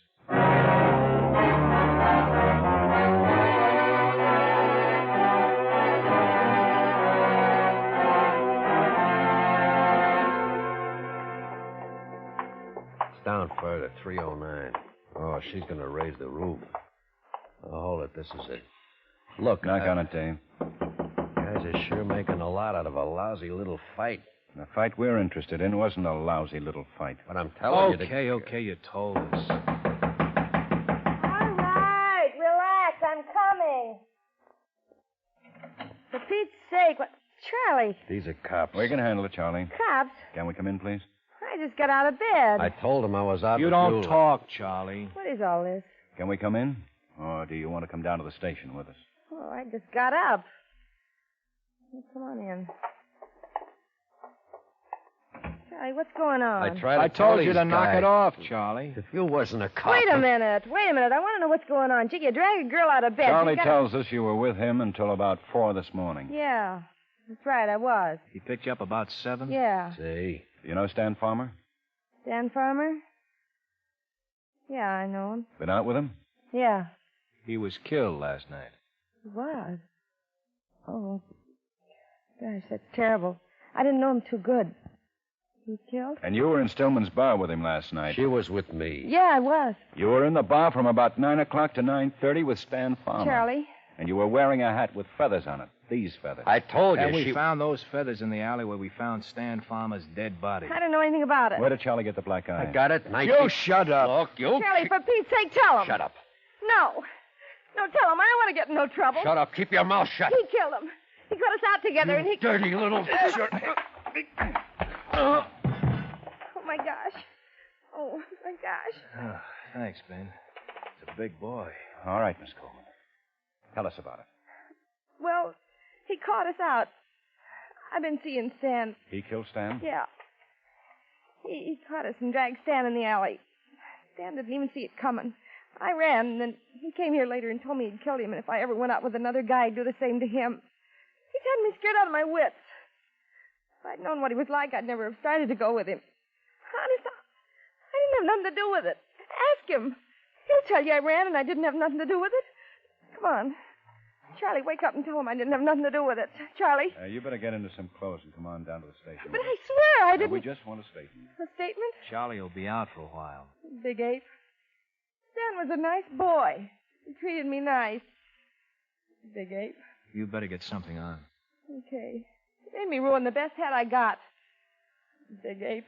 It's down further, 309. Oh, she's gonna raise the roof. Oh, hold it, this is it. Look, Knock on it, Dave. Guys are sure making a lot out of a lousy little fight. The fight we're interested in wasn't a lousy little fight. But I'm telling you... Okay, you told us. All right, relax. I'm coming. For Pete's sake, what... Charlie. These are cops. We can handle it, Charlie. Cops? Can we come in, please? I just got out of bed. I told him I was out You with don't Julie. talk, Charlie. What is all this? Can we come in? Or do you want to come down to the station with us? Oh, I just got up. Well, come on in. Charlie, what's going on? I told you to knock it off, Charlie. If you wasn't a cop... Wait a minute. I want to know what's going on. Gee, you drag a girl out of bed. Charlie tells us you were with him until about 4 this morning. Yeah, that's right, I was. He picked you up about 7? Yeah. See? You know Stan Farmer? Dan Farmer? Yeah, I know him. Been out with him? Yeah. He was killed last night. He was? Oh. Gosh, that's terrible. I didn't know him too good. He was killed? And you were in Stillman's bar with him last night. She was with me. Yeah, I was. You were in the bar from about 9 o'clock to 9:30 with Stan Farmer. Charlie? And you were wearing a hat with feathers on it. These feathers. I told you and we she... found those feathers in the alley where we found Stan Farmer's dead body. I don't know anything about it. Where did Charlie get the black eye? I got it. You shut up. Look, you... Charlie, for Pete's sake, tell him. Shut up. No. No, tell him. I don't want to get in no trouble. Shut up. Keep your mouth shut. He killed him. He cut us out together, and he... Dirty little... Oh, my gosh. Oh, my gosh. Oh, thanks, Ben. It's a big boy. All right, Miss Coleman. Tell us about it. Well, he caught us out. I've been seeing Stan. He killed Stan? Yeah. He caught us and dragged Stan in the alley. Stan didn't even see it coming. I ran, and then he came here later and told me he'd killed him, and if I ever went out with another guy, I'd do the same to him. He's had me scared out of my wits. If I'd known what he was like, I'd never have started to go with him. Honest, I didn't have nothing to do with it. Ask him. He'll tell you I ran and I didn't have nothing to do with it. Come on. Charlie, wake up and tell him I didn't have nothing to do with it. Charlie? You better get into some clothes and come on down to the station. But I swear I didn't... We just want a statement. A statement? Charlie will be out for a while. Big ape. Stan was a nice boy. He treated me nice. Big ape. You better get something on. Okay. He made me ruin the best hat I got. Big ape.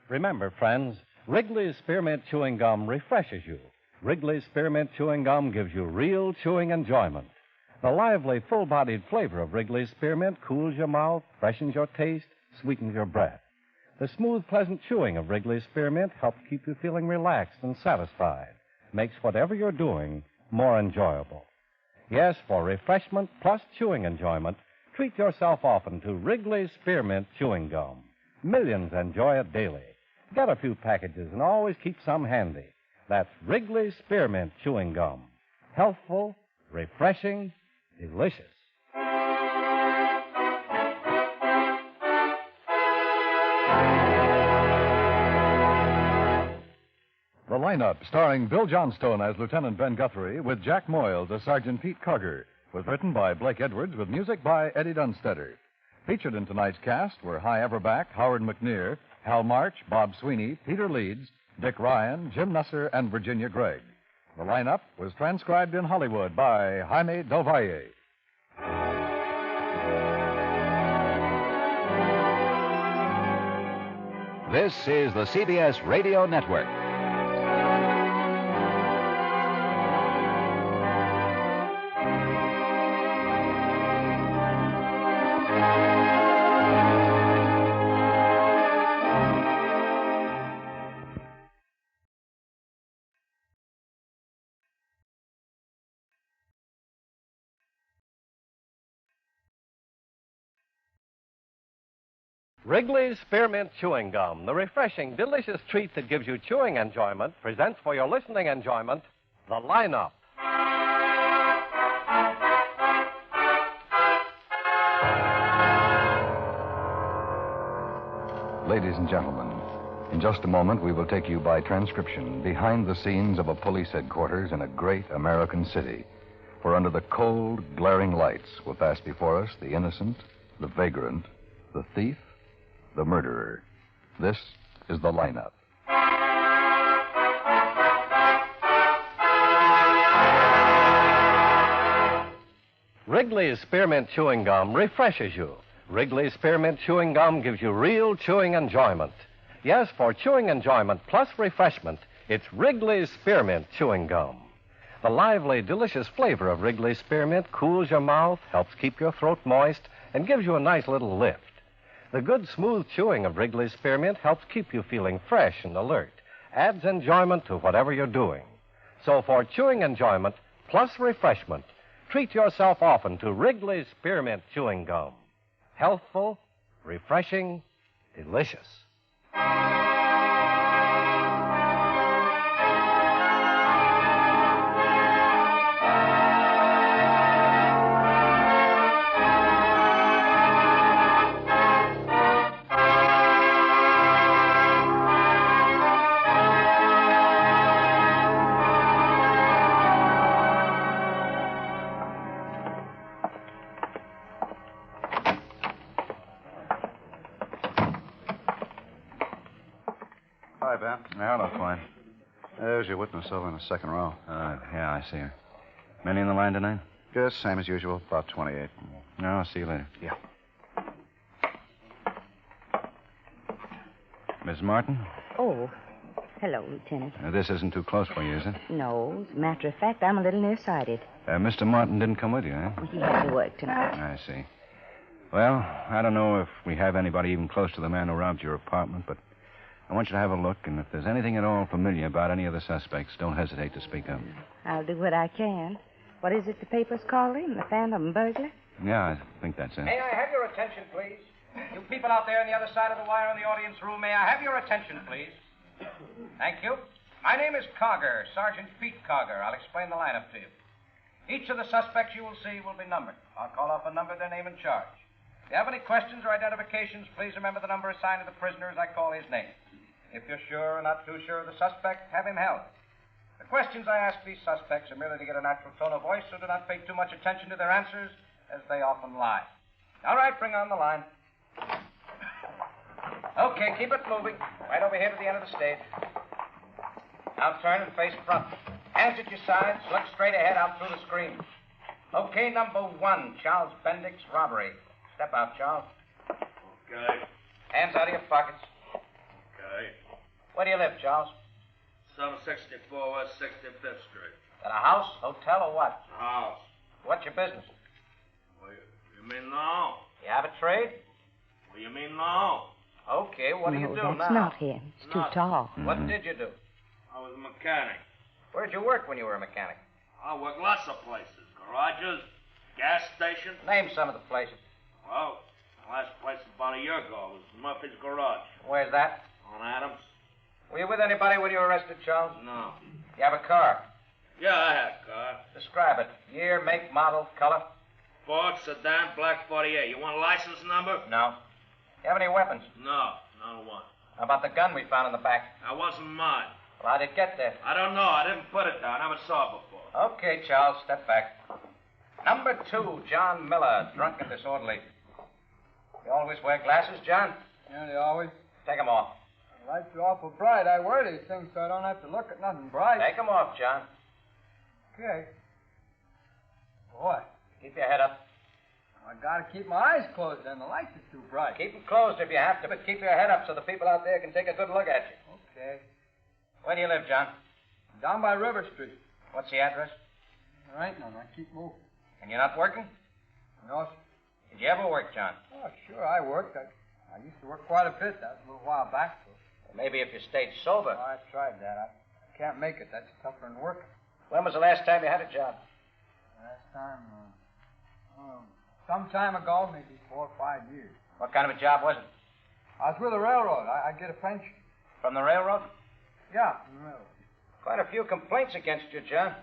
Remember, friends, Wrigley's Spearmint Chewing Gum refreshes you. Wrigley's Spearmint Chewing Gum gives you real chewing enjoyment. The lively, full-bodied flavor of Wrigley's Spearmint cools your mouth, freshens your taste, sweetens your breath. The smooth, pleasant chewing of Wrigley's Spearmint helps keep you feeling relaxed and satisfied, makes whatever you're doing more enjoyable. Yes, for refreshment plus chewing enjoyment, treat yourself often to Wrigley's Spearmint Chewing Gum. Millions enjoy it daily. Get a few packages and always keep some handy. That's Wrigley's Spearmint Chewing Gum. Healthful, refreshing, delicious. The lineup, starring Bill Johnstone as Lieutenant Ben Guthrie, with Jack Moyles as Sergeant Pete Karger, was written by Blake Edwards with music by Eddie Dunstetter. Featured in tonight's cast were Hy Everback, Howard McNear, Hal March, Bob Sweeney, Peter Leeds, Dick Ryan, Jim Nusser, and Virginia Gregg. The lineup was transcribed in Hollywood by Jaime Del Valle. This is the CBS Radio Network. Wrigley's Spearmint Chewing Gum, the refreshing, delicious treat that gives you chewing enjoyment, presents for your listening enjoyment the lineup. Ladies and gentlemen, in just a moment we will take you by transcription behind the scenes of a police headquarters in a great American city, where under the cold, glaring lights will pass before us the innocent, the vagrant, the thief, the murderer. This is the lineup. Wrigley's Spearmint Chewing Gum refreshes you. Wrigley's Spearmint Chewing Gum gives you real chewing enjoyment. Yes, for chewing enjoyment plus refreshment, it's Wrigley's Spearmint Chewing Gum. The lively, delicious flavor of Wrigley's Spearmint cools your mouth, helps keep your throat moist, and gives you a nice little lift. The good, smooth chewing of Wrigley's Spearmint helps keep you feeling fresh and alert, adds enjoyment to whatever you're doing. So for chewing enjoyment plus refreshment, treat yourself often to Wrigley's Spearmint Chewing Gum. Healthful, refreshing, delicious. Hi, Ben. Hello, Clyde. There's your witness over in the second row. Yeah, I see her. Many in the line tonight? Just same as usual, about 28. No, I'll see you later. Yeah. Miss Martin? Oh, hello, Lieutenant. This isn't too close for you, is it? No, as a matter of fact, I'm a little nearsighted. Mr. Martin didn't come with you, eh? He had to work tonight. I see. Well, I don't know if we have anybody even close to the man who robbed your apartment, but I want you to have a look, and if there's anything at all familiar about any of the suspects, don't hesitate to speak up. I'll do what I can. What is it the papers call him? The phantom burglar? Yeah, I think that's it. May I have your attention, please? You people out there on the other side of the wire in the audience room, may I have your attention, please? Thank you. My name is Karger, Sergeant Pete Karger. I'll explain the lineup to you. Each of the suspects you will see will be numbered. I'll call off a number, their name and charge. If you have any questions or identifications, please remember the number assigned to the prisoner as I call his name. If you're sure or not too sure of the suspect, have him held. The questions I ask these suspects are merely to get a natural tone of voice, so do not pay too much attention to their answers, as they often lie. All right, bring on the line. Okay, keep it moving. Right over here to the end of the stage. Now turn and face front. Hands at your sides. Look straight ahead out through the screen. Okay, number 1, Charles Bendick's robbery. Step out, Charles. Okay. Hands out of your pockets. Okay. Where do you live, Charles? 764 West 65th Street. At a house, hotel, or what? A house. What's your business? Well, you mean no? You have a trade? Well, you mean no? Okay, what do you do now? That's not him. It's too tall. What did you do? I was a mechanic. Where'd you work when you were a mechanic? I worked lots of places. Garages, gas stations. Name some of the places. Well, the last place about a year ago was Murphy's Garage. Where's that? On Adams. Were you with anybody when you were arrested, Charles? No. You have a car? Yeah, I have a car. Describe it. Year, make, model, color? Ford sedan, black 48. You want a license number? No. You have any weapons? No, not one. How about the gun we found in the back? That wasn't mine. Well, how'd it get there? I don't know. I didn't put it down. I never saw it before. Okay, Charles, step back. Number 2, John Miller, drunk and disorderly. You always wear glasses, John? Yeah, they always. Take 'em off. The lights are awful bright. I wear these things so I don't have to look at nothing bright. Take 'em off, John. Okay. What? Keep your head up. I gotta keep my eyes closed then. The lights are too bright. Keep 'em closed if you have to, but keep your head up so the people out there can take a good look at you. Okay. Where do you live, John? Down by River Street. What's the address? There ain't none. I keep moving. And you're not working? No, sir. Did you ever work, John? Oh, sure, I worked. I used to work quite a bit. That was a little while back. So. Well, maybe if you stayed sober. Oh, I tried that. I can't make it. That's tougher than working. When was the last time you had a job? Last time, some time ago, maybe 4 or 5 years. What kind of a job was it? I was with the railroad. I get a pension. From the railroad? Yeah, from the railroad. Quite a few complaints against you, John.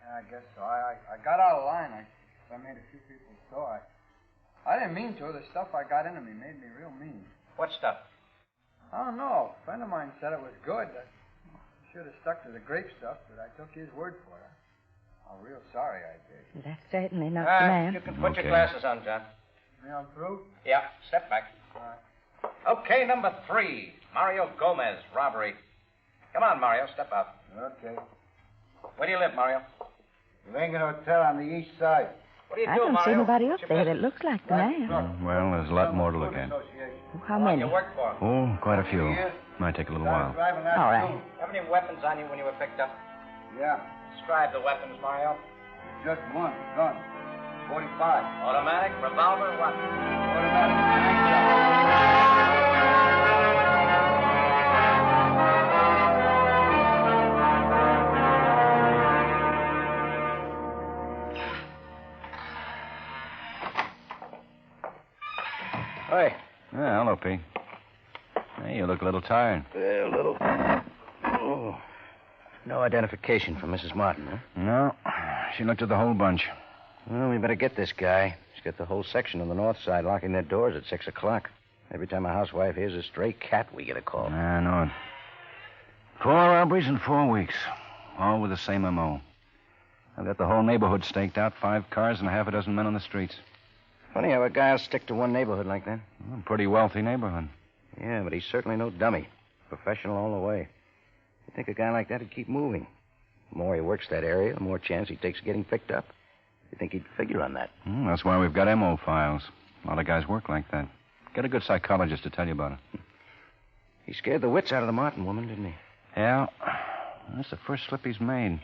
Yeah, I guess so. I got out of line. I made a few people sore. I didn't mean to. The stuff I got into me made me real mean. What stuff? I don't know. A friend of mine said it was good. I should have stuck to the grape stuff, but I took his word for it. I'm real sorry I did. That's certainly not the man. You can put your glasses on, John. Yeah, I'm through? Yeah, step back. All right. Okay, number 3, Mario Gomez, robbery. Come on, Mario, step out. Okay. Where do you live, Mario? Lincoln Hotel on the east side. What do you I do, don't Mario? see nobody up What's your there business? that looks like the man. Well, there's a lot more to look at. How many? You work for? Oh, quite a few. Might take a little while. All right. Have any weapons on you when you were picked up? Yeah, Describe the weapons, Mario. just one gun. 45. Automatic, revolver, what? Hey. Yeah, hello, P. Hey, you look a little tired. Yeah, a little. Oh. No identification from Mrs. Martin, huh? No, she looked at the whole bunch. Well, we better get this guy. He's got the whole section on the north side locking their doors at 6 o'clock. Every time a housewife hears a stray cat, we get a call. I know it. 4 robberies in 4 weeks. All with the same M.O. I've got the whole neighborhood staked out, 5 cars and half a dozen men on the streets. Funny how a guy will stick to one neighborhood like that. Well, pretty wealthy neighborhood. Yeah, but he's certainly no dummy. Professional all the way. You'd think a guy like that would keep moving. The more he works that area, the more chance he takes of getting picked up. You'd think he'd figure on that. That's why we've got M.O. files. A lot of guys work like that. Get a good psychologist to tell you about it. He scared the wits out of the Martin woman, didn't he? Yeah. That's the first slip he's made.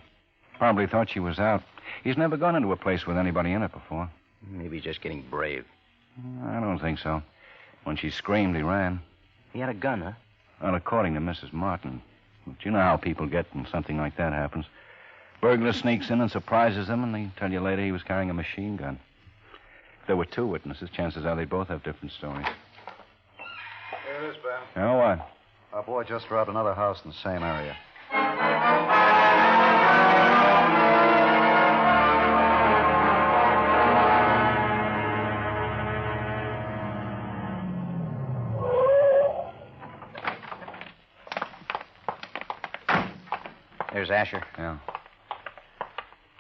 Probably thought she was out. He's never gone into a place with anybody in it before. Maybe he's just getting brave. I don't think so. When she screamed, he ran. He had a gun, huh? Well, according to Mrs. Martin. But you know how people get when something like that happens. Burglar sneaks in and surprises them, and they tell you later he was carrying a machine gun. If there were 2 witnesses, chances are they both have different stories. Here it is, Ben. Oh, what? Our boy just robbed another house in the same area. There's Asher. Yeah.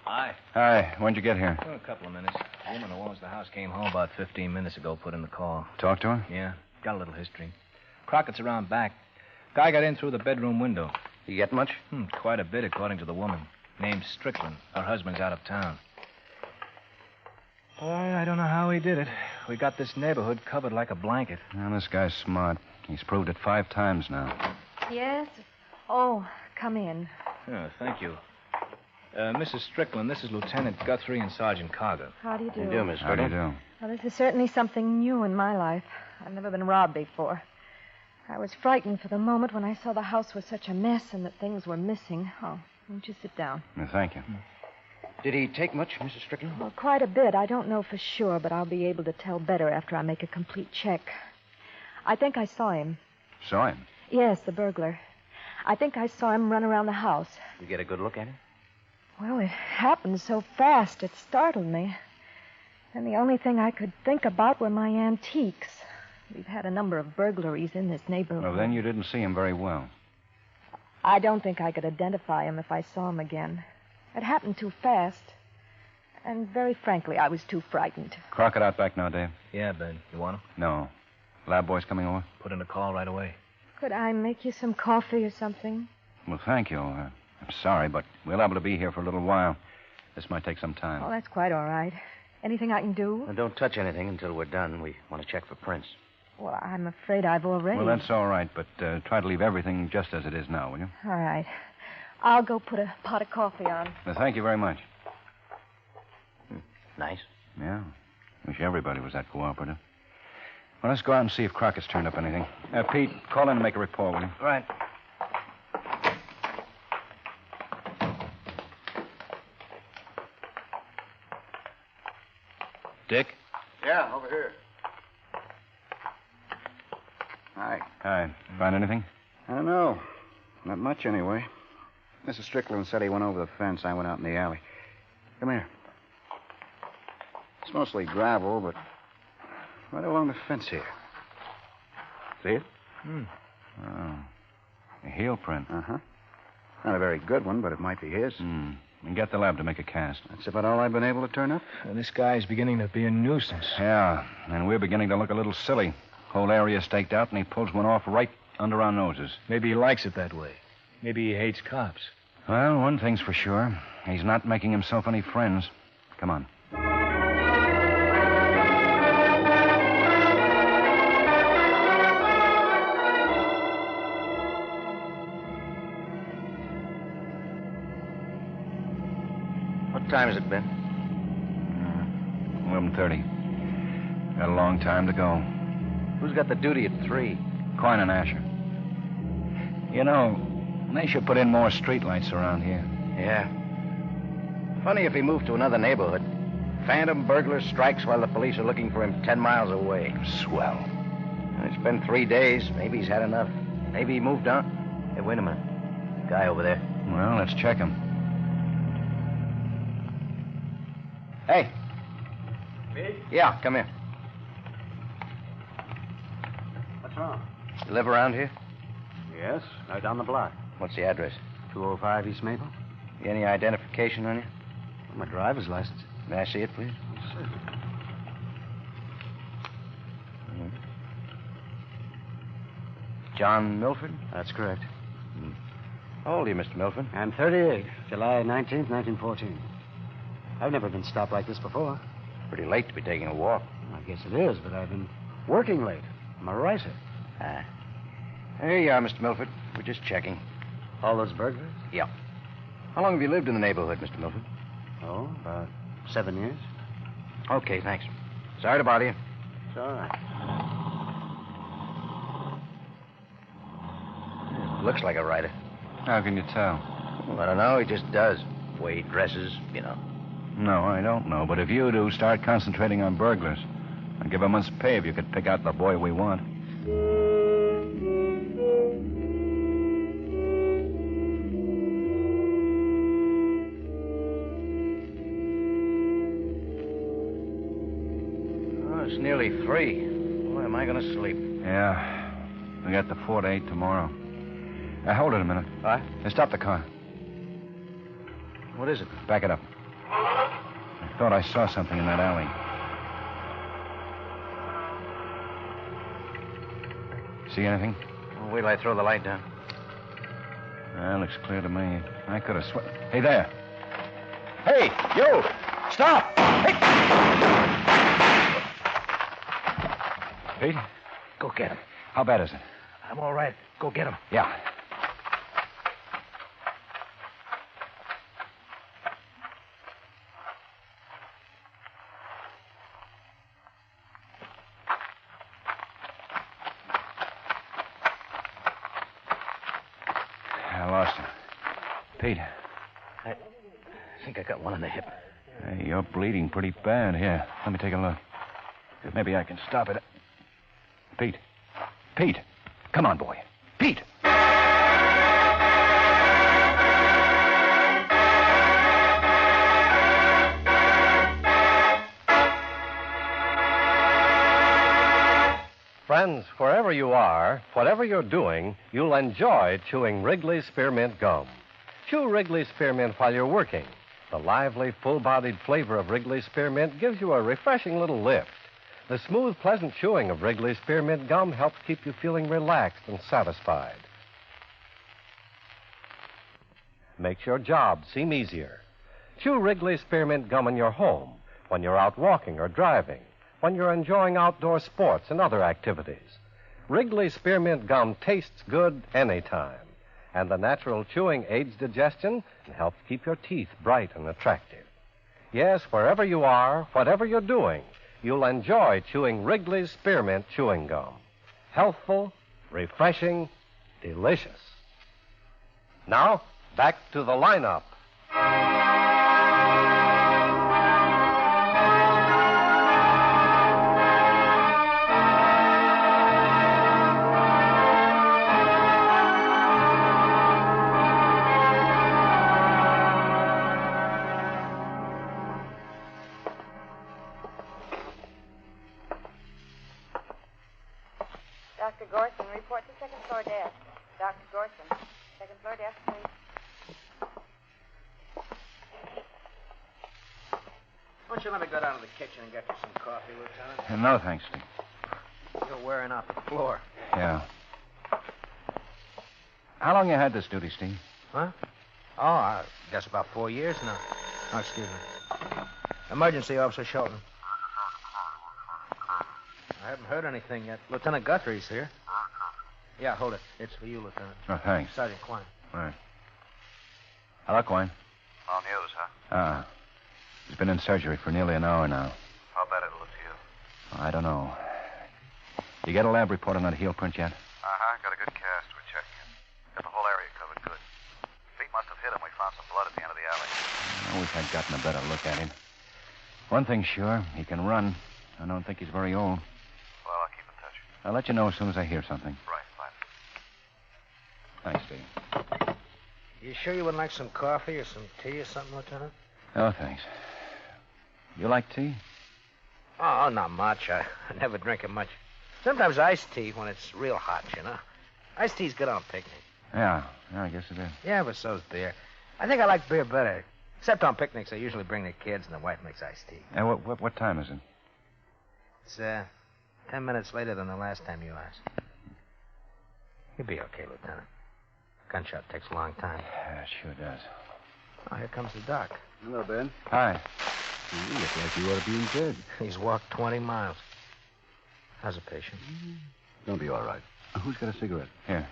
Hi. Hi. When'd you get here? Oh, a couple of minutes. The woman who owns the house came home about 15 minutes ago, put in the call. Talk to her? Yeah. Got a little history. Crockett's around back. Guy got in through the bedroom window. You get much? Quite a bit, according to the woman. Named Strickland. Her husband's out of town. Boy, I don't know how he did it. We got this neighborhood covered like a blanket. Well, this guy's smart. He's proved it 5 times now. Yes? Oh, come in. Oh, thank you. Mrs. Strickland, this is Lieutenant Guthrie and Sergeant Karger. How do you do? How do you do, Miss How do you Strickland? do? Well, this is certainly something new in my life. I've never been robbed before. I was frightened for the moment when I saw the house was such a mess and that things were missing. Oh, won't you sit down? Well, thank you. Did he take much, Mrs. Strickland? Well, quite a bit. I don't know for sure, but I'll be able to tell better after I make a complete check. I think I saw him. Saw him? Yes, the burglar. I think I saw him run around the house. You get a good look at him? Well, it happened so fast, it startled me. And the only thing I could think about were my antiques. We've had a number of burglaries in this neighborhood. Well, then you didn't see him very well. I don't think I could identify him if I saw him again. It happened too fast. And very frankly, I was too frightened. Crockett out back now, Dave? Yeah, Ben. You want him? No. Lab boy's coming over? Put in a call right away. Could I make you some coffee or something? Well, thank you. I'm sorry, but we'll be able to be here for a little while. This might take some time. Oh, that's quite all right. Anything I can do? Well, don't touch anything until we're done. We want to check for prints. Well, I'm afraid I've already. Well, that's all right, but try to leave everything just as it is now, will you? All right. I'll go put a pot of coffee on. Well, thank you very much. Nice. Yeah. Wish everybody was that cooperative. Well, let's go out and see if Crockett's turned up anything. Pete, call in and make a report, will you? Right. Dick? Yeah, over here. Hi. Hi. Find anything? I don't know. Not much, anyway. Mr. Strickland said he went over the fence. I went out in the alley. Come here. It's mostly gravel, but right along the fence here. See it? Oh. A heel print. Uh-huh. Not a very good one, but it might be his. And get the lab to make a cast. That's about all I've been able to turn up. This guy's beginning to be a nuisance. Yeah, and we're beginning to look a little silly. Whole area staked out, and he pulls one off right under our noses. Maybe he likes it that way. Maybe he hates cops. Well, one thing's for sure. He's not making himself any friends. Come on. What time has it been? 11:30. Got a long time to go. Who's got the duty at 3? Coyne and Asher. You know, they should put in more streetlights around here. Yeah. Funny if he moved to another neighborhood. Phantom burglar strikes while the police are looking for him 10 miles away. Swell. It's been 3 days. Maybe he's had enough. Maybe he moved on. Hey, wait a minute. Guy over there. Well, let's check him. Hey. Me? Yeah, come here. What's wrong? You live around here? Yes, right down the block. What's the address? 205 East Maple. Any identification on you? My driver's license. May I see it, please? John Milford? That's correct. How old are you, Mr. Milford? I'm 38, July 19th, 1914. I've never been stopped like this before. Pretty late to be taking a walk. I guess it is, but I've been working late. I'm a writer. Ah. There you are, Mr. Milford. We're just checking. All those burglars? Yeah. How long have you lived in the neighborhood, Mr. Milford? Oh, about 7 years. Okay, thanks. Sorry to bother you. It's all right. Looks like a writer. How can you tell? Well, I don't know. He just does. The way he dresses, you know. No, I don't know. But if you do, start concentrating on burglars. I'd give a month's pay if you could pick out the boy we want. Oh, it's nearly 3. Boy, am I going to sleep. Yeah. We got the 4 to 8 tomorrow. Hold it a minute. What? Stop the car. What is it? Back it up. I thought I saw something in that alley. See anything? Well, wait till I throw the light down. Looks clear to me. I could have sworn. Hey, there. Hey, you! Stop! Hey! Pete? Go get him. How bad is it? I'm all right. Go get him. Yeah. I lost him. Pete. I think I got one in the hip. Hey, you're bleeding pretty bad. Here, let me take a look. Maybe I can stop it. Pete. Pete. Come on, boy. Pete. Friends, wherever you are, whatever you're doing, you'll enjoy chewing Wrigley's Spearmint Gum. Chew Wrigley's Spearmint while you're working. The lively, full-bodied flavor of Wrigley's Spearmint gives you a refreshing little lift. The smooth, pleasant chewing of Wrigley's Spearmint Gum helps keep you feeling relaxed and satisfied. Makes your job seem easier. Chew Wrigley's Spearmint Gum in your home, when you're out walking or driving, when you're enjoying outdoor sports and other activities. Wrigley's Spearmint Gum tastes good anytime, and the natural chewing aids digestion and helps keep your teeth bright and attractive. Yes, wherever you are, whatever you're doing, you'll enjoy chewing Wrigley's Spearmint Chewing Gum. Healthful, refreshing, delicious. Now, back to the lineup. Dr. Gorson, report to second floor desk. Dr. Gorson, second floor desk, please. Why don't you let me go down to the kitchen and get you some coffee, Lieutenant? No, thanks, Steve. You're wearing out the floor. Yeah. How long you had this duty, Steve? Huh? Oh, I guess about 4 years now. Oh, excuse me. Emergency Officer Shelton. I haven't heard anything yet. Lieutenant Guthrie's here. Yeah, hold it. It's for you, Lieutenant. Oh, thanks. Sergeant Quine. All right. Hello, Quine. All news, huh? He's been in surgery for nearly an hour now. How bad it'll look to you? I don't know. You get a lab report on that heel print yet? Uh-huh. Got a good cast. We're checking it. Got the whole area covered good. Feet must have hit him. We found some blood at the end of the alley. I wish I'd gotten a better look at him. One thing's sure, he can run. I don't think he's very old. Well, I'll keep in touch. I'll let you know as soon as I hear something. Right, fine. Thanks, Steve. You sure you would like some coffee or some tea or something, Lieutenant? Oh, thanks. You like tea? Oh, not much. I never drink it much. Sometimes iced tea when it's real hot, you know. Iced tea's good on picnic. Yeah, I guess it is. Yeah, but so's beer. I think I like beer better. Except on picnics, I usually bring the kids and the wife makes iced tea. And what time is it? It's 10 minutes later than the last time you asked. You'll be okay, Lieutenant. Gunshot takes a long time. Yeah, it sure does. Oh, here comes the doc. Hello, Ben. Hi. You look like you ought to be in bed. He's walked 20 miles. How's the patient? Don't be all right. Who's got a cigarette? Here.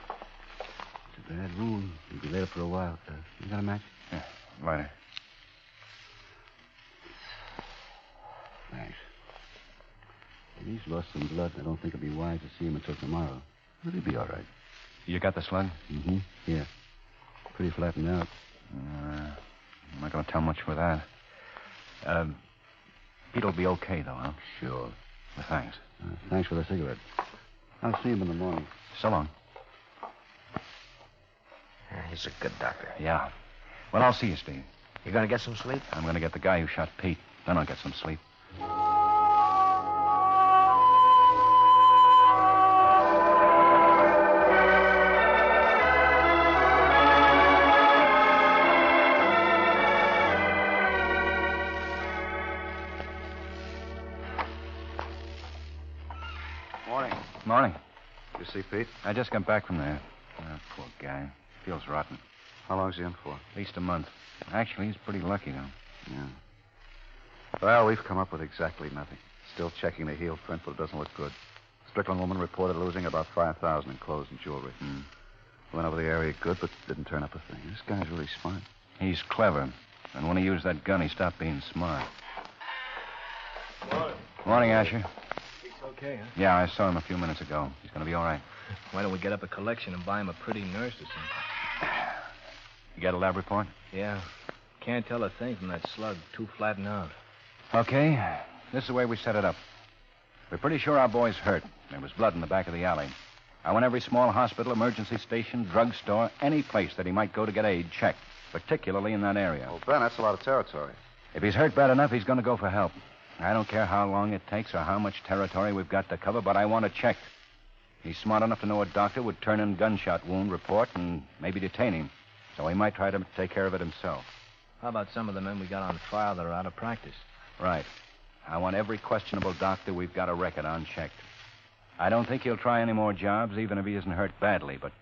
It's a bad wound. You'll be there for a while. You got a match? Here, lighter. Thanks. He's lost some blood. I don't think it'd be wise to see him until tomorrow. But he'll be all right. You got the slug? Mm-hmm. Yeah. Pretty flattened out. I'm not going to tell much with that. Pete'll be okay, though, huh? Sure. Well, thanks. Thanks for the cigarette. I'll see him in the morning. So long. Yeah, he's a good doctor. Yeah. Well, I'll see you, Steve. You going to get some sleep? I'm going to get the guy who shot Pete. Then I'll get some sleep. Morning. You see Pete? I just got back from there. Poor guy. Feels rotten. How long's he in for? At least a month. Actually, he's pretty lucky, though. Yeah. Well, we've come up with exactly nothing. Still checking the heel print, but it doesn't look good. Strickland woman reported losing about $5,000 in clothes and jewelry. Went over the area good, but didn't turn up a thing. This guy's really smart. He's clever. And when he used that gun, he stopped being smart. Morning. Morning, Asher. He's okay, huh? Yeah, I saw him a few minutes ago. He's going to be all right. Why don't we get up a collection and buy him a pretty nurse or something? You got a lab report? Yeah. Can't tell a thing from that slug. Too flattened out. Okay. This is the way we set it up. We're pretty sure our boy's hurt. There was blood in the back of the alley. I want every small hospital, emergency station, drugstore, any place that he might go to get aid checked, particularly in that area. Well, Ben, that's a lot of territory. If he's hurt bad enough, he's going to go for help. I don't care how long it takes or how much territory we've got to cover, but I want it checked. He's smart enough to know a doctor would turn in gunshot wound report and maybe detain him. So he might try to take care of it himself. How about some of the men we got on trial that are out of practice? Right. I want every questionable doctor we've got a record on checked. I don't think he'll try any more jobs, even if he isn't hurt badly, but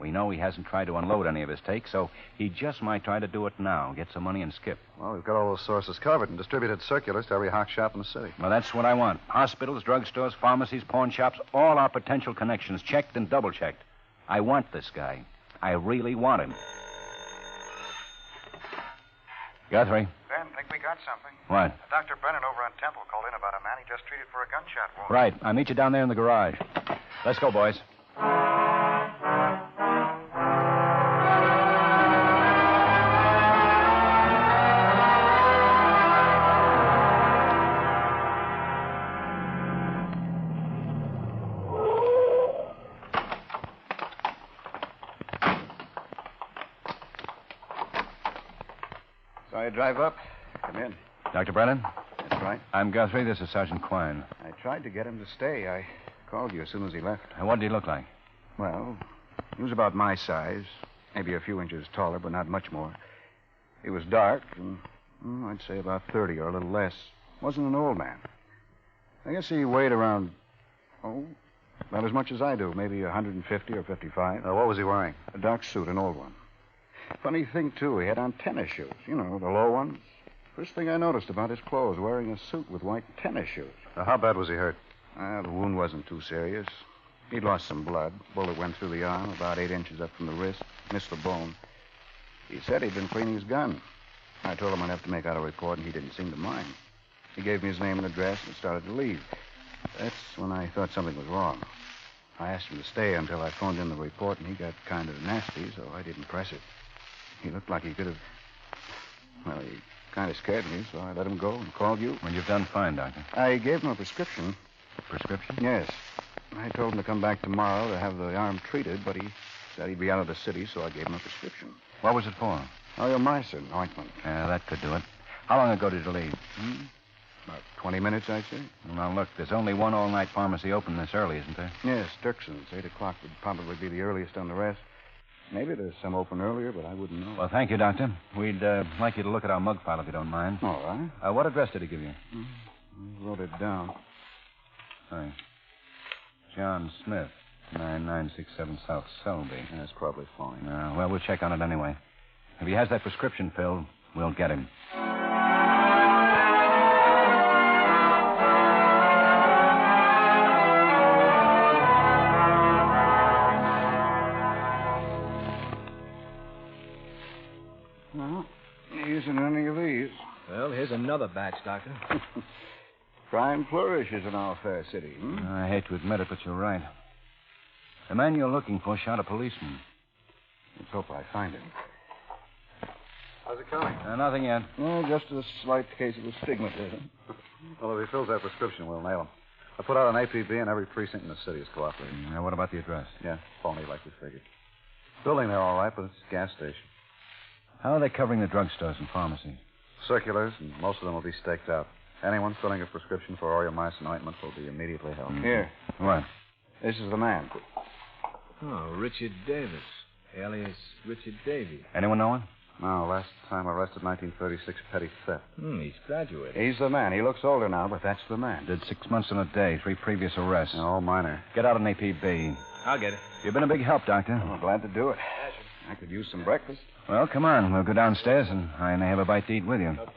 we know he hasn't tried to unload any of his takes, so he just might try to do it now, get some money and skip. Well, we've got all those sources covered and distributed circulars to every hock shop in the city. Well, that's what I want. Hospitals, drugstores, pharmacies, pawn shops, all our potential connections checked and double-checked. I want this guy. I really want him. Guthrie. Ben, think we got something. What? Dr. Brennan over on Temple called in about a man he just treated for a gunshot wound. Right. I'll meet you down there in the garage. Let's go, boys. So you drive up? Come in. Dr. Brennan? That's right. I'm Guthrie. This is Sergeant Quine. I tried to get him to stay. I called you as soon as he left. What did he look like? Well, he was about my size. Maybe a few inches taller, but not much more. He was dark, and I'd say about 30 or a little less. Wasn't an old man. I guess he weighed around, about as much as I do. Maybe 150 or 55. What was he wearing? A dark suit, an old one. Funny thing, too, he had on tennis shoes. You know, the low ones. First thing I noticed about his clothes, wearing a suit with white tennis shoes. How bad was he hurt? The wound wasn't too serious. He'd lost some blood. Bullet went through the arm, about 8 inches up from the wrist. Missed the bone. He said he'd been cleaning his gun. I told him I'd have to make out a report, and he didn't seem to mind. He gave me his name and address and started to leave. That's when I thought something was wrong. I asked him to stay until I phoned in the report, and he got kind of nasty, so I didn't press it. He looked like he could have... Well, he kind of scared me, so I let him go and called you. Well, you've done fine, Doctor. I gave him a prescription. Prescription? Yes. I told him to come back tomorrow to have the arm treated, but he said he'd be out of the city, so I gave him a prescription. What was it for? Mycin ointment. Yeah, that could do it. How long ago did you leave? About 20 minutes, I'd say. Well, now, look, there's only one all-night pharmacy open this early, isn't there? Yes, Dirkson's. 8 o'clock would probably be the earliest on the rest. Maybe there's some open earlier, but I wouldn't know. Well, thank you, Doctor. We'd like you to look at our mug file if you don't mind. All right. What address did he give you? I wrote it down. Sorry. John Smith, 9967 South Selby. That's probably fine. Well, we'll check on it anyway. If he has that prescription filled, we'll get him. Well, he isn't any of these. Well, here's another batch, Doctor. Crime flourishes in our fair city. I hate to admit it, but you're right. The man you're looking for shot a policeman. Let's hope I find him. How's it coming? Nothing yet. No, just a slight case of astigmatism. Well, if he fills that prescription, we'll nail him. I put out an APB, and every precinct in the city is cooperating. Now, what about the address? Yeah, phony like we figured. Building there, all right, but it's a gas station. How are they covering the drugstores and pharmacies? Circulars, and most of them will be staked out. Anyone filling a prescription for Mycin ointment will be immediately held. Here. What? This is the man. Oh, Richard Davis, alias Richard Davy. Anyone know him? No, last time arrested, 1936, petty theft. He's graduated. He's the man. He looks older now, but that's the man. Did 6 months and a day, 3 previous arrests. All minor. Get out an APB. I'll get it. You've been a big help, Doctor. I'm glad to do it. I could use some breakfast. Well, come on. We'll go downstairs, and I may have a bite to eat with you. Okay.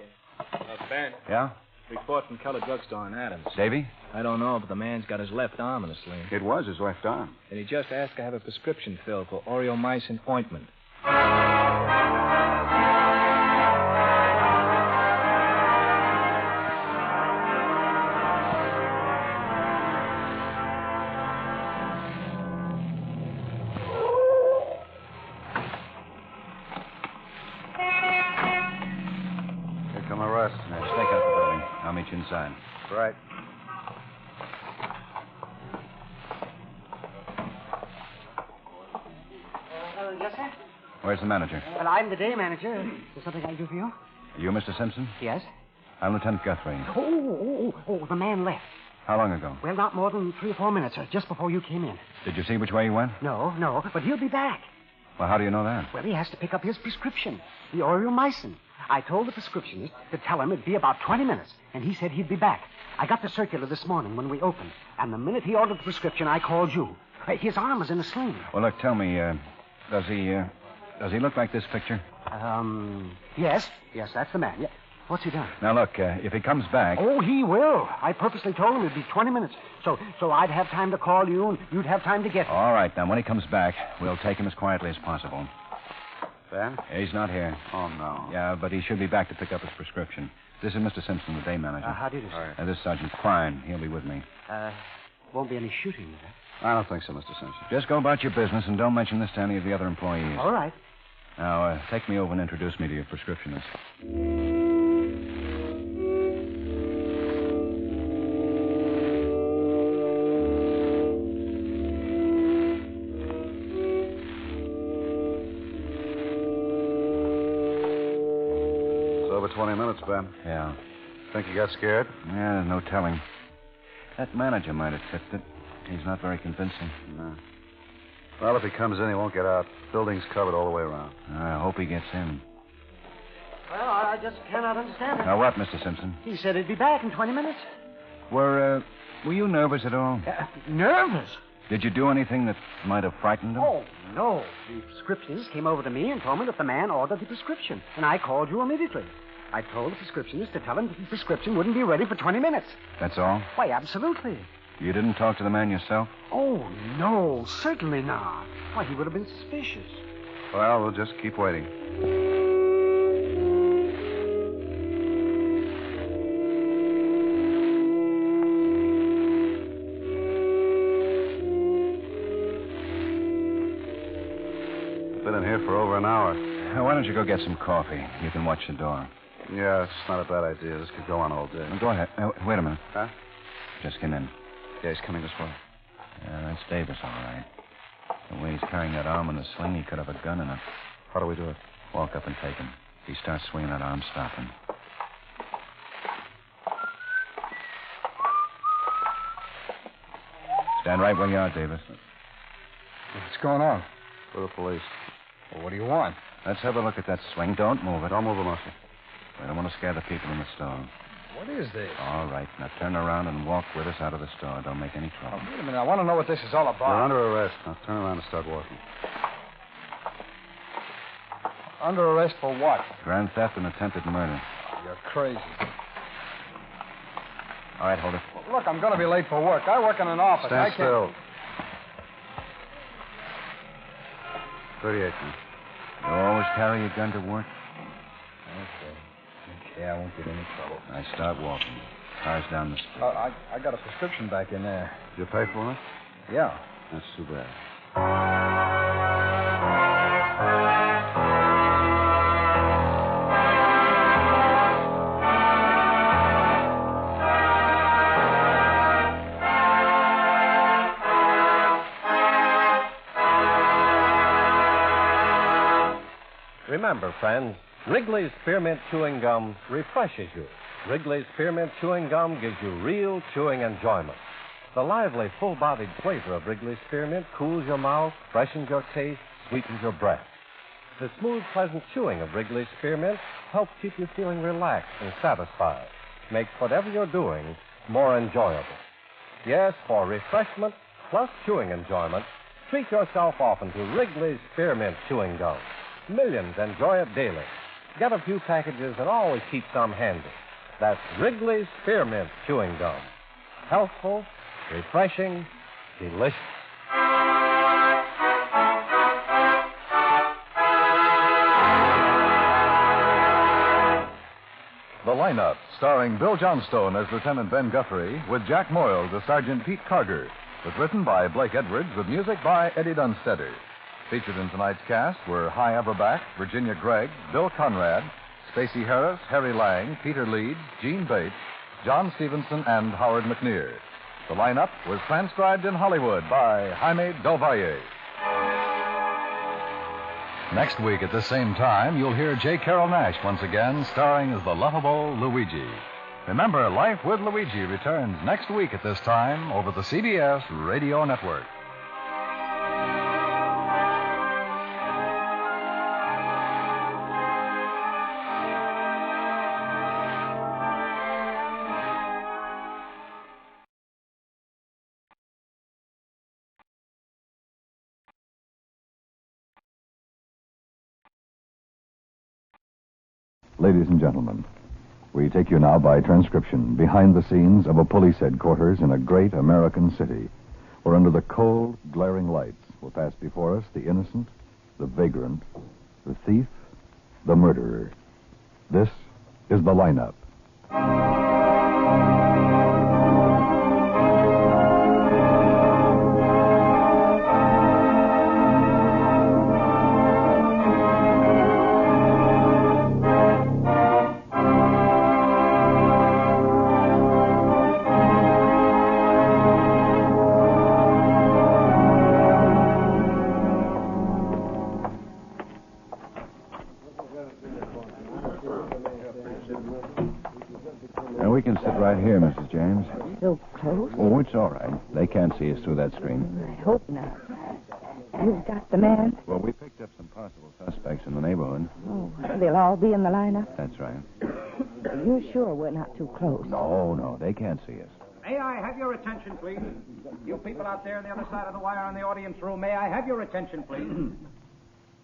Ben. Yeah? Report from Keller Drugstore in Adams. Davy? I don't know, but the man's got his left arm in a sling. It was his left arm. And he just asked to have a prescription filled for Mycin ointment. Here come arrests. Now, stake out the building. I'll meet you inside. Right. Yes, sir? Where's the manager? Well, I'm the day manager. Is there something I can do for you? You, Mr. Simpson? Yes. I'm Lieutenant Guthrie. Oh, the man left. How long ago? Well, not more than 3 or 4 minutes, just before you came in. Did you see which way he went? No, but he'll be back. Well, how do you know that? Well, he has to pick up his prescription, the Oreomycin. I told the prescriptionist to tell him it'd be about 20 minutes, and he said he'd be back. I got the circular this morning when we opened, and the minute he ordered the prescription, I called you. His arm was in a sling. Well, look, tell me, does he look like this picture? Yes, that's the man. Yeah. What's he done? Now, look, if he comes back... Oh, he will. I purposely told him it'd be 20 minutes, so I'd have time to call you, and you'd have time to get him. All right, now, when he comes back, we'll take him as quietly as possible. Ben? He's not here. Oh, no. Yeah, but he should be back to pick up his prescription. This is Mr. Simpson, the day manager. How do you do, sir? This is Sergeant Klein. He'll be with me. Won't be any shooting, is there? I don't think so, Mr. Simpson. Just go about your business and don't mention this to any of the other employees. All right. Now, take me over and introduce me to your prescriptionist. It's over 20 minutes, Ben. Yeah. Think you got scared? Yeah, there's no telling. That manager might have tipped it. He's not very convincing. No. Well, if he comes in, he won't get out. Building's covered all the way around. I hope he gets in. Well, I just cannot understand it. Now, what, Mr. Simpson? He said he'd be back in 20 minutes. Were you nervous at all? Nervous? Did you do anything that might have frightened him? Oh, no. The prescriptionist came over to me and told me that the man ordered the prescription, and I called you immediately. I told the prescriptionist to tell him that the prescription wouldn't be ready for 20 minutes. That's all? Why, absolutely. You didn't talk to the man yourself? Oh, no, certainly not. Why, he would have been suspicious. Well, we'll just keep waiting. Been in here for over an hour. Why don't you go get some coffee? You can watch the door. Yeah, it's not a bad idea. This could go on all day. Well, go ahead. Wait a minute. Huh? Just come in. Yeah, he's coming this way. Yeah, that's Davis, all right. The way he's carrying that arm in the sling, he could have a gun in it. How do we do it? Walk up and take him. If he starts swinging that arm, stop him. Stand right where you are, Davis. What's going on? For the police. Well, what do you want? Let's have a look at that swing. Don't move it. Don't move a muscle. We don't want to scare the people in the store. What is this? All right. Now turn around and walk with us out of the store. Don't make any trouble. Wait a minute. I want to know what this is all about. You're under arrest. Now turn around and start walking. Under arrest for what? Grand theft and attempted murder. You're crazy. All right, hold it. Well, look, I'm going to be late for work. I work in an office. Stand still. 38, man. You always carry your gun to work? Okay, I won't get any trouble. I start walking. Car's down the street. I got a prescription back in there. Did you pay for it? Yeah. That's too bad. Remember, friends, Wrigley's Spearmint Chewing Gum refreshes you. Wrigley's Spearmint Chewing Gum gives you real chewing enjoyment. The lively, full-bodied flavor of Wrigley's Spearmint cools your mouth, freshens your taste, sweetens your breath. The smooth, pleasant chewing of Wrigley's Spearmint helps keep you feeling relaxed and satisfied. Makes whatever you're doing more enjoyable. Yes, for refreshment plus chewing enjoyment, treat yourself often to Wrigley's Spearmint Chewing Gum. Millions enjoy it daily. Get a few packages and always keep some handy. That's Wrigley's Spearmint Chewing Gum. Healthful, refreshing, delicious. The Lineup, starring Bill Johnstone as Lieutenant Ben Guthrie, with Jack Moyles as Sergeant Pete Karger, was written by Blake Edwards with music by Eddie Dunstetter. Featured in tonight's cast were Hy Averback, Virginia Gregg, Bill Conrad, Stacey Harris, Harry Lang, Peter Leeds, Gene Bates, John Stevenson, and Howard McNear. The Lineup was transcribed in Hollywood by Jaime Del Valle. Next week at the same time, you'll hear J. Carrol Naish once again, starring as the lovable Luigi. Remember, Life with Luigi returns next week at this time over the CBS Radio Network. Ladies and gentlemen, we take you now by transcription behind the scenes of a police headquarters in a great American city, where under the cold, glaring lights will pass before us the innocent, the vagrant, the thief, the murderer. This is the lineup. We can sit right here, Mrs. James. So close? Oh, it's all right. They can't see us through that screen. I hope not. You've got the man? Well, we picked up some possible suspects in the neighborhood. Oh, they'll all be in the lineup? That's right. Are you sure we're not too close? No, they can't see us. May I have your attention, please? You people out there on the other side of the wire in the audience room, may I have your attention, please?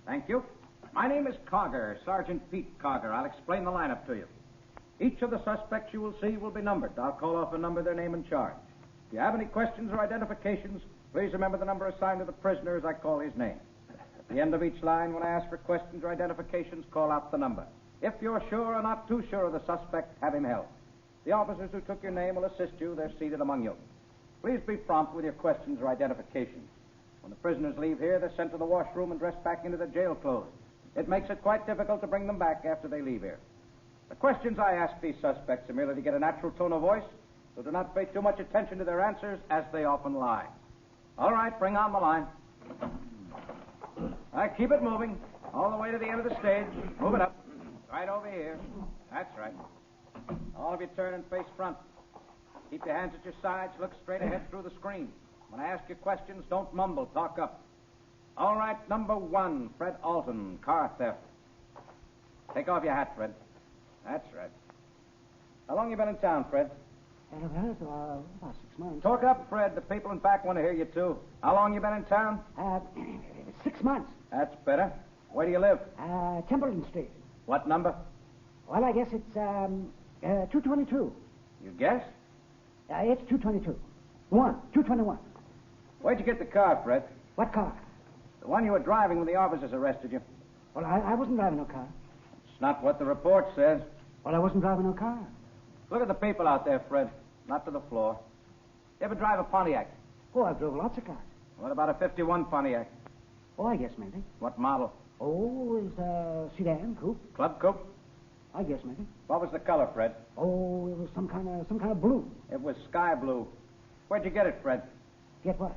Thank you. My name is Karger, Sergeant Pete Karger. I'll explain the lineup to you. Each of the suspects you will see will be numbered. I'll call off a number, their name, and charge. If you have any questions or identifications, please remember the number assigned to the prisoner as I call his name. At the end of each line, when I ask for questions or identifications, call out the number. If you're sure or not too sure of the suspect, have him held. The officers who took your name will assist you. They're seated among you. Please be prompt with your questions or identifications. When the prisoners leave here, they're sent to the washroom and dressed back into their jail clothes. It makes it quite difficult to bring them back after they leave here. The questions I ask these suspects are merely to get a natural tone of voice, so do not pay too much attention to their answers, as they often lie. All right, bring on the line. All right, keep it moving, all the way to the end of the stage. Move it up. Right over here. That's right. All of you turn and face front. Keep your hands at your sides, look straight ahead through the screen. When I ask you questions, don't mumble, talk up. All right, number 1, Fred Alton, car theft. Take off your hat, Fred. That's right. How long you been in town, Fred? About 6 months. Talk up, Fred. The people in back want to hear you, too. How long you been in town? 6 months. That's better. Where do you live? Templeton Street. What number? Well, I guess it's 222. You guess? It's 222. 221. Where'd you get the car, Fred? What car? The one you were driving when the officers arrested you. Well, I wasn't driving no car. It's not what the report says. Well, I wasn't driving no car. Look at the people out there, Fred. Not to the floor. You ever drive a Pontiac? Oh, I've drove lots of cars. What about a 51 Pontiac? Oh, I guess maybe. What model? Oh, it was a sedan, coupe. Club coupe? I guess maybe. What was the color, Fred? Oh, it was some kind of blue. It was sky blue. Where'd you get it, Fred? Get what?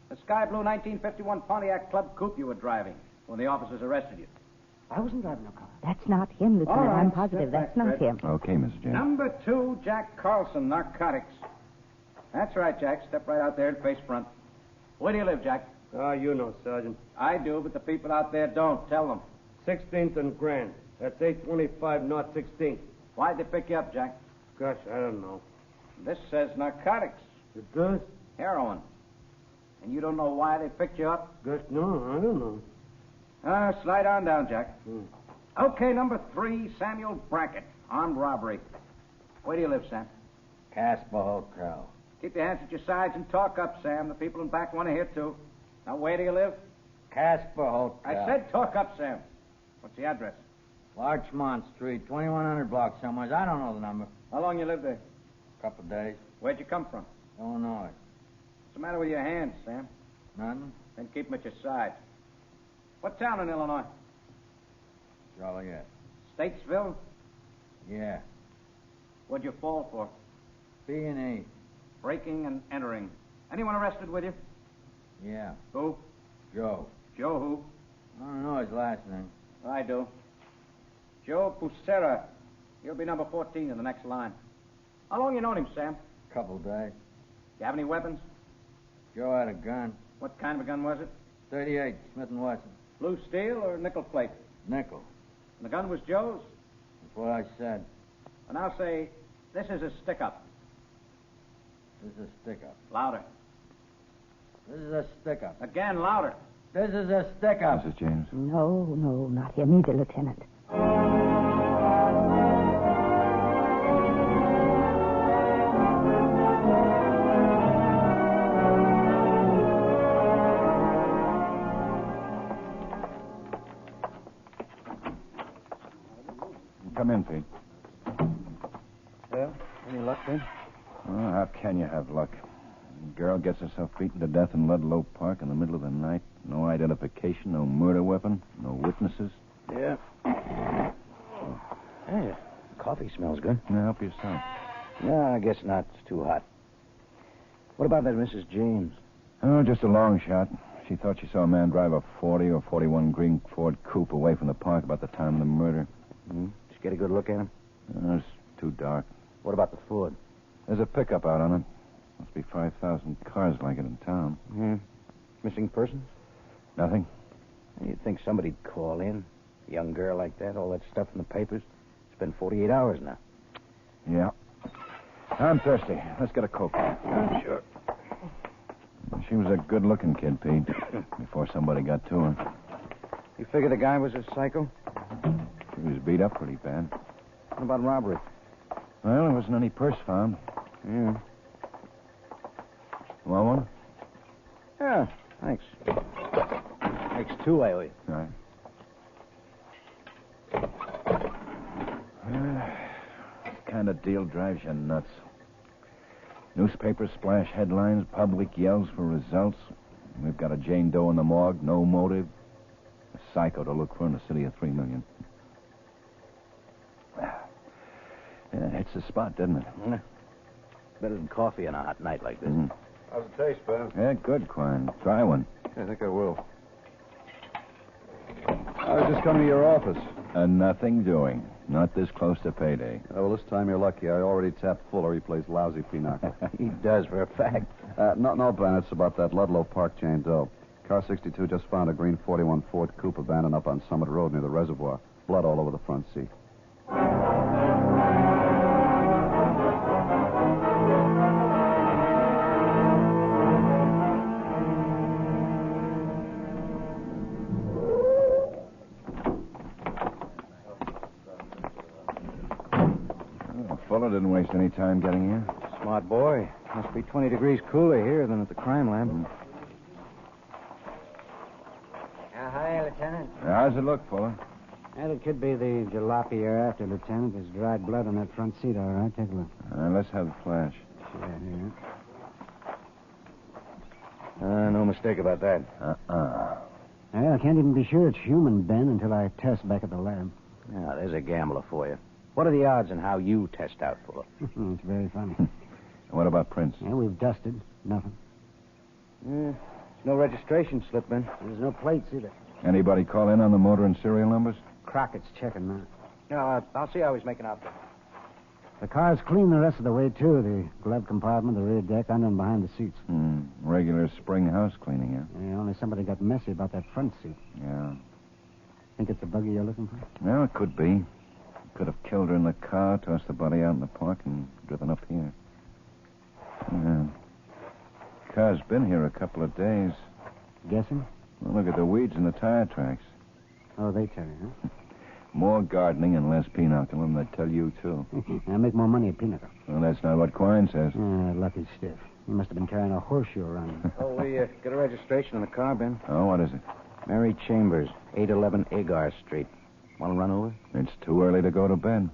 The sky blue 1951 Pontiac Club coupe you were driving when the officers arrested you. I wasn't driving no car. That's not him, Lieutenant. All right, I'm positive step back, that's not Fred. him. Okay, Mrs. James. Number 2, Jack Carlson, narcotics. That's right, Jack. Step right out there and face front. Where do you live, Jack? You know, Sergeant. I do, but the people out there don't. Tell them. 16th and Grand. That's 825 North 16th. Why'd they pick you up, Jack? Gosh, I don't know. This says narcotics. It does? Heroin. And you don't know why they picked you up? Gosh, no, I don't know. Slide on down, Jack. Okay, number 3, Samuel Brackett, armed robbery. Where do you live, Sam? Casper Hotel. Keep your hands at your sides and talk up, Sam. The people in back want to hear, too. Now, where do you live? Casper Hotel. I said talk up, Sam. What's the address? Larchmont Street, 2100 block somewhere. I don't know the number. How long you live there? Couple of days. Where'd you come from? Illinois. What's the matter with your hands, Sam? Nothing? Then keep them at your side. What town in Illinois? Joliet. Statesville? Yeah. What'd you fall for? B&E. Breaking and entering. Anyone arrested with you? Yeah. Who? Joe. Joe who? I don't know his last name. I do. Joe Pusera. He'll be number 14 in the next line. How long you known him, Sam? Couple days. You have any weapons? Joe had a gun. What kind of a gun was it? 38, Smith & Wesson. Blue steel or nickel plate? Nickel. And the gun was Joe's? That's what I said. And I'll say, this is a stick-up. This is a stick-up. Louder. This is a stick-up. Again, louder. This is a stick-up. Mrs. James. No, not him either, Lieutenant. Come in, Pete. Well, any luck, Ben? Oh, how can you have luck? The girl gets herself beaten to death in Ludlow Park in the middle of the night. No identification, no murder weapon, no witnesses. Yeah. Hey, coffee smells good. Now, help yourself. No, I guess not. It's too hot. What about that Mrs. James? Oh, just a long shot. She thought she saw a man drive a 40 or 41 green Ford coupe away from the park about the time of the murder. Did you get a good look at him? It's too dark. What about the Ford? There's a pickup out on it. Must be 5,000 cars like it in town. Missing persons? Nothing. You'd think somebody'd call in. A young girl like that, all that stuff in the papers. It's been 48 hours now. Yeah. I'm thirsty. Let's get a Coke. Sure. She was a good-looking kid, Pete, before somebody got to her. You figure the guy was a psycho? He was beat up pretty bad. What about robbery? Well, there wasn't any purse found. Yeah. Want one? Yeah, thanks. Thanks, too, I owe you. All right. What kind of deal drives you nuts? Newspapers splash headlines, public yells for results. We've got a Jane Doe in the morgue, no motive. A psycho to look for in a city of 3 million. Yeah, it hits the spot, doesn't it? Better than coffee on a hot night like this. How's it taste, Ben? Yeah, good, Quine. Try one. I think I will. I was just coming to your office. Nothing doing. Not this close to payday. Well, this time you're lucky. I already tapped Fuller. He plays lousy pinochle. He does, for a fact. No, Ben. It's about that Ludlow Park Jane Doe. Car 62 just found a green 41 Ford coupe abandoned up on Summit Road near the reservoir. Blood all over the front seat. Fuller didn't waste any time getting here. Smart boy. Must be 20 degrees cooler here than at the crime lab. Hi, Lieutenant. How's it look, Fuller? Well, it could be the jalopy you're after, Lieutenant. There's dried blood on that front seat, all right? Take a look. Let's have the flash. Sure, here. No mistake about that. Well, I can't even be sure it's human, Ben, until I test back at the lab. Now, there's a gambler for you. What are the odds in how you test out for it? It's very funny. What about prints? Yeah, we've dusted. Nothing. There's no registration slip, Ben. There's no plates either. Anybody call in on the motor and serial numbers? Crockett's checking now. No, I'll see how he's making out there. The car's clean the rest of the way, too. The glove compartment, the rear deck, under and behind the seats. Regular spring house cleaning, huh? Yeah, only somebody got messy about that front seat. Yeah. Think it's the buggy you're looking for? Well, it could be. Could have killed her in the car, tossed the body out in the park, and driven up here. Yeah. Car's been here a couple of days. Guessing? Well, look at the weeds in the tire tracks. Oh, they tell you, huh? More gardening and less pinochle, and they tell you, too. I make more money at pinochle. Well, that's not what Quine says. Lucky stiff. He must have been carrying a horseshoe around. Oh, we got a registration on the car, Ben. Oh, what is it? Mary Chambers, 811 Agar Street. Want to run over? It's too early to go to bed.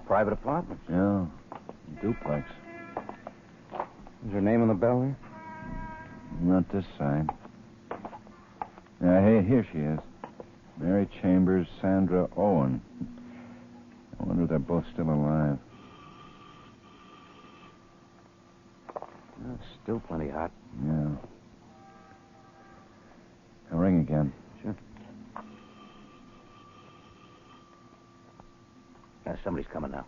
Private apartment. Yeah. Duplex. Is her name on the bell there? Not this side. Here she is. Mary Chambers, Sandra Owen. I wonder if they're both still alive. It's still plenty hot. Yeah. I'll ring again. Sure. Somebody's coming now.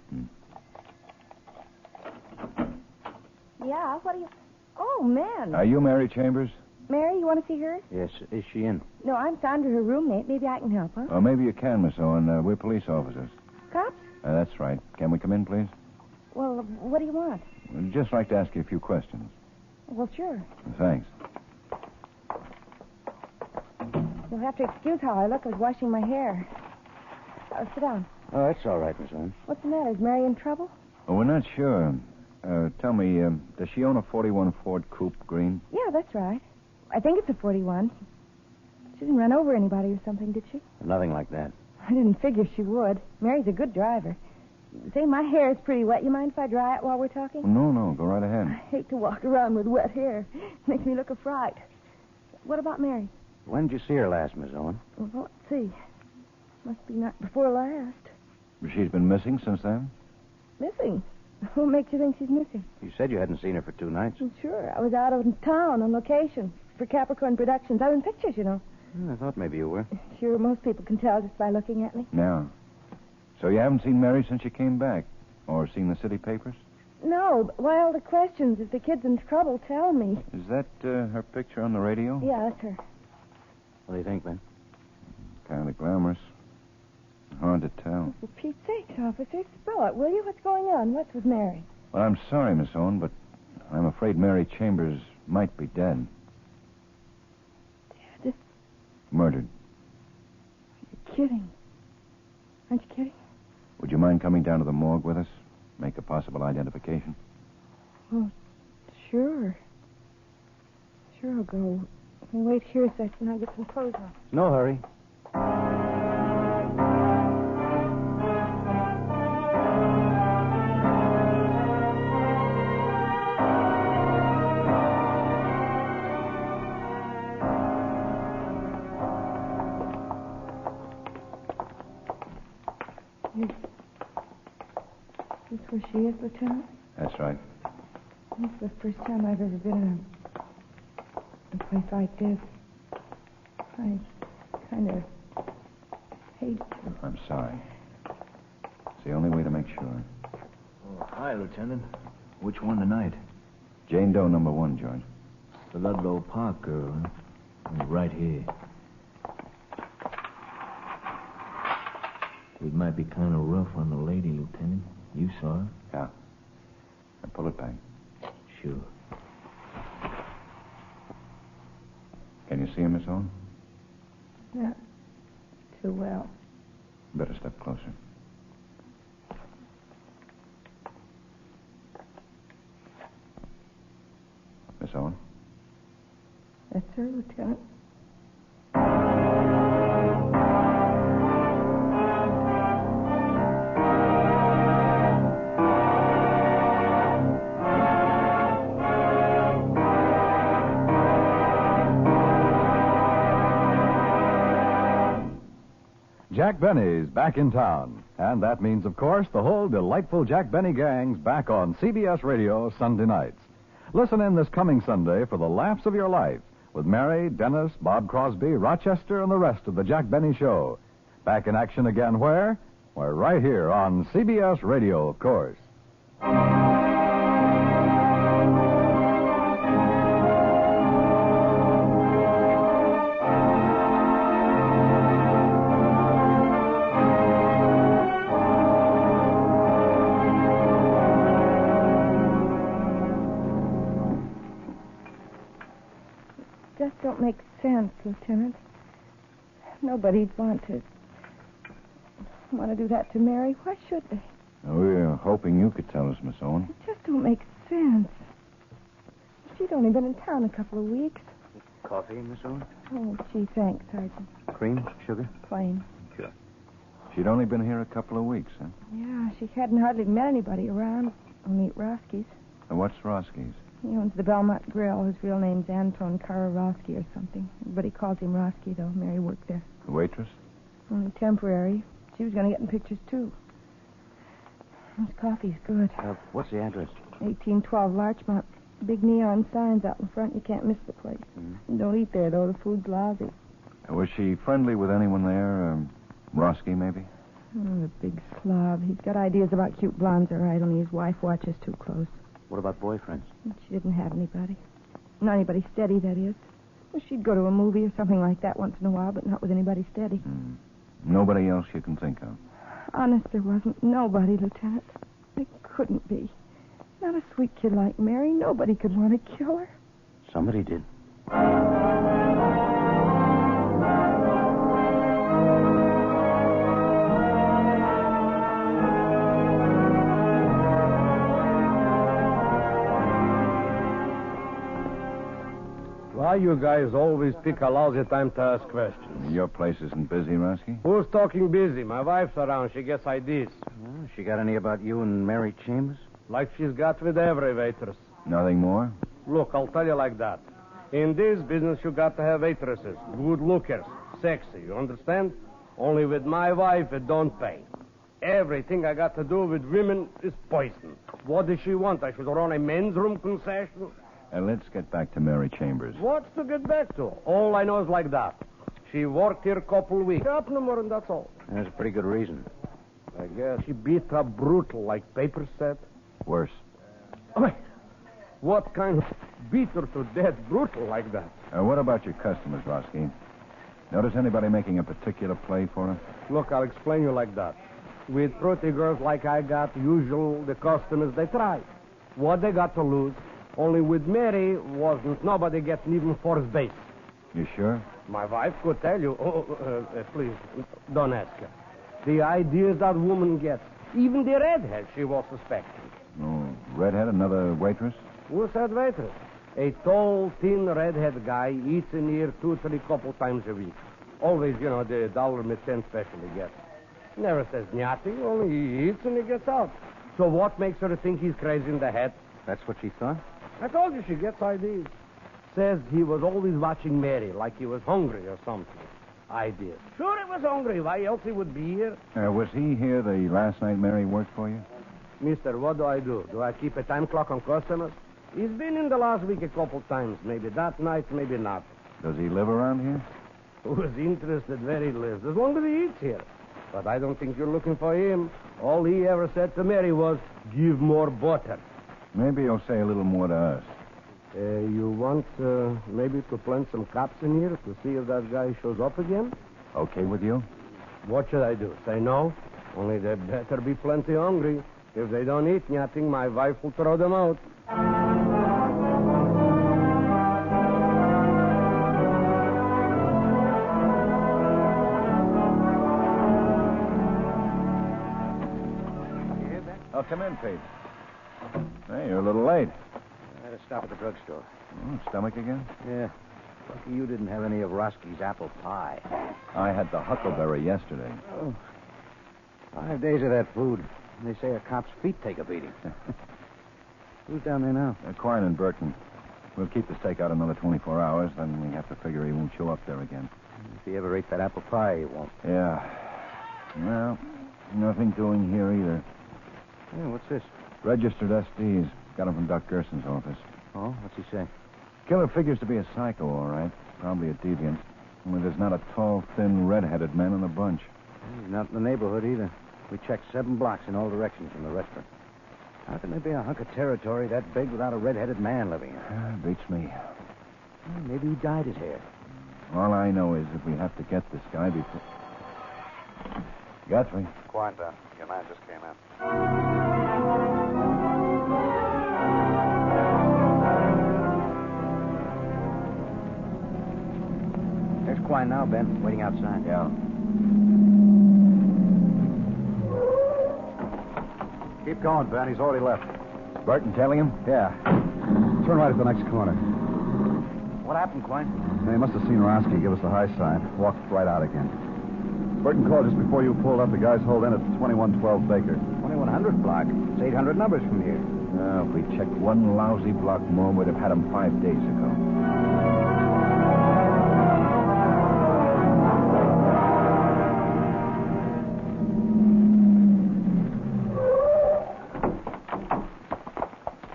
Yeah, what do you... Oh, man. Are you Mary Chambers? Mary, you want to see her? Yes, is she in? No, I'm Sandra, her roommate. Maybe I can help her. Oh, maybe you can, Miss Owen. We're police officers. Cops? That's right. Can we come in, please? Well, what do you want? We'd just like to ask you a few questions. Well, sure. Thanks. You'll have to excuse how I look. I was washing my hair. Sit down. Oh, that's all right, Miss Owen. What's the matter? Is Mary in trouble? Oh, we're not sure. Tell me, does she own a 41 Ford Coupe Green? Yeah, that's right. I think it's a 41. She didn't run over anybody or something, did she? Nothing like that. I didn't figure she would. Mary's a good driver. Say, my hair is pretty wet. You mind if I dry it while we're talking? No, go right ahead. I hate to walk around with wet hair. It makes me look a fright. What about Mary? When did you see her last, Miss Owen? Well, let's see. Must be night before last. She's been missing since then? Missing? What makes you think she's missing? You said you hadn't seen her for 2 nights. Sure. I was out of town on location for Capricorn Productions. I'm in pictures, you know. I thought maybe you were. Sure, most people can tell just by looking at me. No. So you haven't seen Mary since you came back? Or seen the city papers? No, but why all the questions? If the kid's in trouble, tell me. Is that her picture on the radio? Yeah, that's her. What do you think, Ben? Kind of glamorous. Hard to tell. For Pete's sake, officer, spell it, will you? What's going on? What's with Mary? Well, I'm sorry, Miss Owen, but I'm afraid Mary Chambers might be dead. Dead? Murdered. You're kidding. Aren't you kidding? Would you mind coming down to the morgue with us? Make a possible identification? Oh, sure. Sure, I'll go. Wait here a second. I'll get some clothes on. No hurry. Is this where she is, Lieutenant? That's right. This is the first time I've ever been in a place like this. I kind of hate to. I'm sorry. It's the only way to make sure. Oh, hi, Lieutenant. Which one tonight? Jane Doe number 1, George. The Ludlow Park girl, huh? Right here. It might be kind of rough on the lady, Lieutenant. You saw her? Yeah. Now pull it back. Sure. Can you see her, Miss Owen? Not too well. Better step closer. Miss Owen? That's her, Lieutenant. Jack Benny's back in town. And that means, of course, the whole delightful Jack Benny gang's back on CBS Radio Sunday nights. Listen in this coming Sunday for the laughs of your life with Mary, Dennis, Bob Crosby, Rochester, and the rest of the Jack Benny Show. Back in action again where? We're right here on CBS Radio, of course. Just don't make sense, Lieutenant. Nobody'd want to do that to Mary. Why should they? We were hoping you could tell us, Miss Owen. It just don't make sense. She'd only been in town a couple of weeks. Coffee, Miss Owen? Oh, gee, thanks, Sergeant. Cream? Sugar? Plain. Sure. She'd only been here a couple of weeks, huh? Yeah, she hadn't hardly met anybody around. Only at Roski's. And what's Roski's? He owns the Belmont Grill. His real name's Anton Kararowski or something. Everybody calls him Roski, though. Mary worked there. The waitress? Only temporary. She was going to get in pictures, too. This coffee's good. What's the address? 1812 Larchmont. Big neon signs out in front. You can't miss the place. Don't eat there, though. The food's lousy. Was she friendly with anyone there? Roski, maybe? Oh, the big slob. He's got ideas about cute blondes, all right, only his wife watches too close. What about boyfriends? She didn't have anybody. Not anybody steady, that is. Well, she'd go to a movie or something like that once in a while, but not with anybody steady. Nobody else you can think of? Honest, there wasn't. Nobody, Lieutenant. There couldn't be. Not a sweet kid like Mary. Nobody could want to kill her. Somebody did. Why you guys always pick a lousy time to ask questions? Your place isn't busy, Roski? Who's talking busy? My wife's around. She gets ideas. She got any about you and Mary Chambers? Like she's got with every waitress. Nothing more? Look, I'll tell you like that. In this business, you got to have waitresses. Good lookers. Sexy, you understand? Only with my wife, it don't pay. Everything I got to do with women is poison. What does she want? I should run a men's room concession? Let's get back to Mary Chambers. What's to get back to? All I know is like that. She worked here a couple weeks. Up no more, and that's all. That's a pretty good reason. I guess she beat her brutal, like Paper said. Worse. Wait. What kind of beat her to death brutal like that? What about your customers, Roski? Notice anybody making a particular play for her? Look, I'll explain you like that. With pretty girls like I got, usual, the customers, they try. What they got to lose? Only with Mary wasn't nobody getting even first base. You sure? My wife could tell you. Please, don't ask her. The ideas that woman gets. Even the redhead she was suspecting. Oh, redhead, another waitress? Who said waitress? A tall, thin, redhead guy eats in here 2-3 couple times a week. Always, the $1.10 special he gets. Never says nothing, only he eats and he gets out. So what makes her think he's crazy in the head? That's what she thought? I told you she gets ideas. Says he was always watching Mary like he was hungry or something. Ideas. Sure he was hungry. Why else he would be here? Was he here the last night Mary worked for you? Mister, what do I do? Do I keep a time clock on customers? He's been in the last week a couple times. Maybe that night, maybe not. Does he live around here? Who's interested where he lives, as long as he eats here. But I don't think you're looking for him. All he ever said to Mary was, give more butter. Maybe he'll say a little more to us. You want maybe to plant some cops in here to see if that guy shows up again? Okay with you? What should I do? Say no? Only they better be plenty hungry. If they don't eat nothing, my wife will throw them out. Oh, come in, Pete. Hey, you're a little late. I had to stop at the drugstore. Stomach again? Yeah. Lucky you didn't have any of Roski's apple pie. I had the huckleberry yesterday. Oh. 5 days of that food. They say a cop's feet take a beating. Who's down there now? Quine and Burton. We'll keep the steak out another 24 hours, then we have to figure he won't show up there again. If he ever ate that apple pie, he won't. Yeah. Well, nothing doing here either. Yeah, what's this? Registered SDs. Got him from Doc Gerson's office. Oh, what's he say? Killer figures to be a psycho, all right. Probably a deviant. Only there's not a tall, thin, red-headed man in the bunch. He's not in the neighborhood either. We checked 7 blocks in all directions from the restaurant. How can there be a hunk of territory that big without a red-headed man living in it? Beats me. Well, maybe he dyed his hair. All I know is if we have to get this guy before... Guthrie. Quiet down. Your man just came in. There's Quine now, Ben, waiting outside. Yeah. Keep going, Ben. He's already left. Burton telling him? Yeah. Turn right at the next corner. What happened, Quine? They must have seen Roski give us the high sign. Walked right out again. Burton called just before you pulled up. The guys hold in at 2112 Baker. 2100 block. It's 800 numbers from here. If we checked one lousy block more, we'd have had him 5 days ago.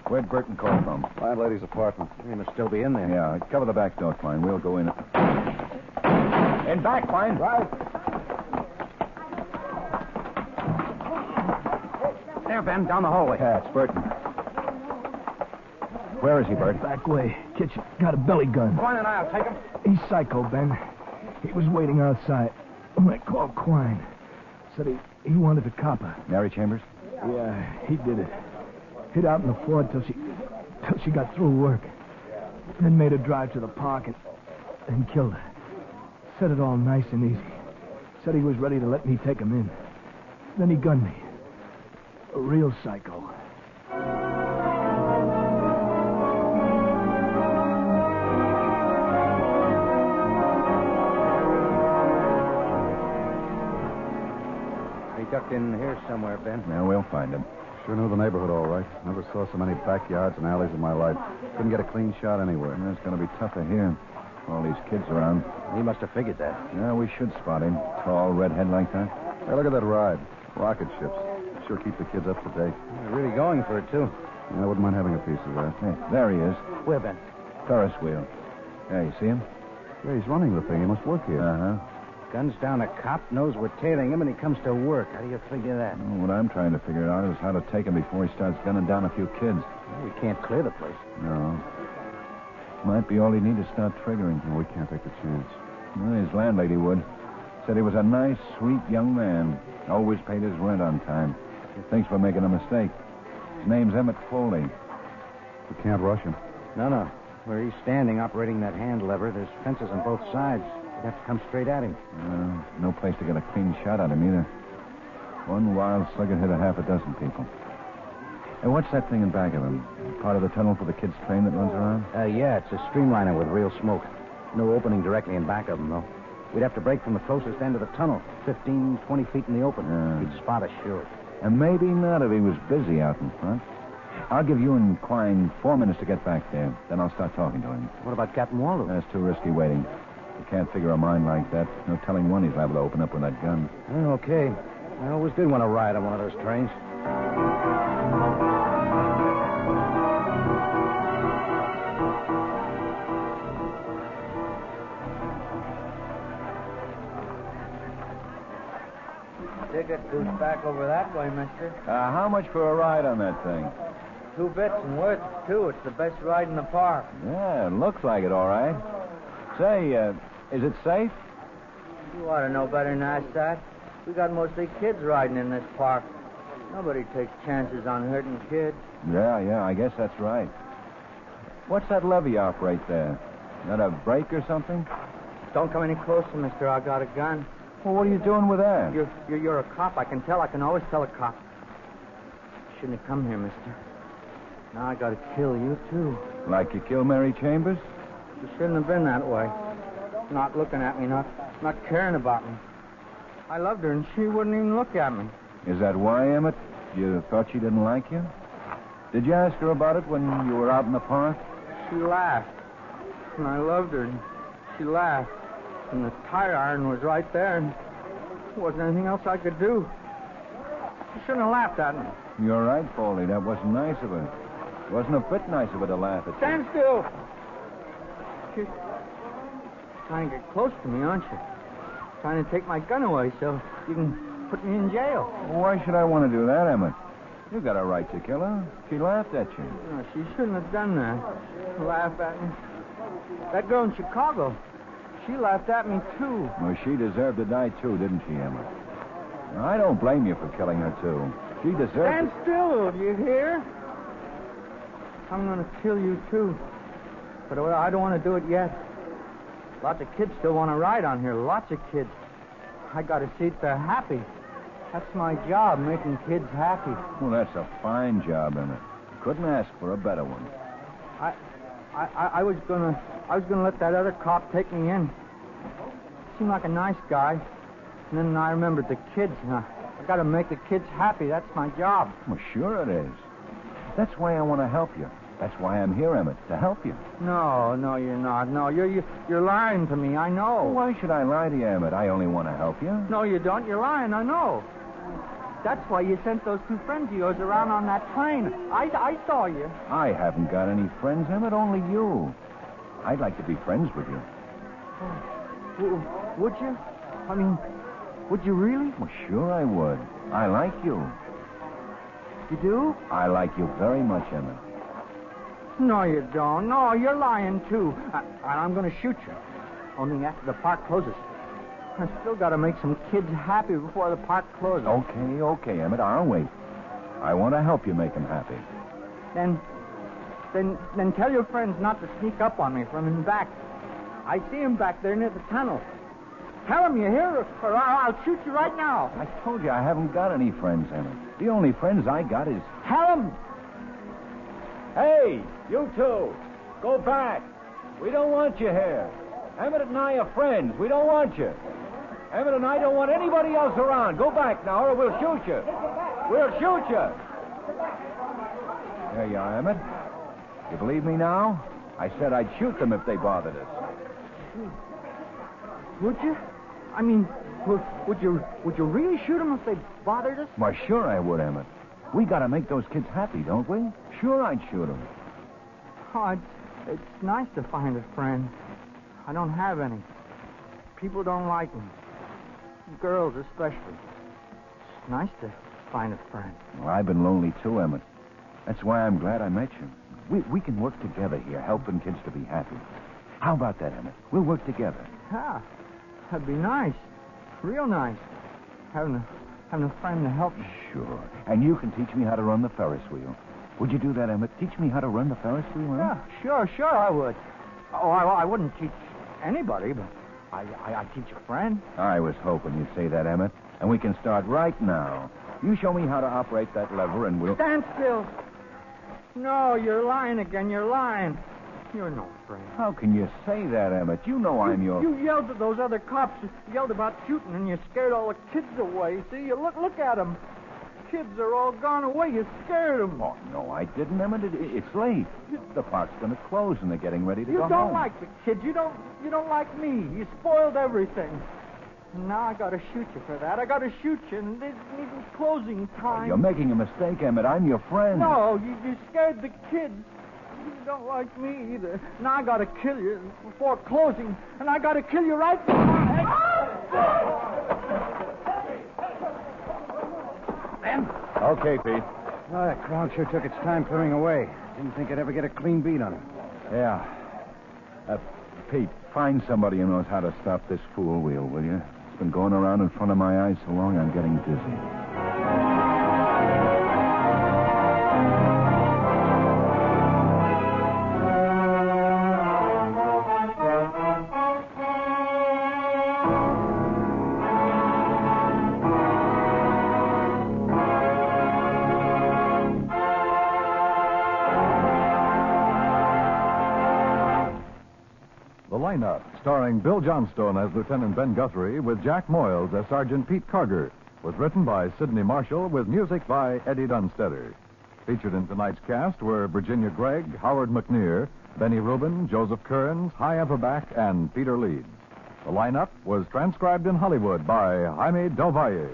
Where'd Burton call from? Landlady's apartment. He must still be in there. Yeah, cover the back door, Klein. We'll go in. In back, Klein. Right. There, Ben, down the hallway. Yeah, it's Burton. Where is he, Bert? Back way. Kitchen. Got a belly gun. Quine and I'll take him. He's psycho, Ben. He was waiting outside when I called Quine. Said he wanted the copper. Mary Chambers? Yeah, he did it. Hid out in the floor till she got through work. Then made her drive to the park and killed her. Said it all nice and easy. Said he was ready to let me take him in. Then he gunned me. A real psycho. He ducked in here somewhere, Ben. Yeah, we'll find him. Sure knew the neighborhood all right. Never saw so many backyards and alleys in my life. Couldn't get a clean shot anywhere. It's going to be tougher here. All these kids around. He must have figured that. Yeah, we should spot him. Tall, redhead like that. Hey, look at that ride. Rocket ships. Sure keep the kids up to date. They're really going for it, too. Yeah, I wouldn't mind having a piece of that. Hey, there he is. Where, Ben? Ferris wheel. Yeah, you see him? Yeah, he's running the thing. He must work here. Uh-huh. Guns down, a cop knows we're tailing him, and he comes to work. How do you figure that? Well, what I'm trying to figure out is how to take him before he starts gunning down a few kids. Well, we can't clear the place. No. Might be all he needs to start triggering. No, we can't take the chance. Well, his landlady would. Said he was a nice, sweet young man. Always paid his rent on time. Thinks we're making a mistake. His name's Emmett Foley. We can't rush him. No. Where he's standing, operating that hand lever, there's fences on both sides. We'd have to come straight at him. No place to get a clean shot at him either. One wild slugger hit a half a dozen people. Hey, what's that thing in back of him? Part of the tunnel for the kids' train that runs around? Yeah, it's a streamliner with real smoke. No opening directly in back of him, though. We'd have to break from the closest end of the tunnel, 15, 20 feet in the open. He'd spot us, sure. And maybe not if he was busy out in front. I'll give you and Quine 4 minutes to get back there. Then I'll start talking to him. What about Captain Waldo? That's too risky waiting. You can't figure a mind like that. No telling when he's liable to open up with that gun. Okay. I always did want to ride on one of those trains. Ticket goes back over that way, mister. How much for a ride on that thing? 2 bits and worth it, too. It's the best ride in the park. Yeah, it looks like it, all right. Say, is it safe? You ought to know better than that. We got mostly kids riding in this park. Nobody takes chances on hurting kids. Yeah, I guess that's right. What's that lever you operate there? That a brake or something? Don't come any closer, mister. I got a gun. Well, what are you doing with that? You're a cop. I can tell. I can always tell a cop. Shouldn't have come here, mister. Now I gotta kill you, too. Like you killed Mary Chambers? You shouldn't have been that way. Not looking at me, not caring about me. I loved her, and she wouldn't even look at me. Is that why, Emmett? You thought she didn't like you? Did you ask her about it when you were out in the park? She laughed. And I loved her, and she laughed. And the tire iron was right there, and there wasn't anything else I could do. She shouldn't have laughed at me. You're right, Foley. That wasn't nice of her. It wasn't a bit nice of her to laugh at you. Stand still. You're trying to get close to me, aren't you? Trying to take my gun away so you can put me in jail. Well, why should I want to do that, Emmett? You got a right to kill her. She laughed at you. No, she shouldn't have done that. Laugh at me. That girl in Chicago, she laughed at me, too. Well, she deserved to die, too, didn't she, Emmett? Now, I don't blame you for killing her, too. She deserved Stand still, do you hear? I'm going to kill you, too. But I don't want to do it yet. Lots of kids still want to ride on here. Lots of kids. I got to see if they're happy. That's my job, making kids happy. Well, that's a fine job, Emmett. Couldn't ask for a better one. I was gonna let that other cop take me in. Seemed like a nice guy. And then I remembered the kids. I got to make the kids happy. That's my job. Well, sure it is. That's why I want to help you. That's why I'm here, Emmett, to help you. No, you're not. No, you're lying to me. I know. Well, why should I lie to you, Emmett? I only want to help you. No, you don't. You're lying. I know. That's why you sent those two friends of yours around on that train. I saw you. I haven't got any friends, Emmett, only you. I'd like to be friends with you. Would you? I mean, would you really? Well, sure I would. I like you. You do? I like you very much, Emmett. No, you don't. No, you're lying, too. I'm going to shoot you. Only after the park closes. I still got to make some kids happy before the park closes. Okay, Emmett, I'll wait. I want to help you make them happy. Then tell your friends not to sneak up on me from in back. I see him back there near the tunnel. Tell him you hear, or I'll shoot you right now. I told you I haven't got any friends, Emmett. The only friends I got is... Tell him! Hey, you two, go back. We don't want you here. Emmett and I are friends. We don't want you. Emmett and I don't want anybody else around. Go back now, or we'll shoot you. We'll shoot you. There you are, Emmett. You believe me now? I said I'd shoot them if they bothered us. Would you? I mean, would you really shoot them if they bothered us? Why, sure I would, Emmett. We got to make those kids happy, don't we? Sure I'd shoot them. Oh, it's nice to find a friend. I don't have any. People don't like me. Girls especially. It's nice to find a friend. Well, I've been lonely too, Emmett. That's why I'm glad I met you. We can work together here, helping kids to be happy. How about that, Emmett? We'll work together. Yeah, that'd be nice. Real nice. Having a friend to help me. Sure. And you can teach me how to run the Ferris wheel. Would you do that, Emmett? Teach me how to run the Ferris wheel, huh? Yeah, sure, I would. Oh, I wouldn't teach anybody, but I'd teach a friend. I was hoping you'd say that, Emmett. And we can start right now. You show me how to operate that lever, and we'll... Stand still. No, you're lying again. You're lying. You're no friend. How can you say that, Emmett? You know I'm your... You yelled at those other cops. You yelled about shooting, and you scared all the kids away. See, you look at them. Kids are all gone away. You scared them. Oh, no, I didn't, Emmett. It's late. The park's going to close, and they're getting ready to go home. You don't like the kids. You don't like me. You spoiled everything. And now I got to shoot you for that. I got to shoot you, and it isn't even closing time. Oh, you're making a mistake, Emmett. I'm your friend. No, you scared the kids. You don't like me either. Now I got to kill you before closing, and I got to kill you right now. Ben? Okay, Pete. Oh, that crowd sure took its time clearing away. Didn't think I'd ever get a clean beat on him. Yeah. Pete, find somebody who knows how to stop this fool wheel, will you? It's been going around in front of my eyes so long I'm getting dizzy. Lineup, starring Bill Johnstone as Lieutenant Ben Guthrie with Jack Moyles as Sergeant Pete Karger, was written by Sidney Marshall with music by Eddie Dunstetter. Featured in tonight's cast were Virginia Gregg, Howard McNear, Benny Rubin, Joseph Kearns, Hy Everback, and Peter Leeds. The lineup was transcribed in Hollywood by Jaime Del Valle.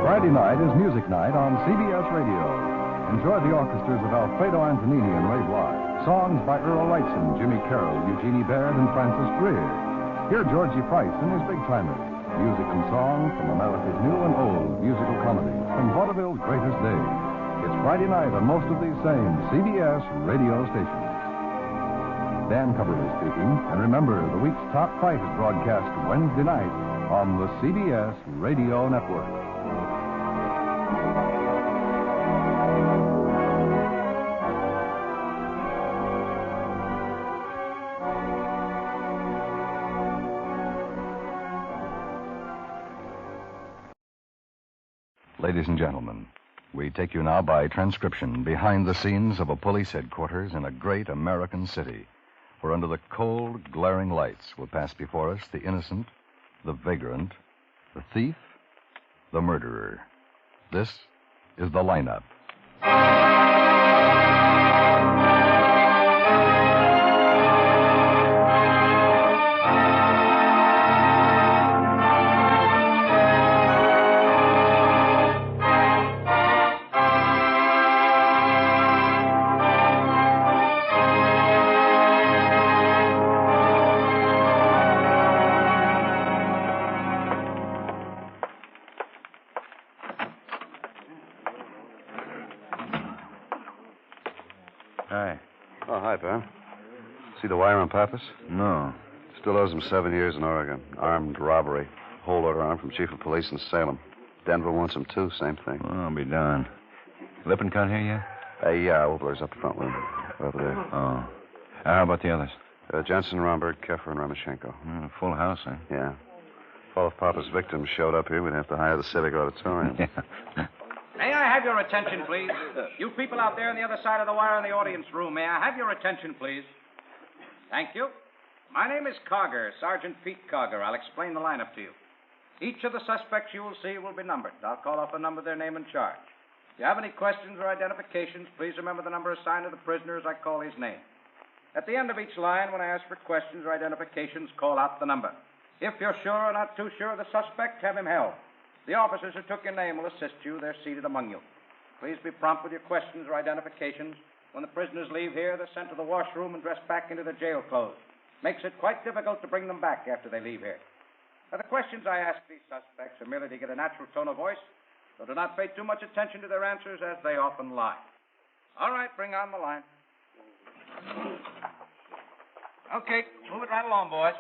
Friday night is music night on CBS Radio. Enjoy the orchestras of Alfredo Antonini and Ray Blige. Songs by Earl Wrightson, Jimmy Carroll, Eugenie Baird, and Francis Greer. Hear Georgie Price and his Big Timers. Music and song from America's new and old musical comedies, from vaudeville's greatest days. It's Friday night on most of these same CBS radio stations. Dan Cubberley speaking, and remember, the week's top fight is broadcast Wednesday night on the CBS Radio Network. Ladies and gentlemen, we take you now by transcription behind the scenes of a police headquarters in a great American city, where under the cold, glaring lights will pass before us the innocent, the vagrant, the thief, the murderer. This is The Lineup, Hi. Oh, hi, pal. See the wire on Pappas? No. Still owes him 7 years in Oregon. Armed robbery. Hold order on him from chief of police in Salem. Denver wants him, too. Same thing. Well, I'll be darned. Lippincott here yet? Yeah, Obler's up the front room. Over there. Oh. How about the others? Jensen, Romberg, Keffer, and Ramachenko. Full house, huh? Yeah. If all of Papa's victims showed up here, we'd have to hire the Civic Auditorium. Yeah. May I have your attention, please? You people out there on the other side of the wire in the audience room, may I have your attention, please? Thank you. My name is Karger, Sergeant Pete Karger. I'll explain the lineup to you. Each of the suspects you will see will be numbered. I'll call off a number, their name, and charge. If you have any questions or identifications, please remember the number assigned to the prisoner as I call his name. At the end of each line, when I ask for questions or identifications, call out the number. If you're sure or not too sure of the suspect, have him held. The officers who took your name will assist you. They're seated among you. Please be prompt with your questions or identifications. When the prisoners leave here, they're sent to the washroom and dressed back into their jail clothes. Makes it quite difficult to bring them back after they leave here. Now, the questions I ask these suspects are merely to get a natural tone of voice, so do not pay too much attention to their answers, as they often lie. All right, bring on the line. Okay, move it right along, boys.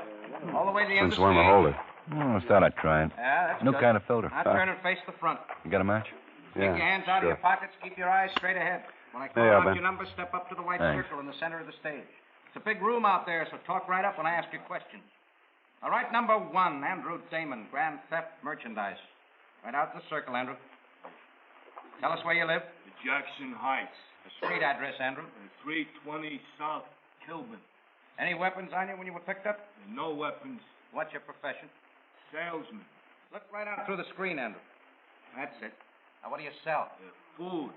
All the way to the end of the Since when stage. to hold it? Oh, I thought I'd try it. Yeah, that's New good. kind of filter. Now turn and face the front. You got a match? Take your hands out of your pockets. Keep your eyes straight ahead. When I call Yeah, out Ben. your number, step up to the white Thanks. circle in the center of the stage. It's a big room out there, so talk right up when I ask you questions. All right, number 1, Andrew Damon, Grand Theft Merchandise. Right out in the circle, Andrew. Tell us where you live. Jackson Heights. The street address, Andrew. 320 South Kilburn. Any weapons on you when you were picked up? No weapons. What's your profession? Salesman. Look right out through the screen, Andrew. That's it. Now, what do you sell? Food.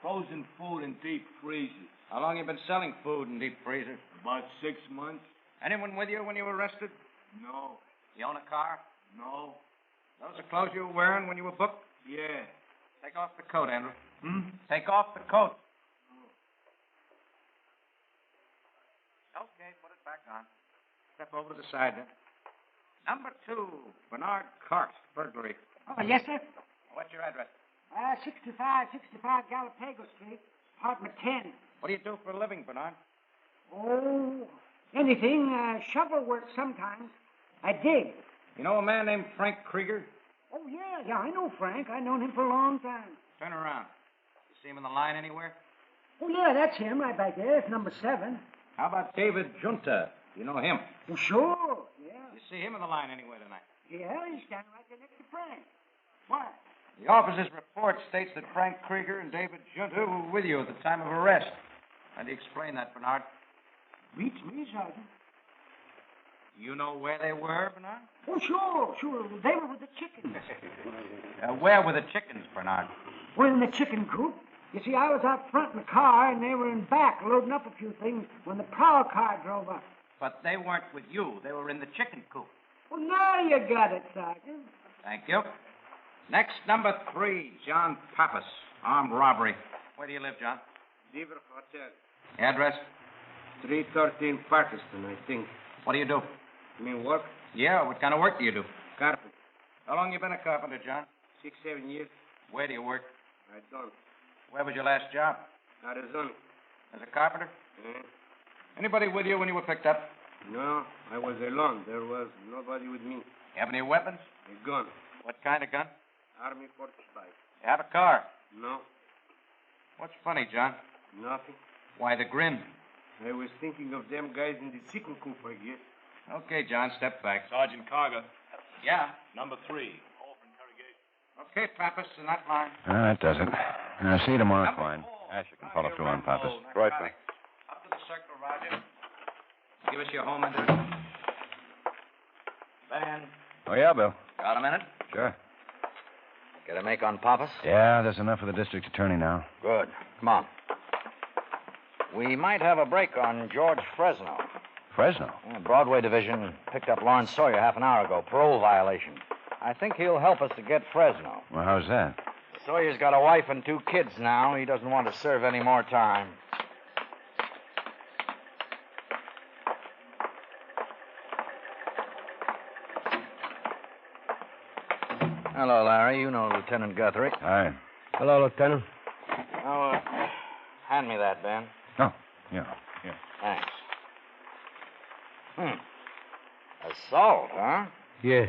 Frozen food in deep freezers. How long you been selling food in deep freezers? About 6 months. Anyone with you when you were arrested? No. You own a car? No. Those are clothes you were wearing when you were booked? Yeah. Take off the coat, Andrew. Take off the coat. Okay, put it back on. Step over to the side then. Number 2, Bernard Karst, burglary. Oh, yes, sir. What's your address? 65 Galapagos Street, apartment 10. What do you do for a living, Bernard? Oh, anything. Shovel work sometimes. I dig. You know a man named Frank Krieger? Oh, yeah, I know Frank. I've known him for a long time. Turn around. You see him in the line anywhere? Oh, yeah, that's him right back there. It's number 7. How about David Junta? You know him? Oh, sure, yeah. You see him in the line anywhere tonight? Yeah, he's standing right there next to Frank. Why? The officer's report states that Frank Krieger and David Junta were with you at the time of arrest. How do you explain that, Bernard? Beats me, Sergeant. You know where they were, Bernard? Oh, sure. They were with the chickens. Where were the chickens, Bernard? Well, in the chicken coop. You see, I was out front in the car, and they were in back loading up a few things when the prowl car drove up. But they weren't with you. They were in the chicken coop. Well, now you got it, Sergeant. Thank you. Next, number 3, John Pappas, armed robbery. Where do you live, John? Beaver Hotel. Address? 313 Parkerston, I think. What do you do? You mean work? Yeah, what kind of work do you do? Carpenter. How long you been a carpenter, John? 6-7 years. Where do you work? I don't. Where was your last job? Arizona. As a carpenter? Anybody with you when you were picked up? No, I was alone. There was nobody with me. You have any weapons? A gun. What kind of gun? Army 45. You have a car? No. What's funny, John? Nothing. Why the grin? I was thinking of them guys in the chicken coop, I guess. Okay, John, step back. Sergeant Karger. Yeah? Number 3. Call for interrogation. Okay, Pappas, in that line. That does it. Now, see you tomorrow, Klein. Asher can follow through on Pappas. Right, Ben. Up to the circle, Roger. Give us your home address. Ben. Oh, yeah, Bill. Got a minute? Sure. Get a make on Pappas? Yeah, there's enough for the district attorney now. Good. Come on. We might have a break on George Fresno. Fresno? Yeah, Broadway Division picked up Lawrence Sawyer half an hour ago. Parole violation. I think he'll help us to get Fresno. Well, how's that? Sawyer's got a wife and 2 kids now. He doesn't want to serve any more time. Hello, Larry. You know Lieutenant Guthrie. Hi. Hello, Lieutenant. Oh, hand me that, Ben. Oh, yeah. Thanks. Assault, huh? Yeah.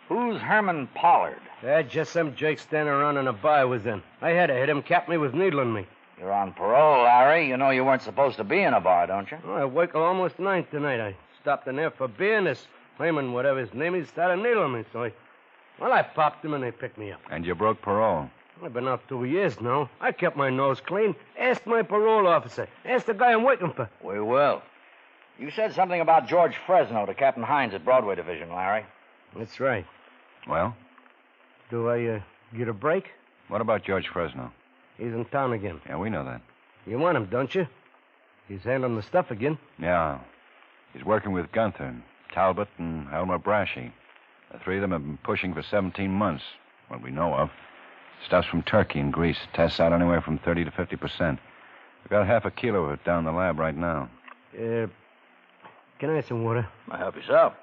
Who's Herman Pollard? Just some Jake standing around in a bar I was in. I had to hit him. Captain was needling me. You're on parole, Larry. You know you weren't supposed to be in a bar, don't you? I work till almost 9 tonight. I stopped in there for beer, and this Herman, whatever his name is, started needling me. So I popped him, and they picked me up. And you broke parole? I've been out 2 years now. I kept my nose clean. Ask my parole officer. Ask the guy I'm working for. We will. You said something about George Fresno to Captain Hines at Broadway Division, Larry. That's right. Well? Do I get a break? What about George Fresno? He's in town again. Yeah, we know that. You want him, don't you? He's handling the stuff again. Yeah. He's working with Gunther, Talbot, and Elmer Brashy. The 3 of them have been pushing for 17 months, what we know of. Stuff's from Turkey and Greece. Tests out anywhere from 30 to 50%. We've got half a kilo of it down the lab right now. Can I have some water? Help yourself.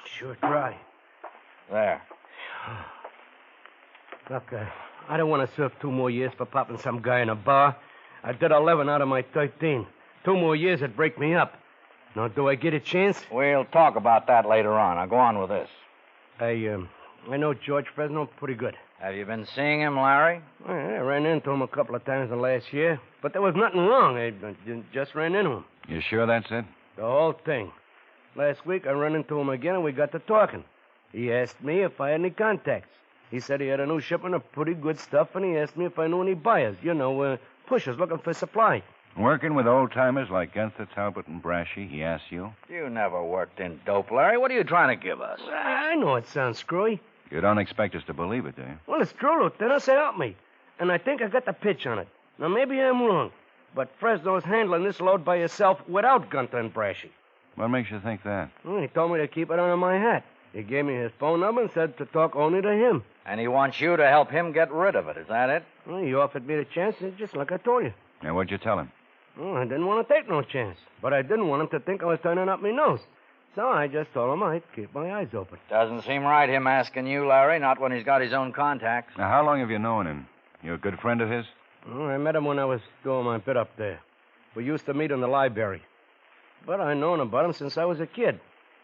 Sure dry. There. Look, I don't want to serve 2 more years for popping some guy in a bar. I did 11 out of my 13. 2 more years would break me up. Now, do I get a chance? We'll talk about that later on. Now, go on with this. I know George Fresno pretty good. Have you been seeing him, Larry? I ran into him a couple of times in the last year, but there was nothing wrong. I just ran into him. You sure that's it? The whole thing. Last week, I ran into him again, and we got to talking. He asked me if I had any contacts. He said he had a new shipment of pretty good stuff, and he asked me if I knew any buyers. Pushers looking for supply. Working with old-timers like Gunther, Talbot, and Brashy, he asked you? You never worked in dope, Larry. What are you trying to give us? I know it sounds screwy. You don't expect us to believe it, do you? Well, it's true, Lieutenant. So help me. And I think I got the pitch on it. Now, maybe I'm wrong, but Fresno's handling this load by himself without Gunther and Brashy. What makes you think that? Well, he told me to keep it under my hat. He gave me his phone number and said to talk only to him. And he wants you to help him get rid of it. Is that it? Well, he offered me the chance, just like I told you. And what'd you tell him? Well, I didn't want to take no chance, but I didn't want him to think I was turning up my nose. So I just told him I'd keep my eyes open. Doesn't seem right, him asking you, Larry, not when he's got his own contacts. Now, how long have you known him? You a good friend of his? Well, I met him when I was doing my bit up there. We used to meet in the library. But I known about him since I was a kid.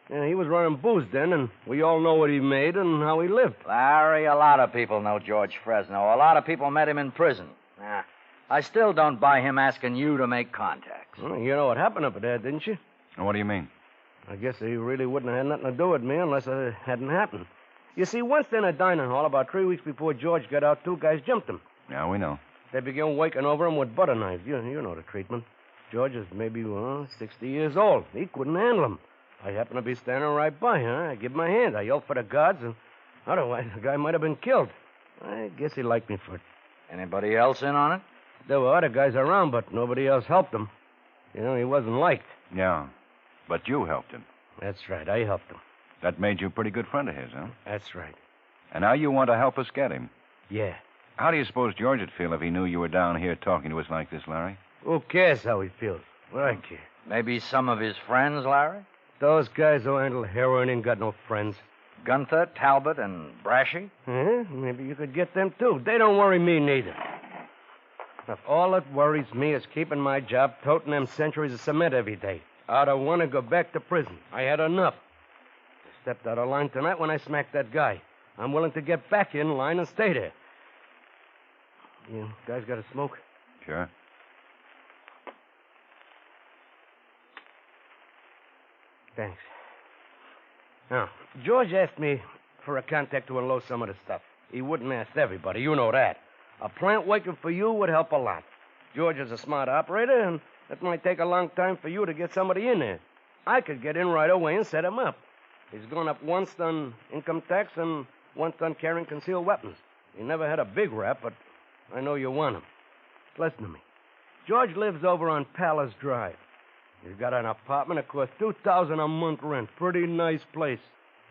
Yeah, he was running booze then, and we all know what he made and how he lived. Larry, a lot of people know George Fresno. A lot of people met him in prison. I still don't buy him asking you to make contacts. Well, you know what happened up there, didn't you? What do you mean? I guess he really wouldn't have had nothing to do with me unless it hadn't happened. You see, once in a dining hall, about 3 weeks before George got out, 2 guys jumped him. Yeah, we know. They began waking over him with butter knives. You know the treatment. George is maybe, 60 years old. He couldn't handle him. I happened to be standing right by, I give him a hand. I yelled for the guards, and otherwise the guy might have been killed. I guess he liked me for it. Anybody else in on it? There were other guys around, but nobody else helped him. He wasn't liked. Yeah, but you helped him. That's right, I helped him. That made you a pretty good friend of his, huh? That's right. And now you want to help us get him? Yeah. How do you suppose George would feel if he knew you were down here talking to us like this, Larry? Who cares how he feels? Well, I care. Maybe some of his friends, Larry? Those guys who handle heroin ain't got no friends. Gunther, Talbot, and Brashy? Maybe you could get them, too. They don't worry me, neither. If all that worries me is keeping my job toting them centuries of cement every day, I don't want to go back to prison. I had enough. I stepped out of line tonight when I smacked that guy. I'm willing to get back in line and stay there. You guys got a smoke? Sure. Thanks. Now, George asked me for a contact to unload some of the stuff. He wouldn't ask everybody, you know that. A plant working for you would help a lot. George is a smart operator, and That might take a long time for you to get somebody in there. I could get in right away and set him up. He's gone up once on income tax and once on carrying concealed weapons. He never had a big rap, but I know you want him. Listen to me. George lives over on Palace Drive. He's got an apartment that costs $2,000 a month rent. Pretty nice place.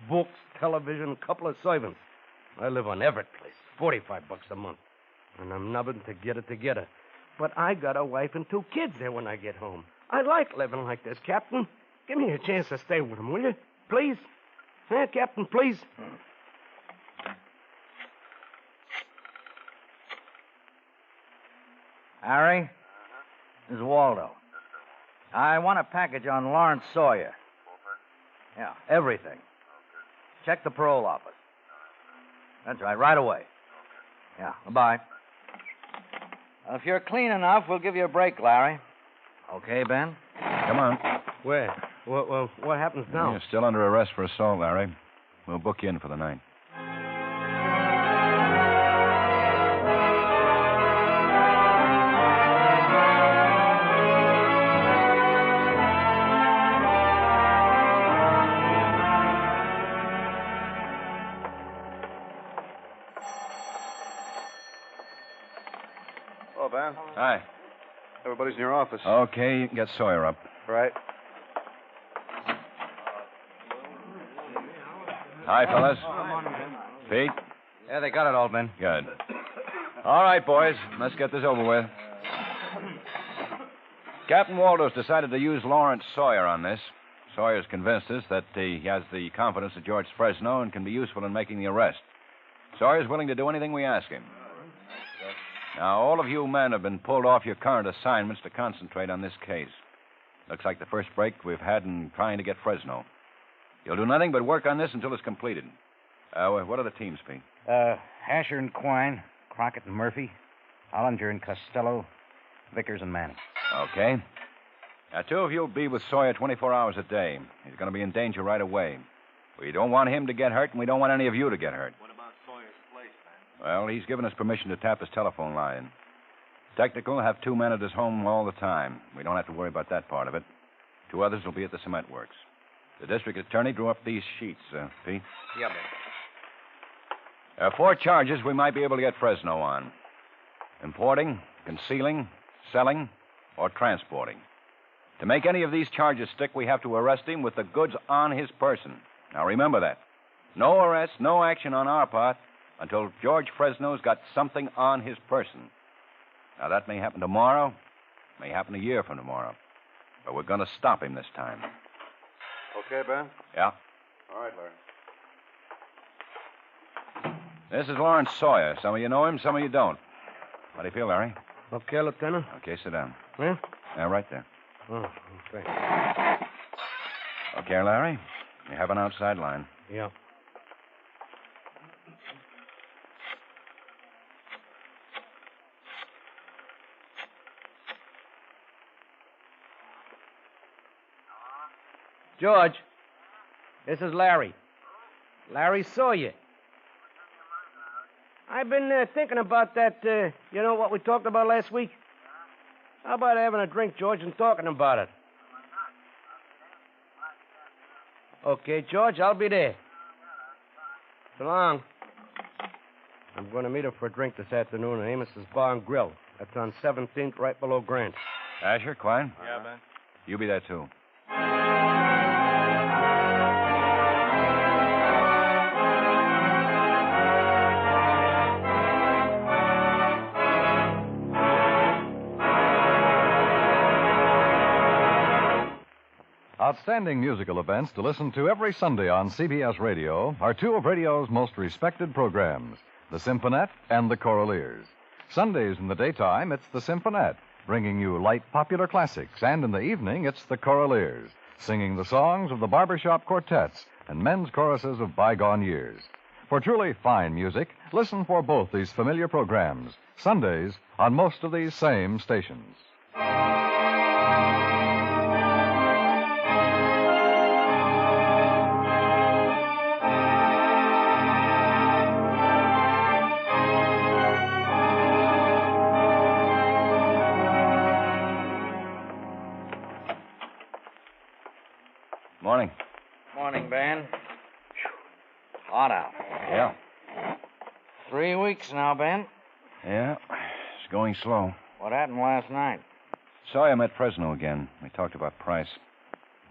Books, television, couple of servants. I live on Everett Place. $45 a month. And I'm nubbing to get it together. But I got a wife and 2 kids there when I get home. I like living like this, Captain. Give me a chance to stay with him, will you? Please? Huh, Captain, please? Harry, this is Waldo. I want a package on Lawrence Sawyer. Yeah, everything. Check the parole office. That's right away. Yeah, bye. If you're clean enough, we'll give you a break, Larry. Okay, Ben? Come on. Where? What happens now? You're still under arrest for assault, Larry. We'll book you in for the night. Hello, Ben. Hi. Everybody's in your office. Okay, you can get Sawyer up. Right. Hi, fellas. Pete? Yeah, they got it all, Ben. Good. All right, boys. Let's get this over with. Captain Waldo's decided to use Lawrence Sawyer on this. Sawyer's convinced us that he has the confidence of George Fresno and can be useful in making the arrest. Sawyer's willing to do anything we ask him. Now, all of you men have been pulled off your current assignments to concentrate on this case. Looks like the first break we've had in trying to get Fresno. You'll do nothing but work on this until it's completed. What are the teams, Pete? Asher and Quine, Crocked and Murphy, Hollinger and Costello, Vickers and Manning. Okay. Now, 2 of you will be with Sawyer 24 hours a day. He's going to be in danger right away. We don't want him to get hurt, and we don't want any of you to get hurt. What about Sawyer's place, man? Well, he's given us permission to tap his telephone line. Technical will have 2 men at his home all the time. We don't have to worry about that part of it. 2 others will be at the cement works. The district attorney drew up these sheets, Pete. Yeah, Ben. 4 charges we might be able to get Fresno on. Importing, concealing, selling, or transporting. To make any of these charges stick, we have to arrest him with the goods on his person. Now, remember that. No arrest, no action on our part until George Fresno's got something on his person. Now, that may happen tomorrow, may happen a year from tomorrow. But we're going to stop him this time. Okay, Ben? Yeah. All right, Larry. This is Lawrence Sawyer. Some of you know him, some of you don't. How do you feel, Larry? Okay, Lieutenant. Okay, sit down. Yeah? Yeah, right there. Oh, okay. Okay, Larry. You have an outside line. Yeah. George, this is Larry. Larry Sawyer. I've been thinking about that, you know what we talked about last week? How about having a drink, George, and talking about it? Okay, George, I'll be there. So long. I'm going to meet him for a drink this afternoon at Amos's Bar and Grill. That's on 17th, right below Grant. Asher, Quine? Yeah, Ben. You be there, too. Outstanding musical events to listen to every Sunday on CBS Radio are 2 of radio's most respected programs, the Symphonette and the Choraleers. Sundays in the daytime, it's the Symphonette, bringing you light popular classics, and in the evening, it's the Choraleers, singing the songs of the barbershop quartets and men's choruses of bygone years. For truly fine music, listen for both these familiar programs, Sundays on most of these same stations. Ben. Hot out. Yeah. 3 weeks now, Ben. Yeah. It's going slow. What happened last night? Sawyer met Fresno again. We talked about price.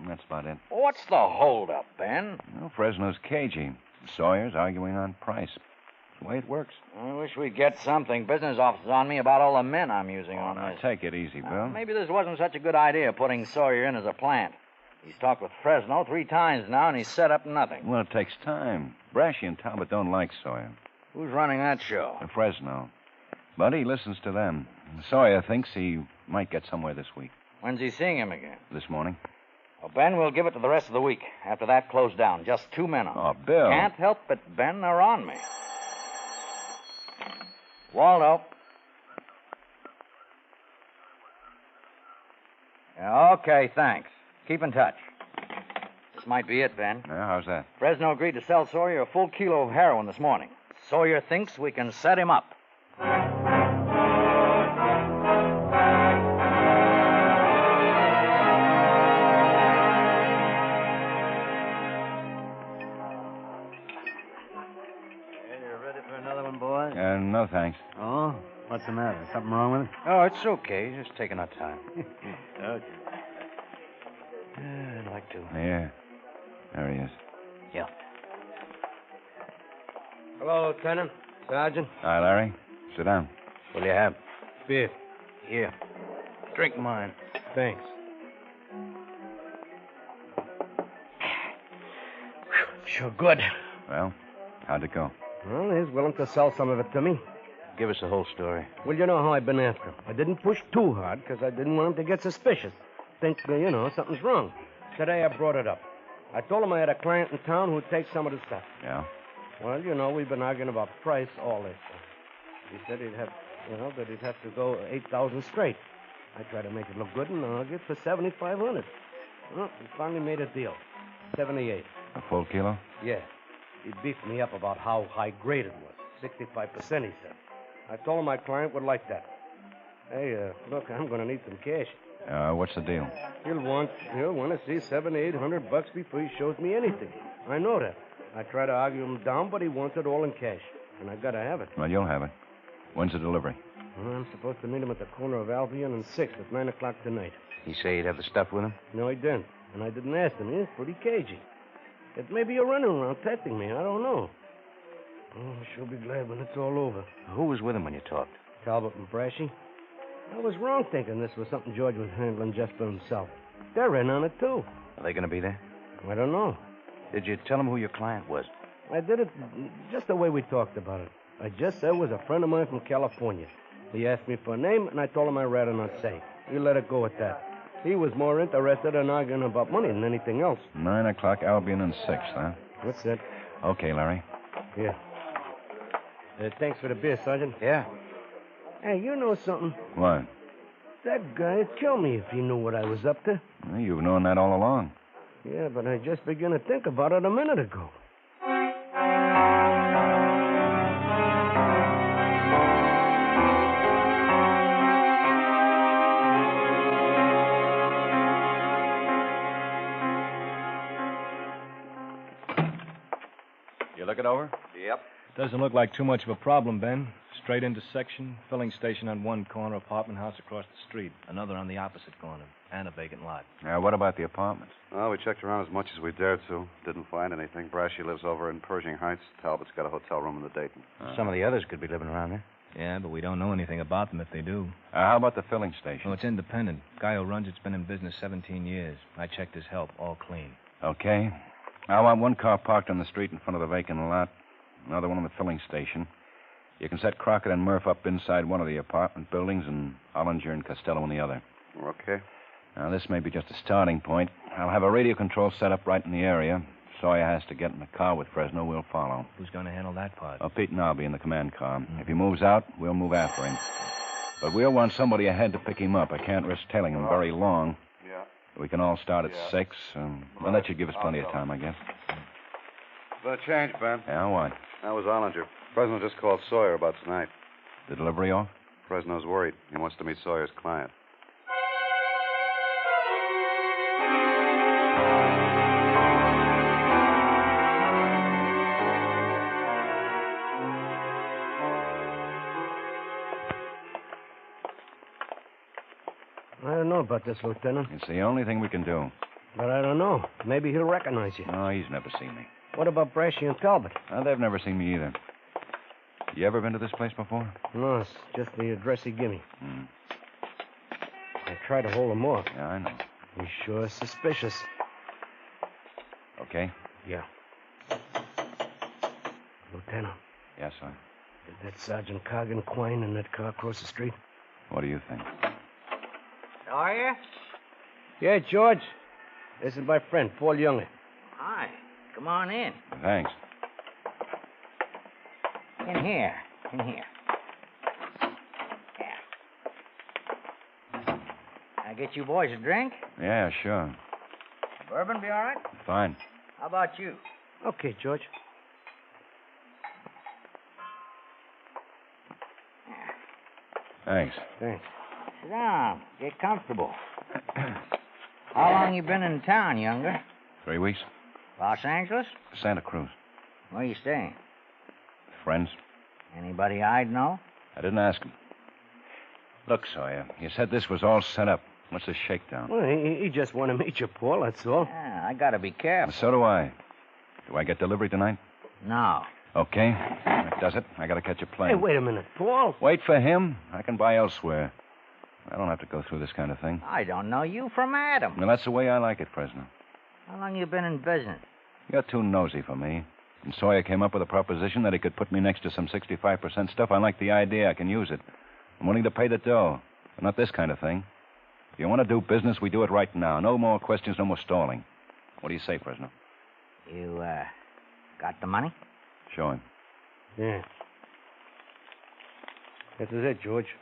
And that's about it. What's the holdup, Ben? Well, Fresno's cagey. Sawyer's arguing on price. It's the way it works. I wish we'd get something. Business office on me about all the men I'm using on Now, this. take it easy, Bill. Maybe this wasn't such a good idea, putting Sawyer in as a plant. He's talked with Fresno 3 times now, and he's set up nothing. Well, it takes time. Brashy and Talbot don't like Sawyer. Who's running that show? Fresno. But he listens to them. Sawyer thinks he might get somewhere this week. When's he seeing him again? This morning. Well, Ben, we'll give it to the rest of the week. After that, close down. Just 2 men on. Oh, Bill. Can't help it, Ben. They're on me. Waldo. Yeah, okay, thanks. Keep in touch. This might be it, Ben. Yeah, how's that? Fresno agreed to sell Sawyer a full kilo of heroin this morning. Sawyer thinks we can set him up. No, thanks. Oh? What's the matter? Something wrong with it? Oh, it's okay. Just taking our time. Okay. I'd like to. Yeah. There he is. Yeah. Hello, Lieutenant. Sergeant. Hi, Larry. Sit down. What'll you have? Beer. Here. Drink mine. Thanks. Sure good. Well, how'd it go? Well, he's willing to sell some of it to me. Give us the whole story. Well, you know how I've been after him. I didn't push too hard because I didn't want him to get suspicious. Think, something's wrong. Today I brought it up. I told him I had a client in town who'd take some of the stuff. Yeah? Well, we've been arguing about price all this. He said he'd have, that he'd have to go 8,000 straight. I tried to make it look good and argued for 7,500. Well, we finally made a deal. 78. A full kilo? Yeah. He beefed me up about how high grade it was. 65%, he said. I told him my client would like that. Hey, look, I'm going to need some cash. What's the deal? He'll want to see $700-800 before he shows me anything. I know that. I try to argue him down, but he wants it all in cash. And I got to have it. Well, you'll have it. When's the delivery? Well, I'm supposed to meet him at the corner of Albion and 6th at 9 o'clock tonight. He say he'd have the stuff with him? No, he didn't. And I didn't ask him. He's pretty cagey. It may be a running around testing me. I don't know. Oh, I sure be glad when it's all over. Who was with him when you talked? Talbot and Brashy. I was wrong thinking this was something George was handling just for himself. They're in on it, too. Are they going to be there? I don't know. Did you tell him who your client was? I did it just the way we talked about it. I just said it was a friend of mine from California. He asked me for a name, and I told him I'd rather not say. We let it go at that. He was more interested in arguing about money than anything else. 9 o'clock, Albion and 6th, huh? That's it. Okay, Larry. Yeah. Thanks for the beer, Sergeant. Yeah. Hey, you know something? What? That guy'd kill me if he knew what I was up to. Well, you've known that all along. Yeah, but I just began to think about it a minute ago. You look it over? Yep. Doesn't look like too much of a problem, Ben. Straight intersection, filling station on one corner, apartment house across the street, another on the opposite corner, and a vacant lot. Now, what about the apartments? Well, we checked around as much as we dared to. Didn't find anything. Brashy lives over in Pershing Heights. Talbot's got a hotel room in the Dayton. Some of the others could be living around there. Yeah, but we don't know anything about them if they do. How about the filling station? Oh, it's independent. Guy who runs it's been in business 17 years. I checked his help, all clean. Okay. I want one car parked on the street in front of the vacant lot, another one on the filling station. You can set Crockett and Murph up inside one of the apartment buildings and Ollinger and Costello in the other. Okay. Now, this may be just a starting point. I'll have a radio control set up right in the area. Sawyer has to get in the car with Fresno. We'll follow. Who's going to handle that part? Oh, Pete and I'll be in the command car. If he moves out, we'll move after him. But we'll want somebody ahead to pick him up. I can't risk tailing him very long. Yeah. We can all start at 6. Well, that should give us plenty of time, I guess. Been a change, Ben. Yeah, what? That was Ollinger. Fresno just called Sawyer about tonight. The delivery off? Fresno's worried. He wants to meet Sawyer's client. I don't know about this, Lieutenant. It's the only thing we can do. But I don't know. Maybe he'll recognize you. No, he's never seen me. What about Brashy and Talbot? They've never seen me either. You ever been to this place before? No, it's just the address he gave me. Hmm. I tried to hold him off. Yeah, I know. He's sure suspicious. Okay? Yeah. Lieutenant. Yes, sir. Did that Sergeant Karger Quine in that car across the street? What do you think? Are you? Yeah, George. This is my friend, Paul Younger. Hi. Come on in. Thanks. In here. In here. Yeah. I get you boys a drink? Yeah, sure. Bourbon be all right? Fine. How about you? Okay, George. Thanks. Thanks. Sit down. Get comfortable. How long you been in town, Younger? 3 weeks. Los Angeles? Santa Cruz. Where you staying? Friends. Anybody I'd know? I didn't ask him. Look, Sawyer, you said this was all set up. What's the shakedown? Well, he just want to meet you, Paul, that's all. Yeah, I gotta be careful. So do I. Do I get delivery tonight? No. Okay. That does it. I gotta catch a plane. Hey, wait a minute, Paul. Wait for him. I can buy elsewhere. I don't have to go through this kind of thing. I don't know you from Adam. Well, that's the way I like it, Fresno. How long you been in business? You're too nosy for me. And Sawyer came up with a proposition that he could put me next to some 65% stuff. I like the idea. I can use it. I'm willing to pay the dough. But not this kind of thing. If you want to do business, we do it right now. No more questions, no more stalling. What do you say, Fresno? You, got the money? Show him. Yeah. This is it, George.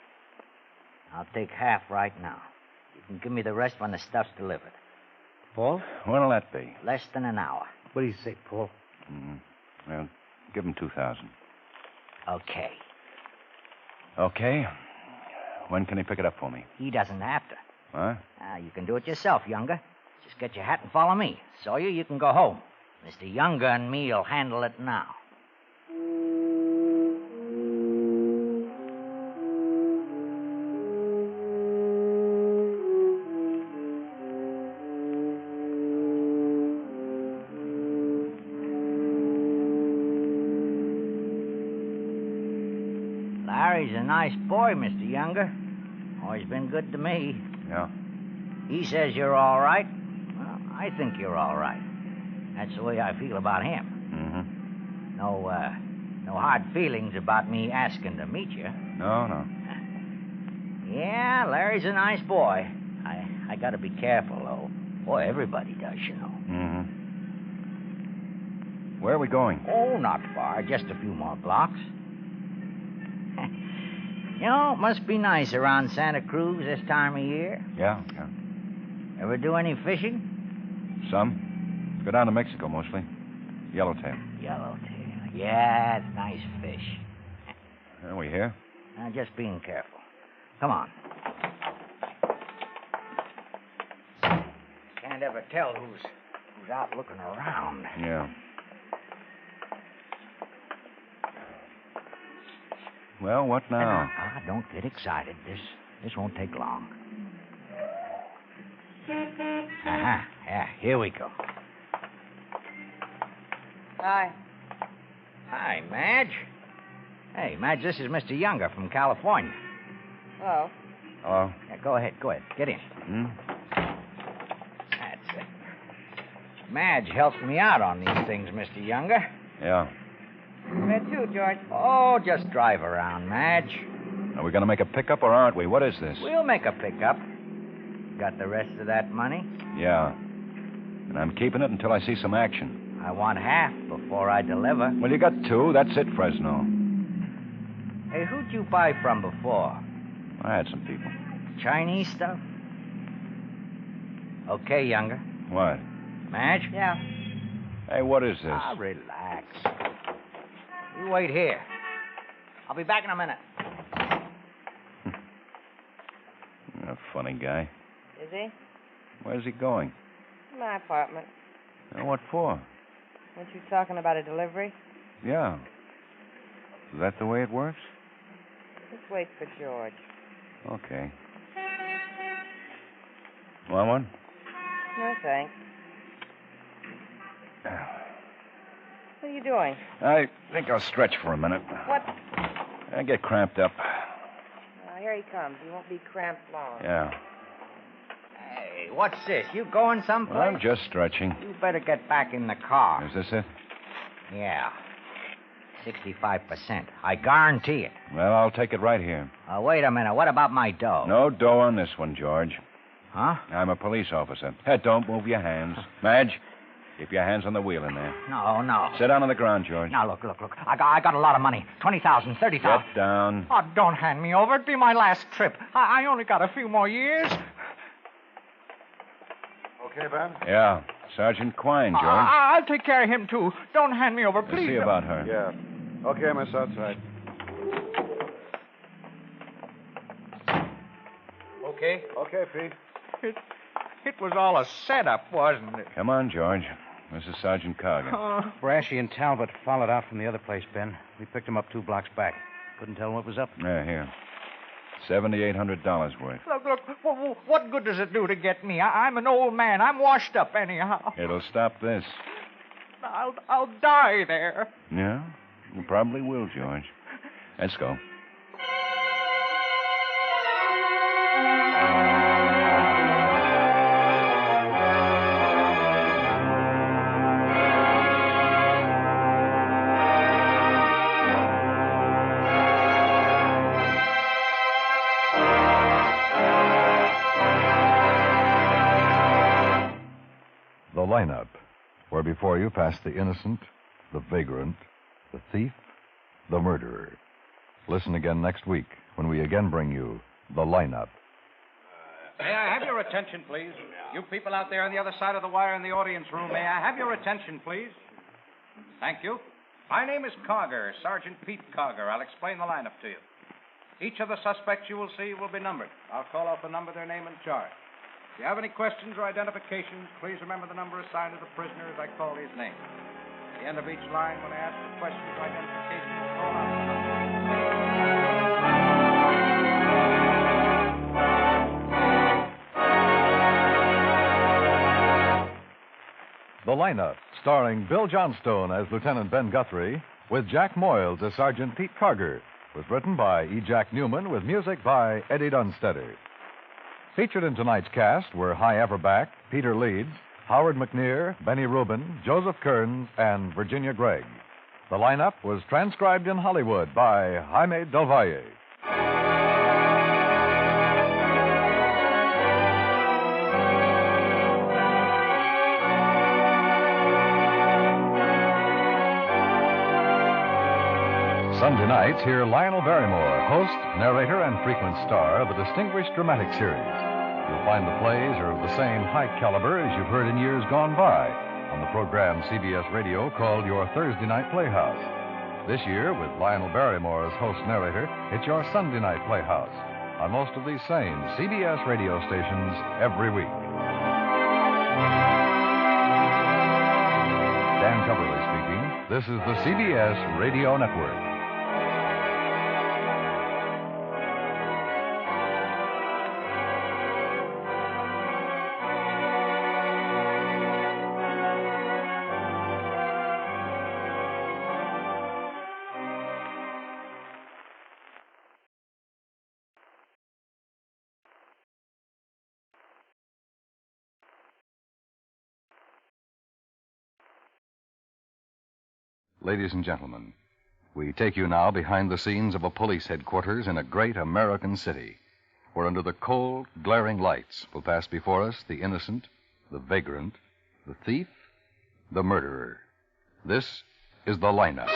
I'll take half right now. You can give me the rest when the stuff's delivered. Paul? What'll that be? Less than an hour. What do you say, Paul? Well, give him 2,000. Okay. Okay. When can he pick it up for me? He doesn't have to. Huh? You can do it yourself, Younger. Just get your hat and follow me. Sawyer, you can go home. Mr. Younger and me'll handle it now. Larry's a nice boy, Mr. Younger. Always been good to me. Yeah. He says you're all right. Well, I think you're all right. That's the way I feel about him. Mm-hmm. No hard feelings about me asking to meet you. No. Yeah, Larry's a nice boy. I gotta be careful, though. Boy, everybody does, you know. Mm-hmm. Where are we going? Oh, not far. Just a few more blocks. You know, it must be nice around Santa Cruz this time of year. Yeah. Ever do any fishing? Some. Go down to Mexico, mostly. Yellowtail. Yellowtail. Yeah, it's nice fish. Are we here? Just being careful. Come on. Can't ever tell who's out looking around. Yeah. Well, what now? Don't get excited. This won't take long. Yeah, here we go. Hi. Hi, Madge. Hey, Madge, this is Mr. Younger from California. Hello. Hello. Yeah, go ahead. Get in. That's it. Madge helps me out on these things, Mr. Younger. Yeah. Where to, George? Oh, just drive around, Madge. Are we going to make a pickup or aren't we? What is this? We'll make a pickup. Got the rest of that money? Yeah. And I'm keeping it until I see some action. I want half before I deliver. Well, you got 2. That's it, Fresno. Hey, who'd you buy from before? I had some people. Chinese stuff? Okay, Younger. What? Madge? Yeah. Hey, what is this? Relax. You wait here. I'll be back in a minute. A funny guy. Is he? Where's he going? My apartment. What for? Weren't you talking about a delivery? Yeah. Is that the way it works? Just wait for George. Okay. Want one? No, thanks. What are you doing? I think I'll stretch for a minute. What? I get cramped up. Here he comes. He won't be cramped long. Yeah. Hey, what's this? You going someplace? Well, I'm just stretching. You better get back in the car. Is this it? Yeah. 65%. I guarantee it. Well, I'll take it right here. Wait a minute. What about my dough? No dough on this one, George. Huh? I'm a police officer. Hey, don't move your hands. Madge, keep your hands on the wheel in there. No. Sit down on the ground, George. Now, look. I got a lot of money. 20,000, 30,000. Sit down. Oh, don't hand me over. It'd be my last trip. I only got a few more years. Okay, Ben? Yeah. Sergeant Quine, George. I'll take care of him, too. Don't hand me over, please. See about her. Yeah. Okay, Miss Outside. Okay? Okay, Pete. It was all a setup, wasn't it? Come on, George. This is Sergeant Karger. Brashy and Talbot followed out from the other place, Ben. We picked them up 2 blocks back. Couldn't tell what was up. Yeah, here. $7,800 worth. Look. What good does it do to get me? I'm an old man. I'm washed up anyhow. It'll stop this. I'll die there. Yeah? You probably will, George. Let's go. The lineup, where before you pass the innocent, the vagrant, the thief, the murderer. Listen again next week when we again bring you the lineup. May I have your attention, please? You people out there on the other side of the wire in the audience room, may I have your attention, please? Thank you. My name is Karger, Sergeant Pete Karger. I'll explain the lineup to you. Each of the suspects you will see will be numbered. I'll call out the number, their name, and charge. If you have any questions or identifications, please remember the number assigned to the prisoner as I call his name. At the end of each line, when I ask for questions or identifications, call out the number. The lineup, starring Bill Johnstone as Lieutenant Ben Guthrie, with Jack Moyles as Sergeant Pete Karger, was written by E. Jack Newman with music by Eddie Dunstetter. Featured in tonight's cast were Hy Everback, Peter Leeds, Howard McNear, Benny Rubin, Joseph Kearns, and Virginia Gregg. The lineup was transcribed in Hollywood by Jaime Del Valle. Sunday nights, hear Lionel Barrymore, host, narrator, and frequent star of a distinguished dramatic series. You'll find the plays are of the same high caliber as you've heard in years gone by on the program CBS Radio called Your Thursday Night Playhouse. This year, with Lionel Barrymore as host-narrator, it's your Sunday Night Playhouse on most of these same CBS radio stations every week. Dan Coverly speaking. This is the CBS Radio Network. Ladies and gentlemen, we take you now behind the scenes of a police headquarters in a great American city, where under the cold, glaring lights will pass before us the innocent, the vagrant, the thief, the murderer. This is the lineup.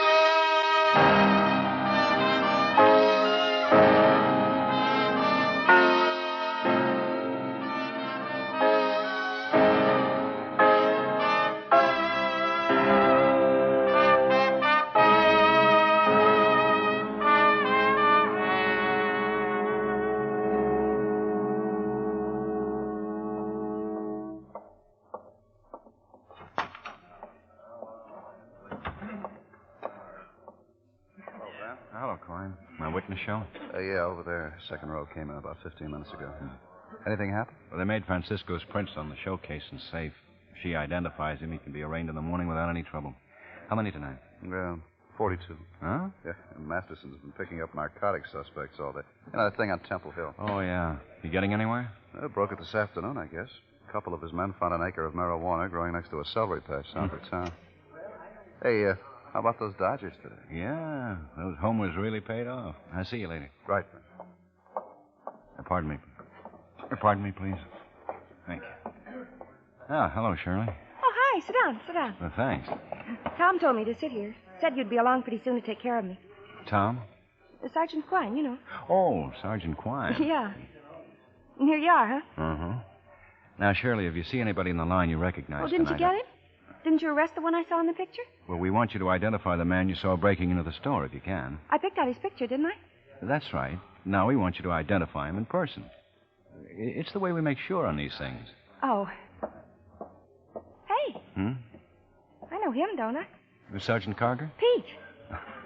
Hello, Coyne. My witness show? Yeah, over there. Second row came in about 15 minutes ago. Anything happen? Well, they made Francisco's prints on the showcase and safe. If she identifies him, he can be arraigned in the morning without any trouble. How many tonight? Well, 42. Huh? Yeah, and Masterson's been picking up narcotic suspects all day. You know, that thing on Temple Hill. Oh, yeah. You getting anywhere? Broke it this afternoon, I guess. A couple of his men found an acre of marijuana growing next to a celery patch south of town. Hey, how about those Dodgers today? Yeah, those homers really paid off. I'll see you later. Right. Pardon me. Pardon me, please. Thank you. Ah, hello, Shirley. Oh, hi. Sit down, sit down. Well, thanks. Tom told me to sit here. Said you'd be along pretty soon to take care of me. Tom? Sergeant Quine, you know. Oh, Sergeant Quine. Yeah. And here you are, huh? Uh-huh. Now, Shirley, if you see anybody in the line you recognize Oh, didn't tonight, you get it? Didn't you arrest the one I saw in the picture? Well, we want you to identify the man you saw breaking into the store, if you can. I picked out his picture, didn't I? That's right. Now we want you to identify him in person. It's the way we make sure on these things. Oh. Hey, Hmm? I know him, don't I? Sergeant Karger? Pete.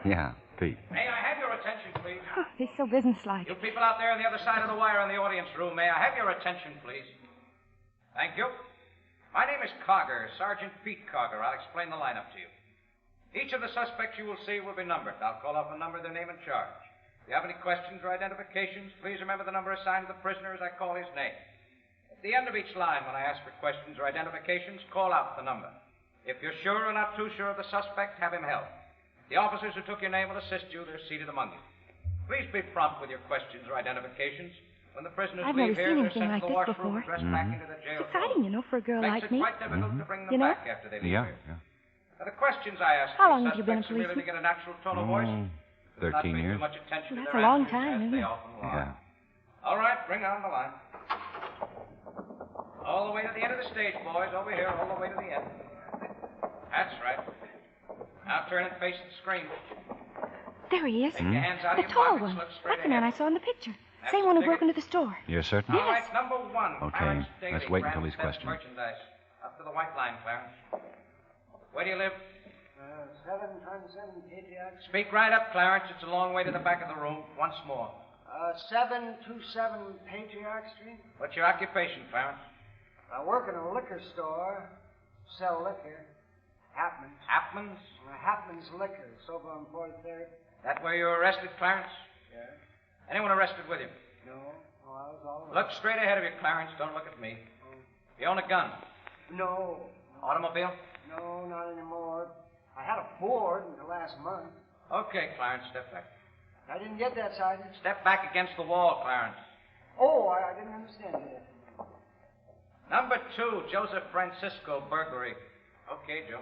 Yeah, Pete. May I have your attention, please? Oh, he's so businesslike. You people out there on the other side of the wire in the audience room, may I have your attention, please? Thank you. My name is Karger, Sergeant Pete Karger. I'll explain the lineup to you. Each of the suspects you will see will be numbered. I'll call off a number, their name, and charge. If you have any questions or identifications, please remember the number assigned to the prisoner as I call his name. At the end of each line, when I ask for questions or identifications, call out the number. If you're sure or not too sure of the suspect, have him held. The officers who took your name will assist you. They're seated among you. Please be prompt with your questions or identifications. When the prisoners I've leave never here, seen they're anything sent like to the this washroom before. and dressed back into the jail. It's exciting, you know, for a girl Makes like it me. quite difficult to bring them You know? back after they leave Yeah, here. yeah. Now, the questions I ask How long these have you been a suspects are merely to policeman? get a natural tone of voice. Do 13 not pay years. too much attention to That's their a long answers, time, as isn't they it? often lie. Yeah. All right, bring on the line. All the way to the end of the stage, boys. Over here, all the way to the end. That's right. Now turn and face the screen. There he is. Take your hands out The of your tall pockets, one. look straight That's the man I ahead. saw in the picture. That's Same one who the broke ticket. into the store. You're certain? All right, number one. Okay, Clarence Daly, let's wait until Grand he's Theft questioned. Merchandise. Up to the white line, Clarence. Where do you live? 727 Patriarch. Speak right up, Clarence. It's a long way to the back of the room. Once more. 727 Patriarch Street. What's your occupation, Clarence? I work in a liquor store. Sell liquor. Hapman's. Hapman's? Hapman's Liquor. It's over on 43rd. That where you were arrested, Clarence? Yeah. Anyone arrested with you? No. No, I was all alone. Look straight ahead of you, Clarence. Don't look at me. You own a gun? No. Automobile? No, not anymore. I had a Ford until last month. Okay, Clarence, step back. I didn't get that, Sergeant. Step back against the wall, Clarence. Oh, I didn't understand you. Number 2, Joseph Francisco, burglary. Okay, Joe.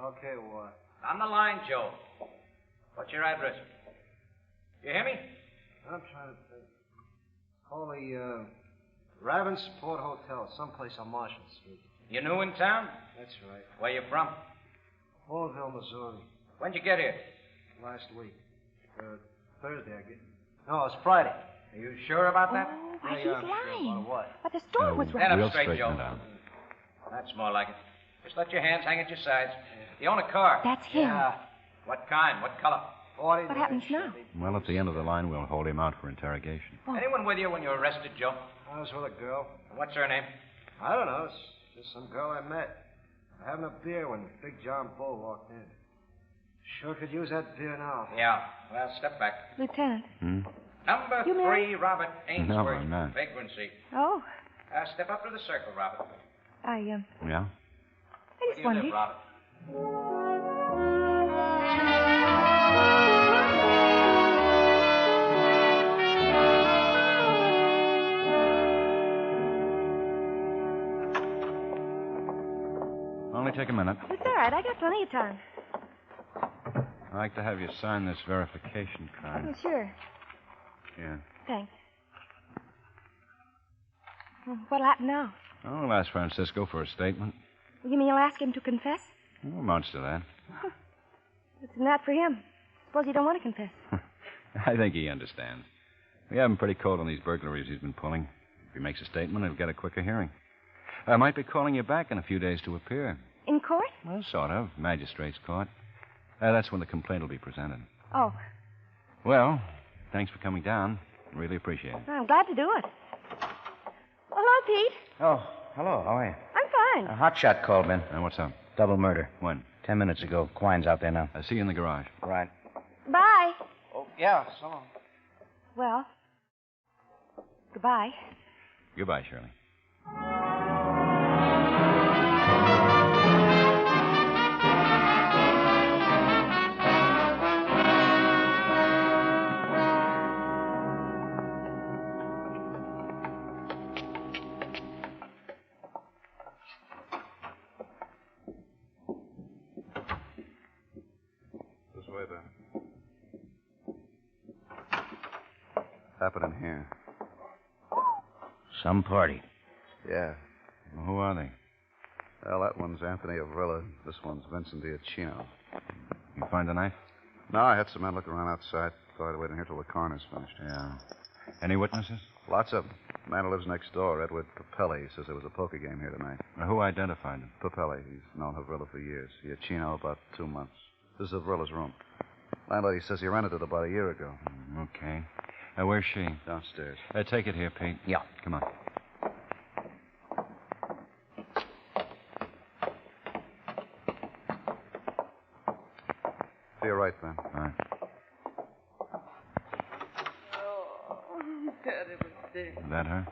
Okay, what? On the line, Joe. What's your address? You hear me? I'm trying to think. Call the Ravensport Hotel, someplace on Marshall Street. You new in town? That's right. Where you from? Fallville, Missouri. When'd you get here? Last week. Thursday, I guess. No, it's Friday. Are you sure about that? Oh, why, Yeah, he's I'm sure. lying. About what? But the store was right. Stand We'll up straight, straighten Joe. it out. That's more like it. Just let your hands hang at your sides. You own a car? That's him. Yeah. What kind? What color? What happens now? Well, at the end of the line, we'll hold him out for interrogation. Oh. Anyone with you when you were arrested, Joe? I was with a girl. What's her name? I don't know. It's just some girl I met. Having a beer when Big John Bull walked in. Sure could use that beer now. Yeah. Well, step back. Lieutenant. Number You 3, married? Robert Ainsworth. No, I'm not. Vagrancy. Oh, Step up to the circle, Robert. I Yeah? Where just do you live, wondered. Robert? Only take a minute. It's all right. I got plenty of time. I'd like to have you sign this verification Oh, card. sure. Yeah. Thanks. Well, what'll happen now? Oh, we'll ask Francisco for a statement. You mean you'll ask him to confess? Oh, amounts to that. It's not for him. Suppose you don't want to confess. I think he understands. We have him pretty cold on these burglaries he's been pulling. If he makes a statement, he'll get a quicker hearing. I might be calling you back in a few days to appear. In court? Well, sort of. Magistrate's court. That's when the complaint will be presented. Oh, Well, thanks for coming down. Really appreciate it. I'm glad to do it. hello, Pete. Oh, hello. How are you? I'm fine. A hotshot called, Ben. What's up? Double murder. When? 10 minutes ago. Quine's out there now. I see you in the garage. Right. Bye. Oh, yeah, so long. Well, goodbye. Goodbye, Shirley. This way, Ben. Happening here. Some party. Yeah. Well, who are they? Well, that one's Anthony Avrilla. This one's Vincent Diacino. You find a knife? No, I had some men look around outside. Thought I'd wait in here till the coroner's finished. Yeah. Any witnesses? Lots of them. Man who lives next door, Edward Papelli, says there was a poker game here tonight. Who identified him? Papelli. He's known Avrilla for years. Diacino about 2 months. This is Avrilla's room. Landlady says he rented it about a year ago. Okay. Where's she? Downstairs. Take it here, Pete. Yeah. Come on. To your right, Ben. All right. Terrible thing. Is that her?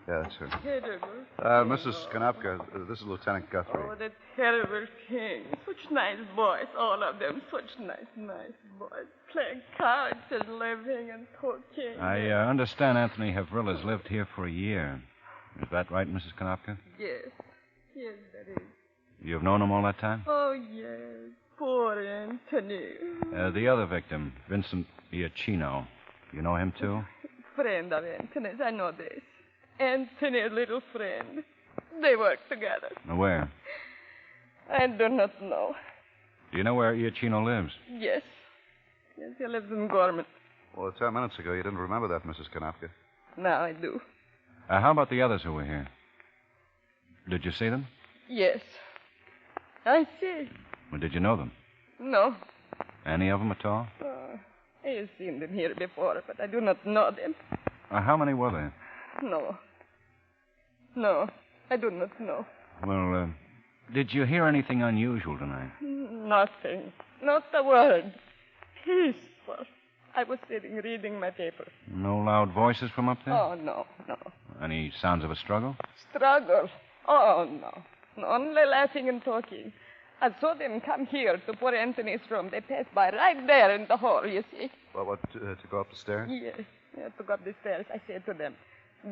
Yeah, that's her. Terrible. Mrs. Konopka, this is Lieutenant Guthrie. Oh, the terrible thing. Such nice boys, all of them. Such nice boys. Playing cards and living and talking. I understand Anthony Havrilla's lived here for a year. Is that right, Mrs. Konopka? Yes. Yes, that is. You've known him all that time? Oh, yes. Poor Anthony. The other victim, Vincent Diacino. You know him, too? Friend of Anthony's, I know this. Anthony's little friend. They work together. Where? I do not know. Do you know where Diacino lives? Yes. Yes, he lives in Gorman. Well, 10 minutes ago, you didn't remember that, Mrs. Konopka. Now I do. How about the others who were here? Did you see them? Yes. I see. Well, did you know them? No. Any of them at all? I have seen them here before, but I do not know them. How many were there? No. No, I do not know. Well, did you hear anything unusual tonight? Nothing. Not a word. Peaceful. I was sitting reading my paper. No loud voices from up there? Oh, no. Any sounds of a struggle? Struggle? Oh, no. Only laughing and talking. I saw them come here to poor Anthony's room. They passed by right there in the hall, you see. Well, to go up the stairs? Yes. To go up the stairs, I said to them,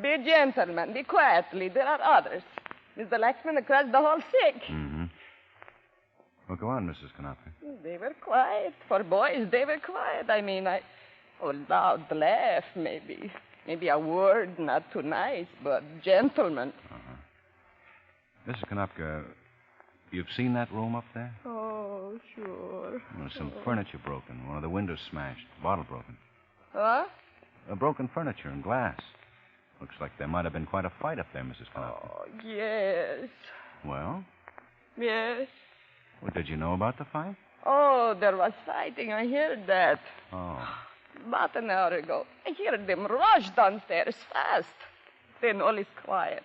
be gentlemen, be quietly. There are others. Mr. Laxman across the hall sick. Mm-hmm. Well, go on, Mrs. Konopka. They were quiet. For boys, they were quiet. I mean, loud laugh, maybe. Maybe a word not too nice, but gentlemen. Mrs. Konopka, you've seen that room up there? Oh, sure. Some furniture broken, one of the windows smashed, bottle broken. What? Broken furniture and glass. Looks like there might have been quite a fight up there, Mrs. Konopka. Oh, yes. Well? Yes. Well, did you know about the fight? Oh, there was fighting. I heard that. Oh. About an hour ago. I heard them rush downstairs fast. Then all is quiet.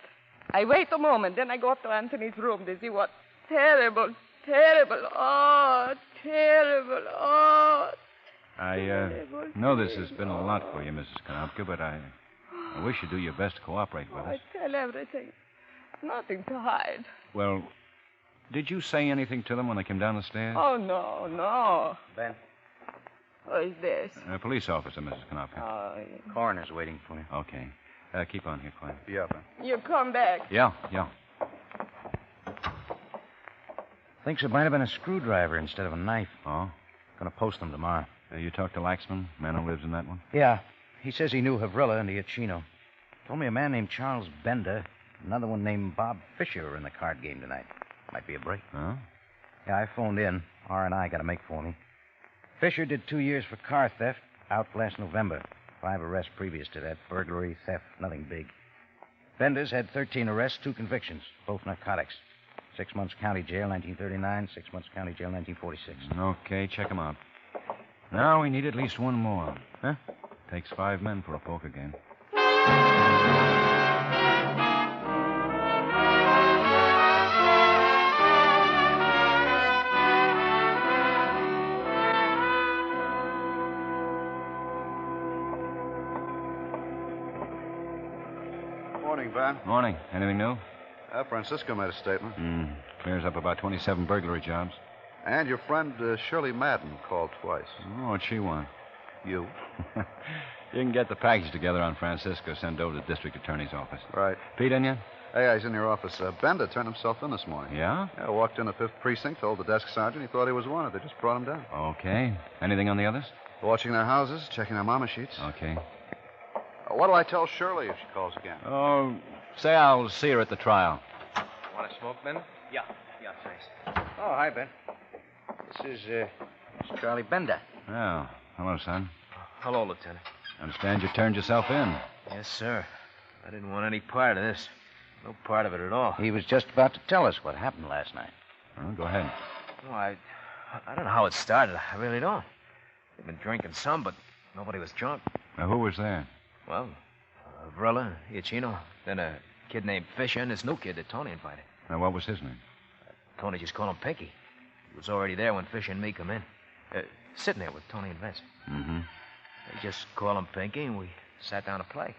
I wait a moment, then I go up to Anthony's room to see what terrible. Oh, terrible. Oh, I know this has been a lot for you, Mrs. Konopka, but I wish you'd do your best to cooperate with us. I tell everything. Nothing to hide. Well, did you say anything to them when they came down the stairs? Oh, no. Ben? Who is this? A police officer, Mrs. Konopka. Oh, yeah. Coroner's waiting for you. Okay. Keep on here, Clyde. Yeah, Ben. You come back. Yeah. Thinks it might have been a screwdriver instead of a knife. Oh? Gonna post them tomorrow. You talked to Laxman, man who lives in that one? Yeah. He says he knew Havrilla and Diacino. Told me a man named Charles Bender, another one named Bob Fisher were in the card game tonight. Might be a break. Huh? Yeah, I phoned in. R&I got to make for me. Fisher did 2 years for car theft, out last November. 5 arrests previous to that. Burglary, theft, nothing big. Bender's had 13 arrests, 2 convictions, both narcotics. 6 months county jail, 1939. 6 months county jail, 1946. Okay, check them out. Now we need at least one more. Huh? Takes 5 men for a poker game. Morning, Ben. Morning. Anything new? Francisco made a statement. Clears up about 27 burglary jobs. And your friend Shirley Madden called twice. Oh, what'd she want? You? You can get the package together on Francisco, send over to the district attorney's office. Right. Pete in yet? Hey, he's in your office. Bender turned himself in this morning. Yeah? Yeah, walked in the 5th precinct, told the desk sergeant he thought he was wanted. They just brought him down. Okay. Anything on the others? Watching their houses, checking their mama sheets. Okay. What'll I tell Shirley if she calls again? Oh, say I'll see her at the trial. Want to smoke, Ben? Yeah, thanks. Oh, hi, Ben. This is Charlie Bender. Oh, hello, son. Hello, Lieutenant. Understand you turned yourself in. Yes, sir. I didn't want any part of this. No part of it at all. He was just about to tell us what happened last night. Well, go ahead. No, I don't know how it started. I really don't. They've been drinking some, but nobody was drunk. Now, who was there? Well, Vrilla, Iachino, then a kid named Fisher, and this new kid that Tony invited. Now, what was his name? Tony just called him Pinky. He was already there when Fisher and me come in. Sitting there with Tony and Vince. Mm-hmm. They just called him Pinky, and we sat down to play.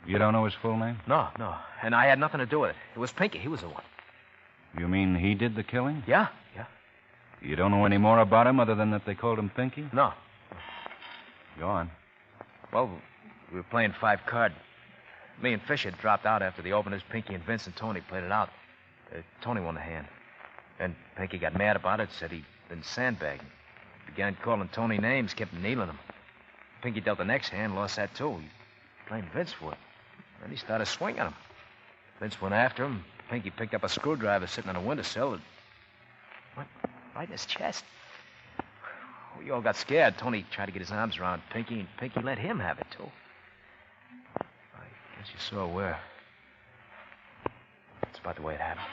You don't know his full name? No. And I had nothing to do with it. It was Pinky. He was the one. You mean he did the killing? Yeah. You don't know any more about him other than that they called him Pinky? No. Go on. Well, we were playing 5-card. Me and Fisher dropped out after the openers. Pinky and Vince and Tony played it out. Tony won the hand. And Pinky got mad about it, said he'd been sandbagging. Began calling Tony names, kept needling him. Pinky dealt the next hand, lost that too. He blamed Vince for it. Then he started swinging him. Vince went after him. Pinky picked up a screwdriver sitting on a windowsill and went right in his chest. We all got scared. Tony tried to get his arms around Pinky, and Pinky let him have it, too. I guess you saw where. That's about the way it happened.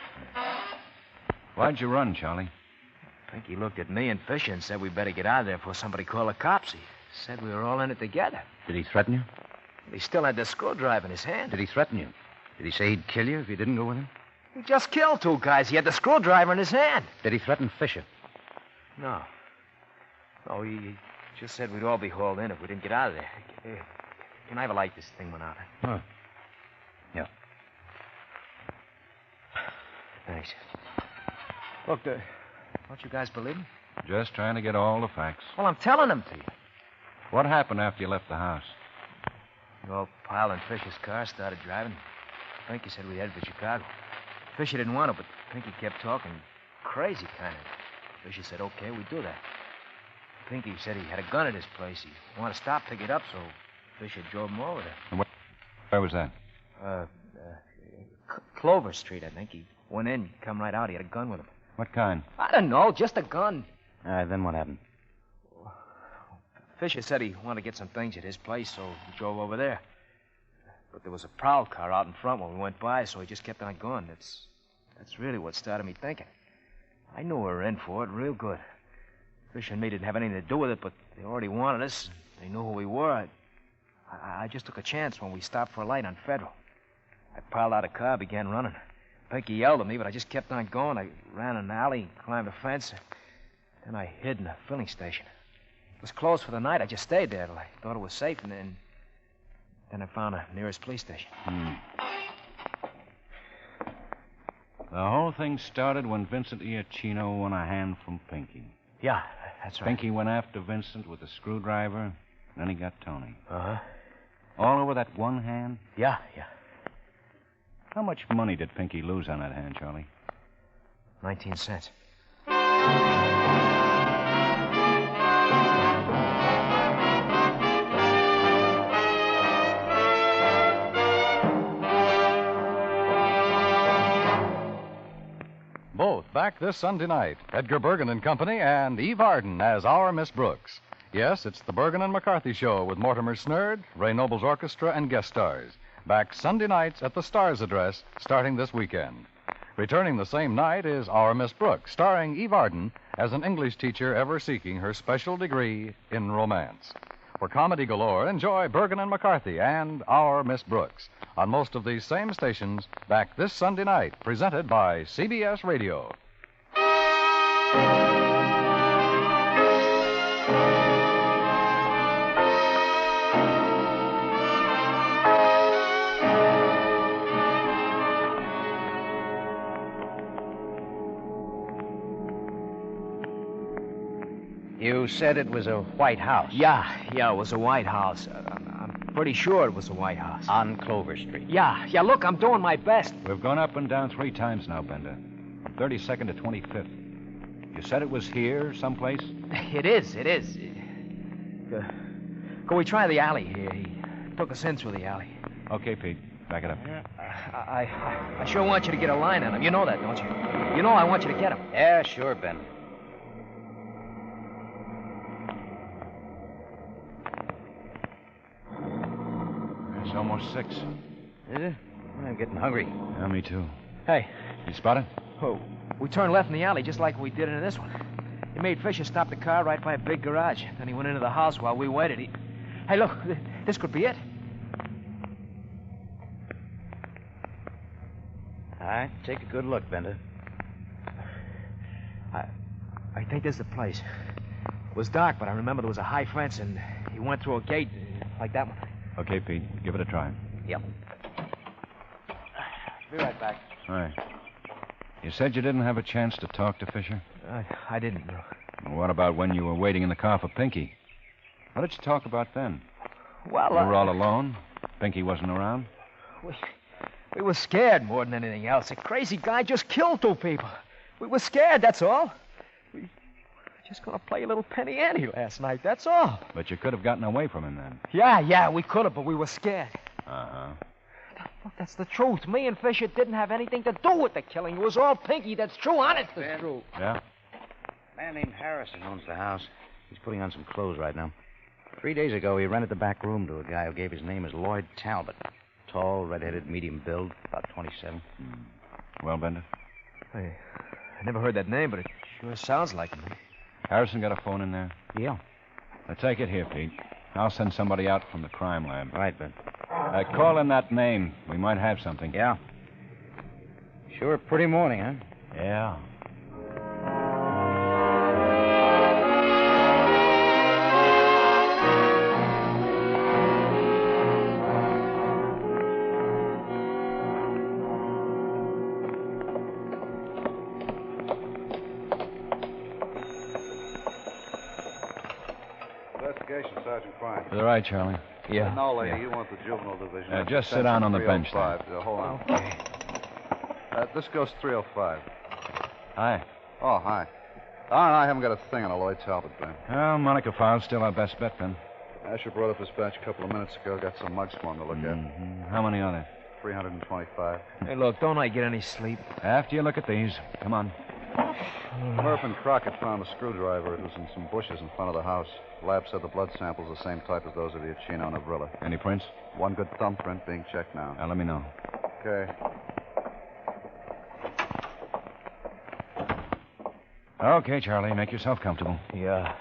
Why'd you run, Charlie? Pinky looked at me and Fisher and said we better get out of there before somebody called the cops. He said we were all in it together. Did he threaten you? He still had the screwdriver in his hand. Did he threaten you? Did he say he'd kill you if you didn't go with him? He just killed 2 guys. He had the screwdriver in his hand. Did he threaten Fisher? No, he just said we'd all be hauled in if we didn't get out of there. Can I have a light? This thing went out. Oh. Yeah. Thanks. Look, don't you guys believe me? Just trying to get all the facts. Well, I'm telling them to you. What happened after you left the house? We all piled in Fisher's car, started driving. Pinky said we headed for Chicago. Fisher didn't want to, but Pinky kept talking. Crazy kind of. Fisher said, okay, we do that. Pinky said he had a gun at his place. He wanted to stop, pick it up, so Fisher drove him over there. And where was that? Clover Street, I think. He went in, come right out. He had a gun with him. What kind? I don't know, just a gun. Then what happened? Fisher said he wanted to get some things at his place, so he drove over there. But there was a prowl car out in front when we went by, so he just kept on going. That's really what started me thinking. I knew we were in for it real good. Fisher and me didn't have anything to do with it, but they already wanted us. They knew who we were. I just took a chance when we stopped for a light on Federal. I piled out a car, began running. Pinky yelled at me, but I just kept on going. I ran an alley, climbed a fence, then I hid in a filling station. It was closed for the night. I just stayed there till I thought it was safe, and then I found the nearest police station. The whole thing started when Vincent Iachino won a hand from Pinky. Yeah, that's right. Pinky went after Vincent with a screwdriver, and then he got Tony. Uh-huh. All over that one hand? Yeah. How much money did Pinky lose on that hand, Charlie? 19 cents. Both back this Sunday night. Edgar Bergen and Company and Eve Arden as Our Miss Brooks. Yes, it's the Bergen and McCarthy Show with Mortimer Snerd, Ray Noble's orchestra, and guest stars. Back Sunday nights at the Stars Address, starting this weekend. Returning the same night is Our Miss Brooks, starring Eve Arden as an English teacher ever seeking her special degree in romance. For comedy galore, enjoy Bergen and McCarthy and Our Miss Brooks on most of these same stations back this Sunday night, presented by CBS Radio. You said it was a white house. Yeah, it was a white house. I'm pretty sure it was a white house. On Clover Street. Yeah, look, I'm doing my best. We've gone up and down 3 times now, Bender. From 32nd to 25th. You said it was here, someplace? It is. Can we try the alley here? He took us in through the alley. Okay, Pete. Back it up. I sure want you to get a line on him. You know that, don't you? You know I want you to get him. Yeah, sure, Ben. It's almost 6. Is it? I'm getting hungry. Yeah, me too. Hey. You spot it? Oh, we turned left in the alley just like we did in this one. He made Fisher stop the car right by a big garage. Then he went into the house while we waited. Hey, look, this could be it. All right, take a good look, Bender. I think this is the place. It was dark, but I remember there was a high fence, and he went through a gate like that one. Okay, Pete. Give it a try. Yep. Be right back. All right. You said you didn't have a chance to talk to Fisher? I didn't, no. Well, what about when you were waiting in the car for Pinky? What did you talk about then? Well, you were all alone? Pinky wasn't around? We were scared more than anything else. A crazy guy just killed 2 people. We were scared, that's all. We were just going to play a little penny ante last night, that's all. But you could have gotten away from him then. Yeah, we could have, but we were scared. Uh-huh. Look, that's the truth. Me and Fisher didn't have anything to do with the killing. It was all Pinky. That's true, honest, it's true. Yeah? A man named Harrison owns the house. He's putting on some clothes right now. 3 days ago, he rented the back room to a guy who gave his name as Lloyd Talbot. Tall, red-headed, medium build, about 27. Well, Bender? I never heard that name, but it sure sounds like him. Harrison got a phone in there? Yeah. Now, take it here, Pete. I'll send somebody out from the crime lab. Right, Ben. Call in that name. We might have something. Yeah. Sure a pretty morning, huh? Yeah. Investigation, Sergeant Fine. To the right, Charlie. Yeah. No, lady, you want the juvenile division. Just sit down on the bench there. Hold on. Okay. This goes 305. Hi. Oh, hi. I haven't got a thing on a Lloyd Talbot, Ben. Well, Monica Fowle's still our best bet, Ben. Asher brought up this batch a couple of minutes ago. Got some mugs for him to look at. How many are there? 325. Hey, look, don't I get any sleep? After you look at these. Come on. Murph and Crockett found a screwdriver. It was in some bushes in front of the house. Lab said the blood samples the same type as those of the Achino and Avrilla. Any prints? One good thumbprint being checked now. Let me know. Okay. Okay, Charlie. Make yourself comfortable. Yeah.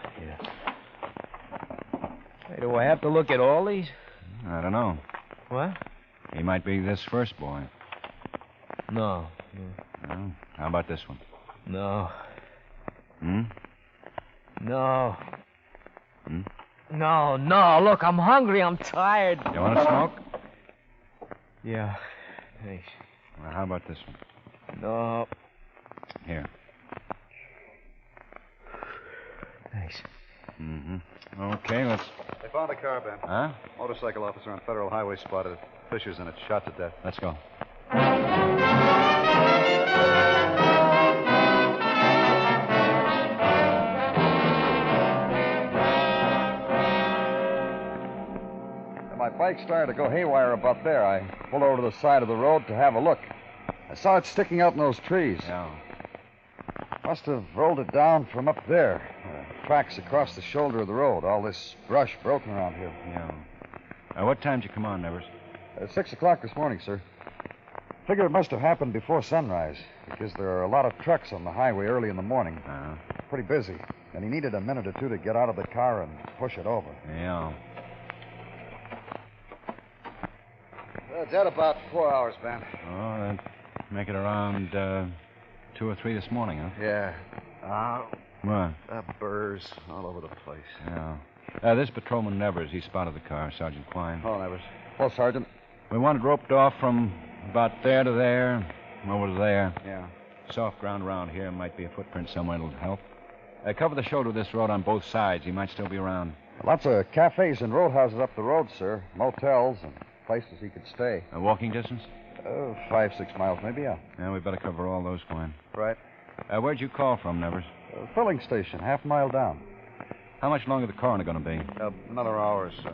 Hey, do I have to look at all these? I don't know. What? He might be this first boy. No. Well, how about this one? No. Hmm? No. Hmm? No. Look, I'm hungry. I'm tired. You want to smoke? Yeah. Thanks. Well, how about this one? No. Here. Thanks. Mm-hmm. Okay, let's... They found a car, Ben. Huh? Motorcycle officer on Federal Highway spotted it. Fisher's in it, shot to death. Let's go. My bike started to go haywire about there. I pulled over to the side of the road to have a look. I saw it sticking out in those trees. Yeah. Must have rolled it down from up there. Tracks across the shoulder of the road. All this brush broken around here. Yeah. What time did you come on, Nevers? 6 o'clock this morning, sir. Figure it must have happened before sunrise, because there are a lot of trucks on the highway early in the morning. Uh-huh. Pretty busy. And he needed a minute or two to get out of the car and push it over. Yeah. Dead about 4 hours, Ben. Oh, that'd make it around 2 or 3 this morning, huh? Yeah. What? Burrs all over the place. Yeah. This patrolman Nevers, he spotted the car, Sergeant Klein. Oh, Nevers. Well, Sergeant. We want it roped off from about there to there, over to there. Yeah. Soft ground around here. Might be a footprint somewhere that'll help. Cover the shoulder of this road on both sides. He might still be around. Lots of cafes and roadhouses up the road, sir. Motels and places he could stay. A walking distance? 5-6 miles, maybe, yeah. Yeah, we better cover all those, Quinn. Right. Where'd you call from, Nevers? Filling station, half a mile down. How much longer the coroner going to be? Another hour or so.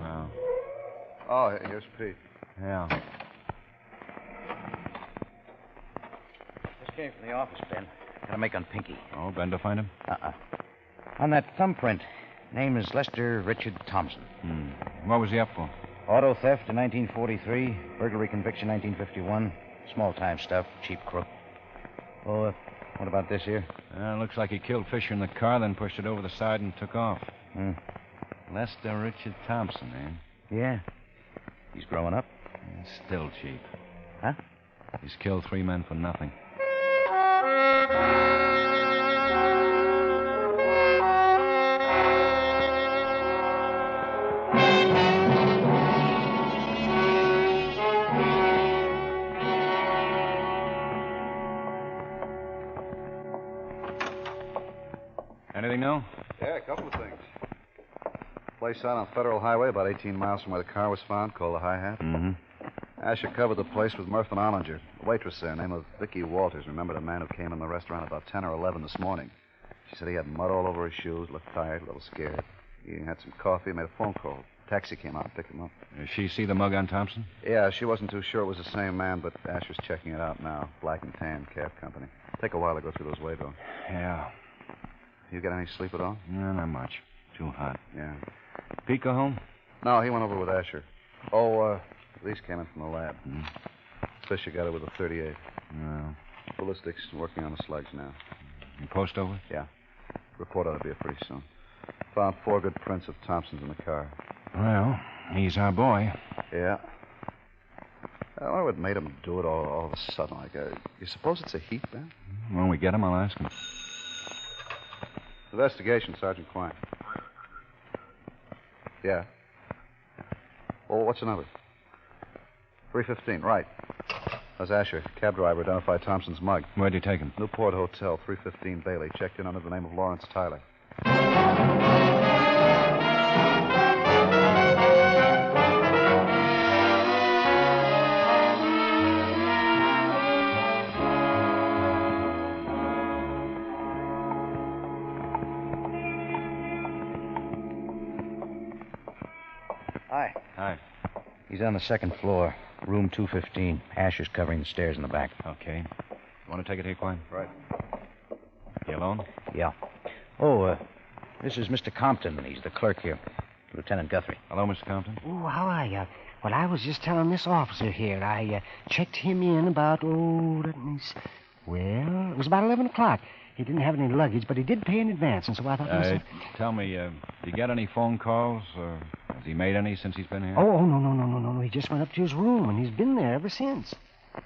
Oh, here's Pete. Yeah. Just came from the office, Ben. Got to make on Pinky. Oh, Bender find him? On that thumbprint, name is Lester Richard Thompson. What was he up for? Auto theft in 1943, burglary conviction 1951, small-time stuff, cheap crook. Oh, what about this here? Looks like he killed Fisher in the car, then pushed it over the side and took off. Lester Richard Thompson, eh? Yeah. He's growing up. Still cheap. Huh? He's killed 3 men for nothing. Anything new? Yeah, a couple of things. Place out on Federal Highway, about 18 miles from where the car was found, called the Hi-Hat. Asher covered the place with Murph and Ollinger. A waitress there, name of Vicky Walters, remembered a man who came in the restaurant about 10 or 11 this morning. She said he had mud all over his shoes, looked tired, a little scared. He had some coffee, made a phone call. Taxi came out and picked him up. Did she see the mug on Thompson? Yeah, she wasn't too sure it was the same man, but Asher's checking it out now. Black and tan cab company. Take a while to go through those waybills. Yeah. You get any sleep at all? No, not much. Too hot. Yeah. Pete go home? No, he went over with Asher. These came in from the lab. Fisher got it with a 38. No. Ballistics working on the slugs now. You post over? Yeah. Report ought to be here pretty soon. Found 4 good prints of Thompson's in the car. Well, he's our boy. Yeah. I wonder what made him do it all of a sudden. You suppose it's a heat, Ben? When we get him, I'll ask him. Investigation, Sergeant Quine. Yeah. Well, what's the number? 315, right. That's Asher. Cab driver identified Thompson's mug. Where'd you take him? Newport Hotel, 315 Bailey. Checked in under the name of Lawrence Tyler. Hi. Hi. He's on the second floor, room 215. Asher's covering the stairs in the back. Okay. You want to take it here, Quine? Right. You alone? Yeah. Oh, this is Mr. Compton. He's the clerk here. Lieutenant Guthrie. Hello, Mr. Compton. Oh, how are you? Well, I was just telling this officer here. I checked him in about, it was about 11 o'clock. He didn't have any luggage, but he did pay in advance, and so I thought... Tell me, did you get any phone calls, or has he made any since he's been here? Oh, no. He just went up to his room, and he's been there ever since.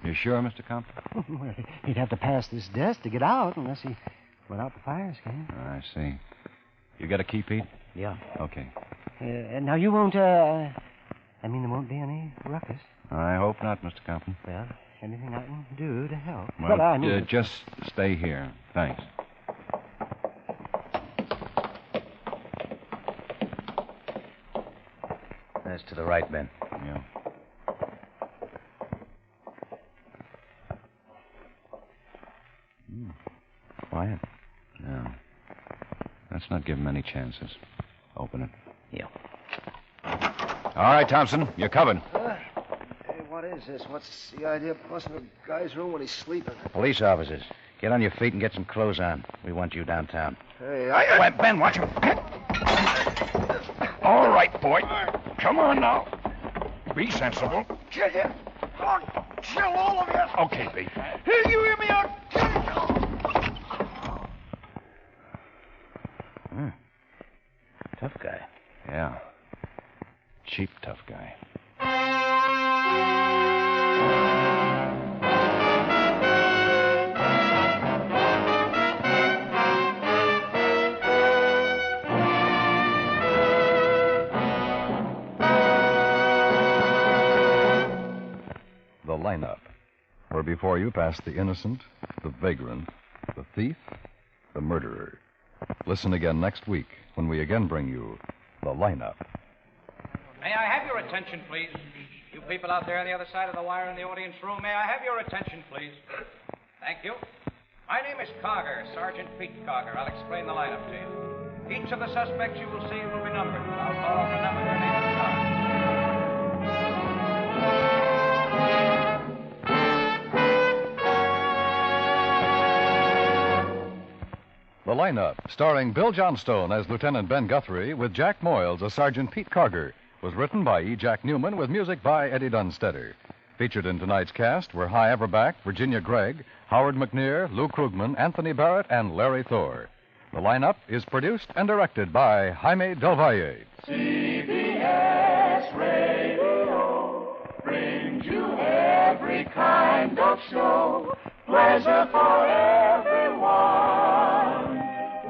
You sure, Mr. Compton? Well, he'd have to pass this desk to get out, unless he went out the fire escape. I see. You got a key, Pete? Yeah. Okay. Now, you won't, there won't be any ruckus. I hope not, Mr. Compton. Well, anything I can do to help. Well, just stay here. Thanks. That's to the right, Ben. Yeah. Quiet. No. Let's not give him any chances. Open it. Yeah. All right, Thompson. You're covered. Hey, what is this? What's the idea of busting a guy's room when he's sleeping? Police officers. Get on your feet and get some clothes on. We want you downtown. Hey, Wait, Ben, watch him. All right, boy. Come on now. Be sensible. Kill you. I'll kill all of you. Okay, Pete. Hey, you hear me? I'll kill you. Tough guy. Yeah. Cheap tough guy. The lineup, where before you pass the innocent, the vagrant, the thief, the murderer. Listen again next week when we again bring you The Lineup. May I have your attention, please? You people out there on the other side of the wire in the audience room, may I have your attention, please? Thank you. My name is Karger, Sergeant Pete Karger. I'll explain the lineup to you. Each of the suspects you will see will be numbered. I'll call off the number, their name, and charge. The Lineup, starring Bill Johnstone as Lieutenant Ben Guthrie with Jack Moyles as Sergeant Pete Karger, was written by E. Jack Newman with music by Eddie Dunstetter. Featured in tonight's cast were Hy Everback, Virginia Gregg, Howard McNear, Lou Krugman, Anthony Barrett, and Larry Thor. The Lineup is produced and directed by Jaime Del Valle. CBS Radio brings you every kind of show. Pleasure for everyone.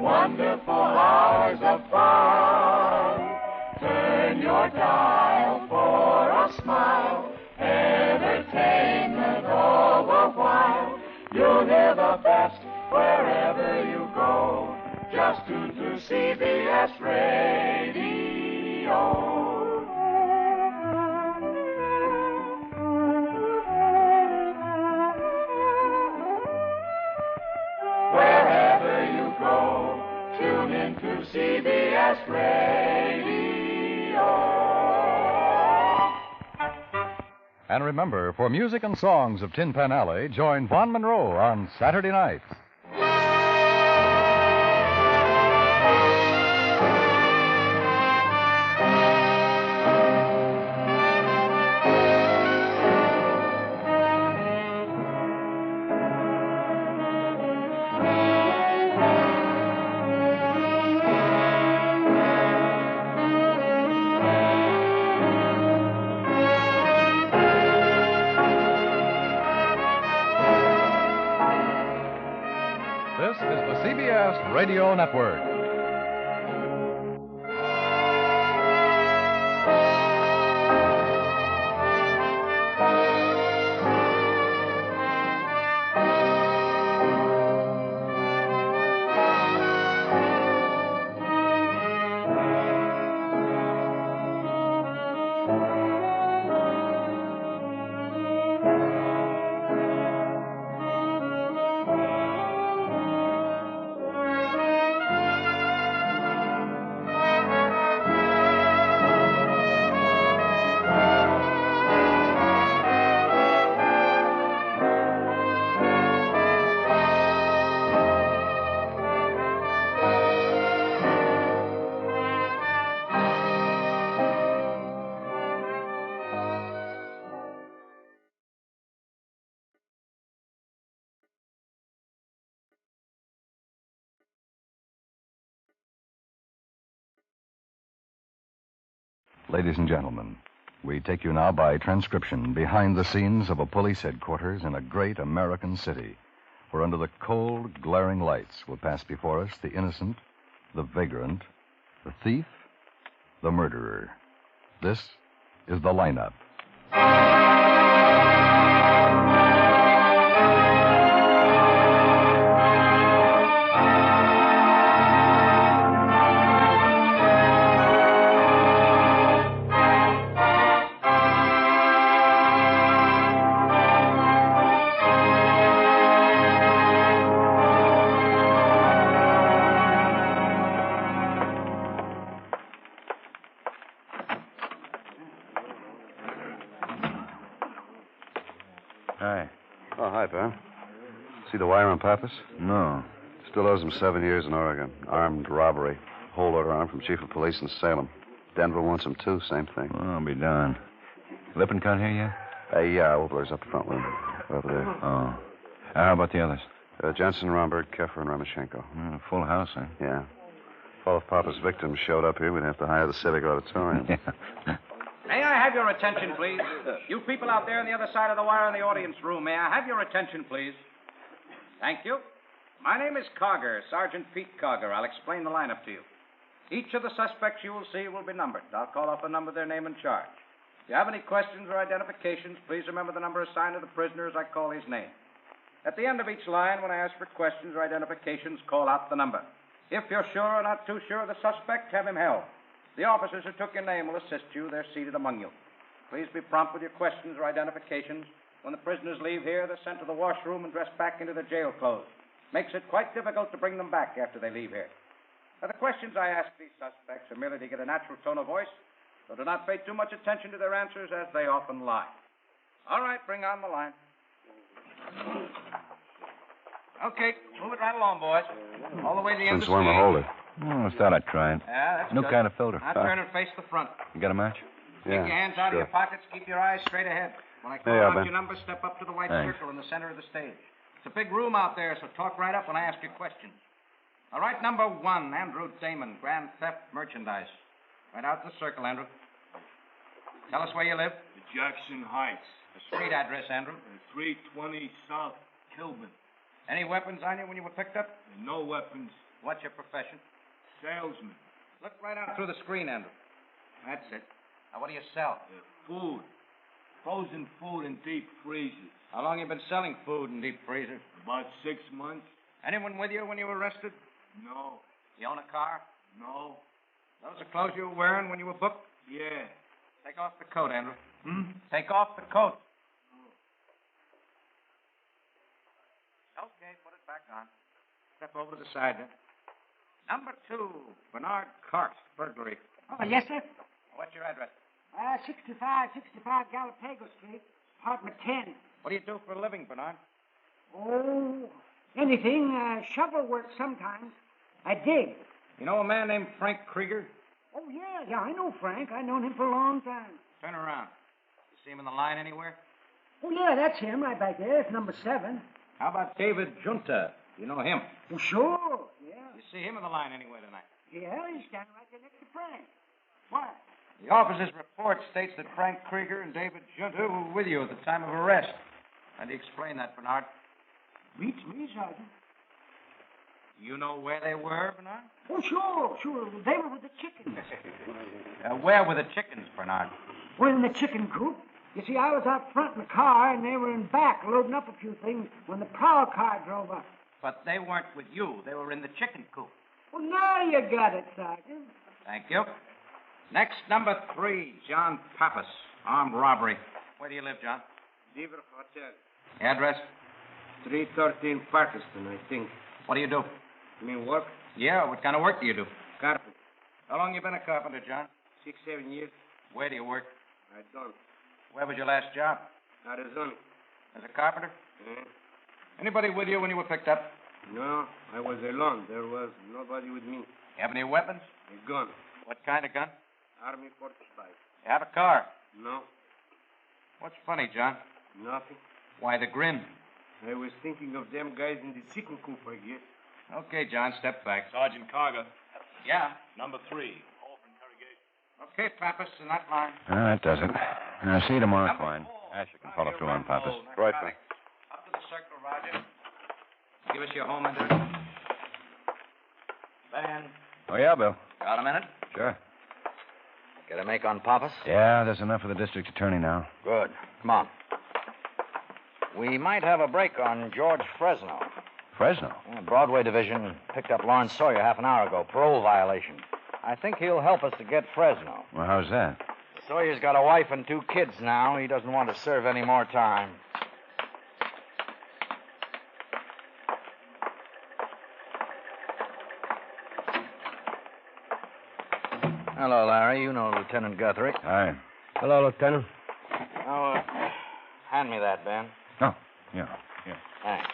Wonderful hours of fun. Turn your dial for a smile. Entertainment all the while. You'll hear the best wherever you go. Just tune to CBS Radio. Wherever you go, tune in to CBS Radio. And remember, for music and songs of Tin Pan Alley, join Vaughn Monroe on Saturday nights. This is the CBS Radio Network. Ladies and gentlemen, we take you now by transcription behind the scenes of a police headquarters in a great American city, where under the cold, glaring lights will pass before us the innocent, the vagrant, the thief, the murderer. This is The Lineup. Hi. Oh, hi, pal. See the wire on Pappas? No. Still owes him 7 years in Oregon. Armed robbery. Hold order on him from chief of police in Salem. Denver wants him, too. Same thing. Well, I'll be darned. Lippincott here yet? Yeah, Obler's up the front room. Over there. Oh. How about the others? Jensen, Romberg, Keffer, and Ramachenko. Full house, huh? Yeah. If all of Papa's victims showed up here, we'd have to hire the Civic Auditorium. Yeah. May I have your attention, please? You people out there on the other side of the wire in the audience room, may I have your attention, please? Thank you. My name is Karger, Sergeant Pete Karger. I'll explain the lineup to you. Each of the suspects you will see will be numbered. I'll call off a number, their name, and charge. If you have any questions or identifications, please remember the number assigned to the prisoner as I call his name. At the end of each line, when I ask for questions or identifications, call out the number. If you're sure or not too sure of the suspect, have him held. The officers who took your name will assist you. They're seated among you. Please be prompt with your questions or identifications. When the prisoners leave here, they're sent to the washroom and dressed back into their jail clothes. Makes it quite difficult to bring them back after they leave here. Now, the questions I ask these suspects are merely to get a natural tone of voice, so do not pay too much attention to their answers, as they often lie. All right, bring on the line. Okay, move it right along, boys. All the way to the end of the Since when to hold it? Oh, I thought I'd try it. Yeah, that's New good. kind of filter. Now turn and face the front. You got a match? Take your hands out of your pockets. Keep your eyes straight ahead. When I call Hey, out Ben. your number, step up to the white Thanks. circle in the center of the stage. It's a big room out there, so talk right up when I ask you questions. All right, number 1, Andrew Damon, Grand Theft Merchandise. Right out in the circle, Andrew. Tell us where you live. Jackson Heights. The street address, Andrew. 320 South Kilburn. Any weapons on you when you were picked up? No weapons. What's your profession? Salesman. Look right out through the screen, Andrew. That's it. Now, what do you sell? Food. Frozen food in deep freezers. How long you been selling food in deep freezers? About 6 months. Anyone with you when you were arrested? No. You own a car? No. Those are clothes you were wearing when you were booked? Yeah. Take off the coat, Andrew. Take off the coat. Okay, put it back on. Step over to the side then. Number 2, Bernard Karst, burglary. Oh, yes, sir. What's your address? 65 Galapagos Street, apartment 10. What do you do for a living, Bernard? Oh, anything. Shovel work sometimes. I dig. You know a man named Frank Krieger? Oh, yeah, I know Frank. I've known him for a long time. Turn around. You see him in the line anywhere? Oh, yeah, that's him right back there. It's number 7. How about David Junta? You know him? Oh, sure, yeah. You see him in the line anywhere tonight? Yeah, he's standing right there next to Frank. What? The officer's report states that Frank Krieger and David Junta were with you at the time of arrest. How do you explain that, Bernard? Beats me, Sergeant. You know where they were, Bernard? Oh, sure. They were with the chickens. Where were the chickens, Bernard? We're in the chicken coop. You see, I was out front in the car, and they were in back loading up a few things when the prowl car drove up. But they weren't with you. They were in the chicken coop. Well, now you got it, Sergeant. Thank you. Next, number 3, John Pappas, armed robbery. Where do you live, John? Beaver Hotel. Address? 313 Parkerston, I think. What do you do? You mean work? Yeah, what kind of work do you do? Carpenter. How long you been a carpenter, John? 6-7 years. Where do you work? I don't. Where was your last job? Arizona. As a carpenter? Yeah. Anybody with you when you were picked up? No, I was alone. There was nobody with me. You have any weapons? A gun. What kind of gun? Army 45. You have a car? No. What's funny, John? Nothing. Why the grin? I was thinking of them guys in the chicken coop, I guess. Okay, John, step back. Sergeant Karger. Yeah? Number 3. Call for interrogation. Okay, Pappas, in that line. That does it. Now, see you tomorrow, Klein. Asher can follow through on Pappas. Right, Ben. Up to the circle, Roger. Give us your home address. Ben, Oh, yeah, Bill. got a minute? Sure. Get a make on Pappas? Yeah, there's enough for the district attorney now. Good. Come on. We might have a break on George Fresno. Fresno? Yeah, Broadway Division picked up Lawrence Sawyer half an hour ago. Parole violation. I think he'll help us to get Fresno. Well, how's that? Sawyer's got a wife and 2 kids now. He doesn't want to serve any more time. Hello, Larry. You know Lieutenant Guthrie. Hi. Hello, Lieutenant. Oh, hand me that, Ben. Oh, yeah. Thanks.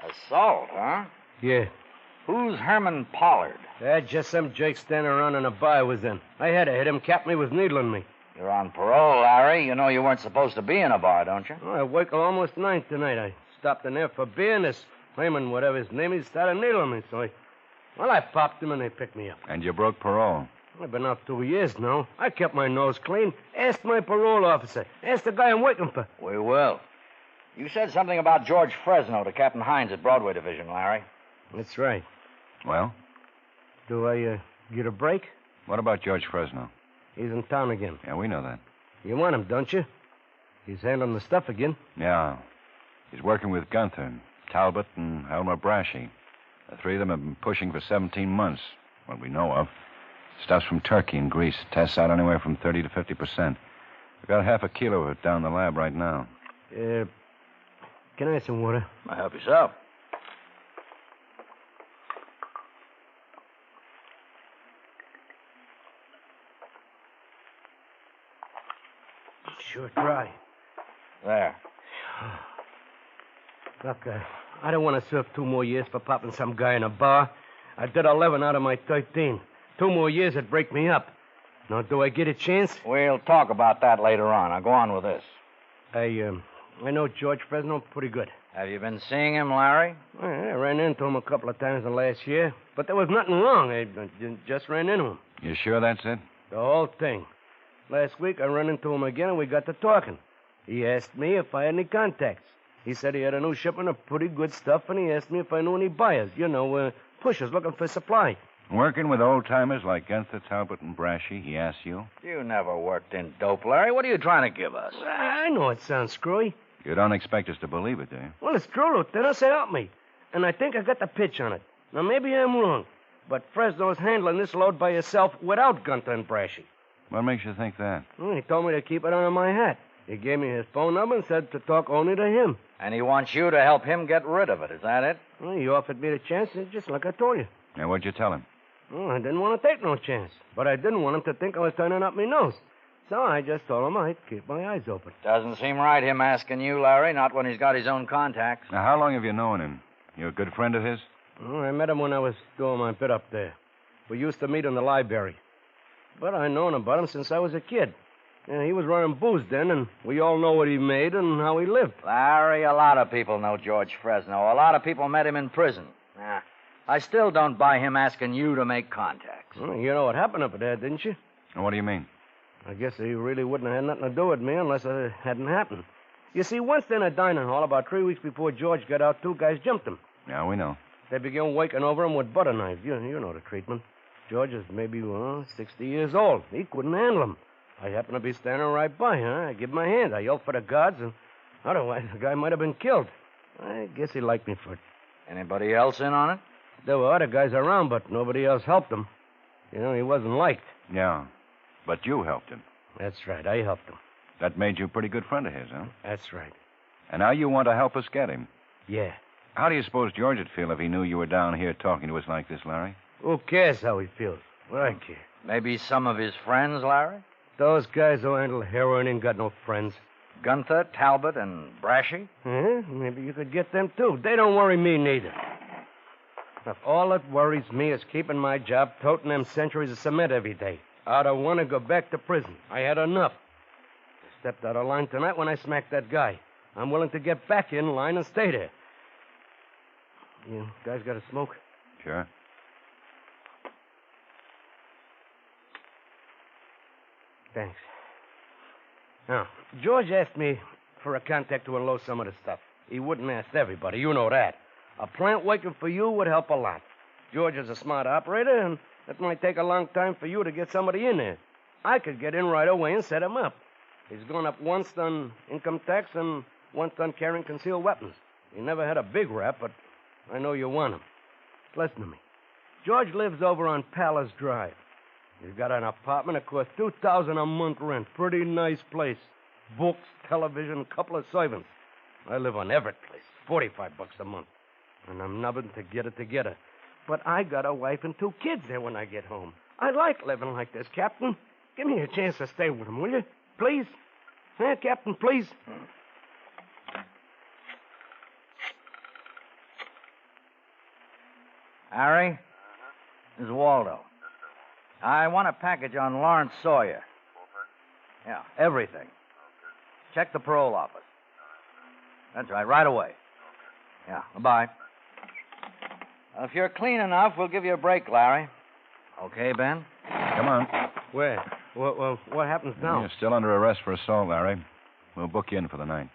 Assault, huh? Yeah. Who's Herman Pollard? Just some Jake standing around in a bar I was in. I had to hit him, capped me with needling me. You're on parole, Larry. You know you weren't supposed to be in a bar, don't you? Oh, I work till almost 9 tonight. I stopped in there for beer, and this Raymond, whatever his name is, started needling me. So I popped him, and they picked me up. And you broke parole. I've been out 2 years now. I kept my nose clean. Ask my parole officer. Ask the guy I'm working for. We will. You said something about George Fresno to Captain Hines at Broadway Division, Larry. That's right. Well? Do I get a break? What about George Fresno? He's in town again. Yeah, we know that. You want him, don't you? He's handling the stuff again. Yeah. He's working with Gunther and Talbot, and Elmer Brashy. The three of them have been pushing for 17 months, what we know of. Stuff's from Turkey and Greece. Tests out anywhere from 30 to 50%. We've got half a kilo of it down the lab right now. Can I have some water? Help yourself. Sure dry. There. Look, I don't want to serve 2 more years for popping some guy in a bar. I did 11 out of my 13. 2 more years would break me up. Now, do I get a chance? We'll talk about that later on. Now, go on with this. I know George Fresno pretty good. Have you been seeing him, Larry? I ran into him a couple of times the last year, but there was nothing wrong. I just ran into him. You sure that's it? The whole thing. Last week, I ran into him again, and we got to talking. He asked me if I had any contacts. He said he had a new shipment of pretty good stuff, and he asked me if I knew any buyers. Pushers looking for supply. Working with old-timers like Guthrie, Talbot, and Brashy, he asked you? You never worked in dope, Larry. What are you trying to give us? I know it sounds screwy. You don't expect us to believe it, do you? Well, it's true, Lieutenant. So help me. And I think I got the pitch on it. Now, maybe I'm wrong, but Fresno's handling this load by himself without Gunther and Brashy. What makes you think that? Well, he told me to keep it under my hat. He gave me his phone number and said to talk only to him. And he wants you to help him get rid of it. Is that it? Well, he offered me the chance, just like I told you. Now, what'd you tell him? Well, I didn't want to take no chance, but I didn't want him to think I was turning up my nose. So I just told him I'd keep my eyes open. Doesn't seem right, him asking you, Larry, not when he's got his own contacts. Now, how long have you known him? You a good friend of his? Well, I met him when I was doing my bit up there. We used to meet in the library. But I've known about him since I was a kid. Yeah, he was running booze then, and we all know what he made and how he lived. Larry, a lot of people know George Fresno. A lot of people met him in prison. I still don't buy him asking you to make contacts. Well, you know what happened up there, didn't you? What do you mean? I guess he really wouldn't have had nothing to do with me unless it hadn't happened. You see, once in a dining hall, about 3 weeks before George got out, 2 guys jumped him. Yeah, we know. They began waking over him with butter knives. You know the treatment. George is maybe, 60 years old. He couldn't handle him. I happened to be standing right by, I give him a hand. I yelled for the guards, and otherwise the guy might have been killed. I guess he liked me for it. Anybody else in on it? There were other guys around, but nobody else helped him. He wasn't liked. Yeah, but you helped him. That's right, I helped him. That made you a pretty good friend of his, huh? That's right. And now you want to help us get him? Yeah. How do you suppose George would feel if he knew you were down here talking to us like this, Larry? Who cares how he feels? Well, I care. Maybe some of his friends, Larry? Those guys who handle heroin ain't got no friends. Gunther, Talbot, and Brashy? Maybe you could get them, too. They don't worry me, neither. If all that worries me is keeping my job toting them centuries of cement every day, I don't want to go back to prison. I had enough. I stepped out of line tonight when I smacked that guy. I'm willing to get back in line and stay there. You guys got a smoke? Sure. Thanks. Now, George asked me for a contact to unload some of the stuff. He wouldn't ask everybody, you know that. A plant working for you would help a lot. George is a smart operator, and it might take a long time for you to get somebody in there. I could get in right away and set him up. He's gone up once on income tax and once on carrying concealed weapons. He never had a big rap, but I know you want him. Listen to me. George lives over on Palace Drive. He's got an apartment that costs $2,000 a month rent. Pretty nice place. Books, television, couple of servants. I live on Everett Place. $45 a month. And I'm nubbing to get it together. But I got a wife and 2 kids there when I get home. I like living like this, Captain. Give me a chance to stay with them, will you? Please? Captain, please? Harry? This is Waldo. I want a package on Lawrence Sawyer. Yeah, everything. Check the parole office. That's right away. Yeah, bye. If you're clean enough, we'll give you a break, Larry. Okay, Ben? Come on. Where? What happens now? You're still under arrest for assault, Larry. We'll book you in for the night.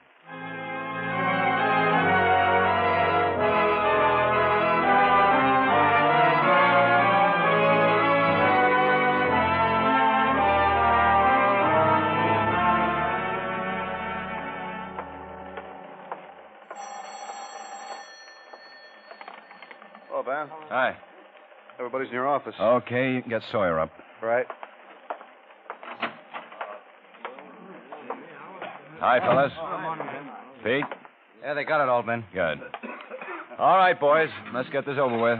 Ben. Hi. Everybody's in your office. Okay, you can get Sawyer up. Right. Hi, fellas. Pete? Yeah, they got it all, Ben. Good. All right, boys. Let's get this over with.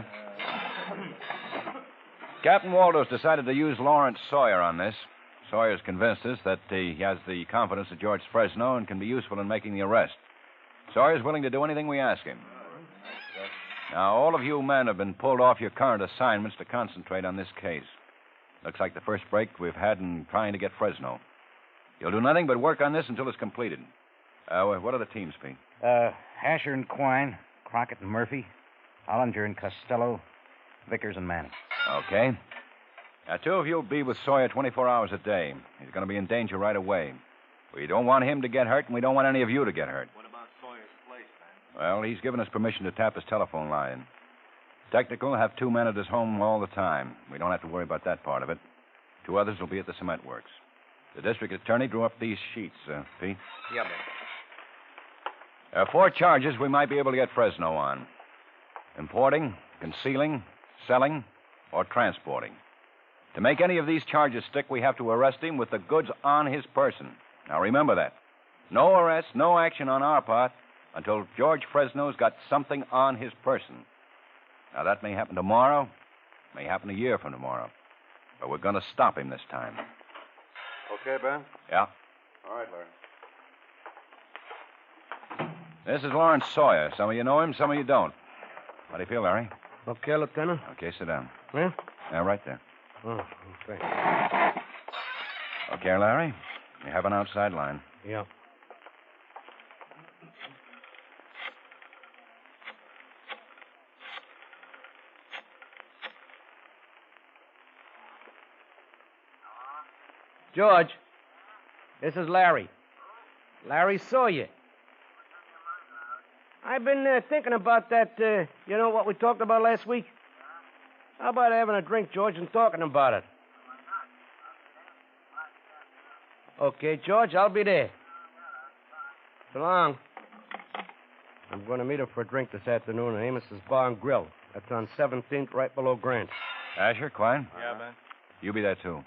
Captain Waldo's decided to use Lawrence Sawyer on this. Sawyer's convinced us that he has the confidence of George Fresno and can be useful in making the arrest. Sawyer's willing to do anything we ask him. Now, all of you men have been pulled off your current assignments to concentrate on this case. Looks like the first break we've had in trying to get Fresno. You'll do nothing but work on this until it's completed. What are the teams, Pete? Asher and Quine, Crocked and Murphy, Hollinger and Costello, Vickers and Manning. Okay. Now, two of you will be with Sawyer 24 hours a day. He's going to be in danger right away. We don't want him to get hurt, and we don't want any of you to get hurt. What about Sawyer's place, man? Well, he's given us permission to tap his telephone line. Technical will have 2 men at his home all the time. We don't have to worry about that part of it. 2 others will be at the cement works. The district attorney drew up these sheets, Pete. Yeah, Ben. 4 charges we might be able to get Fresno on. Importing, concealing, selling, or transporting. To make any of these charges stick, we have to arrest him with the goods on his person. Now, remember that. No arrest, no action on our part until George Fresno's got something on his person. Now, that may happen tomorrow, may happen a year from tomorrow. But we're going to stop him this time. Okay, Ben? Yeah. All right, Larry. This is Lawrence Sawyer. Some of you know him, some of you don't. How do you feel, Larry? Okay, Lieutenant. Okay, sit down. Yeah? Yeah, right there. Oh, okay. Okay, Larry. You have an outside line. Yeah. George, this is Larry. Larry Sawyer. I've been thinking about that, what we talked about last week? How about having a drink, George, and talking about it? Okay, George, I'll be there. So long. I'm going to meet her for a drink this afternoon at Amos's Bar and Grill. That's on 17th, right below Grant. Asher, Quine? Yeah, Ben. You be there, too.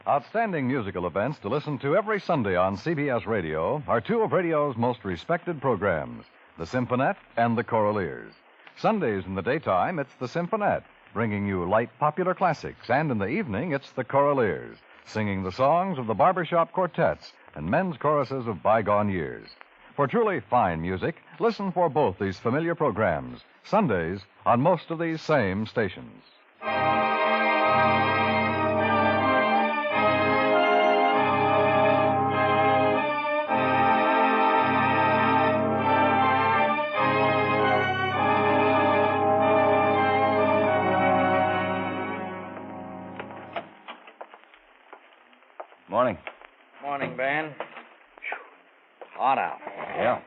Outstanding musical events to listen to every Sunday on CBS Radio are 2 of radio's most respected programs, the Symphonette and the Choraleers. Sundays in the daytime, it's the Symphonette, bringing you light popular classics, and in the evening, it's the Choraleers, singing the songs of the barbershop quartets and men's choruses of bygone years. For truly fine music, listen for both these familiar programs, Sundays on most of these same stations. Morning. Morning, Ben. Hot out. Yeah.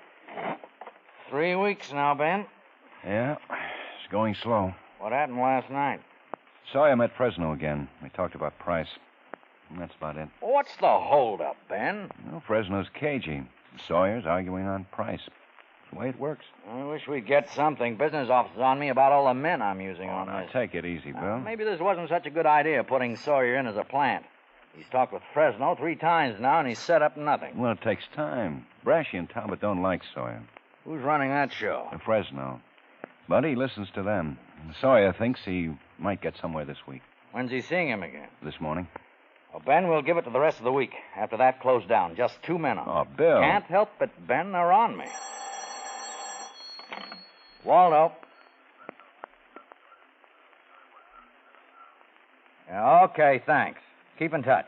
3 weeks now, Ben. Yeah. It's going slow. What happened last night? Sawyer met Fresno again. We talked about price. And that's about it. What's the holdup, Ben? Well, Fresno's cagey. Sawyer's arguing on price. It's the way it works. I wish we'd get something. Business office on me about all the men I'm using on Now, this. take it easy, Bill. Maybe this wasn't such a good idea, putting Sawyer in as a plant. He's talked with Fresno 3 times now, and he's set up nothing. Well, it takes time. Brashy and Talbot don't like Sawyer. Who's running that show? Fresno. But he listens to them. Sawyer thinks he might get somewhere this week. When's he seeing him again? This morning. Well, Ben, we'll give it to the rest of the week. After that, close down. Just 2 men on. Oh, Bill. Can't help it, Ben. They're on me. Waldo. Yeah, okay, thanks. Keep in touch.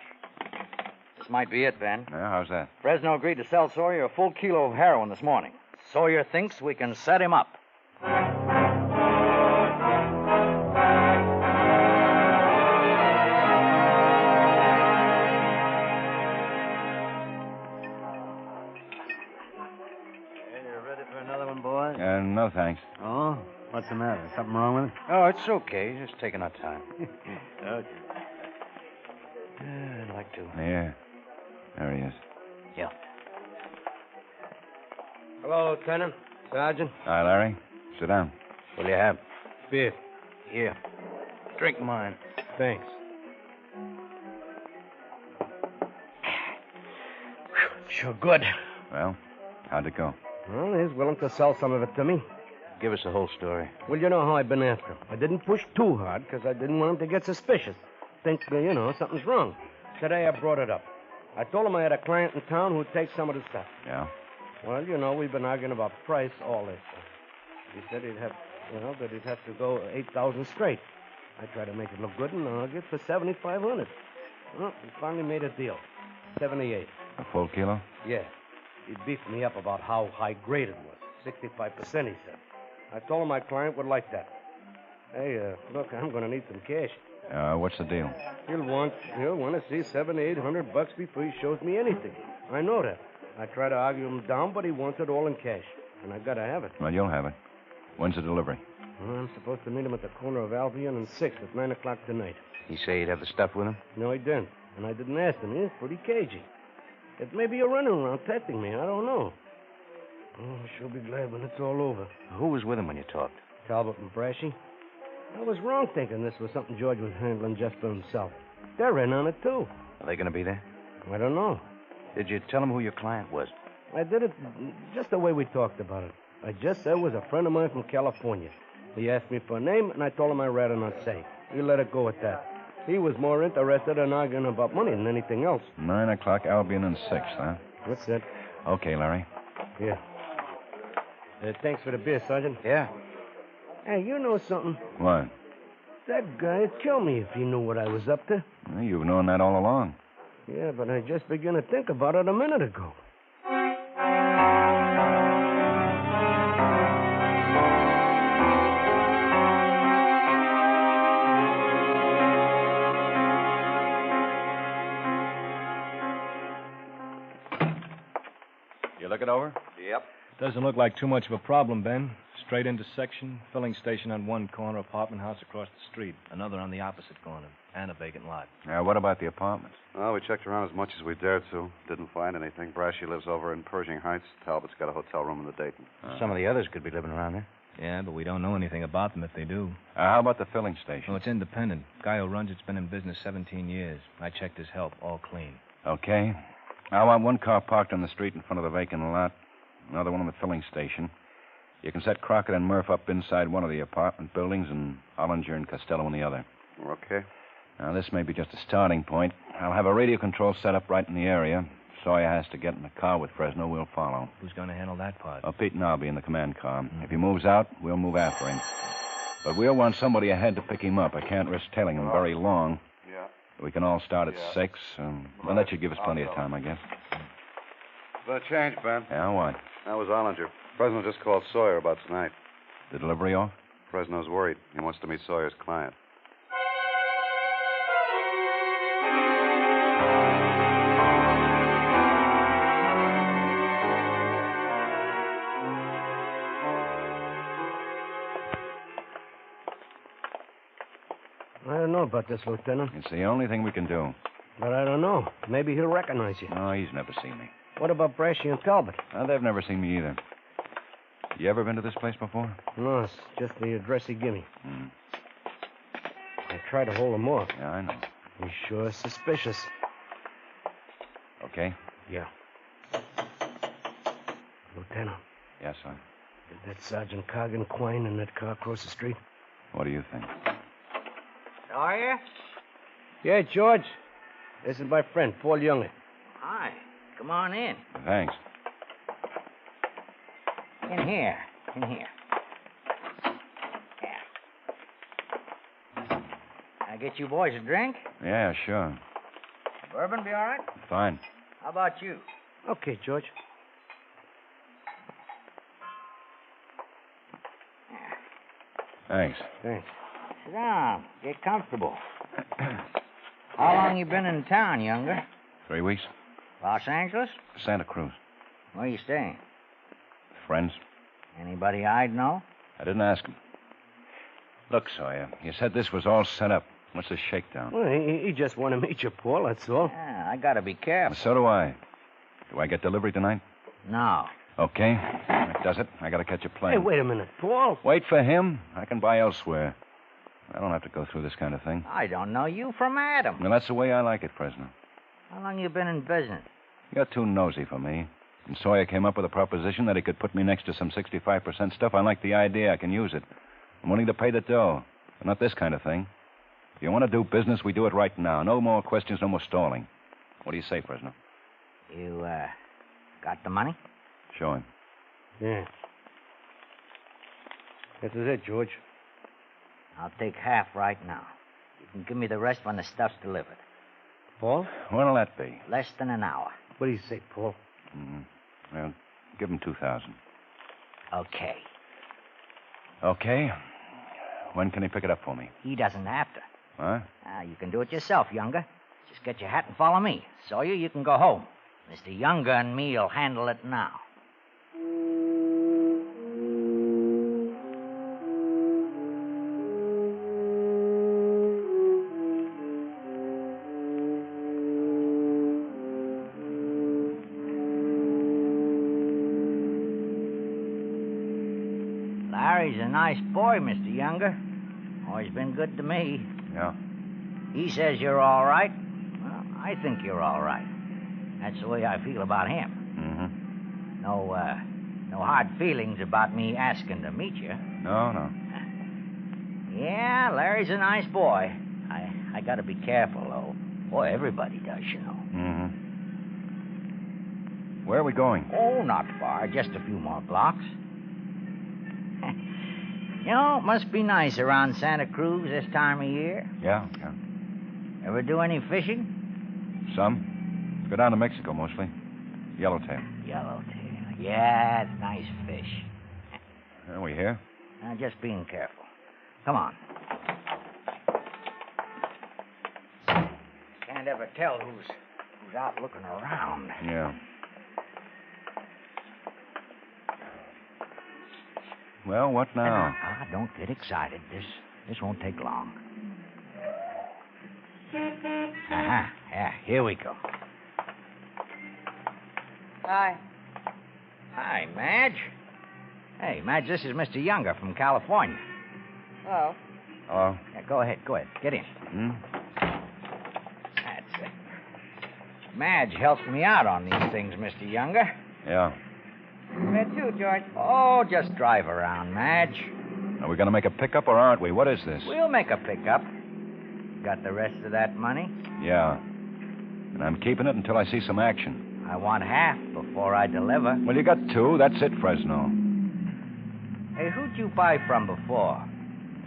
This might be it, Ben. Yeah, how's that? Fresno agreed to sell Sawyer a full kilo of heroin this morning. Sawyer thinks we can set him up. You ready for another one, boys? No, thanks. Oh? What's the matter? Something wrong with it? Oh, it's okay. Just taking our time. Okay. I'd like to. Yeah. There he is. Yeah. Hello, Lieutenant. Sergeant. Hi, Larry. Sit down. What'll you have? Beer. Here. Drink mine. Thanks. Sure good. Well, how'd it go? Well, he's willing to sell some of it to me. Give us the whole story. Well, you know how I've been after him. I didn't push too hard because I didn't want him to get suspicious. Think, something's wrong. Today I brought it up. I told him I had a client in town who'd take some of the stuff. Yeah? Well, we've been arguing about price all this. He said he'd have to go 8,000 straight. I tried to make it look good and argued for 7,500. Well, we finally made a deal. 78. A full kilo? Yeah. He beefed me up about how high grade it was. 65%, he said. I told him my client would like that. Hey, look, I'm going to need some cash. What's the deal? He'll want to see $700-800 before he shows me anything. I know that. I try to argue him down, but he wants it all in cash. And I got to have it. Well, you'll have it. When's the delivery? Well, I'm supposed to meet him at the corner of Albion and 6th at 9 o'clock tonight. He say he'd have the stuff with him? No, he didn't. And I didn't ask him. He's pretty cagey. It may be a running around testing me. I don't know. Oh, I sure be glad when it's all over. Who was with him when you talked? Talbot and Brashy. I was wrong thinking this was something George was handling just for himself. They're in on it, too. Are they going to be there? I don't know. Did you tell him who your client was? I did it just the way we talked about it. I just said it was a friend of mine from California. He asked me for a name, and I told him I'd rather not say. We let it go at that. He was more interested in arguing about money than anything else. 9 o'clock, Albion and 6th, huh? That's it. Okay, Larry. Yeah. Thanks for the beer, Sergeant. Yeah. Hey, you know something? What? That guy'd kill me if he knew what I was up to. Well, you've known that all along. Yeah, but I just began to think about it a minute ago. You look it over? Yep. Doesn't look like too much of a problem, Ben. Straight intersection, filling station on one corner, apartment house across the street, another on the opposite corner, and a vacant lot. Now, what about the apartments? Well, we checked around as much as we dared to. Didn't find anything. Brashy lives over in Pershing Heights. Talbot's got a hotel room in the Dayton. Some of the others could be living around there. Yeah, but we don't know anything about them if they do. How about the filling station? Oh, it's independent. Guy who runs it's been in business 17 years. I checked his help, all clean. Okay. I want one car parked on the street in front of the vacant lot, another one on the filling station. You can set Crockett and Murph up inside one of the apartment buildings and Ollinger and Costello in the other. Okay. Now, this may be just a starting point. I'll have a radio control set up right in the area. Sawyer has to get in the car with Fresno. We'll follow. Who's going to handle that part? Pete and I'll be in the command car. If he moves out, we'll move after him. But we'll want somebody ahead to pick him up. I can't risk tailing him very long. Yeah. We can all start at 6. Well, that should give us plenty of time, I guess. Been a change, Ben. Yeah, what? That was Ollinger. Fresno just called Sawyer about tonight. The delivery off? Fresno's worried. He wants to meet Sawyer's client. I don't know about this, Lieutenant. It's the only thing we can do. But I don't know. Maybe he'll recognize you. No, he's never seen me. What about Brashy and Talbot? They've never seen me either. You ever been to this place before? No, it's just the address he gave me. I tried to hold him off. Yeah, I know. He's sure suspicious. Okay? Yeah. Lieutenant. Yes, sir. Did that Sergeant Cargan Quine in that car across the street? What do you think? Are you? Yeah, George. This is my friend, Paul Younger. Hi. Come on in. Thanks. In here. In here. Yeah. I get you boys a drink? Yeah, sure. Bourbon be all right? Fine. How about you? Okay, George. Thanks. Thanks. Sit down. Get comfortable. How long you been in town, Younger? 3 weeks. Los Angeles? Santa Cruz. Where you staying? Friends. Anybody I'd know? I didn't ask him. Look, Sawyer, you said this was all set up. What's the shakedown? Well, he just want to meet you, Paul, that's all. Yeah, I gotta be careful. So do I. Do I get delivery tonight? No. Okay. That does it. I gotta catch a plane. Hey, wait a minute, Paul. Wait for him. I can buy elsewhere. I don't have to go through this kind of thing. I don't know you from Adam. Well, that's the way I like it, Fresno. How long you been in business? You're too nosy for me. And Sawyer came up with a proposition that he could put me next to some 65% stuff. I like the idea. I can use it. I'm willing to pay the dough. But not this kind of thing. If you want to do business, we do it right now. No more questions, no more stalling. What do you say, Fresno? You, got the money? Show him. Yeah. This is it, George. I'll take half right now. You can give me the rest when the stuff's delivered. Paul? What'll that be? Less than an hour. What do you say, Paul? Well, give him 2,000. Okay. Okay. When can he pick it up for me? He doesn't have to. Huh? You can do it yourself, Younger. Just get your hat and follow me. Sawyer, you can go home. Mr. Younger and me'll handle it now. Larry's a nice boy, Mr. Younger. Always been good to me. Yeah. He says you're all right. Well, I think you're all right. That's the way I feel about him. Mm-hmm. No hard feelings about me asking to meet you. No. Yeah, Larry's a nice boy. I gotta be careful, though. Boy, everybody does, you know. Mm-hmm. Where are we going? Oh, not far. Just a few more blocks. You know, it must be nice around Santa Cruz this time of year. Yeah. Ever do any fishing? Some. Go down to Mexico, mostly. Yellowtail. Yellowtail. Yeah, it's nice fish. Are we here? Just being careful. Come on. Can't ever tell who's out looking around. Yeah. Well, what now? Don't get excited. This won't take long. Yeah, here we go. Hi. Hi, Madge. Hey, Madge, this is Mr. Younger from California. Hello. Hello. Yeah, go ahead. Get in. Hmm? That's it. Madge helps me out on these things, Mr. Younger. Yeah. Where to, George? Oh, just drive around, Madge. Are we going to make a pickup or aren't we? What is this? We'll make a pickup. Got the rest of that money? Yeah. And I'm keeping it until I see some action. I want half before I deliver. Well, you got 2. That's it, Fresno. Hey, who'd you buy from before?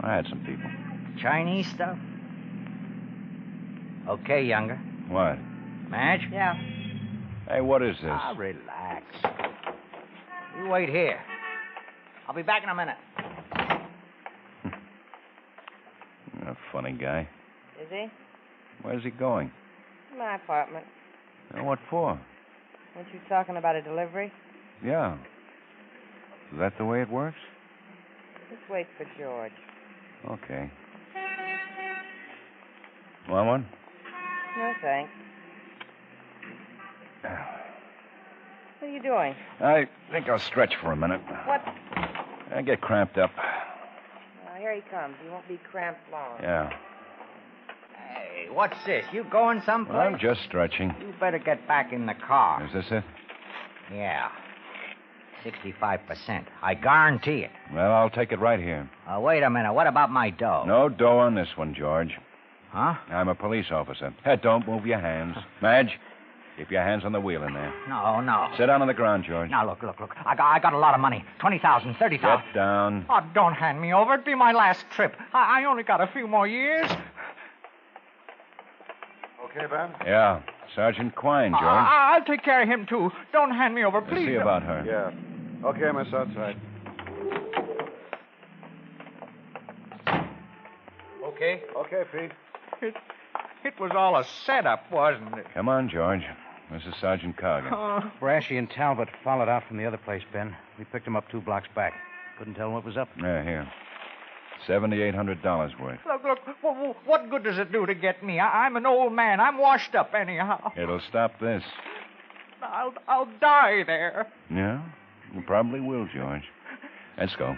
I had some people. Chinese stuff? Okay, Younger. What? Madge? Yeah. Hey, what is this? Relax. You wait here. I'll be back in a minute. A funny guy. Is he? Where's he going? My apartment. What for? Weren't you talking about a delivery? Yeah. Is that the way it works? Just wait for George. Okay. Want one? No, thanks. What are you doing? I think I'll stretch for a minute. What? I get cramped up. Here he comes. He won't be cramped long. Yeah. Hey, what's this? You going someplace? Well, I'm just stretching. You better get back in the car. Is this it? Yeah. 65%. I guarantee it. Well, I'll take it right here. Wait a minute. What about my dough? No dough on this one, George. Huh? I'm a police officer. Hey, don't move your hands. Madge, keep your hands on the wheel in there. No. Sit down on the ground, George. Now, look. I got a lot of money. 20,000, 30,000. Get down. Oh, don't hand me over. It'd be my last trip. I only got a few more years. Okay, Ben? Yeah. Sergeant Quine, George. I'll take care of him, too. Don't hand me over, please. See about her. Yeah. Okay, Miss Outside. Okay? Okay, Pete. It was all a setup, wasn't it? Come on, George. This is Sergeant Karger. Brashy and Talbot followed out from the other place, Ben. We picked them up 2 blocks back. Couldn't tell what was up. Yeah, here. $7,800 worth. Look, what good does it do to get me? I'm an old man. I'm washed up anyhow. It'll stop this. I'll die there. Yeah? You probably will, George. Let's go.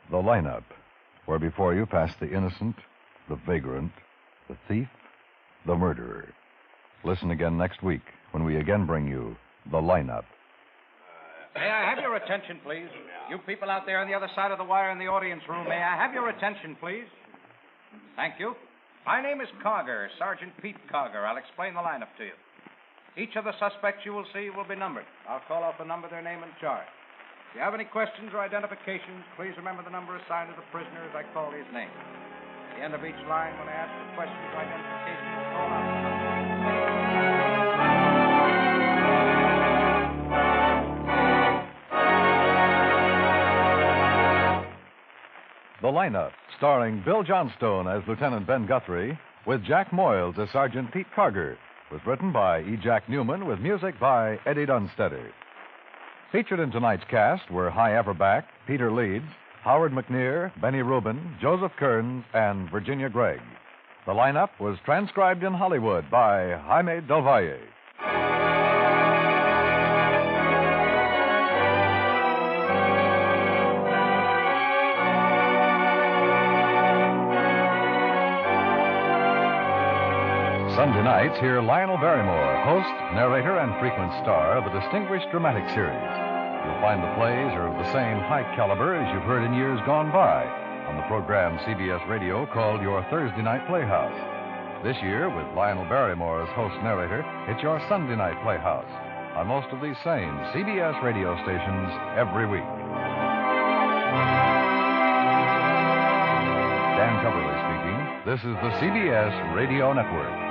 The lineup, where before you pass the innocent, the vagrant, the thief, the murderer. Listen again next week when we again bring you the lineup. May I have your attention, please? You people out there on the other side of the wire in the audience room, may I have your attention, please? Thank you. My name is Karger, Sergeant Pete Karger. I'll explain the lineup to you. Each of the suspects you will see will be numbered. I'll call off the number, their name, and charge. If you have any questions or identifications, please remember the number assigned to the prisoner as I call his name. At the end of each line, when I ask for questions or identifications, call out the number. The lineup, starring Bill Johnstone as Lieutenant Ben Guthrie, with Jack Moyles as Sergeant Pete Karger, was written by E. Jack Newman with music by Eddie Dunstetter. Featured in tonight's cast were Hy Everback, Peter Leeds, Howard McNear, Benny Rubin, Joseph Kearns, and Virginia Gregg. The lineup was transcribed in Hollywood by Jaime Del Valle. Sunday nights, hear Lionel Barrymore, host, narrator, and frequent star of a distinguished dramatic series. You'll find the plays are of the same high caliber as you've heard in years gone by on the program CBS Radio called Your Thursday Night Playhouse. This year, with Lionel Barrymore as host-narrator, it's your Sunday Night Playhouse on most of these same CBS radio stations every week. Dan Coverly speaking. This is the CBS Radio Network.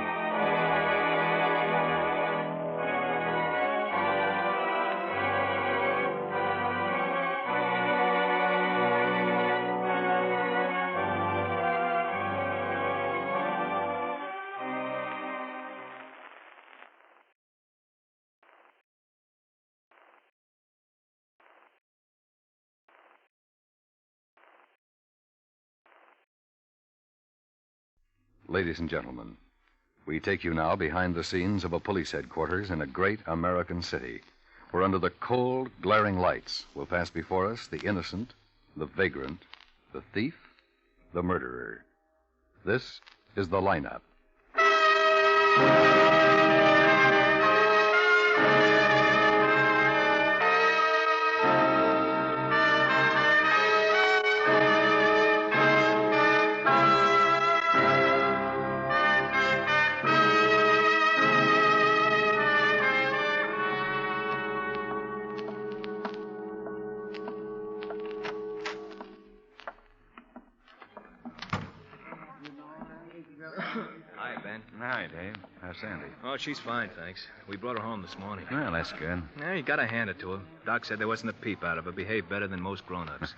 Ladies and gentlemen, we take you now behind the scenes of a police headquarters in a great American city, where under the cold, glaring lights will pass before us the innocent, the vagrant, the thief, the murderer. This is the lineup. Hi, Ben. Hi, Dave. How's Sandy? Oh, she's fine, thanks. We brought her home this morning. Well, that's good. Yeah, you gotta hand it to her. Doc said there wasn't a peep out of her. Behaved better than most grown-ups.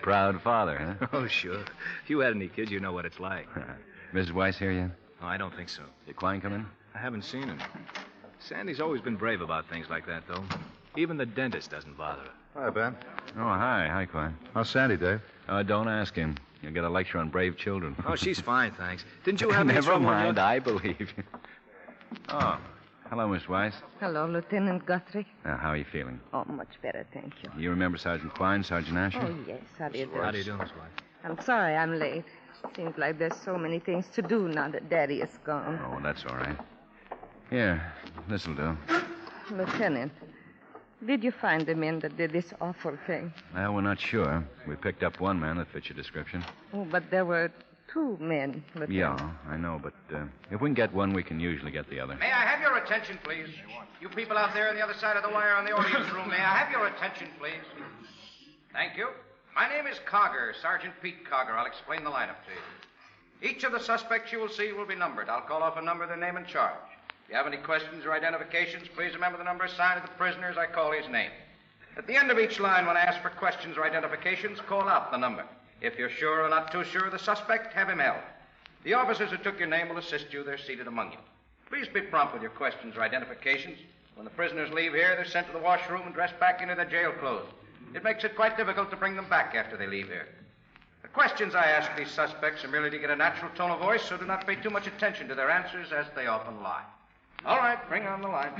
Proud father, huh? Oh, sure. If you had any kids, you know what it's like. Mrs. Weiss here yet? Oh, I don't think so. Did Klein come in? I haven't seen him. Sandy's always been brave about things like that, though. Even the dentist doesn't bother her. Hi, Ben. Oh, hi. Hi, Klein. How's Sandy, Dave? Don't ask him. You'll get a lecture on brave children. Oh, she's fine, thanks. Didn't you have any Never trouble mind. I believe you. Oh, hello, Miss Weiss. Hello, Lieutenant Guthrie. Now, how are you feeling? Oh, much better, thank you. You remember Sergeant Klein, Sergeant Asher? Oh, yes. How do you do? How do you do, Miss Weiss? I'm sorry I'm late. Seems like there's so many things to do now that Daddy is gone. Oh, that's all right. Here, this'll do. Lieutenant, did you find the men that did this awful thing? Well, we're not sure. We picked up one man that fits your description. Oh, but there were two men, Lieutenant. Yeah, I know, but if we can get one, we can usually get the other. May I have your attention, please? You people out there on the other side of the wire on the audience room, may I have your attention, please? Thank you. My name is Karger, Sergeant Pete Karger. I'll explain the lineup to you. Each of the suspects you will see will be numbered. I'll call off a number, their name, and charge. If you have any questions or identifications, please remember the number assigned to the prisoner as I call his name. At the end of each line, when I ask for questions or identifications, call out the number. If you're sure or not too sure of the suspect, have him held. The officers who took your name will assist you. They're seated among you. Please be prompt with your questions or identifications. When the prisoners leave here, they're sent to the washroom and dressed back into their jail clothes. It makes it quite difficult to bring them back after they leave here. The questions I ask these suspects are merely to get a natural tone of voice, so do not pay too much attention to their answers, as they often lie. All right, bring on the line.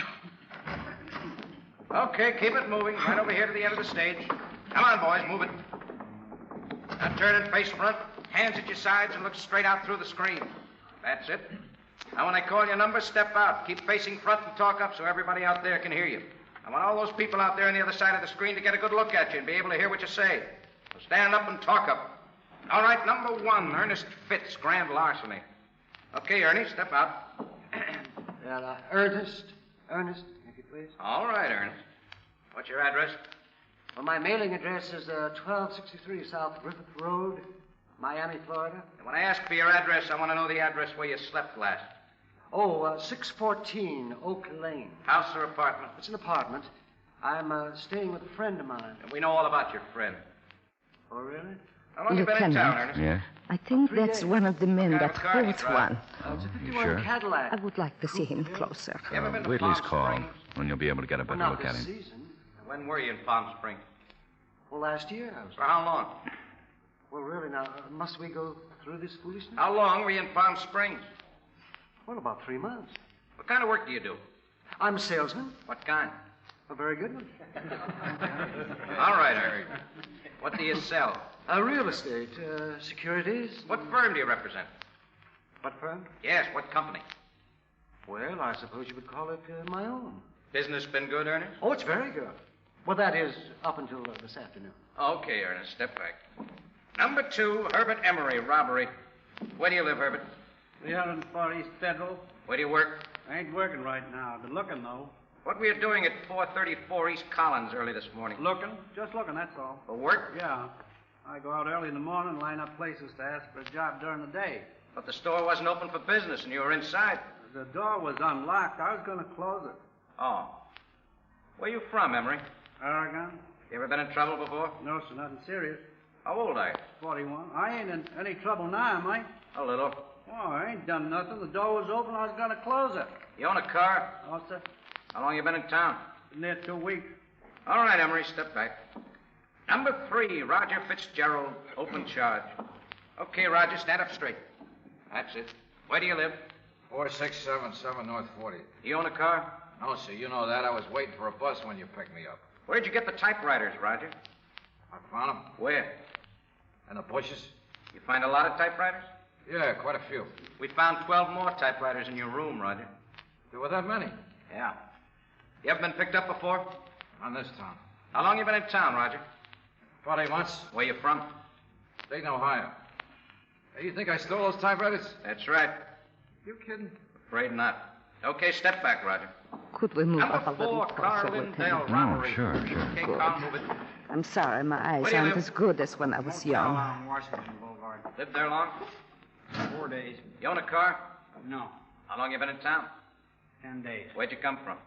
Okay, keep it moving. Right over here to the end of the stage. Come on, boys, move it. Now turn and face front, hands at your sides, and look straight out through the screen. That's it. Now, when I call your number, step out. Keep facing front and talk up so everybody out there can hear you. I want all those people out there on the other side of the screen to get a good look at you and be able to hear what you say. So stand up and talk up. All right, number 1, Ernest Fitz, grand larceny. Okay, Ernie, step out. Ernest, if you please. All right, Ernest. What's your address? Well, my mailing address is 1263 South Griffith Road, Miami, Florida. And when I ask for your address, I want to know the address where you slept last. 614 Oak Lane. House or apartment? It's an apartment. I'm staying with a friend of mine. And we know all about your friend. Oh, really? How long have you been in town, Ernest? Yes. I think that's one of the men that holds one. It's a 51 sure? Cadillac. I would like to see him closer. Wait till he's called, when you'll be able to get a better look at him. Season. When were you in Palm Springs? Well, last year I was. For how long? Well, really, now, must we go through this foolishness? How long were you in Palm Springs? Well, about 3 months. What kind of work do you do? I'm a salesman. What kind? A very good one. All right, Harry. What do you sell? Real estate, securities. What firm do you represent? What firm? Yes, what company? Well, I suppose you would call it my own. Business been good, Ernest? Oh, it's very good. Well, that is up until this afternoon. Okay, Ernest, step back. Number 2, Herbert Emery, robbery. Where do you live, Herbert? 304 East Federal. Where do you work? I ain't working right now. Been looking, though. What were you doing at 434 East Collins early this morning? Looking? Just looking, that's all. For work? Yeah. I go out early in the morning and line up places to ask for a job during the day. But the store wasn't open for business and you were inside. The door was unlocked. I was going to close it. Oh. Where you from, Emery? Oregon. You ever been in trouble before? No, sir, nothing serious. How old are you? 41. I ain't in any trouble now, am I? A little. Oh, I ain't done nothing. The door was open. I was going to close it. You own a car? Oh, sir. How long you been in town? Been there 2 weeks. All right, Emery, step back. Number 3, Roger Fitzgerald, open charge. Okay, Roger, stand up straight. That's it. Where do you live? 4677 North 40. You own a car? No, sir, you know that. I was waiting for a bus when you picked me up. Where'd you get the typewriters, Roger? I found them. Where? In the bushes. You find a lot of typewriters? Yeah, quite a few. We found 12 more typewriters in your room, Roger. There were that many? Yeah. You ever been picked up before? On this town. How long you been in town, Roger? About 8 months. Where you from? Dayton, Ohio. Hey, you think I stole those typewriters? That's right. You kidding? Afraid not. Okay, step back, Roger. Could we move up a Number little 4, closer, Carlin Lieutenant? Dale, robbery. Oh, sure. Okay, Good. Carl, move it. I'm sorry, my eyes Where do you aren't live? as good as when I was young. On Washington Boulevard. Lived there long? 4 days. You own a car? No. How long you been in town? 10 days. Where'd you come from?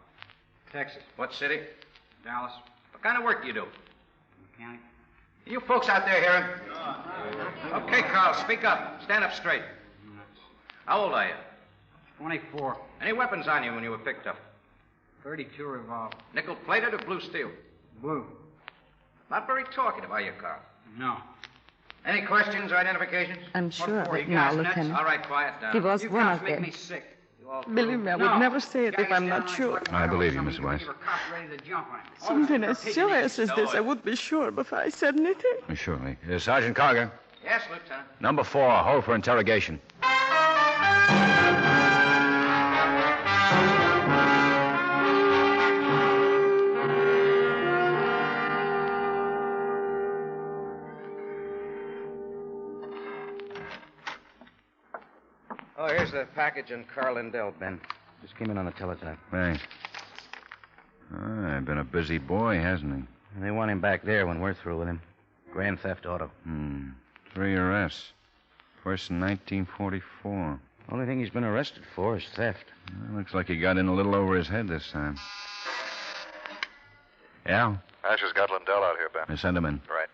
Texas. What city? Dallas. What kind of work do you do? Mechanic. You folks out there hearing? Okay, Carl, speak up. Stand up straight. How old are you? 24. Any weapons on you when you were picked up? 32 revolver. Nickel-plated or blue steel? Blue. Not very talkative, are you, Carl? No. Any questions or identifications? I'm sure of for, it you now, guys nuts? Lieutenant. All right, quiet down. He was you one cops of make them. me sick. You all Believe me, I would never say it if I'm not sure. I believe you, Mrs. Weiss. Something as serious as this, I would be sure before I said anything. Surely. Sergeant Karger. Yes, Lieutenant. Number 4, hold for interrogation. Oh, here's the package on Carl Lindell, Ben. Just came in on the teletype. Thanks. Been a busy boy, hasn't he? And they want him back there when we're through with him. Grand theft auto. 3 arrests. First in 1944. Only thing he's been arrested for is theft. Looks like he got in a little over his head this time. Yeah? Asher's got Lobdell out here, Ben. Send him in. Right.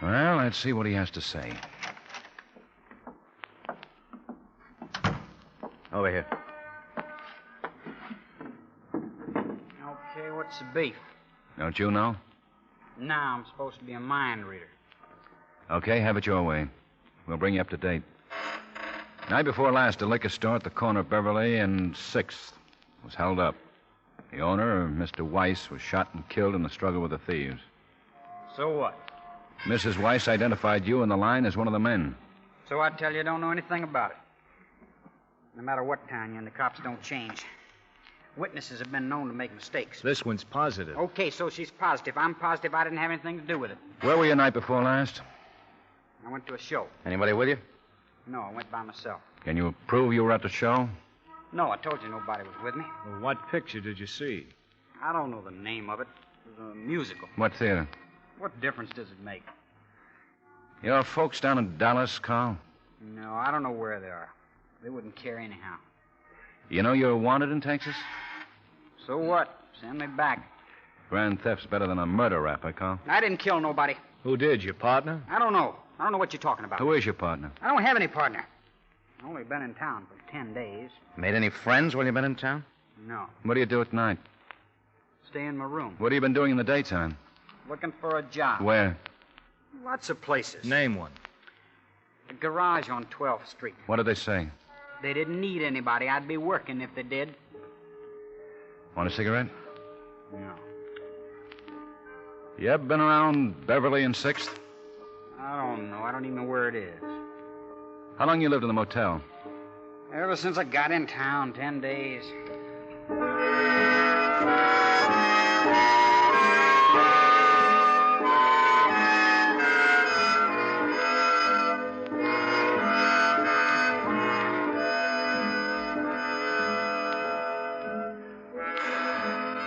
Well, let's see what he has to say. Over here. Okay, what's the beef? Don't you know? Now I'm supposed to be a mind reader. Okay, have it your way. We'll bring you up to date. Night before last, a liquor store at the corner of Beverly and 6th was held up. The owner, Mr. Weiss, was shot and killed in the struggle with the thieves. So what? Mrs. Weiss identified you in the line as one of the men. So I tell you, don't know anything about it. No matter what town you're in, the cops don't change. Witnesses have been known to make mistakes. This one's positive. Okay, so she's positive. I'm positive I didn't have anything to do with it. Where were you night before last? I went to a show. Anybody with you? No, I went by myself. Can you prove you were at the show? No, I told you nobody was with me. Well, what picture did you see? I don't know the name of it. It was a musical. What theater? What difference does it make? Your folks down in Dallas, Carl? No, I don't know where they are. They wouldn't care anyhow. You know you're wanted in Texas? So what? Send me back. Grand theft's better than a murder rap, Carl. I didn't kill nobody. Who did, your partner? I don't know. I don't know what you're talking about. Who is your partner? I don't have any partner. I've only been in town for 10 days. Made any friends while you've been in town? No. What do you do at night? Stay in my room. What have you been doing in the daytime? Looking for a job. Where? Lots of places. Name one. A garage on 12th Street. What did they say? They didn't need anybody. I'd be working if they did. Want a cigarette? No. You ever been around Beverly and 6th? I don't know. I don't even know where it is. How long you lived in the motel? Ever since I got in town, 10 days.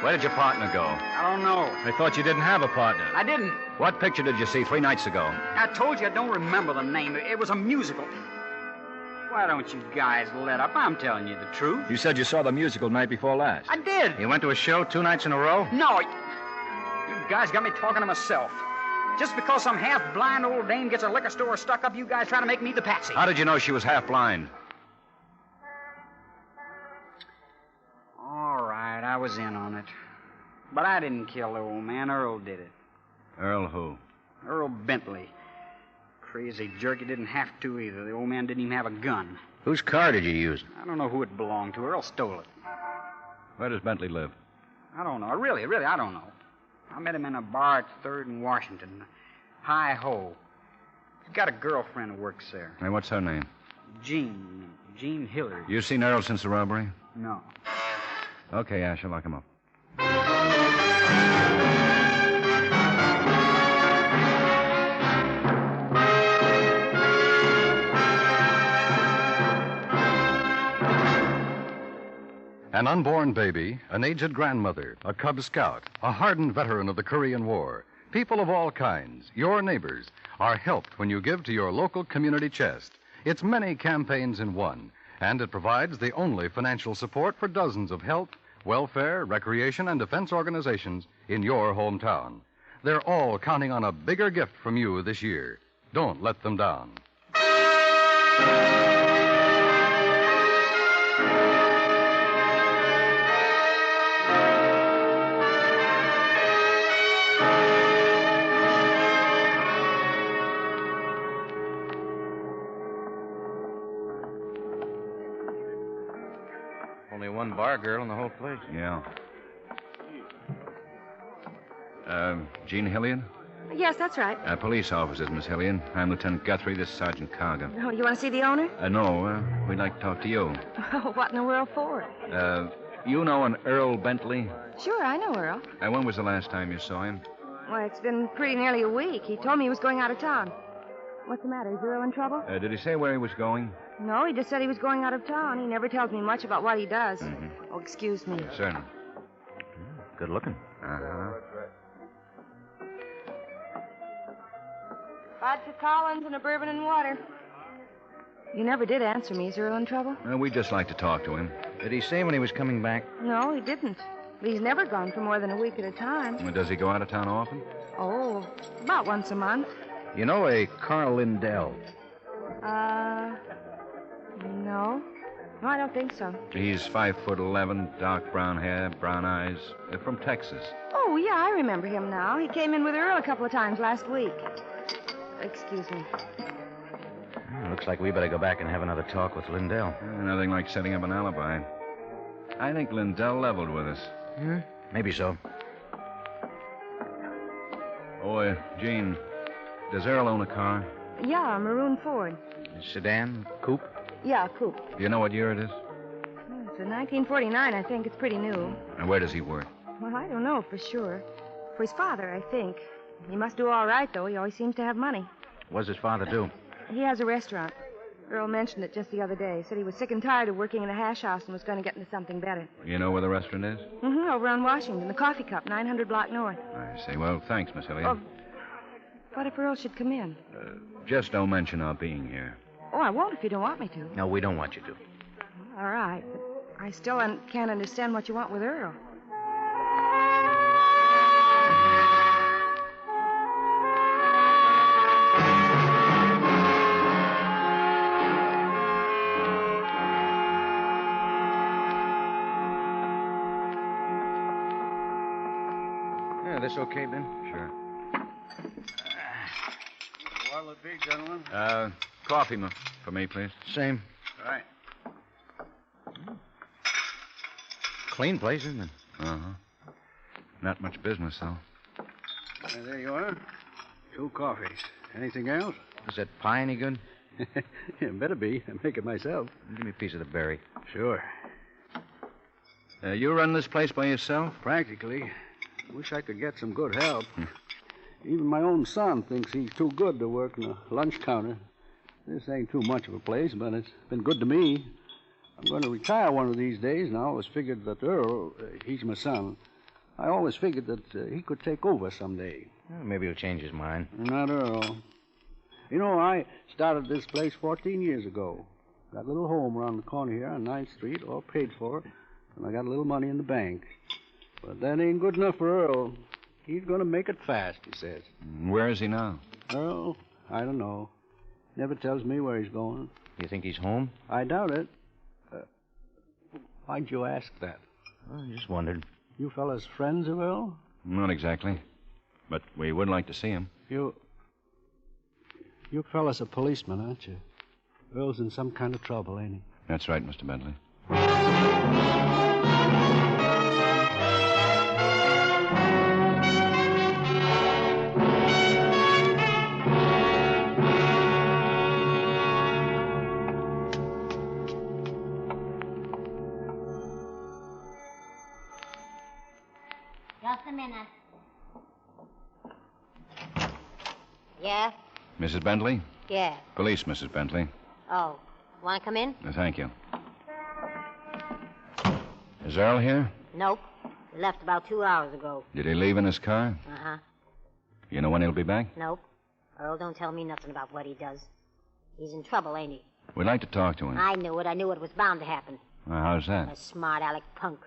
Where did your partner go? I don't know. I thought you didn't have a partner. I didn't. What picture did you see 3 nights ago? I told you I don't remember the name. It was a musical. Why don't you guys let up? I'm telling you the truth. You said you saw the musical night before last. I did. You went to a show 2 nights in a row? No. You guys got me talking to myself. Just because some half-blind old dame gets a liquor store stuck up, you guys try to make me the patsy. How did you know she was half blind? All right, I was in on it. But I didn't kill the old man. Earl did it. Earl who? Earl Bentley. Crazy jerk. He didn't have to either. The old man didn't even have a gun. Whose car did you use? I don't know who it belonged to. Earl stole it. Where does Bentley live? I don't know. Really, I don't know. I met him in a bar at 3rd and Washington. Hi-ho. He's got a girlfriend who works there. Hey, what's her name? Jean Hillard. You seen Earl since the robbery? No. Okay, Asher, lock him up. An unborn baby, an aged grandmother, a Cub Scout, a hardened veteran of the Korean War, people of all kinds, your neighbors, are helped when you give to your local community chest. It's many campaigns in one, and it provides the only financial support for dozens of health, welfare, recreation, and defense organizations in your hometown. They're all counting on a bigger gift from you this year. Don't let them down. Only one bar girl in the whole place. Yeah. Jean Hilliard? Yes, that's right. Police officers, Miss Hilliard. I'm Lieutenant Guthrie. This is Sergeant Karger. Oh, you want to see the owner? No, we'd like to talk to you. Oh, what in the world for? You know an Earl Bentley? Sure, I know Earl. When was the last time you saw him? Well, it's been pretty nearly a week. He told me he was going out of town. What's the matter? Is Earl in trouble? Did he say where he was going? No, he just said he was going out of town. He never tells me much about what he does. Mm-hmm. Oh, excuse me. Certainly. Good looking. Uh-huh. Vodka Collins and a bourbon and water. You never did answer me. Is Earl in trouble? We'd just like to talk to him. Did he say when he was coming back? No, he didn't. He's never gone for more than a week at a time. Does he go out of town often? Oh, about once a month. You know a Carl Lindell? No. No, I don't think so. He's 5'11", dark brown hair, brown eyes. From Texas. Oh, yeah, I remember him now. He came in with Earl a couple of times last week. Excuse me. Looks like we better go back and have another talk with Lindell. Nothing like setting up an alibi. I think Lindell leveled with us. Maybe so. Oh, Gene, does Earl own a car? Yeah, a maroon Ford. A sedan? Coupe? Yeah, coupe. Do you know what year it is? It's a 1949, I think. It's pretty new. And where does he work? Well, I don't know for sure. For his father, I think. He must do all right, though. He always seems to have money. What does his father do? He has a restaurant. Earl mentioned it just the other day. Said he was sick and tired of working in a hash house and was going to get into something better. You know where the restaurant is? Over on Washington, the Coffee Cup, 900 block north. I see. Well, thanks, Miss Elliott. What if Earl should come in? Just don't mention our being here. Oh, I won't if you don't want me to. No, we don't want you to. All right, but I still can't understand what you want with Earl. This okay, Ben? Sure. What'll it be, gentlemen? Coffee for me, please. Same. Right. Clean place, isn't it? Uh-huh. Not much business, though. There you are. 2 coffees. Anything else? Is that pie any good? Yeah, better be. I make it myself. Give me a piece of the berry. Sure. You run this place by yourself? Practically. Wish I could get some good help. Even my own son thinks he's too good to work in a lunch counter. This ain't too much of a place, but it's been good to me. I'm going to retire one of these days, and I always figured that Earl, he's my son, I always figured that he could take over someday. Well, maybe he'll change his mind. Not Earl. You know, I started this place 14 years ago. Got a little home around the corner here on 9th Street, all paid for, and I got a little money in the bank. But that ain't good enough for Earl. He's going to make it fast, he says. Where is he now? Earl? I don't know. Never tells me where he's going. You think he's home? I doubt it. Why'd you ask that? I just wondered. You fellas friends of Earl? Not exactly. But we would like to see him. You fellas are policemen, aren't you? Earl's in some kind of trouble, ain't he? That's right, Mr. Bentley. Just a minute. Yeah? Mrs. Bentley? Yeah. Police, Mrs. Bentley. Oh, want to come in? Thank you. Is Earl here? Nope. He left about 2 hours ago. Did he leave in his car? Uh-huh. You know when he'll be back? Nope. Earl don't tell me nothing about what he does. He's in trouble, ain't he? We'd like to talk to him. I knew it. I knew it was bound to happen. How's that? A smart aleck punk.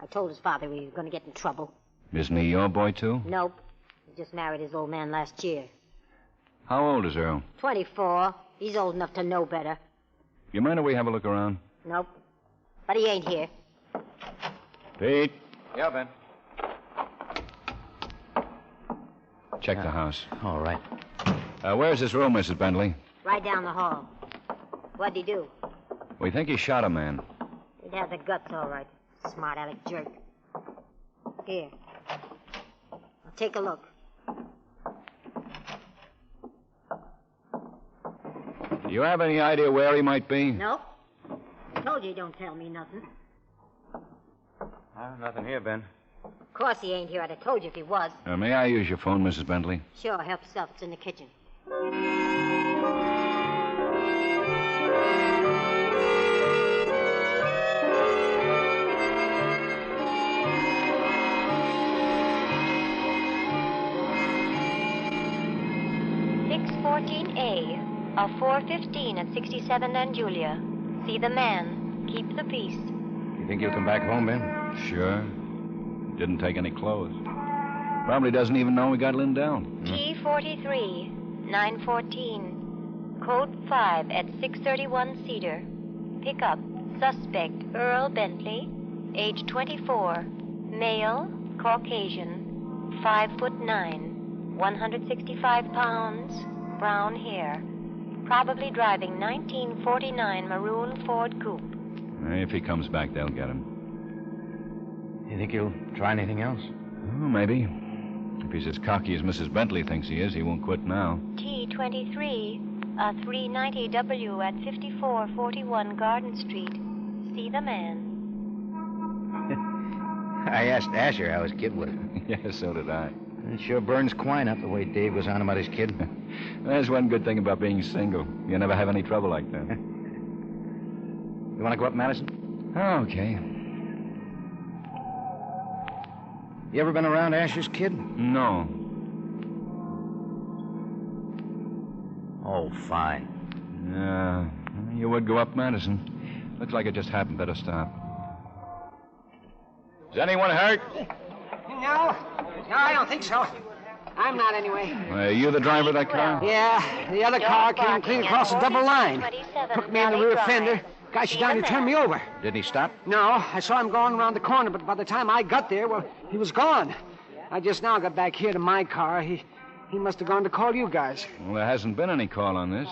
I told his father he was going to get in trouble. Isn't he your boy, too? Nope. He just married his old man last year. How old is Earl? 24. He's old enough to know better. You mind if we have a look around? Nope. But he ain't here. Pete? Yeah, Ben. Check the house. All right. Where's his room, Mrs. Bentley? Right down the hall. What'd he do? We think he shot a man. He'd have the guts, all right. Smart aleck jerk. Here. Now take a look. Do you have any idea where he might be? Nope. I told you he don't tell me nothing. Nothing here, Ben. Of course he ain't here. I'd have told you if he was. May I use your phone, Mrs. Bentley? Sure, help yourself. It's in the kitchen. A Now 4:15 at 67 and Julia. See the man. Keep the peace. You think he'll come back home, Ben? Sure. Didn't take any clothes. Probably doesn't even know we got Lindell. T43, 914. Code 5 at 631 Cedar. Pick up. Suspect Earl Bentley, age 24. Male, Caucasian, 5'9", 165 pounds, brown hair. Probably driving 1949 maroon Ford coupe. If he comes back, they'll get him. You think he'll try anything else? Oh, maybe. If he's as cocky as Mrs. Bentley thinks he is, he won't quit now. T23, a 390W at 5441 Garden Street. See the man. I asked Asher how his kid was. Yeah, so did I. It sure burns Quine up the way Dave was on about his kid. There's one good thing about being single. You never have any trouble like that. You want to go up, Madison? Okay. You ever been around Asher's kid? No. Oh, fine. You would go up, Madison. Looks like it just happened. Better stop. Is anyone hurt? No, I don't think so. I'm not anyway. Are you the driver of that car? Yeah, the other car came clean across the double line. Took me in the rear fender. Guy shut down and turned me over. Didn't he stop? No, I saw him going around the corner, but by the time I got there, well, he was gone. I just now got back here to my car. He must have gone to call you guys. Well, there hasn't been any call on this.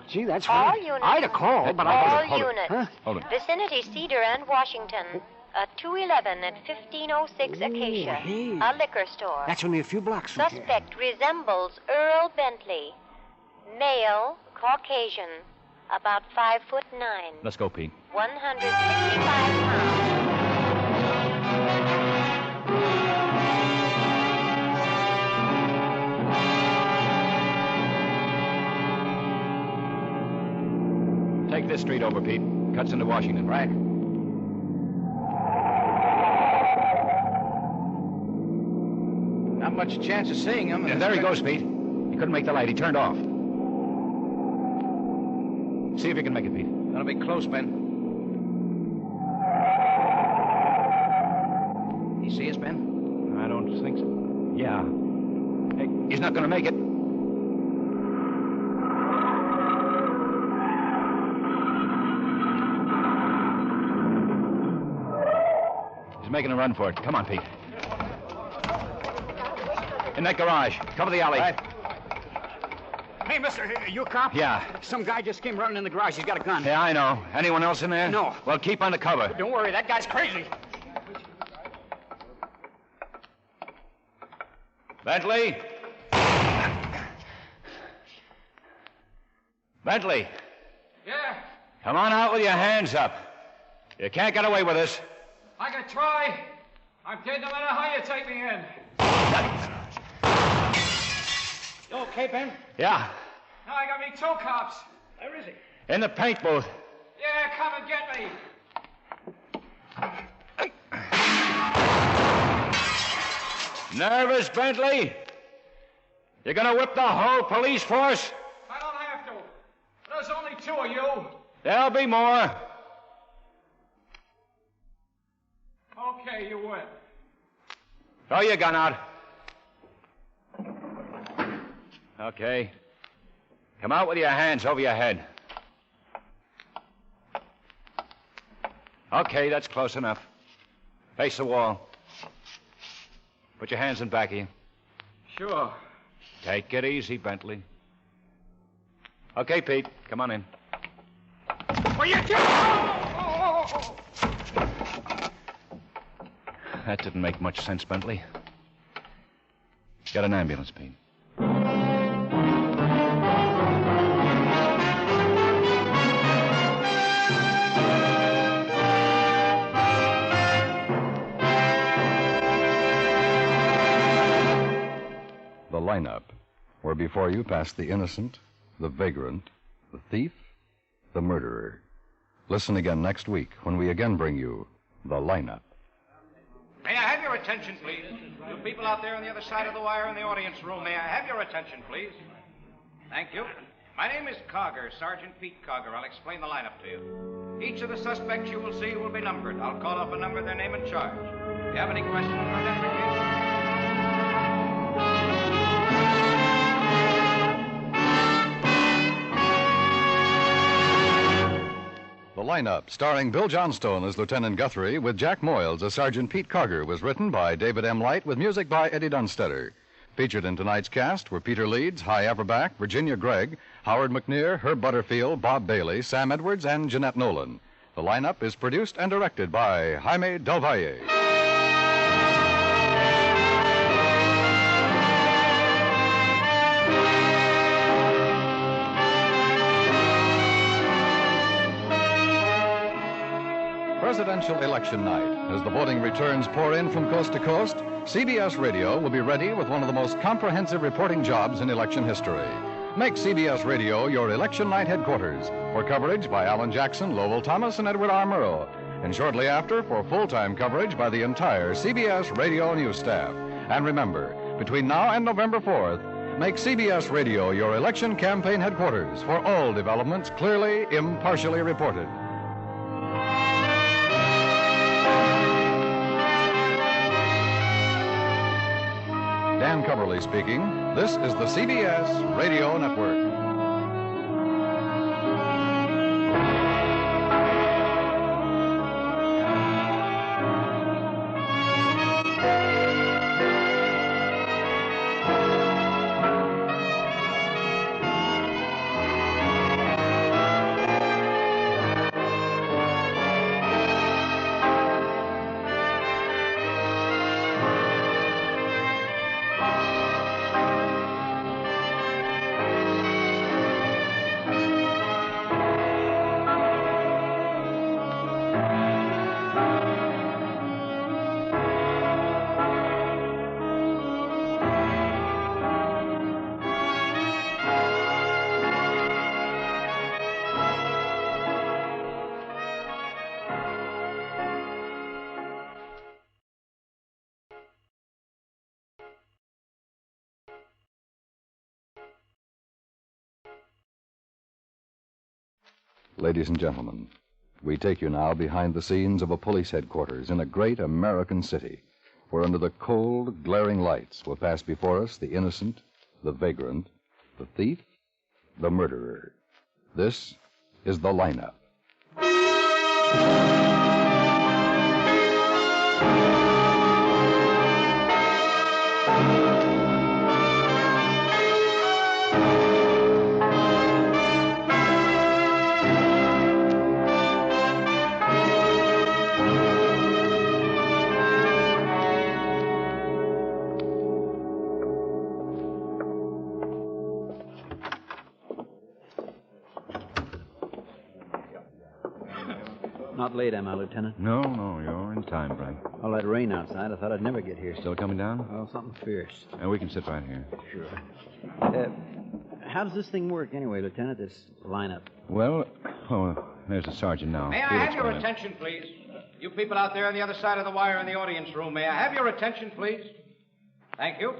Gee, that's All right. units. I'd have called, but All hold units. Huh? Hold it. Vicinity Cedar and Washington. 211 at 1506 Acacia. Hey. A liquor store. That's only a few blocks from here. Suspect resembles Earl Bentley. Male, Caucasian, about 5'9". Let's go, Pete. 165 pounds. Take this street over, Pete. Cuts into Washington. Right. Not much chance of seeing him. Yeah, there he goes, Pete. He couldn't make the light. He turned off. See if you can make it, Pete. That'll be close, Ben. You see us, Ben? I don't think so. Yeah. Hey, he's not going to make it. He's making a run for it. Come on, Pete. In that garage. Cover the alley. Right. Hey, mister, you a cop? Yeah. Some guy just came running in the garage. He's got a gun. Yeah, I know. Anyone else in there? No. Well, keep under cover. Don't worry, that guy's crazy. Bentley? Bentley, Yeah, come on out with your hands up. You can't get away with this. I can try. I'm dead no matter how you take me in. You okay, Ben? Yeah, Now I got me two cops. Where is he? in the paint booth. Yeah, come and get me. Nervous, Bentley? You're gonna whip the whole police force? I don't have to. There's only two of you. There'll be more. Okay, you win. Throw your gun out. Okay. Come out with your hands over your head. Okay, that's close enough. Face the wall. Put your hands in back of you. Sure. Take it easy, Bentley. Okay, Pete, come on in. Well, you do. That didn't make much sense, Bentley. Got an ambulance, Pete. The lineup, where before you pass the innocent, the vagrant, the thief, the murderer. Listen again next week when we again bring you the lineup. May I have your attention, please? You people out there on the other side of the wire in the audience room, may I have your attention, please? Thank you. My name is Karger, Sergeant Pete Karger. I'll explain the lineup to you. Each of the suspects you will see will be numbered. I'll call off a number, their name, and charge. If you have any questions or identification... The lineup, starring Bill Johnstone as Lieutenant Guthrie with Jack Moyles as Sergeant Pete Karger, was written by David M. Light with music by Eddie Dunstetter. Featured in tonight's cast were Peter Leeds, Hy Averback, Virginia Gregg, Howard McNear, Herb Butterfield, Bob Bailey, Sam Edwards, and Jeanette Nolan. The lineup is produced and directed by Jaime Del Valle. Presidential election night. As the voting returns pour in from coast to coast, CBS Radio will be ready with one of the most comprehensive reporting jobs in election history. Make CBS Radio your election night headquarters for coverage by Alan Jackson, Lowell Thomas, and Edward R. Murrow. And shortly after, for full-time coverage by the entire CBS Radio news staff. And remember, between now and November 4th, make CBS Radio your election campaign headquarters for all developments clearly, impartially reported. Dan Coverly speaking. This is the CBS Radio Network. Ladies and gentlemen, we take you now behind the scenes of a police headquarters in a great American city, where under the cold, glaring lights will pass before us the innocent, the vagrant, the thief, the murderer. This is the lineup. Not late, am I, Lieutenant? No, you're in time, Bragg. All that rain outside, I thought I'd never get here. Still coming down? Well, something fierce. We can sit right here. Sure. How does this thing work anyway, Lieutenant, this lineup? Well, there's the sergeant now. May I have your attention, please? You people out there on the other side of the wire in the audience room, may I have your attention, please? Thank you.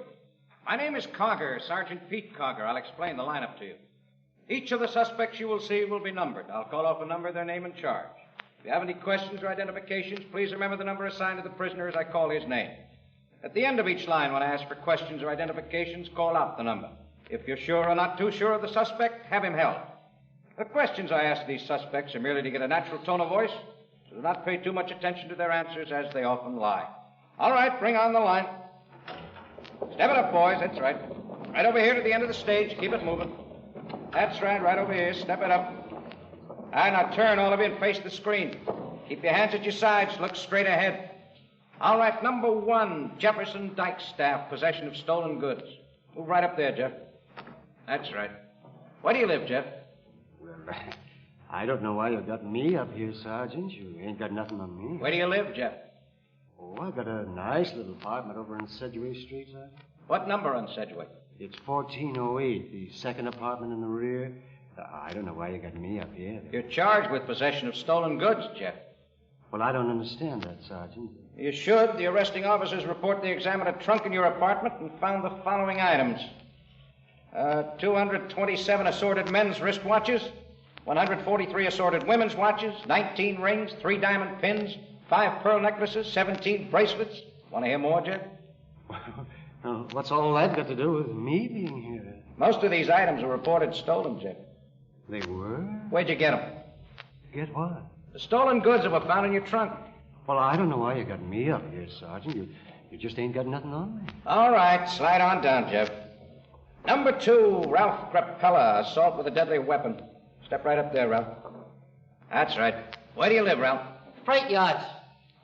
My name is Karger, Sergeant Pete Karger. I'll explain the lineup to you. Each of the suspects you will see will be numbered. I'll call off a number, their name, and charge. If you have any questions or identifications, please remember the number assigned to the prisoner as I call his name. At the end of each line, when I ask for questions or identifications, call out the number. If you're sure or not too sure of the suspect, have him held. The questions I ask these suspects are merely to get a natural tone of voice, so do not pay too much attention to their answers, as they often lie. All right, bring on the line. Step it up, boys. That's right. Right over here to the end of the stage. Keep it moving. That's right over here. Step it up. And now turn, all of you, and face the screen. Keep your hands at your sides. Look straight ahead. All right, number 1, Jefferson Dykestaff, possession of stolen goods. Move right up there, Jeff. That's right. Where do you live, Jeff? Well, I don't know why you got me up here, Sergeant. You ain't got nothing on me. Where do you live, Jeff? Oh, I got a nice little apartment over on Sedgway Street, Sergeant. What number on Sedgway? It's 1408, the second apartment in the rear. I don't know why you got me up here. You're charged with possession of stolen goods, Jeff. Well, I don't understand that, Sergeant. You should. The arresting officers report they examined a trunk in your apartment and found the following items. 227 assorted men's wristwatches, 143 assorted women's watches, 19 rings, 3 diamond pins, 5 pearl necklaces, 17 bracelets. Want to hear more, Jeff? What's all that got to do with me being here? Most of these items were reported stolen, Jeff. They were? Where'd you get them? Get what? The stolen goods that were found in your trunk. Well, I don't know why you got me up here, Sergeant. You just ain't got nothing on me. All right, slide on down, Jeff. Number 2, Ralph Grappella, assault with a deadly weapon. Step right up there, Ralph. That's right. Where do you live, Ralph? Freight yards.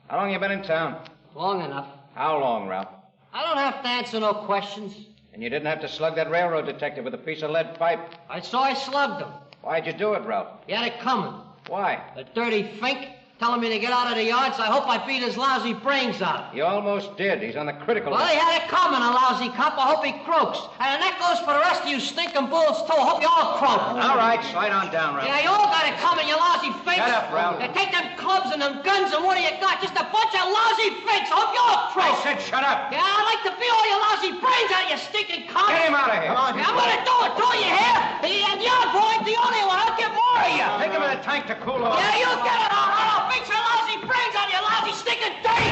How long you been in town? Long enough. How long, Ralph? I don't have to answer no questions. And you didn't have to slug that railroad detective with a piece of lead pipe? I slugged him. Why'd you do it, Ralph? He had it coming. Why? The dirty fink telling me to get out of the yard, so I hope I beat his lousy brains out. You almost did. He's on the critical Well, list. he had it coming, a lousy cop. I hope he croaks. And that goes for the rest of you stinking bulls, too. I hope you all croak. All right, slide on down, Ralph. Yeah, you all got it coming, you lousy fakes. Shut up, Ralph. Now take them clubs and them guns, and what do you got? Just a bunch of lousy fakes. I hope you all croak. I said shut up. Yeah, I'd like to beat all your lousy brains out of you stinking cops. Get him out of here. Come on, I'm gonna do it, do you hear? And your boy ain't the only one. I'll get more of you. Take him in the tank to cool off. Yeah, you get it. I'll beat your lousy brains out of you lousy stinking dirty.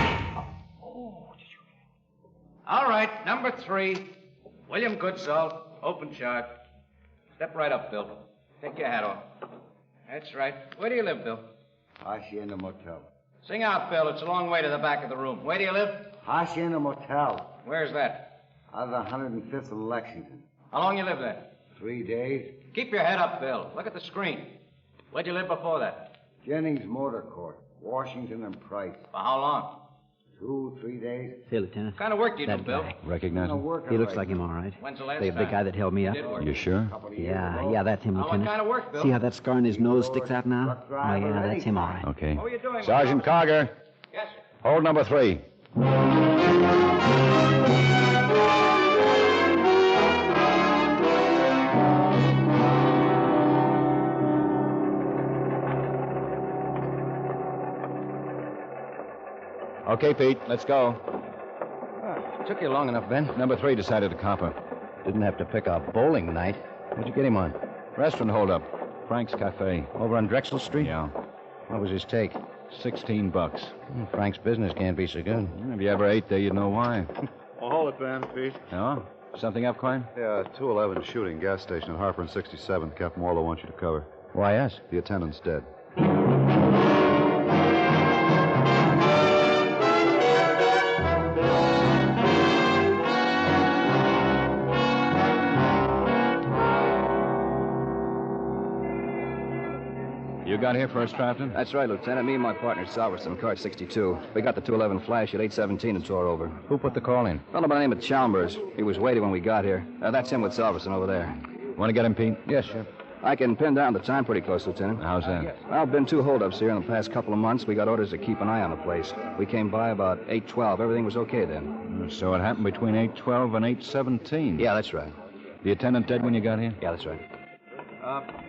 All right, number 3, William Goodsall, open charge. Step right up, Bill. Take your hat off. That's right. Where do you live, Bill? Hacienda Motel. Sing out, Bill. It's a long way to the back of the room. Where do you live? Hacienda Motel. Where's that? Out of the 105th and Lexington. How long you live there? 3 days. Keep your head up, Bill. Look at the screen. Where'd you live before that? Jennings Motor Court, Washington and Price. For how long? 2, 3 days. Hey, Lieutenant. What kind of work do you do, That Bill? guy. Recognize him? He looks like him, all right. When's the last The time? guy that held me up. You did work. You sure? Yeah, that's him, Now, what Lieutenant. kind of work, Bill? See how that scar in his nose sticks out now? Oh, yeah, that's him, all right. Okay. What were you doing? Sergeant Karger. Yes, sir. Hold number 3. Okay, Pete, let's go. Took you long enough, Ben. Number 3 decided to copper. Didn't have to pick a bowling night. What'd you get him on? Restaurant holdup. Frank's Cafe. Over on Drexel Street? Yeah. What was his take? $16. Frank's business can't be so good. If you ever ate there, you'd know why. Well, hold it, Ben, Pete. Oh? Something up, Klein? Yeah, 211 shooting gas station at Harper and 67th. Captain Waldo wants you to cover. Why us? The attendant's dead. You got here first, Crafton? That's right, Lieutenant. Me and my partner, Salverson, car 62. We got the 211 flash at 8:17 and tore over. Who put the call in? A fellow by the name of Chalmers. He was waiting when we got here. That's him with Salverson over there. Want to get him, Pete? Yes, sir. I can pin down the time pretty close, Lieutenant. How's that? Well, been 2 holdups here in the past couple of months. We got orders to keep an eye on the place. We came by about 8:12. Everything was okay then. So it happened between 8:12 and 8:17. Yeah, that's right. The attendant dead when you got here? Yeah, that's right.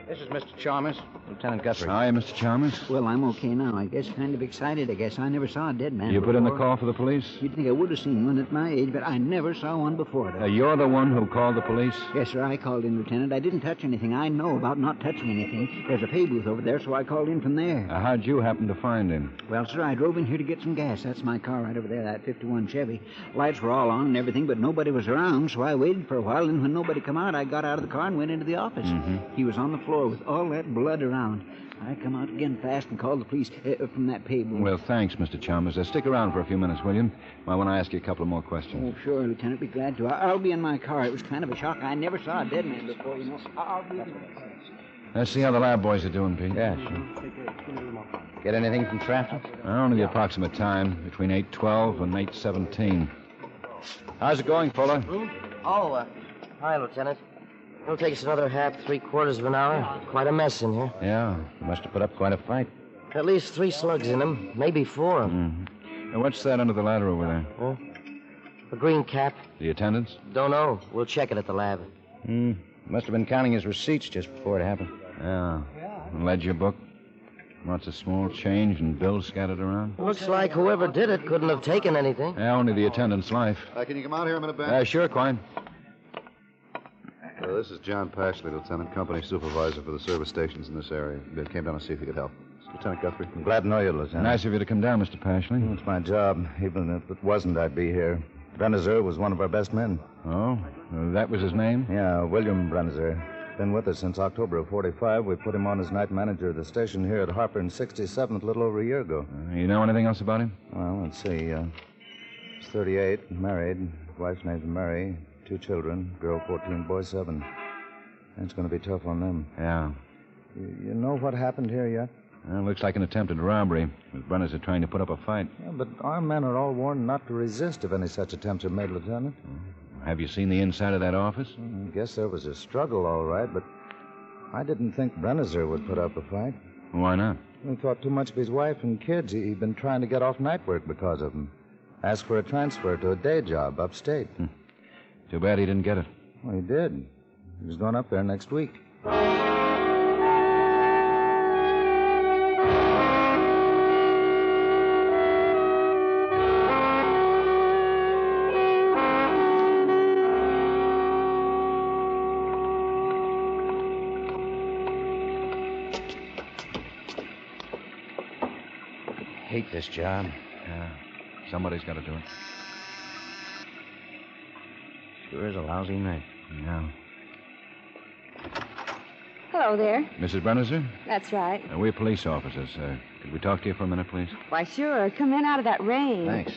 This is Mr. Chalmers, Lieutenant Guthrie. Hi, Mr. Chalmers. Well, I'm okay now. I guess kind of excited, I guess. I never saw a dead man You put in the before. call for the police? You'd think I would have seen one at my age, but I never saw one before that. You're the one who called the police? Yes, sir, I called in, Lieutenant. I didn't touch anything. I know about not touching anything. There's a pay booth over there, so I called in from there. How'd you happen to find him? Well, sir, I drove in here to get some gas. That's my car right over there, that 51 Chevy. Lights were all on and everything, but nobody was around, so I waited for a while, and when nobody come out, I got out of the car and went into the office. Mm-hmm. He was on the floor with all that blood around. I come out again fast and called the police from that pay booth. Well, thanks, Mr. Chalmers. Stick around for a few minutes, will you? I want to ask you a couple of more questions. Oh, sure, Lieutenant. Be glad to. I'll be in my car. It was kind of a shock. I never saw a dead man before, you know. I'll be in. Let's see how the lab boys are doing, Pete. Yeah, sure. Get anything from Trafton? Only the approximate time, between 8:12 and 8:17. How's it going, Fuller? Oh, hi, Lieutenant. It'll take us another half, 3/4 of an hour. Quite a mess in here. Yeah, you must have put up quite a fight. At least 3 slugs in him, maybe 4. Mm-hmm. And what's that under the ladder over there? Huh? A green cap. The attendants? Don't know. We'll check it at the lab. Must have been counting his receipts just before it happened. Yeah. Ledger book? Lots of small change and bills scattered around? Looks like whoever did it couldn't have taken anything. Yeah, only the attendant's life. Can you come out here a minute, Ben? Sure, Quine. This is John Pashley, Lieutenant, company supervisor for the service stations in this area. They came down to see if he could help. It's Lieutenant Guthrie. I'm glad to know you, Lieutenant. Nice of you to come down, Mr. Pashley. It's my job. Even if it wasn't, I'd be here. Brennizer was one of our best men. Oh? That was his name? Yeah, William Brennizer. Been with us since October of 45. We put him on as night manager of the station here at Harper in 67th a little over a year ago. You know anything else about him? Well, let's see. He's 38, married. Wife's name's Mary. 2 children, girl 14, boy 7. It's going to be tough on them. Yeah. You know what happened here yet? Well, looks like an attempted robbery. The Brenners are trying to put up a fight. Yeah, but our men are all warned not to resist if any such attempts are made, Lieutenant. Have you seen the inside of that office? I guess there was a struggle, all right, but I didn't think Brennizer would put up a fight. Why not? He thought too much of his wife and kids. He'd been trying to get off night work because of them. Asked for a transfer to a day job upstate. Too bad he didn't get it. Well, he did. He's going up there next week. Hate this job. Yeah. Somebody's got to do it. Sure is a lousy night. Yeah. Hello there. Mrs. Brennizer? That's right. We're police officers. Could we talk to you for a minute, please? Why, sure. Come in out of that rain. Thanks.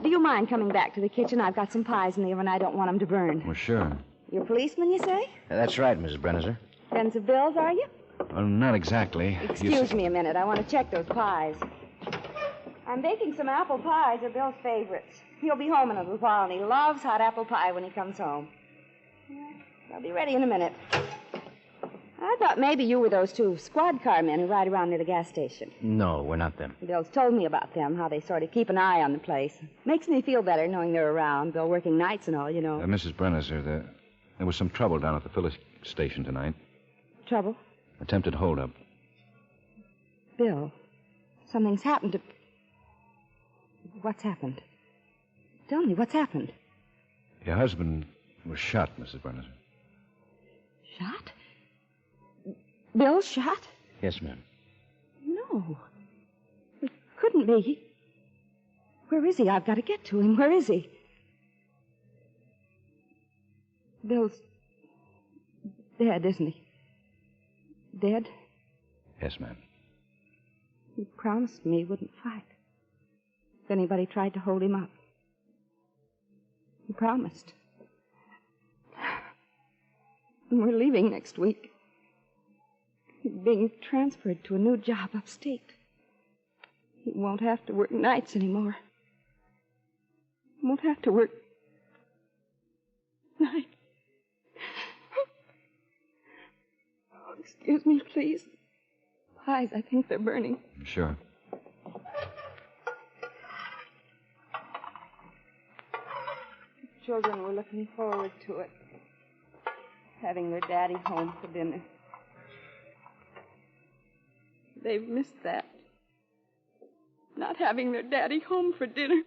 Do you mind coming back to the kitchen? I've got some pies in the oven. I don't want them to burn. Well, sure. You're a policeman, you say? That's right, Mrs. Brennizer. Friends of Bill's, are you? Well, not exactly. Excuse me a minute. I want to check those pies. I'm baking some apple pies. They're Bill's favorites. He'll be home in a little while, and he loves hot apple pie when he comes home. I'll be ready in a minute. I thought maybe you were those 2 squad car men who ride around near the gas station. No, we're not them. Bill's told me about them, how they sort of keep an eye on the place. Makes me feel better knowing they're around. Bill working nights and all, you know. Mrs. Brennizer, there was some trouble down at the Phyllis station tonight. Trouble? Attempted holdup. Bill, something's happened to... What's happened? Tell me, what's happened? Your husband was shot, Mrs. Brennizer. Shot? Bill shot? Yes, ma'am. No. It couldn't be. Where is he? I've got to get to him. Where is he? Bill's dead, isn't he? Dead? Yes, ma'am. He promised me he wouldn't fight if anybody tried to hold him up. He promised. And we're leaving next week. He's being transferred to a new job upstate. He won't have to work nights anymore. He won't have to work nights. Oh, excuse me, please. Pies, I think they're burning. Sure. Children were looking forward to it. Having their daddy home for dinner. They've missed that. Not having their daddy home for dinner.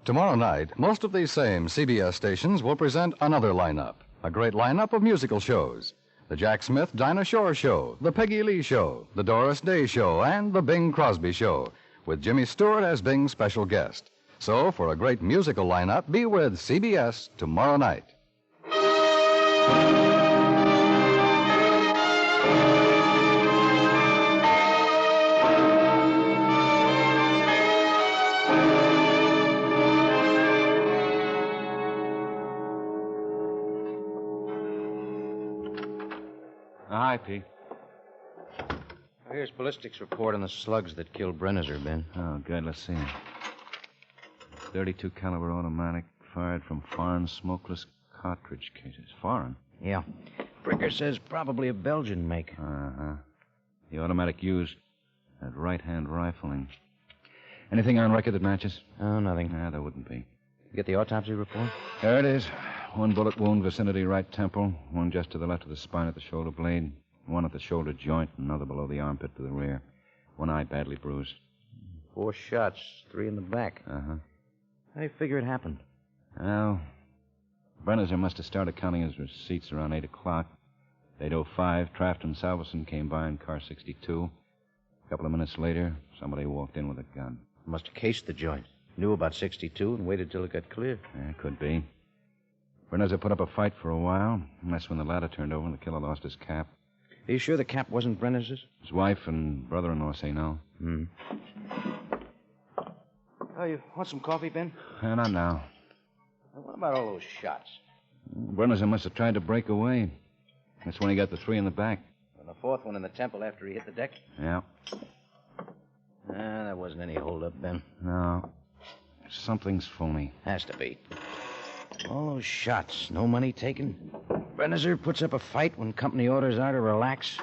Tomorrow night, most of these same CBS stations will present another lineup, a great lineup of musical shows. The Jack Smith Dinah Shore Show, the Peggy Lee Show, the Doris Day Show, and the Bing Crosby Show, with Jimmy Stewart as Bing's special guest. So, for a great musical lineup, be with CBS tomorrow night. Hi, Pete. Here's ballistics report on the slugs that killed Brennizer, Ben. Oh, good. Let's see. 32 caliber automatic fired from foreign smokeless cartridge cases. Foreign? Yeah. Bricker says probably a Belgian make. Uh-huh. The automatic used at right-hand rifling. Anything on record that matches? Oh, nothing. There wouldn't be. You get the autopsy report? There it is. One bullet wound, vicinity right temple. One just to the left of the spine at the shoulder blade. One at the shoulder joint. Another below the armpit to the rear. One eye badly bruised. 4 shots, 3 in the back. Uh-huh. How do you figure it happened? Well, Brennizer must have started counting his receipts around 8 o'clock. 8:05, Traft and Salverson came by in car 62. A couple of minutes later, somebody walked in with a gun. Must have cased the joint. Knew about 62 and waited till it got clear. Yeah, could be. Brennizer put up a fight for a while, and that's when the ladder turned over and the killer lost his cap. Are you sure the cap wasn't Brennizer's? His wife and brother-in-law say no. Oh, you want some coffee, Ben? Not now. What about all those shots? Brennizer must have tried to break away. That's when he got the 3 in the back. And the 4th one in the temple after he hit the deck? Yeah. That wasn't any holdup, Ben. No. Something's phony. Has to be. All those shots, no money taken. Brennizer puts up a fight when company orders are to relax.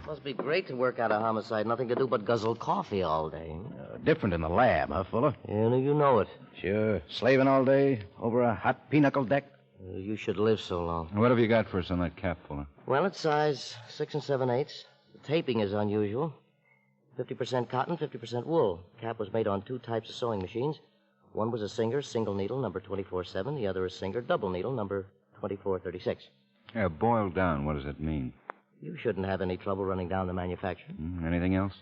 Must be great to work out a homicide. Nothing to do but guzzle coffee all day. Different in the lab, huh, Fuller? Yeah, you know it. Sure. Slaving all day over a hot pinochle deck. You should live so long. What have you got for us on that cap, Fuller? Well, it's size 6 7/8. The taping is unusual. 50% cotton, 50% wool. Cap was made on 2 types of sewing machines. One was a Singer single needle, number 24/7. The other a Singer double needle, number 24/36. Yeah, boiled down, what does it mean? You shouldn't have any trouble running down the manufacturer. Anything else?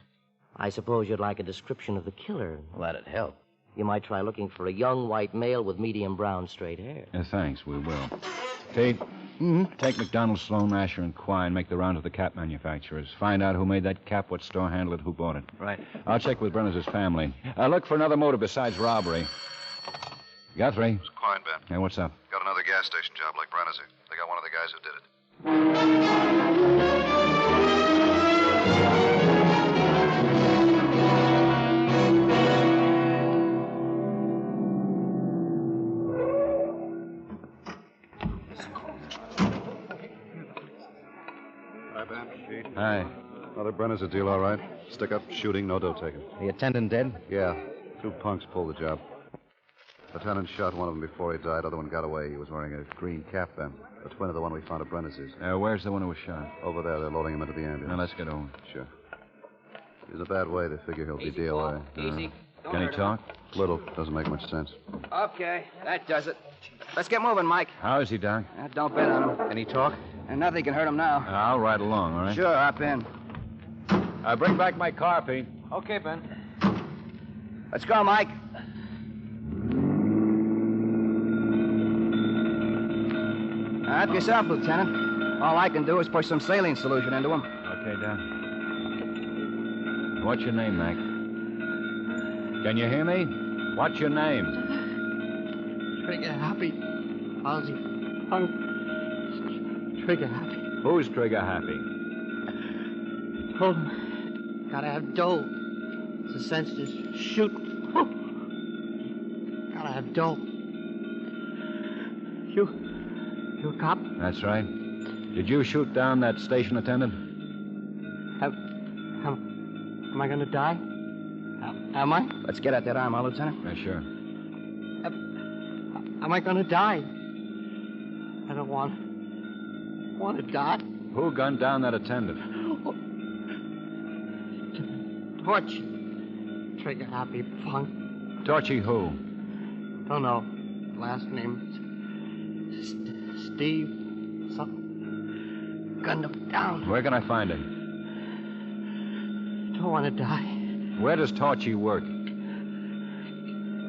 I suppose you'd like a description of the killer. Well, that'd help. You might try looking for a young white male with medium brown straight hair. Thanks, we will. Kate, take McDonald, Sloan, Asher, and Quine, make the round of the cap manufacturers. Find out who made that cap, what store handled it, who bought it. Right. I'll check with Brennizer's family. Look for another motive besides robbery. Guthrie. It's Quine, Ben. Hey, what's up? Got another gas station job like Brennizer. They got one of the guys who did it. Hi, Ben. Hi. Another Brennizer deal, all right? Stick up, shooting, no dough taken. The attendant dead? Yeah. 2 punks pulled the job. Lieutenant shot one of them before he died. Other one got away. He was wearing a green cap then. A twin of the one we found at Brennizer's. Where's the one who was shot? Over there. They're loading him into the ambulance. Now, let's get over. Sure. He's a bad way. They figure he'll be DOA. Easy. Can he talk? Little. Doesn't make much sense. Okay, that does it. Let's get moving, Mike. How is he, Doc? Don't bet on him. Can he talk? And nothing can hurt him now. I'll ride along, all right? Sure, hop in. Bring back my car, Pete. Okay, Ben. Let's go, Mike. Help yourself, Lieutenant. All I can do is push some saline solution into him. Okay, Doc. What's your name, Mac? Can you hear me? What's your name? Trigger Happy. Ozzy. Punk. Trigger Happy. Who's Trigger Happy? Told him. Gotta have dough. It's a sense to shoot. Gotta have dough. You a cop? That's right. Did you shoot down that station attendant? Am I gonna die? Am I? Let's get at that arm, huh, Lieutenant? Yeah, sure. Am I gonna die? I don't want to die. Who gunned down that attendant? Torch. Trigger Happy Punk. Torchy who? Don't know. Last name Steve. Something. Gunned him down. Where can I find him? Don't want to die. Where does Torchy work?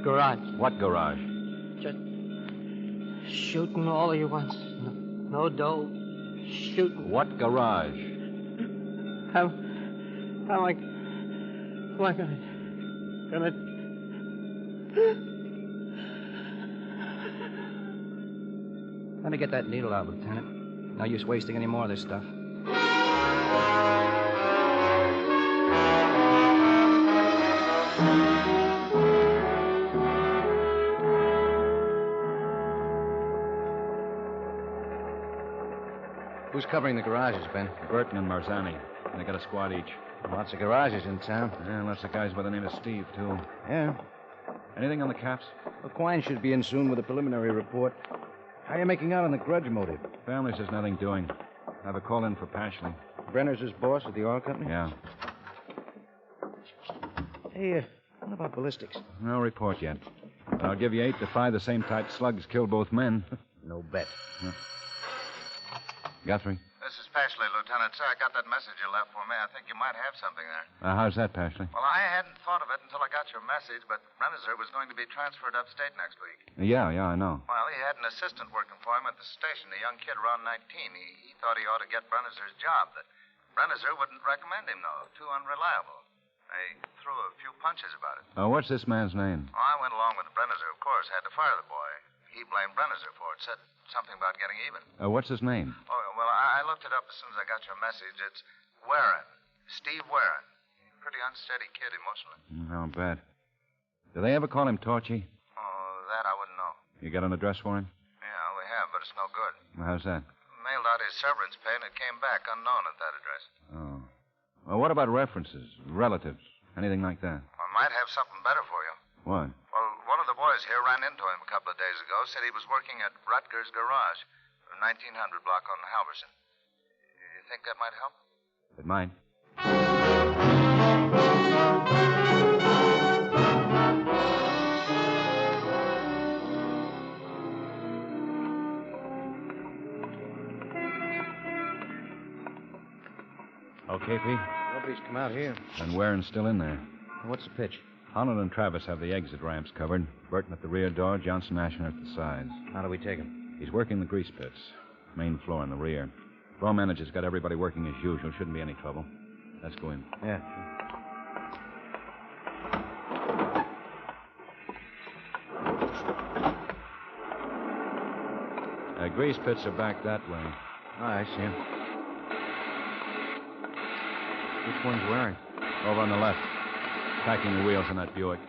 Garage. What garage? Just shooting all he wants. No dough. Shooting. What garage? How am I gonna Let me get that needle out, Lieutenant. No use wasting any more of this stuff. Who's covering the garages, Ben? Burton and Marzani. They got a squad each. Lots of garages in town. Yeah, lots of guys by the name of Steve, too. Yeah. Anything on the Caps? Well, Quine should be in soon with a preliminary report. How are you making out on the grudge motive? Family says nothing doing. I have a call in for Pashley. Brenner's his boss at the oil company? Yeah. Hey, what about ballistics? No report yet. But I'll give you 8 to 5 the same type slugs killed both men. No bet. Guthrie? This is Pashley, Lieutenant. Sir, I got that message you left for me. I think you might have something there. How's that, Pashley? Well, I hadn't thought of it until I got your message, but Brennizer was going to be transferred upstate next week. Yeah, I know. Well, he had an assistant working for him at the station, a young kid around 19. He thought he ought to get Brennizer's job, but Brennizer wouldn't recommend him, though. Too unreliable. They threw a few punches about it. What's this man's name? Well, I went along with Brennizer, of course. Had to fire the boy. He blamed Brennizer for it. Said something about getting even. What's his name? Oh, well, I looked it up as soon as I got your message. It's Warren. Steve Warren. Pretty unsteady kid emotionally. How bad. Do they ever call him Torchy? Oh, that I wouldn't know. You got an address for him? Yeah, we have, but it's no good. How's that? Mailed out his severance pay, and it came back unknown at that address. Oh. Well, what about references, relatives, anything like that? I might have something better for you. What? Well, one of the boys here ran into him a couple of days ago, said he was working at Rutger's garage, 1900 block on Halverson. You think that might help? It might. Okay, Pete? Nobody's come out here. And Warren's still in there. What's the pitch? Holland and Travis have the exit ramps covered. Burton at the rear door, Johnson Asher at the sides. How do we take him? He's working the grease pits. Main floor in the rear. Floor manager's got everybody working as usual. Shouldn't be any trouble. Let's go in. Yeah. Grease pits are back that way. Oh, I see him. Which one's wearing? Over on the left. Packing the wheels in that Buick.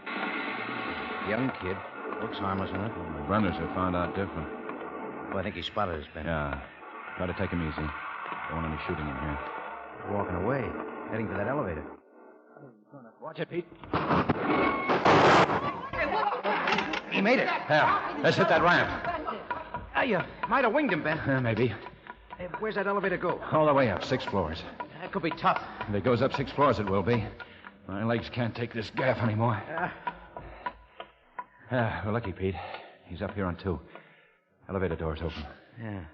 Young kid. Looks harmless enough. The runners have found out different. Well, I think he spotted us, Ben. Yeah. Try to take him easy. Don't want any shooting in here. He's walking away. Heading for that elevator. Watch it, Pete. He made it. Yeah. Let's hit that ramp. You might have winged him, Ben. Maybe. Hey, where's that elevator go? All the way up, 6 floors. That could be tough. If it goes up 6 floors, it will be. My legs can't take this gaff anymore. We're lucky, Pete. He's up here on 2. Elevator door's open. Yeah.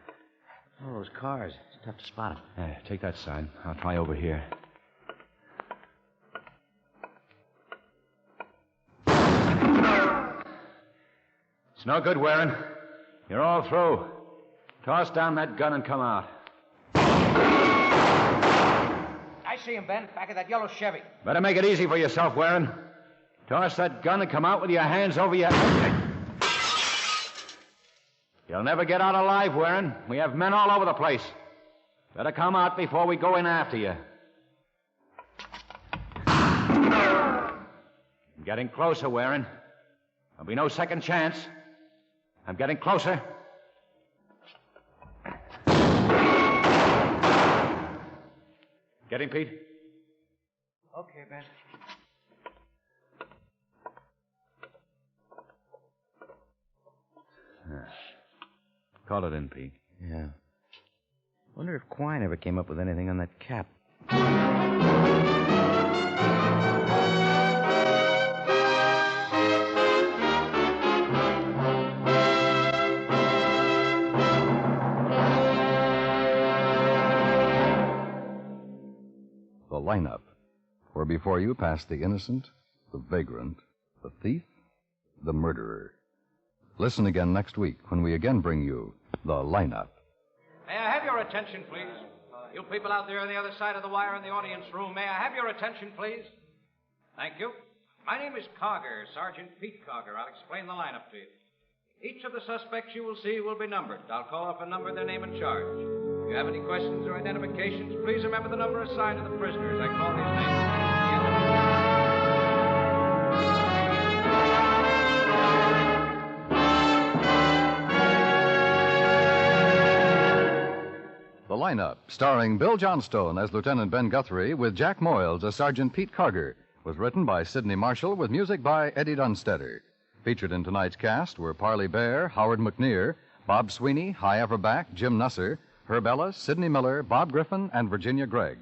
All those cars. It's tough to spot them. Take that side. I'll try over here. It's no good, Warren. You're all through. Toss down that gun and come out. I see him, Ben. Back of that yellow Chevy. Better make it easy for yourself, Warren. Toss that gun and come out with your hands over your head. You'll never get out alive, Warren. We have men all over the place. Better come out before we go in after you. I'm getting closer, Warren. There'll be no second chance. I'm getting closer. Get him, Pete? Okay, Ben. Call it in, Pete. Yeah. Wonder if Quine ever came up with anything on that cap. The lineup, where before you pass the innocent, the vagrant, the thief, the murderer. Listen again next week when we again bring you the lineup. May I have your attention, please? You people out there on the other side of the wire in the audience room, may I have your attention, please? Thank you. My name is Karger, Sergeant Pete Karger. I'll explain the lineup to you. Each of the suspects you will see will be numbered. I'll call off a number, their name, and charge. If you have any questions or identifications, please remember the number assigned to the prisoners. I call these names. The lineup, starring Bill Johnstone as Lieutenant Ben Guthrie with Jack Moyles as Sergeant Pete Karger, was written by Sidney Marshall with music by Eddie Dunstetter. Featured in tonight's cast were Parley Bear, Howard McNear, Bob Sweeney, High Everback, Jim Nusser, Herb Ellis, Sidney Miller, Bob Griffin, and Virginia Gregg.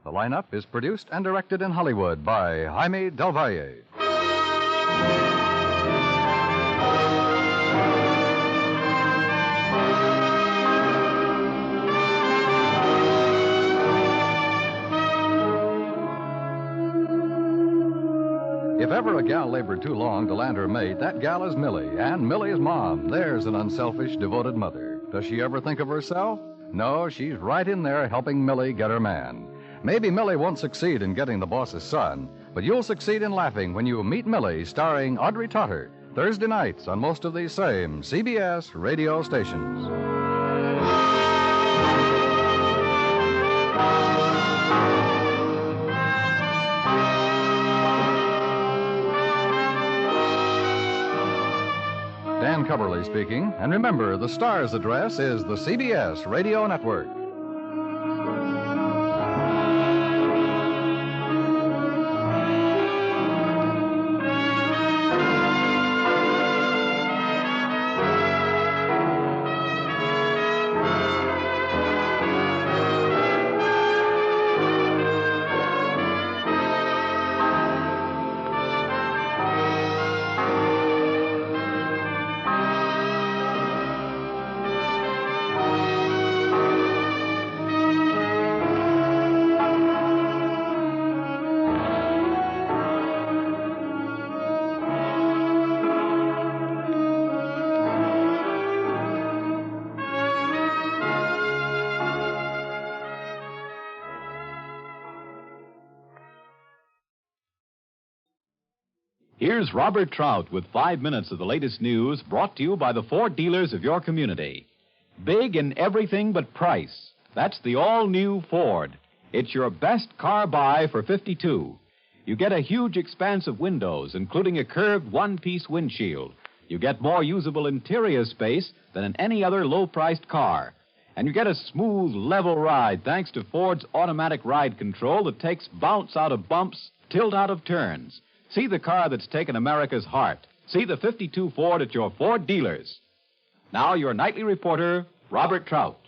The lineup is produced and directed in Hollywood by Jaime Del Valle. If ever a gal labored too long to land her mate, that gal is Millie, and Millie's mom. There's an unselfish, devoted mother. Does she ever think of herself? No, she's right in there helping Millie get her man. Maybe Millie won't succeed in getting the boss's son, but you'll succeed in laughing when you meet Millie, starring Audrey Totter, Thursday nights on most of these same CBS radio stations. Dan Coverly speaking, and remember, the Star's address is the CBS Radio Network. Here's Robert Trout with 5 minutes of the latest news brought to you by the Ford dealers of your community. Big in everything but price. That's the all-new Ford. It's your best car buy for $52. You get a huge expanse of windows, including a curved one-piece windshield. You get more usable interior space than in any other low-priced car. And you get a smooth, level ride thanks to Ford's automatic ride control that takes bounce out of bumps, tilt out of turns. See the car that's taken America's heart. See the 52 Ford at your Ford dealers. Now, your nightly reporter, Robert Trout.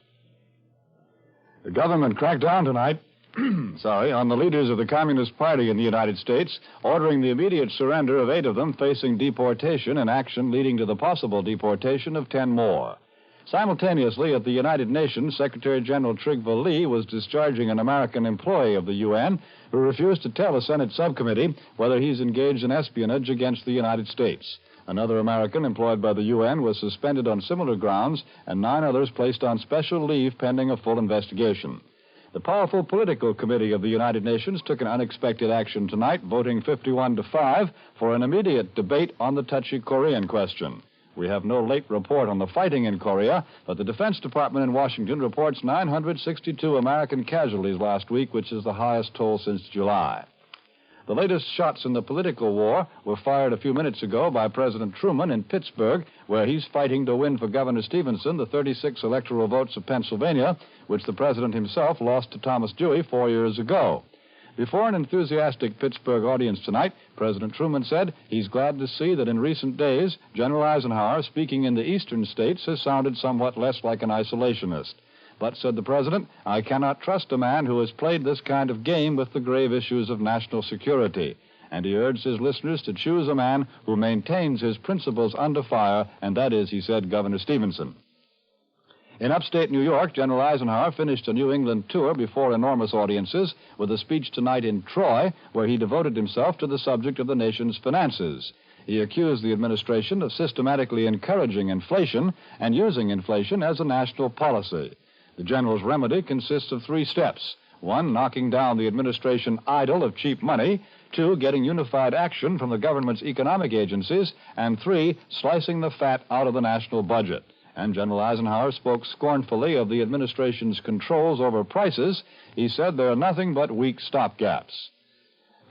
The government cracked down tonight, on the leaders of the Communist Party in the United States, ordering the immediate surrender of 8 of them facing deportation and action leading to the possible deportation of 10 more. Simultaneously, at the United Nations, Secretary General Trygve Lie was discharging an American employee of the UN who refused to tell a Senate subcommittee whether he's engaged in espionage against the United States. Another American employed by the UN was suspended on similar grounds, and 9 others placed on special leave pending a full investigation. The powerful political committee of the United Nations took an unexpected action tonight, voting 51-5 for an immediate debate on the touchy Korean question. We have no late report on the fighting in Korea, but the Defense Department in Washington reports 962 American casualties last week, which is the highest toll since July. The latest shots in the political war were fired a few minutes ago by President Truman in Pittsburgh, where he's fighting to win for Governor Stevenson the 36 electoral votes of Pennsylvania, which the president himself lost to Thomas Dewey 4 years ago. Before an enthusiastic Pittsburgh audience tonight, President Truman said he's glad to see that in recent days, General Eisenhower, speaking in the eastern states, has sounded somewhat less like an isolationist. But, said the president, I cannot trust a man who has played this kind of game with the grave issues of national security. And he urged his listeners to choose a man who maintains his principles under fire, and that is, he said, Governor Stevenson. In upstate New York, General Eisenhower finished a New England tour before enormous audiences with a speech tonight in Troy, where he devoted himself to the subject of the nation's finances. He accused the administration of systematically encouraging inflation and using inflation as a national policy. The general's remedy consists of 3 steps. 1, knocking down the administration idol of cheap money. 2, getting unified action from the government's economic agencies. And 3, slicing the fat out of the national budget. And General Eisenhower spoke scornfully of the administration's controls over prices. He said they're nothing but weak stopgaps.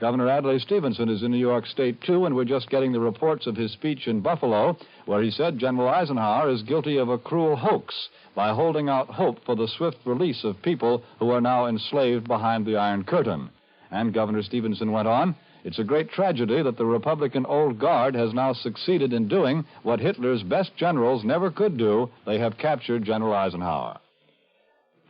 Governor Adlai Stevenson is in New York State, too, and we're just getting the reports of his speech in Buffalo, where he said General Eisenhower is guilty of a cruel hoax by holding out hope for the swift release of people who are now enslaved behind the Iron Curtain. And Governor Stevenson went on, It's a great tragedy that the Republican Old Guard has now succeeded in doing what Hitler's best generals never could do. They have captured General Eisenhower.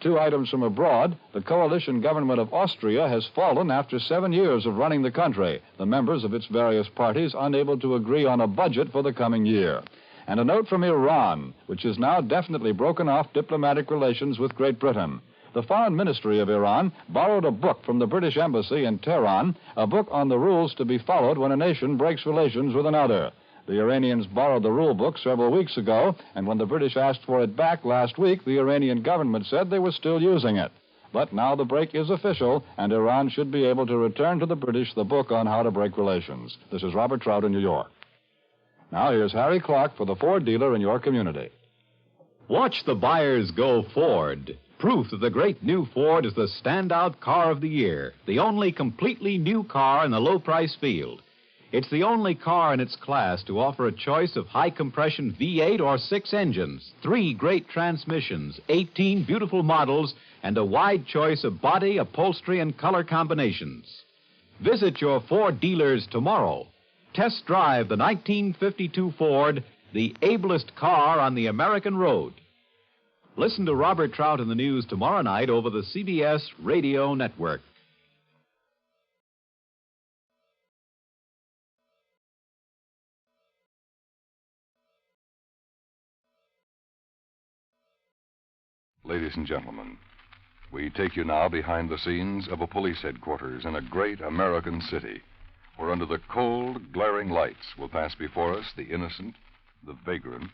2 items from abroad. The coalition government of Austria has fallen after 7 years of running the country, the members of its various parties unable to agree on a budget for the coming year. And a note from Iran, which has now definitely broken off diplomatic relations with Great Britain. The Foreign Ministry of Iran borrowed a book from the British Embassy in Tehran, a book on the rules to be followed when a nation breaks relations with another. The Iranians borrowed the rule book several weeks ago, and when the British asked for it back last week, the Iranian government said they were still using it. But now the break is official, and Iran should be able to return to the British the book on how to break relations. This is Robert Trout in New York. Now here's Harry Clark for the Ford dealer in your community. Watch the buyers go Ford. Proof that the great new Ford is the standout car of the year, the only completely new car in the low-price field. It's the only car in its class to offer a choice of high-compression V8 or 6 engines, 3 great transmissions, 18 beautiful models, and a wide choice of body, upholstery, and color combinations. Visit your Ford dealers tomorrow. Test drive the 1952 Ford, the ablest car on the American road. Listen to Robert Trout in the news tomorrow night over the CBS Radio Network. Ladies and gentlemen, we take you now behind the scenes of a police headquarters in a great American city, where under the cold, glaring lights will pass before us the innocent, the vagrant,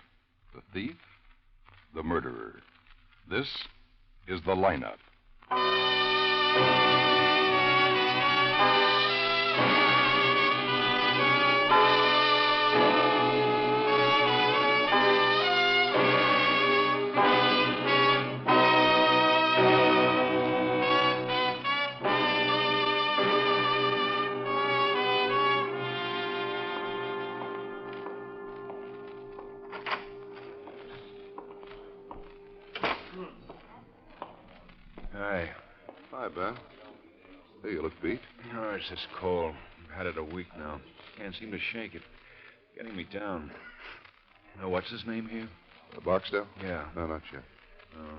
the thief, the murderer. This is the lineup. Hi. Hi, Ben. Hey, you look beat. Oh, it's this cold. I've had it a week now. Can't seem to shake it. Getting me down. What's his name here? Barksdale? Yeah. No, not yet. Oh.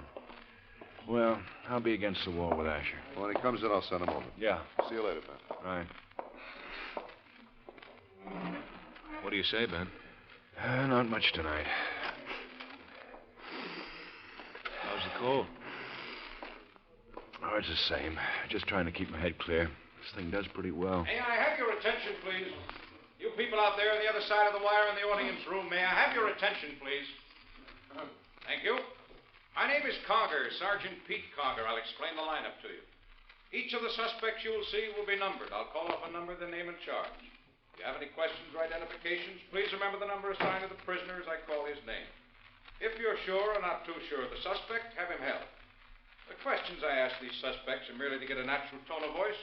Well, I'll be against the wall with Asher. When he comes in, I'll send him over. Yeah. See you later, Ben. Right. What do you say, Ben? Not much tonight. How's the cold? Oh, it's the same. Just trying to keep my head clear. This thing does pretty well. May I have your attention, please? You people out there on the other side of the wire in the audience room, may I have your attention, please? Thank you. My name is Karger, Sergeant Pete Karger. I'll explain the lineup to you. Each of the suspects you will see will be numbered. I'll call off a number, then name and charge. If you have any questions or identifications, please remember the number assigned to the prisoner as I call his name. If you're sure or not too sure of the suspect, have him held. The questions I ask these suspects are merely to get a natural tone of voice,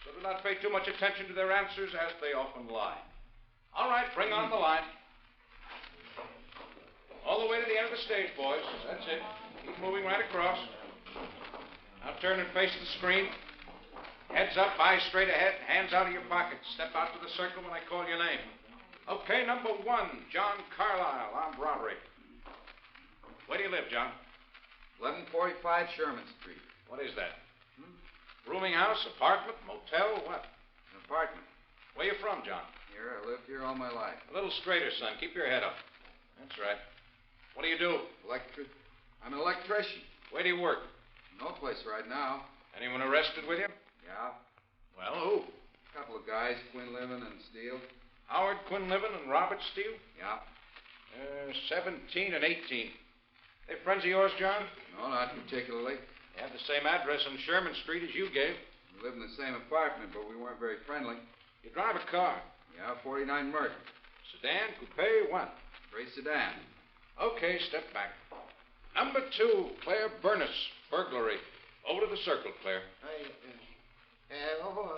so do not pay too much attention to their answers, as they often lie. All right, bring on the line. All the way to the end of the stage, boys. That's it. Keep moving right across. Now turn and face the screen. Heads up, eyes straight ahead, hands out of your pockets. Step out to the circle when I call your name. Okay, number 1, John Carlisle, armed robbery. Where do you live, John? 1145 Sherman Street. What is that? Rooming house, apartment, motel, what? An apartment. Where you from, John? Here, I lived here all my life. A little straighter, son. Keep your head up. That's right. What do you do? I'm an electrician. Where do you work? No place right now. Anyone arrested with you? Yeah. Well, who? A couple of guys, Quinlivan and Steele. Howard Quinlivan and Robert Steele? Yeah. 17 and 18. They friends of yours, John? No, not particularly. They have the same address on Sherman Street as you gave. We lived in the same apartment, but we weren't very friendly. You drive a car? Yeah, 49 Merton. Sedan, coupe, what? Gray sedan. Okay, step back. Number 2, Claire Burness, burglary. Over to the circle, Claire.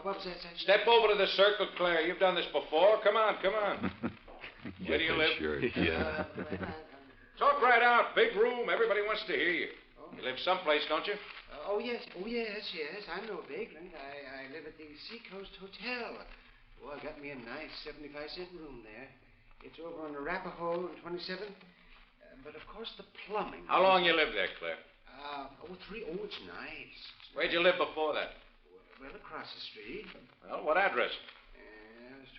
What's that? Step over to the circle, Claire. You've done this before. Come on, come on. Where do you live? Sure, yeah. Talk right out. Big room. Everybody wants to hear you. You live someplace, don't you? Yes. I know Bigland. I live at the Seacoast Hotel. Well, I got me a nice 75-cent room there. It's over on Arapahoe and 27. But, of course, the plumbing... How long you lived there, Claire? 3. Oh, it's nice. Where'd you live before that? Well, across the street. Well, what address? It was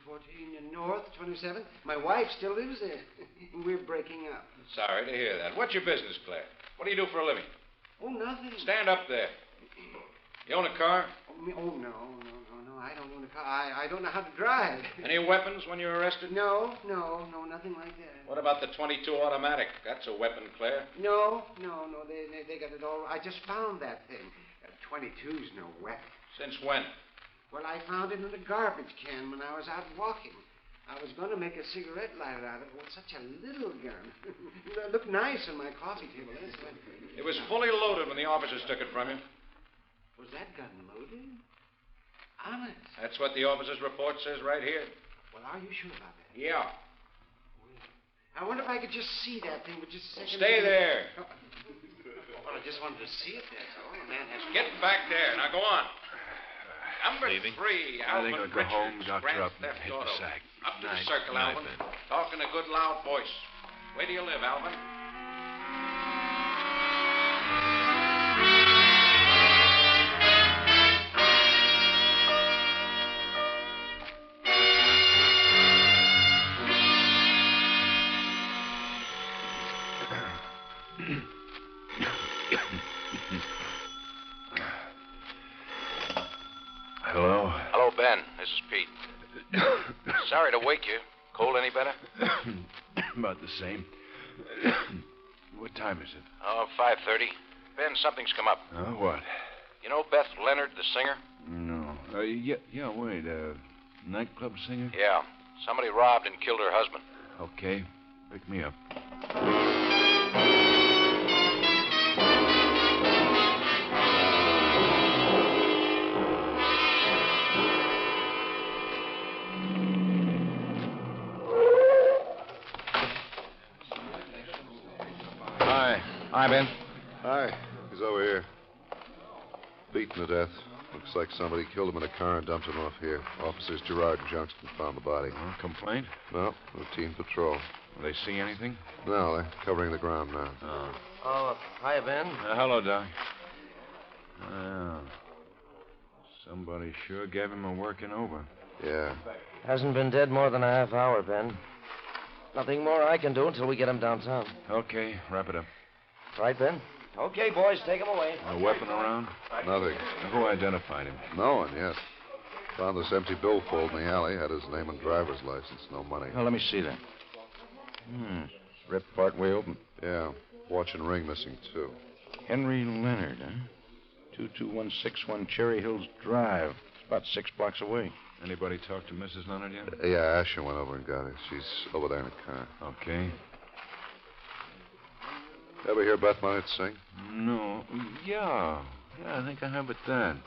2214 North, 27. My wife still lives there. We're breaking up. Sorry to hear that. What's your business, Claire? What do you do for a living? Oh, nothing. Stand up there. You own a car? Oh, no. I don't own a car. I don't know how to drive. Any weapons when you were arrested? No, nothing like that. What about the 22 automatic? That's a weapon, Claire. No. They got it all. I just found that thing. 22's no weapon. Since when? Well, I found it in a garbage can when I was out walking. I was going to make a cigarette lighter out of it. Well, such a little gun. It looked nice on my coffee table. That's why. It was fully loaded when the officers took it from you. Was that gun loaded? Honest? That's what the officer's report says right here. Well, are you sure about that? Yeah. I wonder if I could just see that thing for just a second. Stay there. Well, I just wanted to see it, that's all. A man has to... Get back there. Now go on. Number Leaving. 3, I think Alvin I'll go home, Richards, Doctor, Grand up and Theft hit the Auto. sack. Up to Night, the circle, night, Alvin. Ben. Talk in a good, loud voice. Where do you live, Alvin? Hello? Hello, Ben. This is Pete. Sorry to wake you. Cold any better? About the same. What time is it? Oh, 5:30. Ben, something's come up. What? You know Beth Leonard, the singer? No. Yeah, wait. Nightclub singer? Yeah. Somebody robbed and killed her husband. Okay. Pick me up. Hi, Ben. Hi. He's over here. Beaten to death. Looks like somebody killed him in a car and dumped him off here. Officers Gerard and Johnston found the body. Complaint? No. Routine patrol. They see anything? No, they're covering the ground now. Oh, hiya, Ben. Hello, Doc. Somebody sure gave him a working over. Yeah. Hasn't been dead more than a half hour, Ben. Nothing more I can do until we get him downtown. Okay, wrap it up. Right, Ben? Okay, boys, take him away. A weapon around? Nothing. Who identified him? No one yet. Found this empty billfold in the alley. Had his name and driver's license. No money. Oh, let me see that. Ripped part way open. Yeah. Watch and ring missing, too. Henry Leonard, huh? 22161 Cherry Hills Drive. It's about 6 blocks away. Anybody talk to Mrs. Leonard yet? Yeah, Asher went over and got her. She's over there in the car. Okay. Ever hear Beth Leonard sing? No. Yeah, I think I have at that.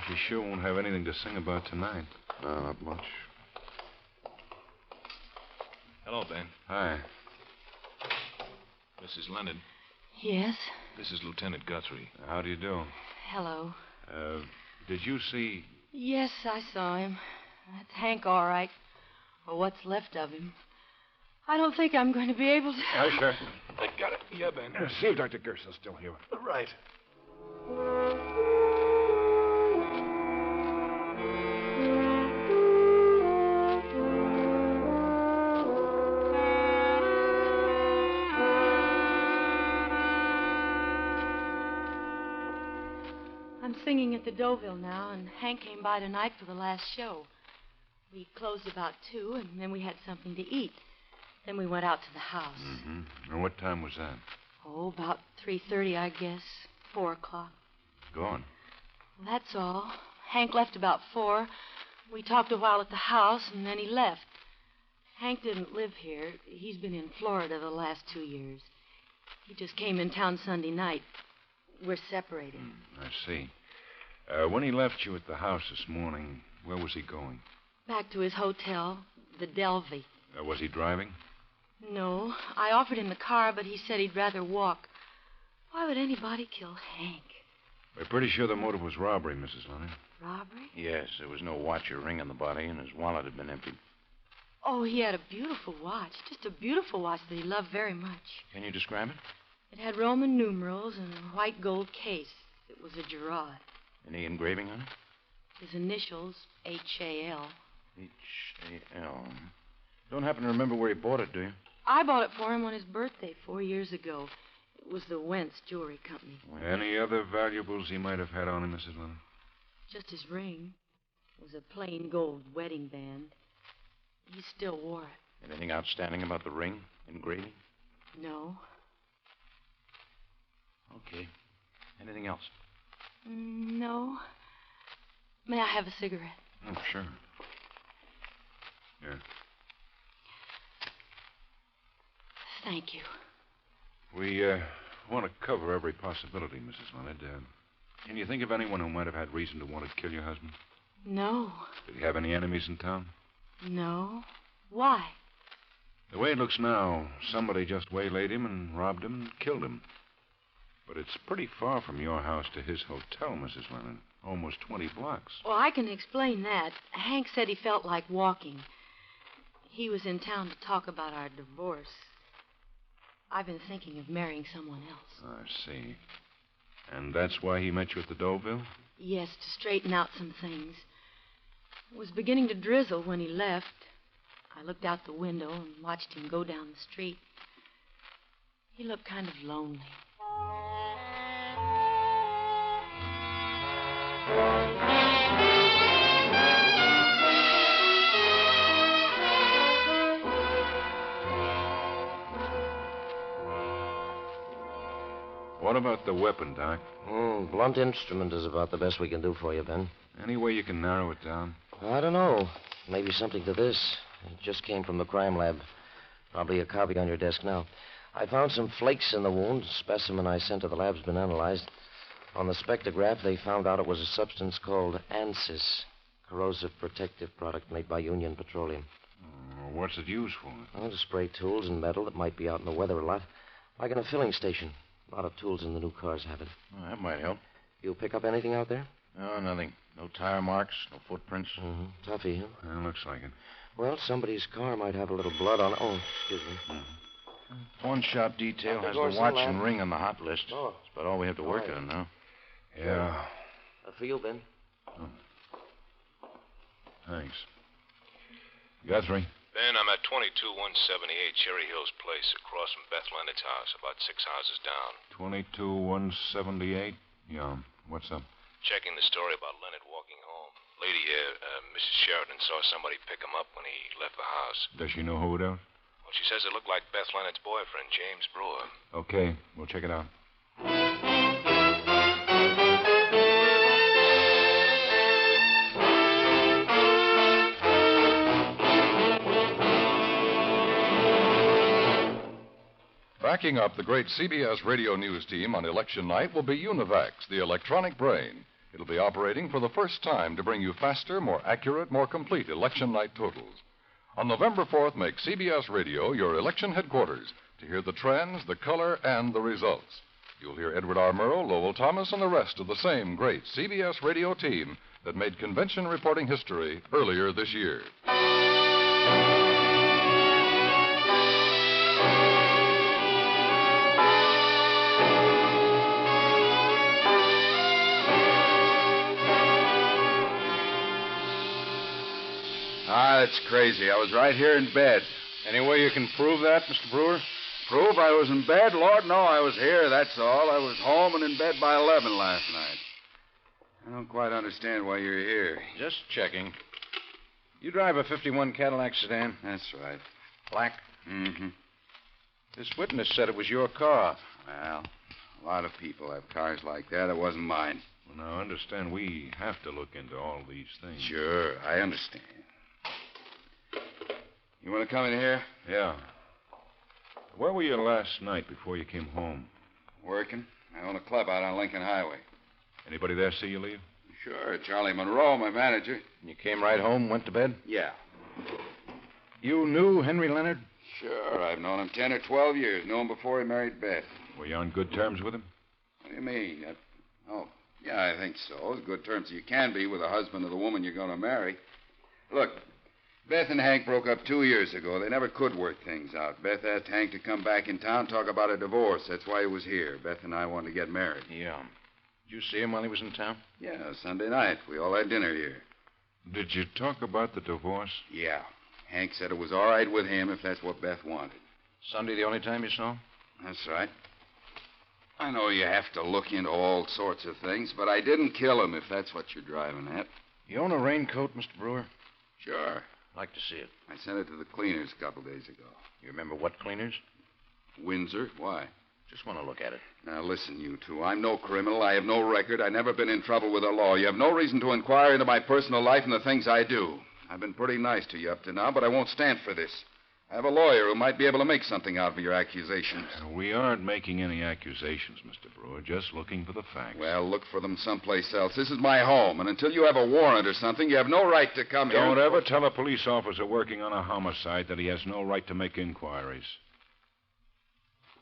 She sure won't have anything to sing about tonight. No, not much. Hello, Ben. Hi. Mrs. Leonard. Yes? This is Lieutenant Guthrie. How do you do? Hello. Did you see... Yes, I saw him. That's Hank, all right. Or what's left of him. I don't think I'm going to be able to... Sure. I got it. Yeah, Ben. See if Dr. Gerson's still here. Right. I'm singing at the Deauville now, and Hank came by tonight for the last show. We closed about 2, and then we had something to eat. Then we went out to the house. Mm-hmm. And what time was that? Oh, about 3:30, I guess. 4 o'clock. Gone. Well, that's all. Hank left about 4. We talked a while at the house, and then he left. Hank didn't live here. He's been in Florida the last 2 years. He just came in town Sunday night. We're separated. I see. When he left you at the house this morning, where was he going? Back to his hotel, the Delvey. Was he driving? No. I offered him the car, but he said he'd rather walk. Why would anybody kill Hank? We're pretty sure the motive was robbery, Mrs. Leonard. Robbery? Yes, there was no watch or ring on the body, and his wallet had been emptied. Oh, he had a beautiful watch. Just a beautiful watch that he loved very much. Can you describe it? It had Roman numerals and a white gold case. It was a Gerard. Any engraving on it? His initials, H.A.L. H-A-L. Don't happen to remember where he bought it, do you? I bought it for him on his birthday 4 years ago. It was the Wentz Jewelry Company. Any other valuables he might have had on him, Mrs. Leonard? Just his ring. It was a plain gold wedding band. He still wore it. Anything outstanding about the ring? Engraving? No. Okay. Anything else? No. May I have a cigarette? Oh, sure. Here. Thank you. We want to cover every possibility, Mrs. Leonard. Can you think of anyone who might have had reason to want to kill your husband? No. Did he have any enemies in town? No. Why? The way it looks now, somebody just waylaid him and robbed him and killed him. But it's pretty far from your house to his hotel, Mrs. Leonard. Almost 20 blocks. Well, I can explain that. Hank said he felt like walking. He was in town to talk about our divorce. I've been thinking of marrying someone else. I see. And that's why he met you at the Deauville? Yes, to straighten out some things. It was beginning to drizzle when he left. I looked out the window and watched him go down the street. He looked kind of lonely. What about the weapon, Doc? Blunt instrument is about the best we can do for you, Ben. Any way you can narrow it down? I don't know. Maybe something to this. It just came from the crime lab. Probably a copy on your desk now. I found some flakes in the wound. Specimen I sent to the lab's been analyzed. On the spectrograph, they found out it was a substance called ANSYS, corrosive protective product made by Union Petroleum. What's it used for? Well, to spray tools and metal that might be out in the weather a lot. Like in a filling station. A lot of tools in the new cars have it. Well, that might help. You pick up anything out there? No, nothing. No tire marks, no footprints. Toughy, huh? Well, looks like it. Well, somebody's car might have a little blood on it. Oh, excuse me. Pawn shop detail has the watch and ring on the hot list. Oh. That's about all we have to work on now. Yeah. For you, Ben. Thanks. Guthrie. Ben, I'm at 22178 Cherry Hills Place, across from Beth Leonard's house, about 6 houses down. 22178? Yeah. What's up? Checking the story about Leonard walking home. Lady here, Mrs. Sheridan, saw somebody pick him up when he left the house. Does she know who it is? Well, she says it looked like Beth Leonard's boyfriend, James Brewer. Okay, we'll check it out. Backing up the great CBS radio news team on election night will be Univax, the electronic brain. It'll be operating for the first time to bring you faster, more accurate, more complete election night totals. On November 4th, make CBS Radio your election headquarters to hear the trends, the color, and the results. You'll hear Edward R. Murrow, Lowell Thomas, and the rest of the same great CBS radio team that made convention reporting history earlier this year. That's crazy. I was right here in bed. Any way you can prove that, Mr. Brewer? Prove I was in bed? Lord, no, I was here, that's all. I was home and in bed by 11 last night. I don't quite understand why you're here. Just checking. You drive a 51 Cadillac sedan? That's right. Black? Mm-hmm. This witness said it was your car. Well, a lot of people have cars like that. It wasn't mine. Well, now, understand, we have to look into all these things. Sure, I understand. You want to come in here? Yeah. Where were you last night before you came home? Working. I own a club out on Lincoln Highway. Anybody there see you leave? Sure, Charlie Monroe, my manager. You came right home, went to bed? Yeah. You knew Henry Leonard? Sure, I've known him 10 or 12 years. Knew him before he married Beth. Were you on good terms with him? What do you mean? Yeah, I think so. As good terms as you can be with the husband of the woman you're going to marry. Look, Beth and Hank broke up 2 years ago. They never could work things out. Beth asked Hank to come back in town, talk about a divorce. That's why he was here. Beth and I wanted to get married. Yeah. Did you see him while he was in town? Yeah, Sunday night. We all had dinner here. Did you talk about the divorce? Yeah. Hank said it was all right with him if that's what Beth wanted. Sunday the only time you saw him? That's right. I know you have to look into all sorts of things, but I didn't kill him if that's what you're driving at. You own a raincoat, Mr. Brewer? Sure. Like to see it. I sent it to the cleaners a couple days ago. You remember what cleaners? Windsor. Why? Just want to look at it. Now, listen, you two. I'm no criminal. I have no record. I've never been in trouble with the law. You have no reason to inquire into my personal life and the things I do. I've been pretty nice to you up to now, but I won't stand for this. I have a lawyer who might be able to make something out of your accusations. We aren't making any accusations, Mr. Brewer. Just looking for the facts. Well, look for them someplace else. This is my home, and until you have a warrant or something, you have no right to come here. Don't ever tell a police officer working on a homicide that he has no right to make inquiries.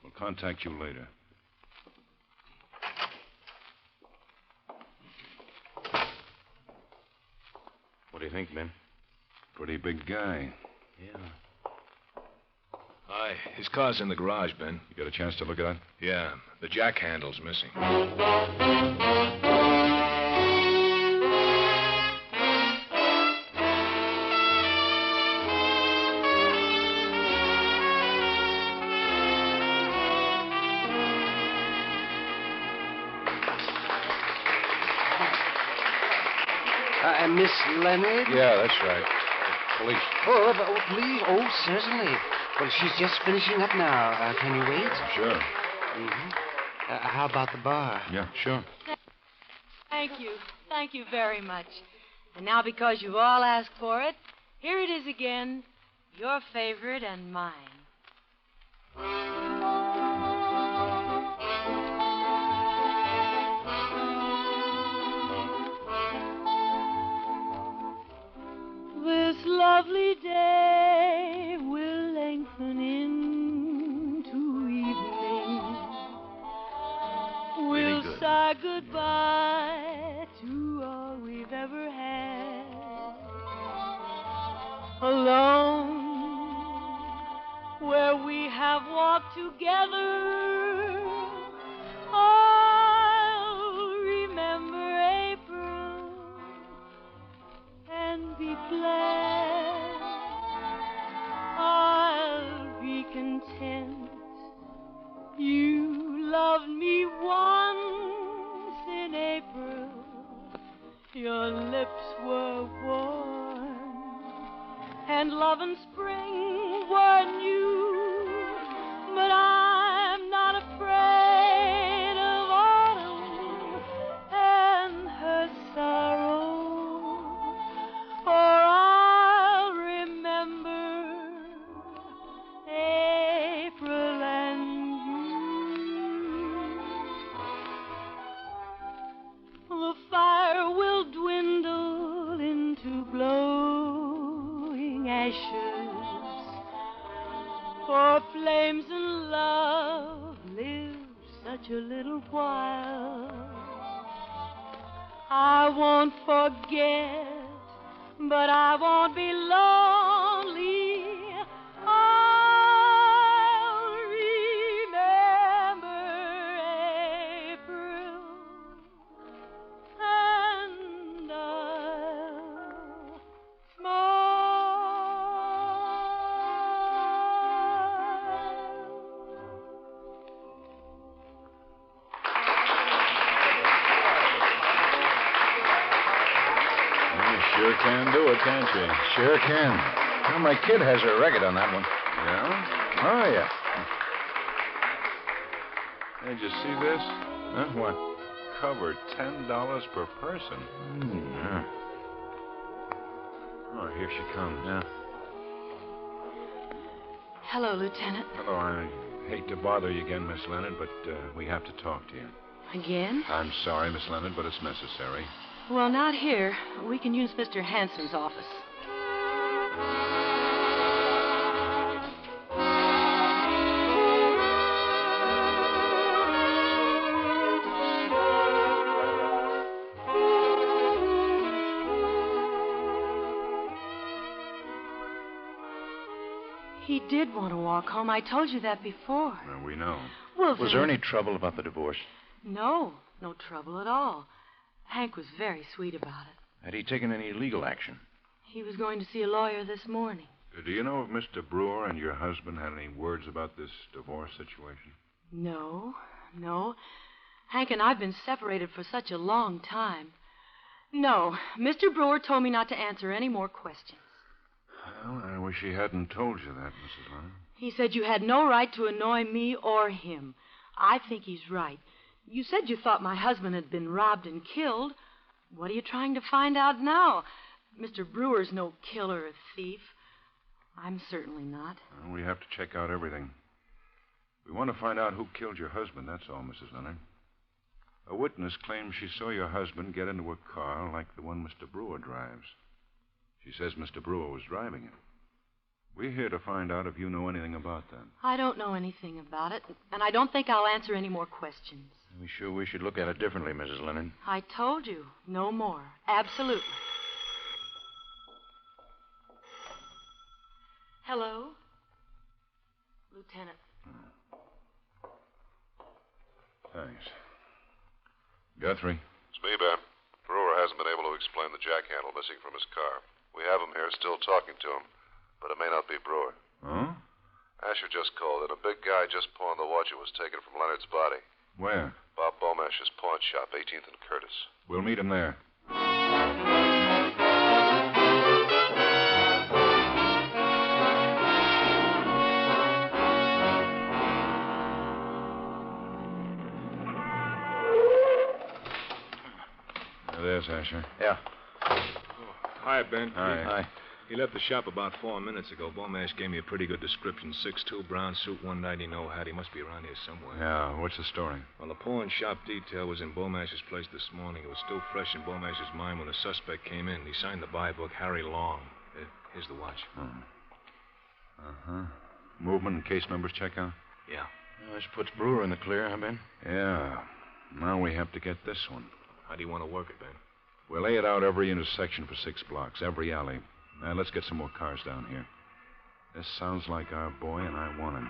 We'll contact you later. What do you think, Ben? Pretty big guy. Yeah. Hi. His car's in the garage, Ben. You got a chance to look at it? Yeah. The jack handle's missing. Miss Leonard? Yeah, that's right. Police. Please. Oh, certainly. Well, she's just finishing up now. Can you wait? Sure. Mm-hmm. How about the bar? Yeah, sure. Thank you. Thank you very much. And now, because you've all asked for it, here it is again, your favorite and mine. This lovely day will lengthen into evening. We'll say goodbye to all we've ever had. Alone, where we have walked together, I'll remember April and be glad. I'll be content. You loved me once in April. Your lips were warm, and love and spring were new. But I'm not afraid of autumn and her sorrow, for I'll remember April and you. The fire will dwindle into glowing ashes, for flames in love live such a little while. I won't forget, but I won't be lonely. I'll remember April, and I'll Sure can do it, can't you? Sure can. Well, my kid has a record on that one. Yeah? Oh, yeah. Hey, did you see this? Huh? What? Covered $10 per person. Yeah. Oh, here she comes. Yeah. Hello, Lieutenant. Hello, I hate to bother you again, Miss Leonard, but we have to talk to you. Again? I'm sorry, Miss Leonard, but it's necessary. Well, not here. We can use Mr. Hanson's office. He did want to walk home. I told you that before. We know. Well, Was there any trouble about the divorce? No trouble at all. Hank was very sweet about it. Had he taken any legal action? He was going to see a lawyer this morning. Do you know if Mr. Brewer and your husband had any words about this divorce situation? No. Hank and I've been separated for such a long time. No, Mr. Brewer told me not to answer any more questions. Well, I wish he hadn't told you that, Mrs. Lennon. He said you had no right to annoy me or him. I think he's right. You said you thought my husband had been robbed and killed. What are you trying to find out now? Mr. Brewer's no killer or thief. I'm certainly not. Well, we have to check out everything. We want to find out who killed your husband, that's all, Mrs. Leonard. A witness claims she saw your husband get into a car like the one Mr. Brewer drives. She says Mr. Brewer was driving it. We're here to find out if you know anything about that. I don't know anything about it, and I don't think I'll answer any more questions. We should look at it differently, Mrs. Leonard. I told you, no more. Absolutely. Hello? Lieutenant. Thanks. Guthrie. It's me, Ben. Brewer hasn't been able to explain the jack handle missing from his car. We have him here still talking to him, but it may not be Brewer. Oh? Asher just called, and a big guy just pawned the watch that was taken from Leonard's body. Where? Bob Bomash's pawn shop, 18th and Curtis. We'll meet him there. There's Asher. Yeah. Hi, Ben. Hi. He left the shop about 4 minutes ago. Bomash gave me a pretty good description. 6'2", brown suit, 190, no hat. He must be around here somewhere. Yeah, what's the story? Well, the pawn shop detail was in Bomash's place this morning. It was still fresh in Bomash's mind when the suspect came in. He signed the buy book, Harry Long. Here's the watch. Uh-huh. Movement and case numbers check out? Yeah. This puts Brewer in the clear, huh, Ben? Yeah. Now we have to get this one. How do you want to work it, Ben? We'll lay it out every intersection for 6 blocks, every alley. Now, let's get some more cars down here. This sounds like our boy, and I want him.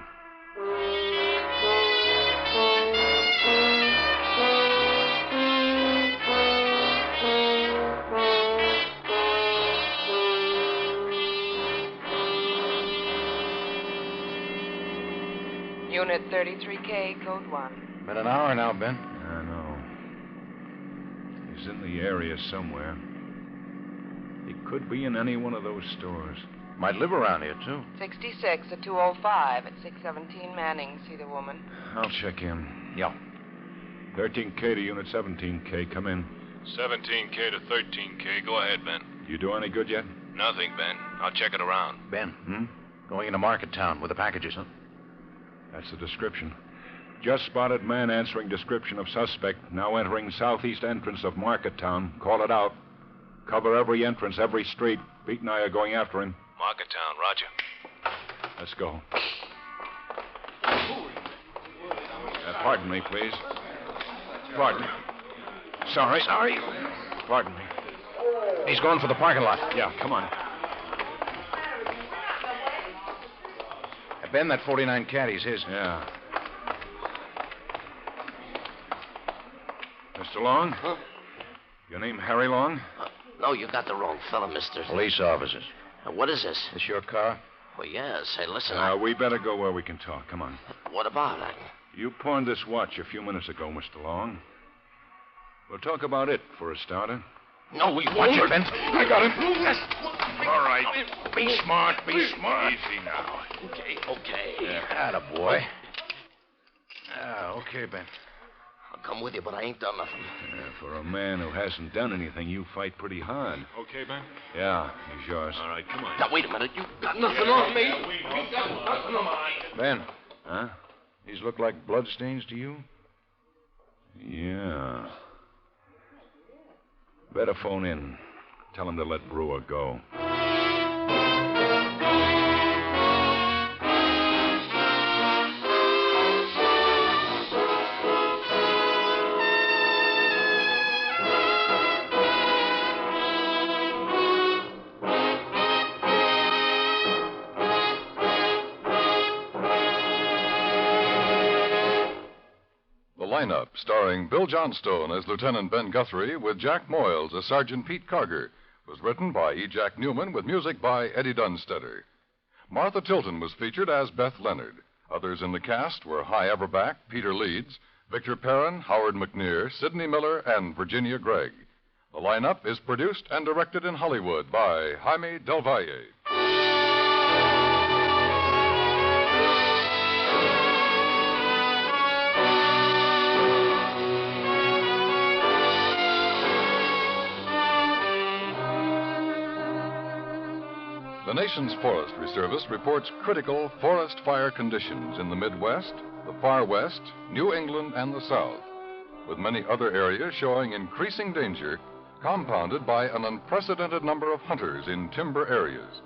Unit 33K, Code 1. Been an hour now, Ben. I know. He's in the area somewhere. He could be in any one of those stores. Might live around here, too. 66 at 205 at 617 Manning. See the woman? I'll check in. Yeah. 13K to Unit 17K. Come in. 17K to 13K. Go ahead, Ben. You do any good yet? Nothing, Ben. I'll check it around. Ben, going into Market Town with the packages, huh? That's the description. Just spotted man answering description of suspect. Now entering southeast entrance of Market Town. Call it out. Cover every entrance, every street. Pete and I are going after him. Market Town, roger. Let's go. Pardon me, please. Pardon. Sorry. Pardon me. He's going for the parking lot. Yeah, come on. Ben, that 49 caddy's his. Yeah. Mr. Long? Huh? Your name Harry Long? No, you got the wrong fella, mister. Police officers. What is this? This your car? Well, yes. Hey, listen, We better go where we can talk. Come on. What about it? You pawned this watch a few minutes ago, Mr. Long. We'll talk about it for a starter. No, we Watch it, Ben. I got him. Yes. All right. Be smart. Easy now. Okay. Yeah, attaboy. Okay, Ben. I'll come with you, but I ain't done nothing. For a man who hasn't done anything, you fight pretty hard. Okay, Ben? Yeah, he's yours. All right, come on. Now, wait a minute. You got nothing on me. You got nothing on me. Ben. Huh? These look like bloodstains to you? Yeah. Better phone in. Tell him to let Brewer go. Lineup, starring Bill Johnstone as Lieutenant Ben Guthrie with Jack Moyles as Sergeant Pete Karger, was written by E. Jack Newman with music by Eddie Dunstetter. Martha Tilton was featured as Beth Leonard. Others in the cast were Hy Averback, Peter Leeds, Victor Perrin, Howard McNear, Sidney Miller, and Virginia Gregg. The lineup is produced and directed in Hollywood by Jaime Del Valle. The nation's Forestry Service reports critical forest fire conditions in the Midwest, the Far West, New England, and the South, with many other areas showing increasing danger, compounded by an unprecedented number of hunters in timber areas.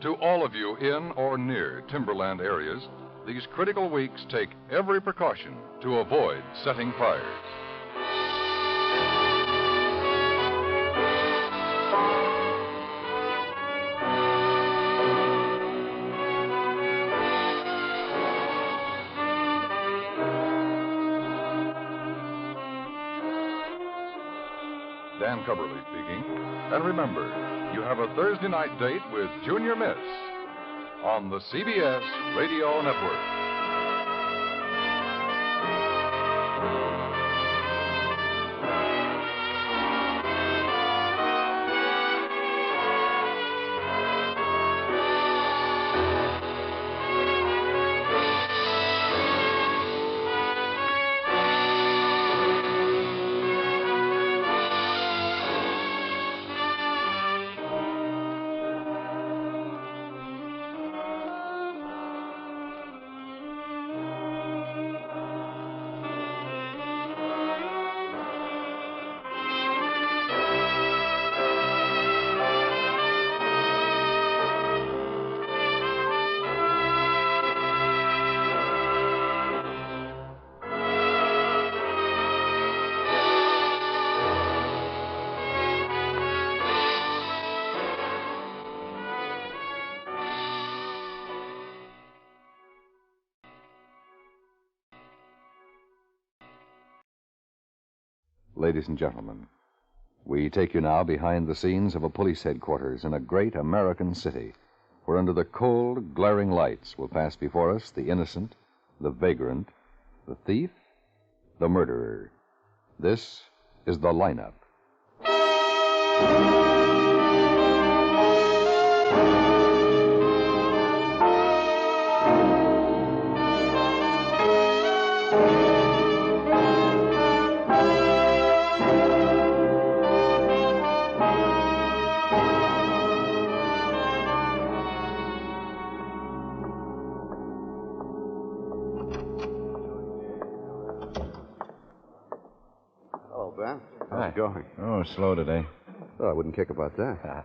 To all of you in or near timberland areas, these critical weeks take every precaution to avoid setting fires. Dan Cubberly speaking. And remember, you have a Thursday night date with Junior Miss on the CBS Radio Network. Ladies and gentlemen, we take you now behind the scenes of a police headquarters in a great American city, where under the cold, glaring lights will pass before us the innocent, the vagrant, the thief, the murderer. This is the lineup. How's it going? Oh, slow today. Oh, I wouldn't kick about that.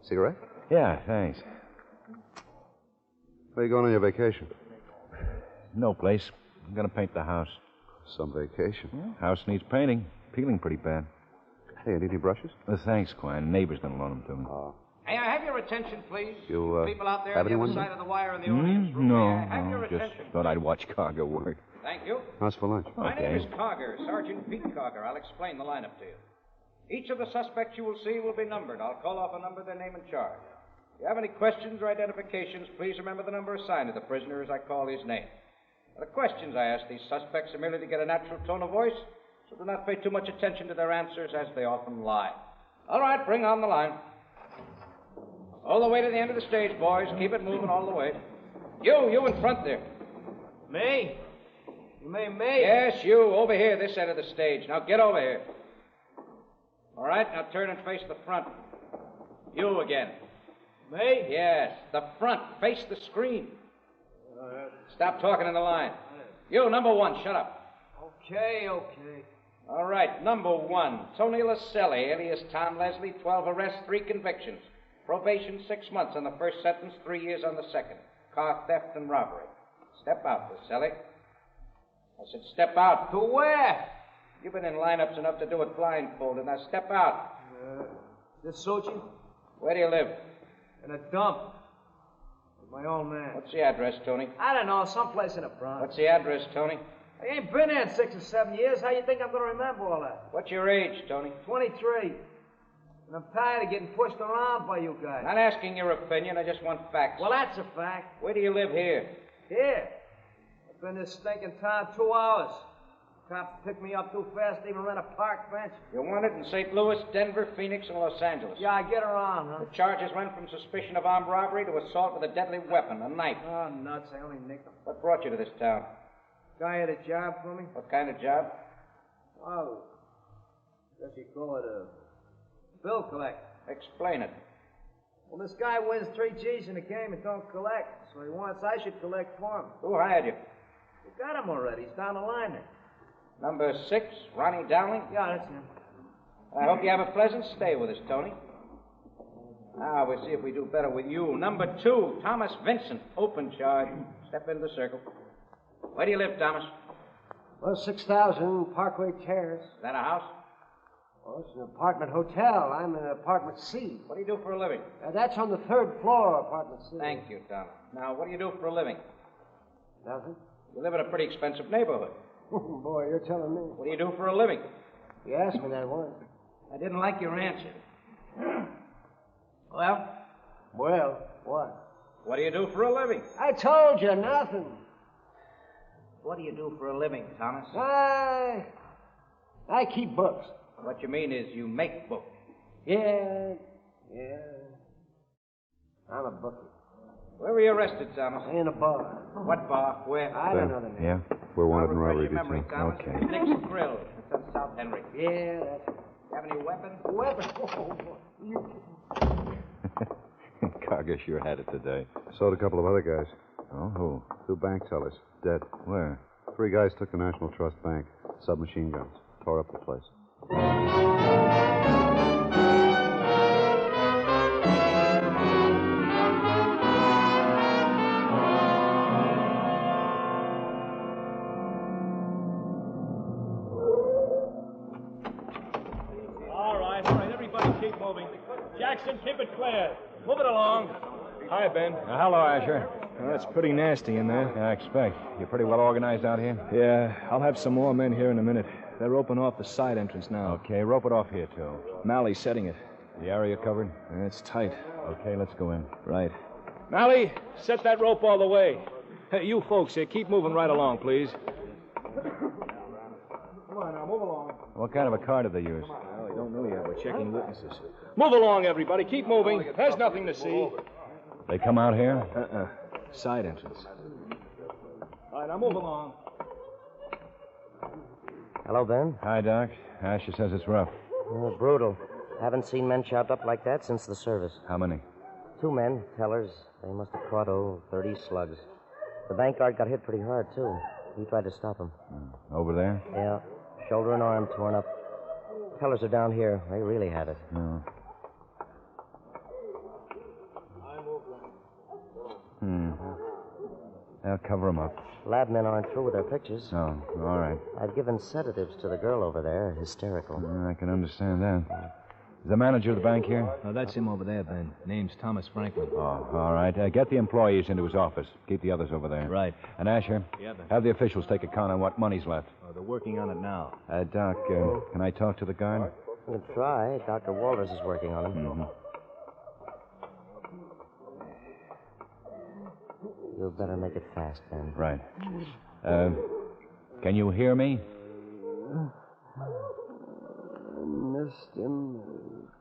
Cigarette? Yeah, thanks. Where are you going on your vacation? No place. I'm going to paint the house. Some vacation? Yeah, house needs painting. Peeling pretty bad. Hey, any brushes? Thanks, Quine. Neighbor's going to loan them to me. Hey, I have your attention, please. You, people out there have on the anyone? other side of the wire in the audience room. No, May I have your just attention? thought I'd watch Karger work. Thank you. How's for lunch? My name is Karger, Sergeant Pete Karger. I'll explain the lineup to you. Each of the suspects you will see will be numbered. I'll call off a number, their name and charge. If you have any questions or identifications, please remember the number assigned to the prisoner as I call his name. Now, the questions I ask these suspects are merely to get a natural tone of voice, so do not pay too much attention to their answers, as they often lie. All right, bring on the line. All the way to the end of the stage, boys. Keep it moving all the way. You in front there. Me? You mean me? Yes, you, over here, this end of the stage. Now get over here. All right, now turn and face the front. You again. Me? Yes, the front. Face the screen. Stop talking in the line. You, number one, shut up. Okay. All right, number one, Tony Laselli, alias Tom Leslie, 12 arrests, 3 convictions. Probation 6 months on the first sentence, 3 years on the second. Car theft and robbery. Step out, Laselli. I said step out. To where? You've been in lineups enough to do it blindfolded. Now step out. This suit you? Where do you live? In a dump. With my old man. What's the address, Tony? I don't know, someplace in the Bronx. What's the address, Tony? I ain't been here in 6 or 7 years. How you think I'm going to remember all that? What's your age, Tony? 23. And I'm tired of getting pushed around by you guys. Not asking your opinion. I just want facts. Well, that's a fact. Where do you live here? Here. I've been in this stinking town 2 hours. Cops picked me up too fast to even rent a park bench. You're wanted in St. Louis, Denver, Phoenix, and Los Angeles. Yeah, I get around, huh? The charges run from suspicion of armed robbery to assault with a deadly weapon, a knife. Oh, nuts. I only nicked them. What brought you to this town? Guy had a job for me. What kind of job? Oh, guess you call it a bill collector. Explain it. Well, this guy wins 3 G's in the game and don't collect, so he wants I should collect for him. Who hired you? We got him already. He's down the line there. Number 6, Ronnie Dowling? Yeah, that's him. I hope you have a pleasant stay with us, Tony. Now, we'll see if we do better with you. Number 2, Thomas Vincent, open charge. Step into the circle. Where do you live, Thomas? Well, 6,000 Parkway Terrace. Is that a house? Well, it's an apartment hotel. I'm in apartment C. What do you do for a living? That's on the 3rd floor, apartment C. Thank you, Thomas. Now, what do you do for a living? Nothing. You live in a pretty expensive neighborhood. Boy, you're telling me. What do you do for a living? You asked me that once. I didn't like your answer. Well? Well, what? What do you do for a living? I told you, nothing. What do you do for a living, Thomas? I keep books. What you mean is you make books. Yeah. I'm a bookie. Where were you arrested, Thomas? In a bar. What bar? Where? I don't know the name. Yeah, we're wanted in robbery Refresh your memory, detail. Thomas. Okay. Nick's Grill. It's on South Henry. Yeah, that's it. Have any weapons? Weapons? Oh, Karger sure had it today. So did a couple of other guys. Oh, who? 2 bank tellers. Dead. Where? 3 guys took the National Trust Bank. Submachine guns. Tore up the place. All right. Everybody keep moving. Jackson, keep it clear. Move it along. Hi, Ben. Hello, Asher. Well, it's pretty nasty in there. I expect. You're pretty well organized out here? Yeah, I'll have some more men here in a minute. They're roping off the side entrance now. Okay, rope it off here, too. Mally's setting it. The area covered? It's tight. Okay, let's go in. Right. Mally, set that rope all the way. Hey, you folks here, keep moving right along, please. Come on now, move along. What kind of a car did they use? Well, we don't know yet. We're checking witnesses. Move along, everybody. Keep moving. There's nothing to see. They come out here? Side entrance. All right, now move along. Hello, Ben. Hi, Doc. Asher says it's rough. Brutal. Haven't seen men chopped up like that since the service. How many? 2 men, tellers. They must have caught, 30 slugs. The bank guard got hit pretty hard, too. He tried to stop him. Over there? Yeah. Shoulder and arm torn up. Tellers are down here. They really had it. No. They'll cover them up. Lab men aren't through with their pictures. Oh, all right. I've given sedatives to the girl over there. Hysterical. I can understand that. Is the manager of the bank here? Oh, that's him over there, Ben. Name's Thomas Franklin. Oh, all right. Get the employees into his office. Keep the others over there. Right. And Asher? Yeah, Ben. Have the officials take account on what money's left. Oh, they're working on it now. Doc, can I talk to the guard? You can try. Dr. Walters is working on him. Mm-hmm. You better make it fast, Ben. Right. Can you hear me? Missed him.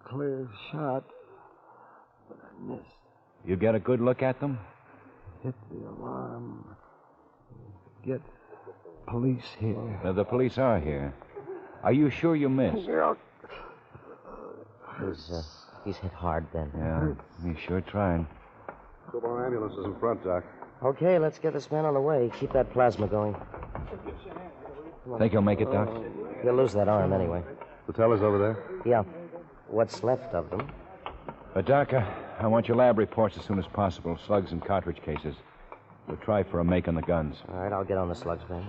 Clear shot. But I missed. You get a good look at them? Hit the alarm. Get police here. The police are here. Are you sure you missed? He's hit hard, Ben. Yeah, he sure tried. Two more ambulances in front, Doc. Okay, let's get this man on the way. Keep that plasma going. Think he'll make it, Doc? He'll lose that arm anyway. The teller's over there? Yeah. What's left of them. Doc, I want your lab reports as soon as possible. Slugs and cartridge cases. We'll try for a make on the guns. All right, I'll get on the slugs, Ben.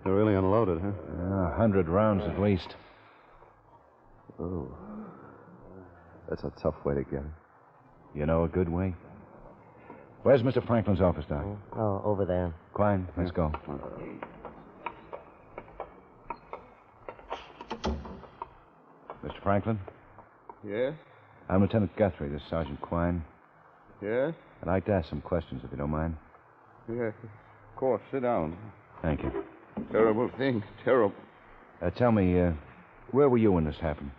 They're really unloaded, huh? 100 rounds at least. Oh. That's a tough way to get it. You know a good way? Where's Mr. Franklin's office, Doc? Oh, over there. Klein, let's go. Mr. Franklin? Yes? I'm Lieutenant Guthrie. This is Sergeant Quine. Yes? I'd like to ask some questions, if you don't mind. Yes, of course. Sit down. Thank you. Terrible thing. Terrible. Tell me, where were you when this happened?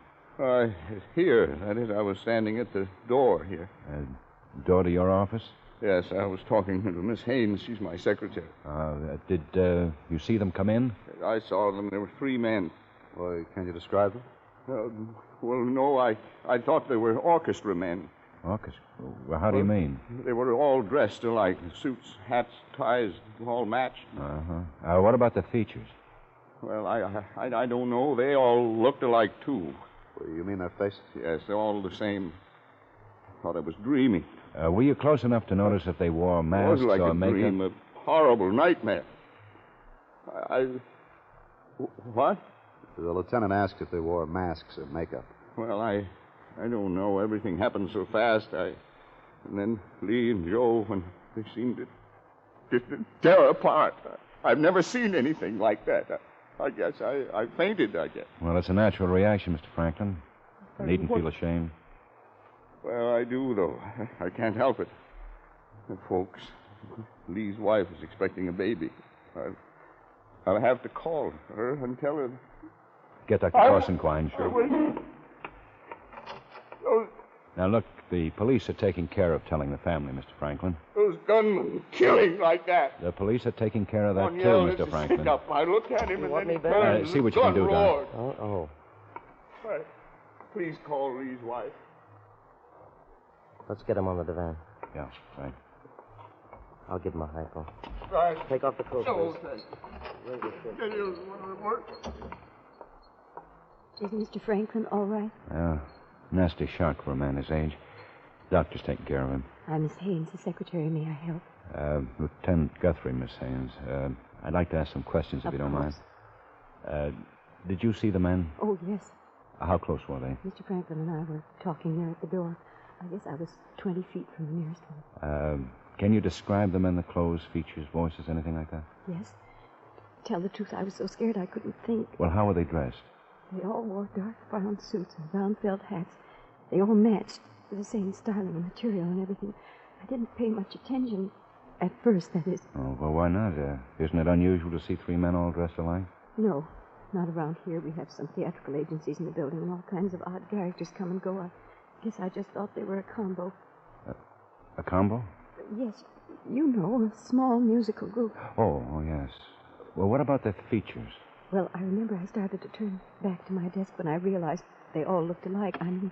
Here. That is, I was standing at the door here. Door to your office? Yes, I was talking to Miss Haynes. She's my secretary. Did you see them come in? I saw them. There were 3 men. Well, can you describe them? Well, no, I thought they were orchestra men. Orchestra? Well, how do you mean? They were all dressed alike. Suits, hats, ties, all matched. Uh-huh. What about the features? Well, I don't know. They all looked alike, too. Well, you mean their faces? Yes, they're all the same. Thought I was dreaming. Were you close enough to notice if they wore masks it was like or a makeup? dream, a horrible nightmare. What? The lieutenant asked if they wore masks or makeup. Well, I don't know. Everything happened so fast. And then Lee and Joe, when they seemed to just tear apart. I've never seen anything like that. I guess I fainted, I guess. Well, it's a natural reaction, Mr. Franklin. You needn't feel ashamed. Well, I do, though. I can't help it. Folks, Lee's wife is expecting a baby. I'll have to call her and tell her. Get Dr. Carson, Quine, sure. Now, look, the police are taking care of telling the family, Mr. Franklin. Those gunmen killing like that. The police are taking care of that, One too, yell, Mr. it's a Franklin. stick-up. I looked at him and then he back? turned. See what you can do, Doc. Oh. Right. Please call Lee's wife. Let's get him on the divan. Yeah, right. I'll give him a hypo. Right. Take off the coat, No, please. Is Mr. Franklin all right? Yeah, nasty shock for a man his age. Doctor's taking care of him. I'm Miss Haynes, the secretary. May I help? Lieutenant Guthrie, Miss Haynes. I'd like to ask some questions, if you don't mind. Did you see the men? Oh, yes. How close were they? Mr. Franklin and I were talking there at the door. I guess I was 20 feet from the nearest one. Can you describe the men, the clothes, features, voices, anything like that? Yes. Tell the truth, I was so scared I couldn't think. Well, how were they dressed? They all wore dark brown suits and brown felt hats. They all matched, with the same styling and material and everything. I didn't pay much attention at first, that is. Oh, well, why not? Isn't it unusual to see 3 men all dressed alike? No, not around here. We have some theatrical agencies in the building, and all kinds of odd characters come and go. I guess I just thought they were a combo. A combo? Yes, you know, a small musical group. Oh, yes. Well, what about their features? Well, I remember I started to turn back to my desk when I realized they all looked alike. I mean,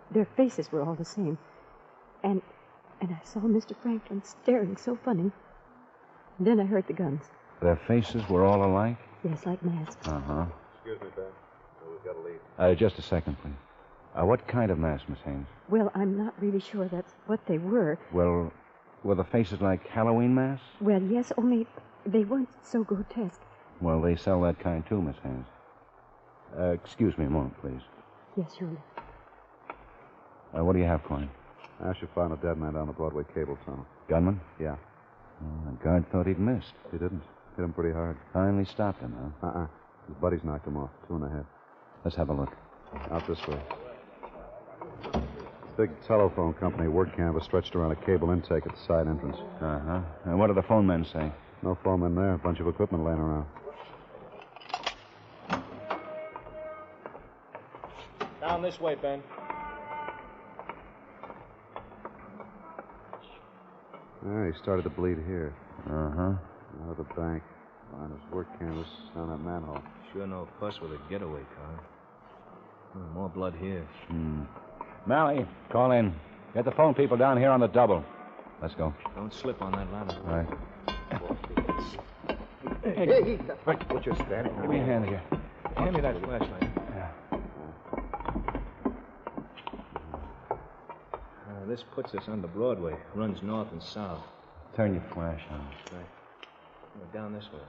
their faces were all the same. And I saw Mr. Franklin staring so funny. And then I heard the guns. Their faces were all alike? Yes, like masks. Uh-huh. Excuse me, Ben. We've got to leave. Just a second, please. What kind of mask, Miss Haynes? Well, I'm not really sure that's what they were. Well, were the faces like Halloween masks? Well, yes, only they weren't so grotesque. Well, they sell that kind, too, Miss Haynes. Excuse me a moment, please. Yes, surely. What do you have, Quine? I should find a dead man down the Broadway cable tunnel. Gunman? Yeah. The guard thought he'd missed. He didn't. Hit him pretty hard. Finally stopped him, huh? Uh-uh. His buddies knocked him off. 2 in the head. Let's have a look. Out this way. Big telephone company work canvas stretched around a cable intake at the side entrance. Uh-huh. And what do the phone men say? No phone men there. A bunch of equipment laying around. Down this way, Ben. He started to bleed here. Uh-huh. Out of the bank. Behind his work canvas down that manhole. Sure no fuss with a getaway car. More blood here. Mally, call in. Get the phone people down here on the double. Let's go. Don't slip on that ladder. All right. Hey, what you standing? Give me a hand here. Hand me that flashlight. Yeah. This puts us on the Broadway. Runs north and south. Turn your flash on. Right. We're down this way.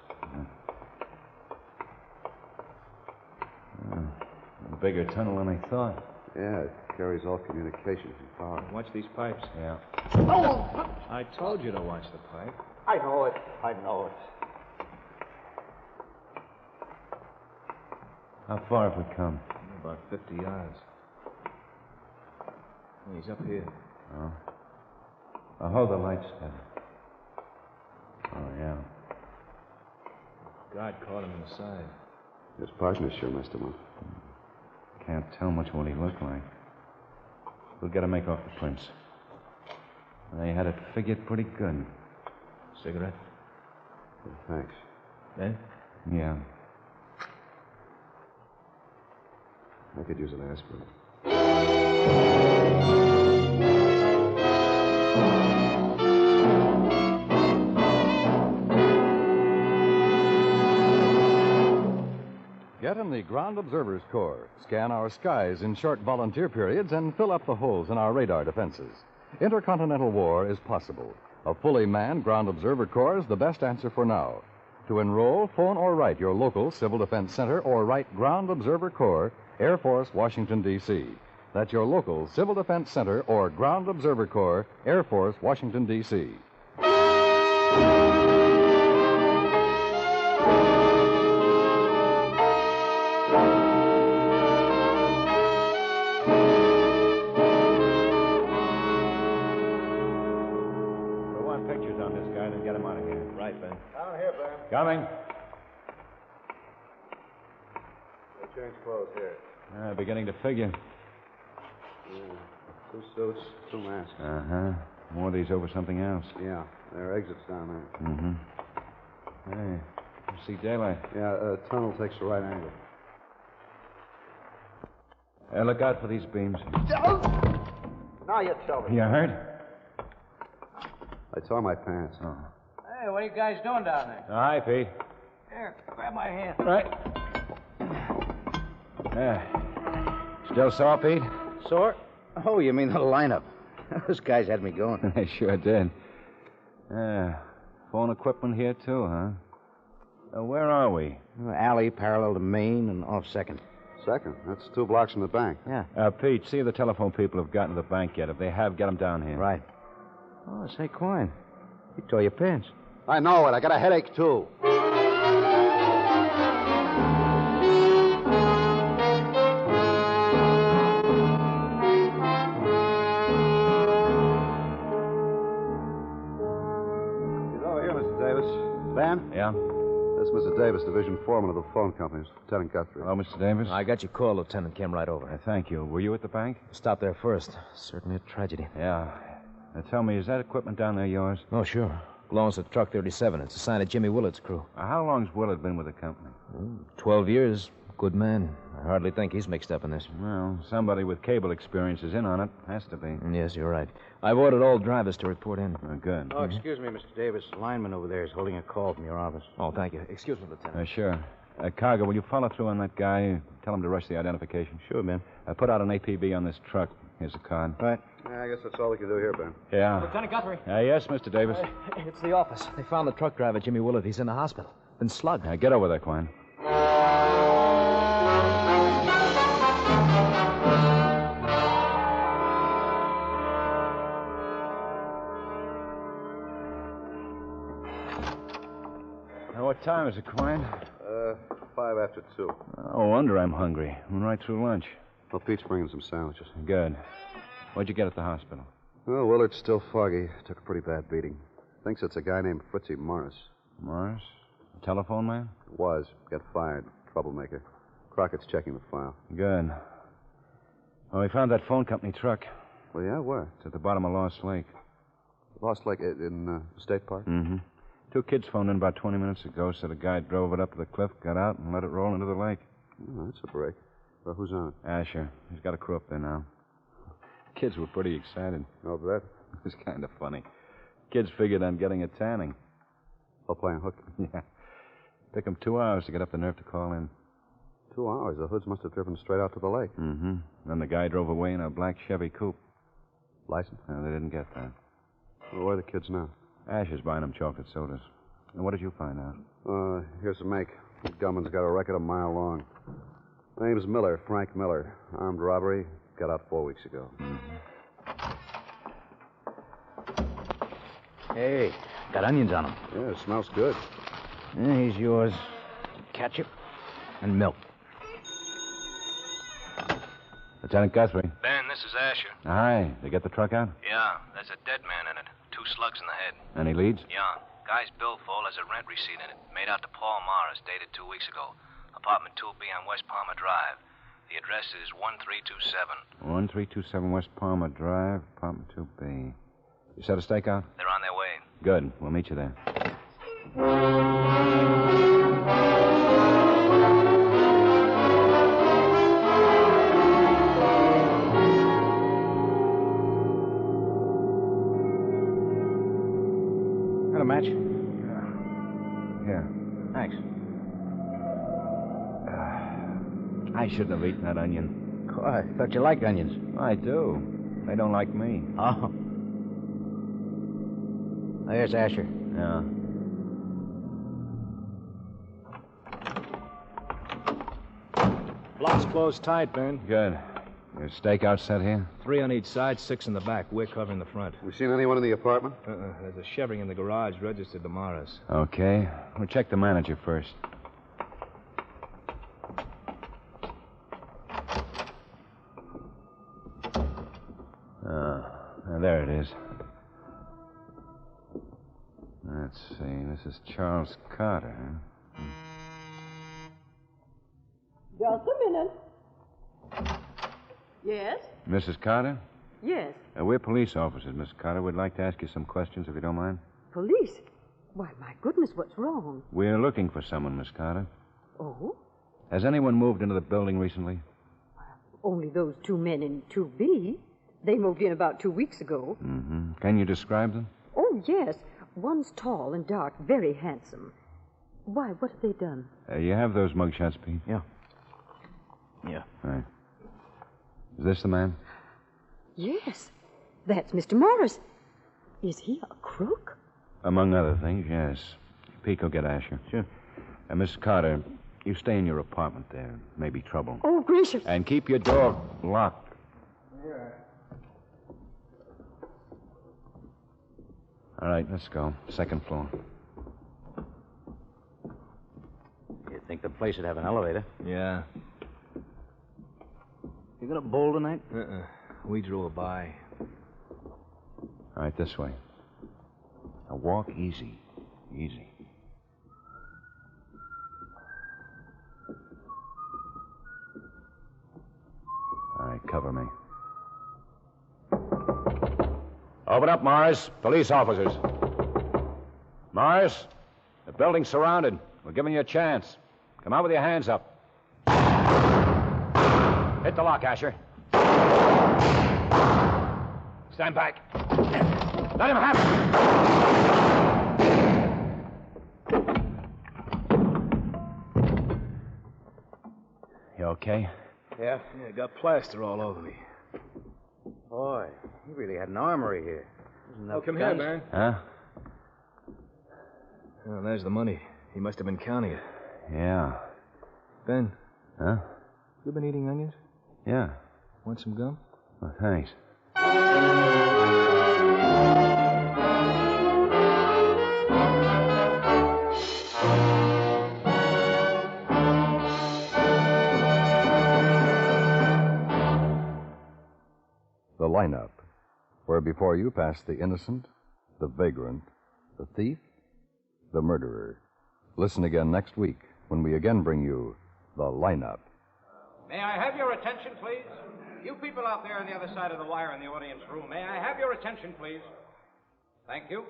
A bigger tunnel than I thought. Yeah, it carries all communications and power. Watch these pipes. Yeah. Oh! I told you to watch the pipe. I know it. How far have we come? About 50 yards. He's up here. Oh. I'll hold the light steady. Oh, yeah. Guard caught him in the side. His partner sure messed him up. Can't tell much what he looked like. We'll get a make off the prints. They had it figured pretty good. Cigarette? Thanks. Ben? Yeah. I could use an aspirin. Get in the Ground Observers Corps. Scan our skies in short volunteer periods and fill up the holes in our radar defenses. Intercontinental war is possible. A fully manned Ground Observer Corps is the best answer for now. To enroll, phone or write your local Civil Defense Center or write Ground Observer Corps, Air Force, Washington, D.C. That's your local Civil Defense Center or Ground Observer Corps, Air Force, Washington, D.C. Coming. They changed clothes here. Beginning to figure. Yeah. 2 suits, 2 masks. Uh-huh. More of these over something else. Yeah. There are exits down there. Mm-hmm. Hey, you see daylight. Yeah, tunnel takes a right angle. Look out for these beams. Now you tell me. You hurt? I tore my pants. Oh. Hey, what are you guys doing down there? Hi, Pete. Here, grab my hand. Right. There. Still sore, Pete? Sore? Oh, you mean the lineup. Those guys had me going. They sure did. Phone equipment here, too, huh? Where are we? Alley parallel to Main and off Second. Second? That's 2 blocks from the bank. Yeah. Pete, see if the telephone people have gotten to the bank yet. If they have, get them down here. Right. Oh, say, Quine, you tore your pants. I know it. I got a headache, too. He's over here, Mr. Davis. Ben? Yeah? That's Mr. Davis, division foreman of the phone company, Lieutenant Guthrie. Hello, Mr. Davis. I got your call, Lieutenant. Came right over. Thank you. Were you at the bank? Stopped there first. Certainly a tragedy. Yeah. Now, tell me, is that equipment down there yours? Oh, sure. Belongs to Truck 37. It's a sign of Jimmy Willard's crew. How long's Willard been with the company? 12 years. Good man. I hardly think he's mixed up in this. Well, somebody with cable experience is in on it. Has to be. Yes, you're right. I've ordered all drivers to report in. Good. Oh, excuse me, Mr. Davis. The lineman over there is holding a call from your office. Oh, thank you. Excuse me, Lieutenant. Sure. Karger, will you follow through on that guy? Tell him to rush the identification. Sure, Ben. Put out an APB on this truck. Here's a card. Right. Yeah, I guess that's all we can do here, Ben. Yeah. Lieutenant Guthrie. Yes, Mr. Davis. It's the office. They found the truck driver, Jimmy Willard. He's in the hospital. Been slugged. Get over there, Quine. What time is it, Quine? 5 after 2. Oh, wonder I'm hungry. Went right through lunch. Well, Pete's bringing some sandwiches. Good. What'd you get at the hospital? Well, Willard's still foggy. Took a pretty bad beating. Thinks it's a guy named Fritzy Morris. Morris? A telephone man? Was. Got fired. Troublemaker. Crockett's checking the file. Good. Well, we found that phone company truck. Well, yeah, where? It's at the bottom of Lost Lake. Lost Lake in State Park? Mm-hmm. 2 kids phoned in about 20 minutes ago, said a guy drove it up to the cliff, got out, and let it roll into the lake. Oh, that's a break. Well, who's on it? Asher. He's got a crew up there now. Kids were pretty excited. Oh, that? It was kind of funny. Kids figured on getting a tanning. Oh, playing hook? Yeah. Took them 2 hours to get up the nerve to call in. 2 hours? The hoods must have driven straight out to the lake. Mm-hmm. Then the guy drove away in a black Chevy coupe. License? No, they didn't get that. Well, where are the kids now? Asher's buying them chocolate sodas. And what did you find out? Here's the make. The gunman's got a record a mile long. Name's Miller, Frank Miller. Armed robbery. Got out 4 weeks ago. Mm-hmm. Hey, got onions on him. Yeah, it smells good. Yeah, he's yours. Ketchup and milk. Lieutenant Guthrie. Ben, this is Asher. Hi. They get the truck out? Yeah, there's a dead man in it. 2 slugs in the head. Any leads? Yeah. Guy's billfold has a rent receipt in it. Made out to Paul Morris, dated 2 weeks ago. Apartment 2B on West Palmer Drive. The address is 1327. 1327 West Palmer Drive, apartment 2B. You set a stakeout? They're on their way. Good. We'll meet you there. Got a match? Yeah. Thanks. I shouldn't have eaten that onion. Oh, I thought you liked onions. I do. They don't like me. Oh. There's Asher. Yeah. Block's closed tight, Ben. Good. Your stakeout set here? 3 on each side, 6 in the back. We're covering the front. We seen anyone in the apartment? There's a Chevy in the garage registered to Morris. Okay. We'll check the manager first. There it is. Let's see. This is Charles Carter. Huh? Just a minute. Yes? Mrs. Carter? Yes. We're police officers, Miss Carter. We'd like to ask you some questions, if you don't mind. Police? Why, my goodness, what's wrong? We're looking for someone, Miss Carter. Oh? Has anyone moved into the building recently? Only those 2 men in 2B. They moved in about 2 weeks ago. Mm-hmm. Can you describe them? Oh, yes. One's tall and dark, very handsome. Why, what have they done? You have those mugshots, Pete? Yeah. Yeah. Right. Is this the man? Yes. That's Mr. Morris. Is he a crook? Among other things, yes. Pete, go get Asher. Sure. Miss Carter, you stay in your apartment there. Maybe trouble. Oh, gracious. And keep your door locked. Yeah. All right, let's go. 2nd floor. You'd think the place would have an elevator. Yeah. You gonna bowl tonight? We drove by. All right, this way. Now walk easy. Easy. All right, cover me. Open up, Morris. Police officers. Morris, the building's surrounded. We're giving you a chance. Come out with your hands up. Hit the lock, Asher. Stand back. Let him have it. You okay? Yeah, got plaster all over me. Boy, he really had an armory here. Oh, come here, man. Huh? Oh, there's the money. He must have been counting it. Yeah. Ben. Huh? You been eating onions? Yeah. Want some gum? Oh, thanks. The lineup, where before you pass the innocent, the vagrant, the thief, the murderer. Listen again next week when we again bring you the lineup. May I have your attention, please? You people out there on the other side of the wire in the audience room, may I have your attention, please? Thank you.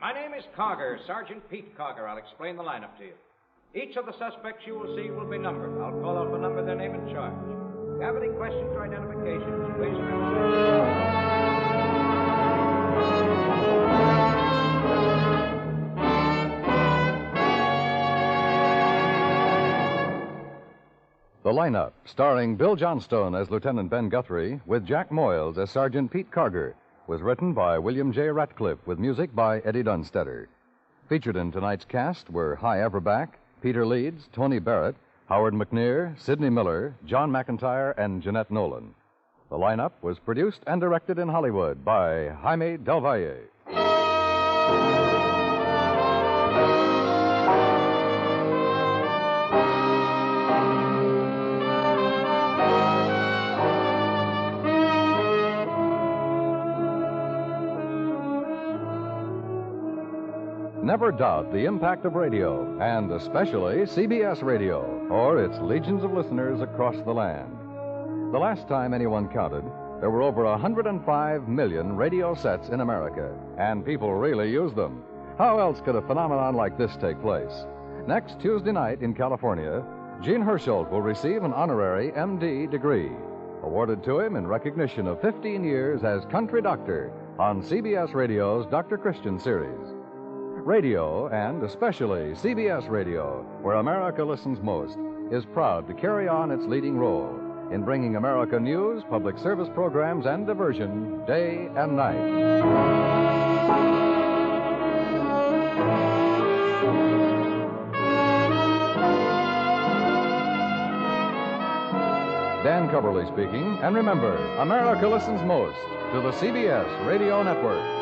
My name is Karger, Sergeant Pete Karger. I'll explain the lineup to you. Each of the suspects you will see will be numbered. I'll call out the number, their name, and charge. If you have any questions or identifications, please The lineup, starring Bill Johnstone as Lieutenant Ben Guthrie, with Jack Moyles as Sergeant Pete Karger, was written by William J. Ratcliffe, with music by Eddie Dunstetter. Featured in tonight's cast were Hy Averback, Peter Leeds, Tony Barrett, Howard McNear, Sidney Miller, John McIntyre, and Jeanette Nolan. The lineup was produced and directed in Hollywood by Jaime Del Valle. never doubt the impact of radio, and especially CBS Radio, or its legions of listeners across the land. The last time anyone counted, there were over 105 million radio sets in America, and people really use them. How else could a phenomenon like this take place? Next Tuesday night in California, Gene Hersholt will receive an honorary M.D. degree, awarded to him in recognition of 15 years as country doctor on CBS Radio's Dr. Christian series. Radio, and especially CBS Radio, where America listens most, is proud to carry on its leading role in bringing America news, public service programs, and diversion day and night. Dan Coverly speaking, and remember, America listens most to the CBS Radio Network.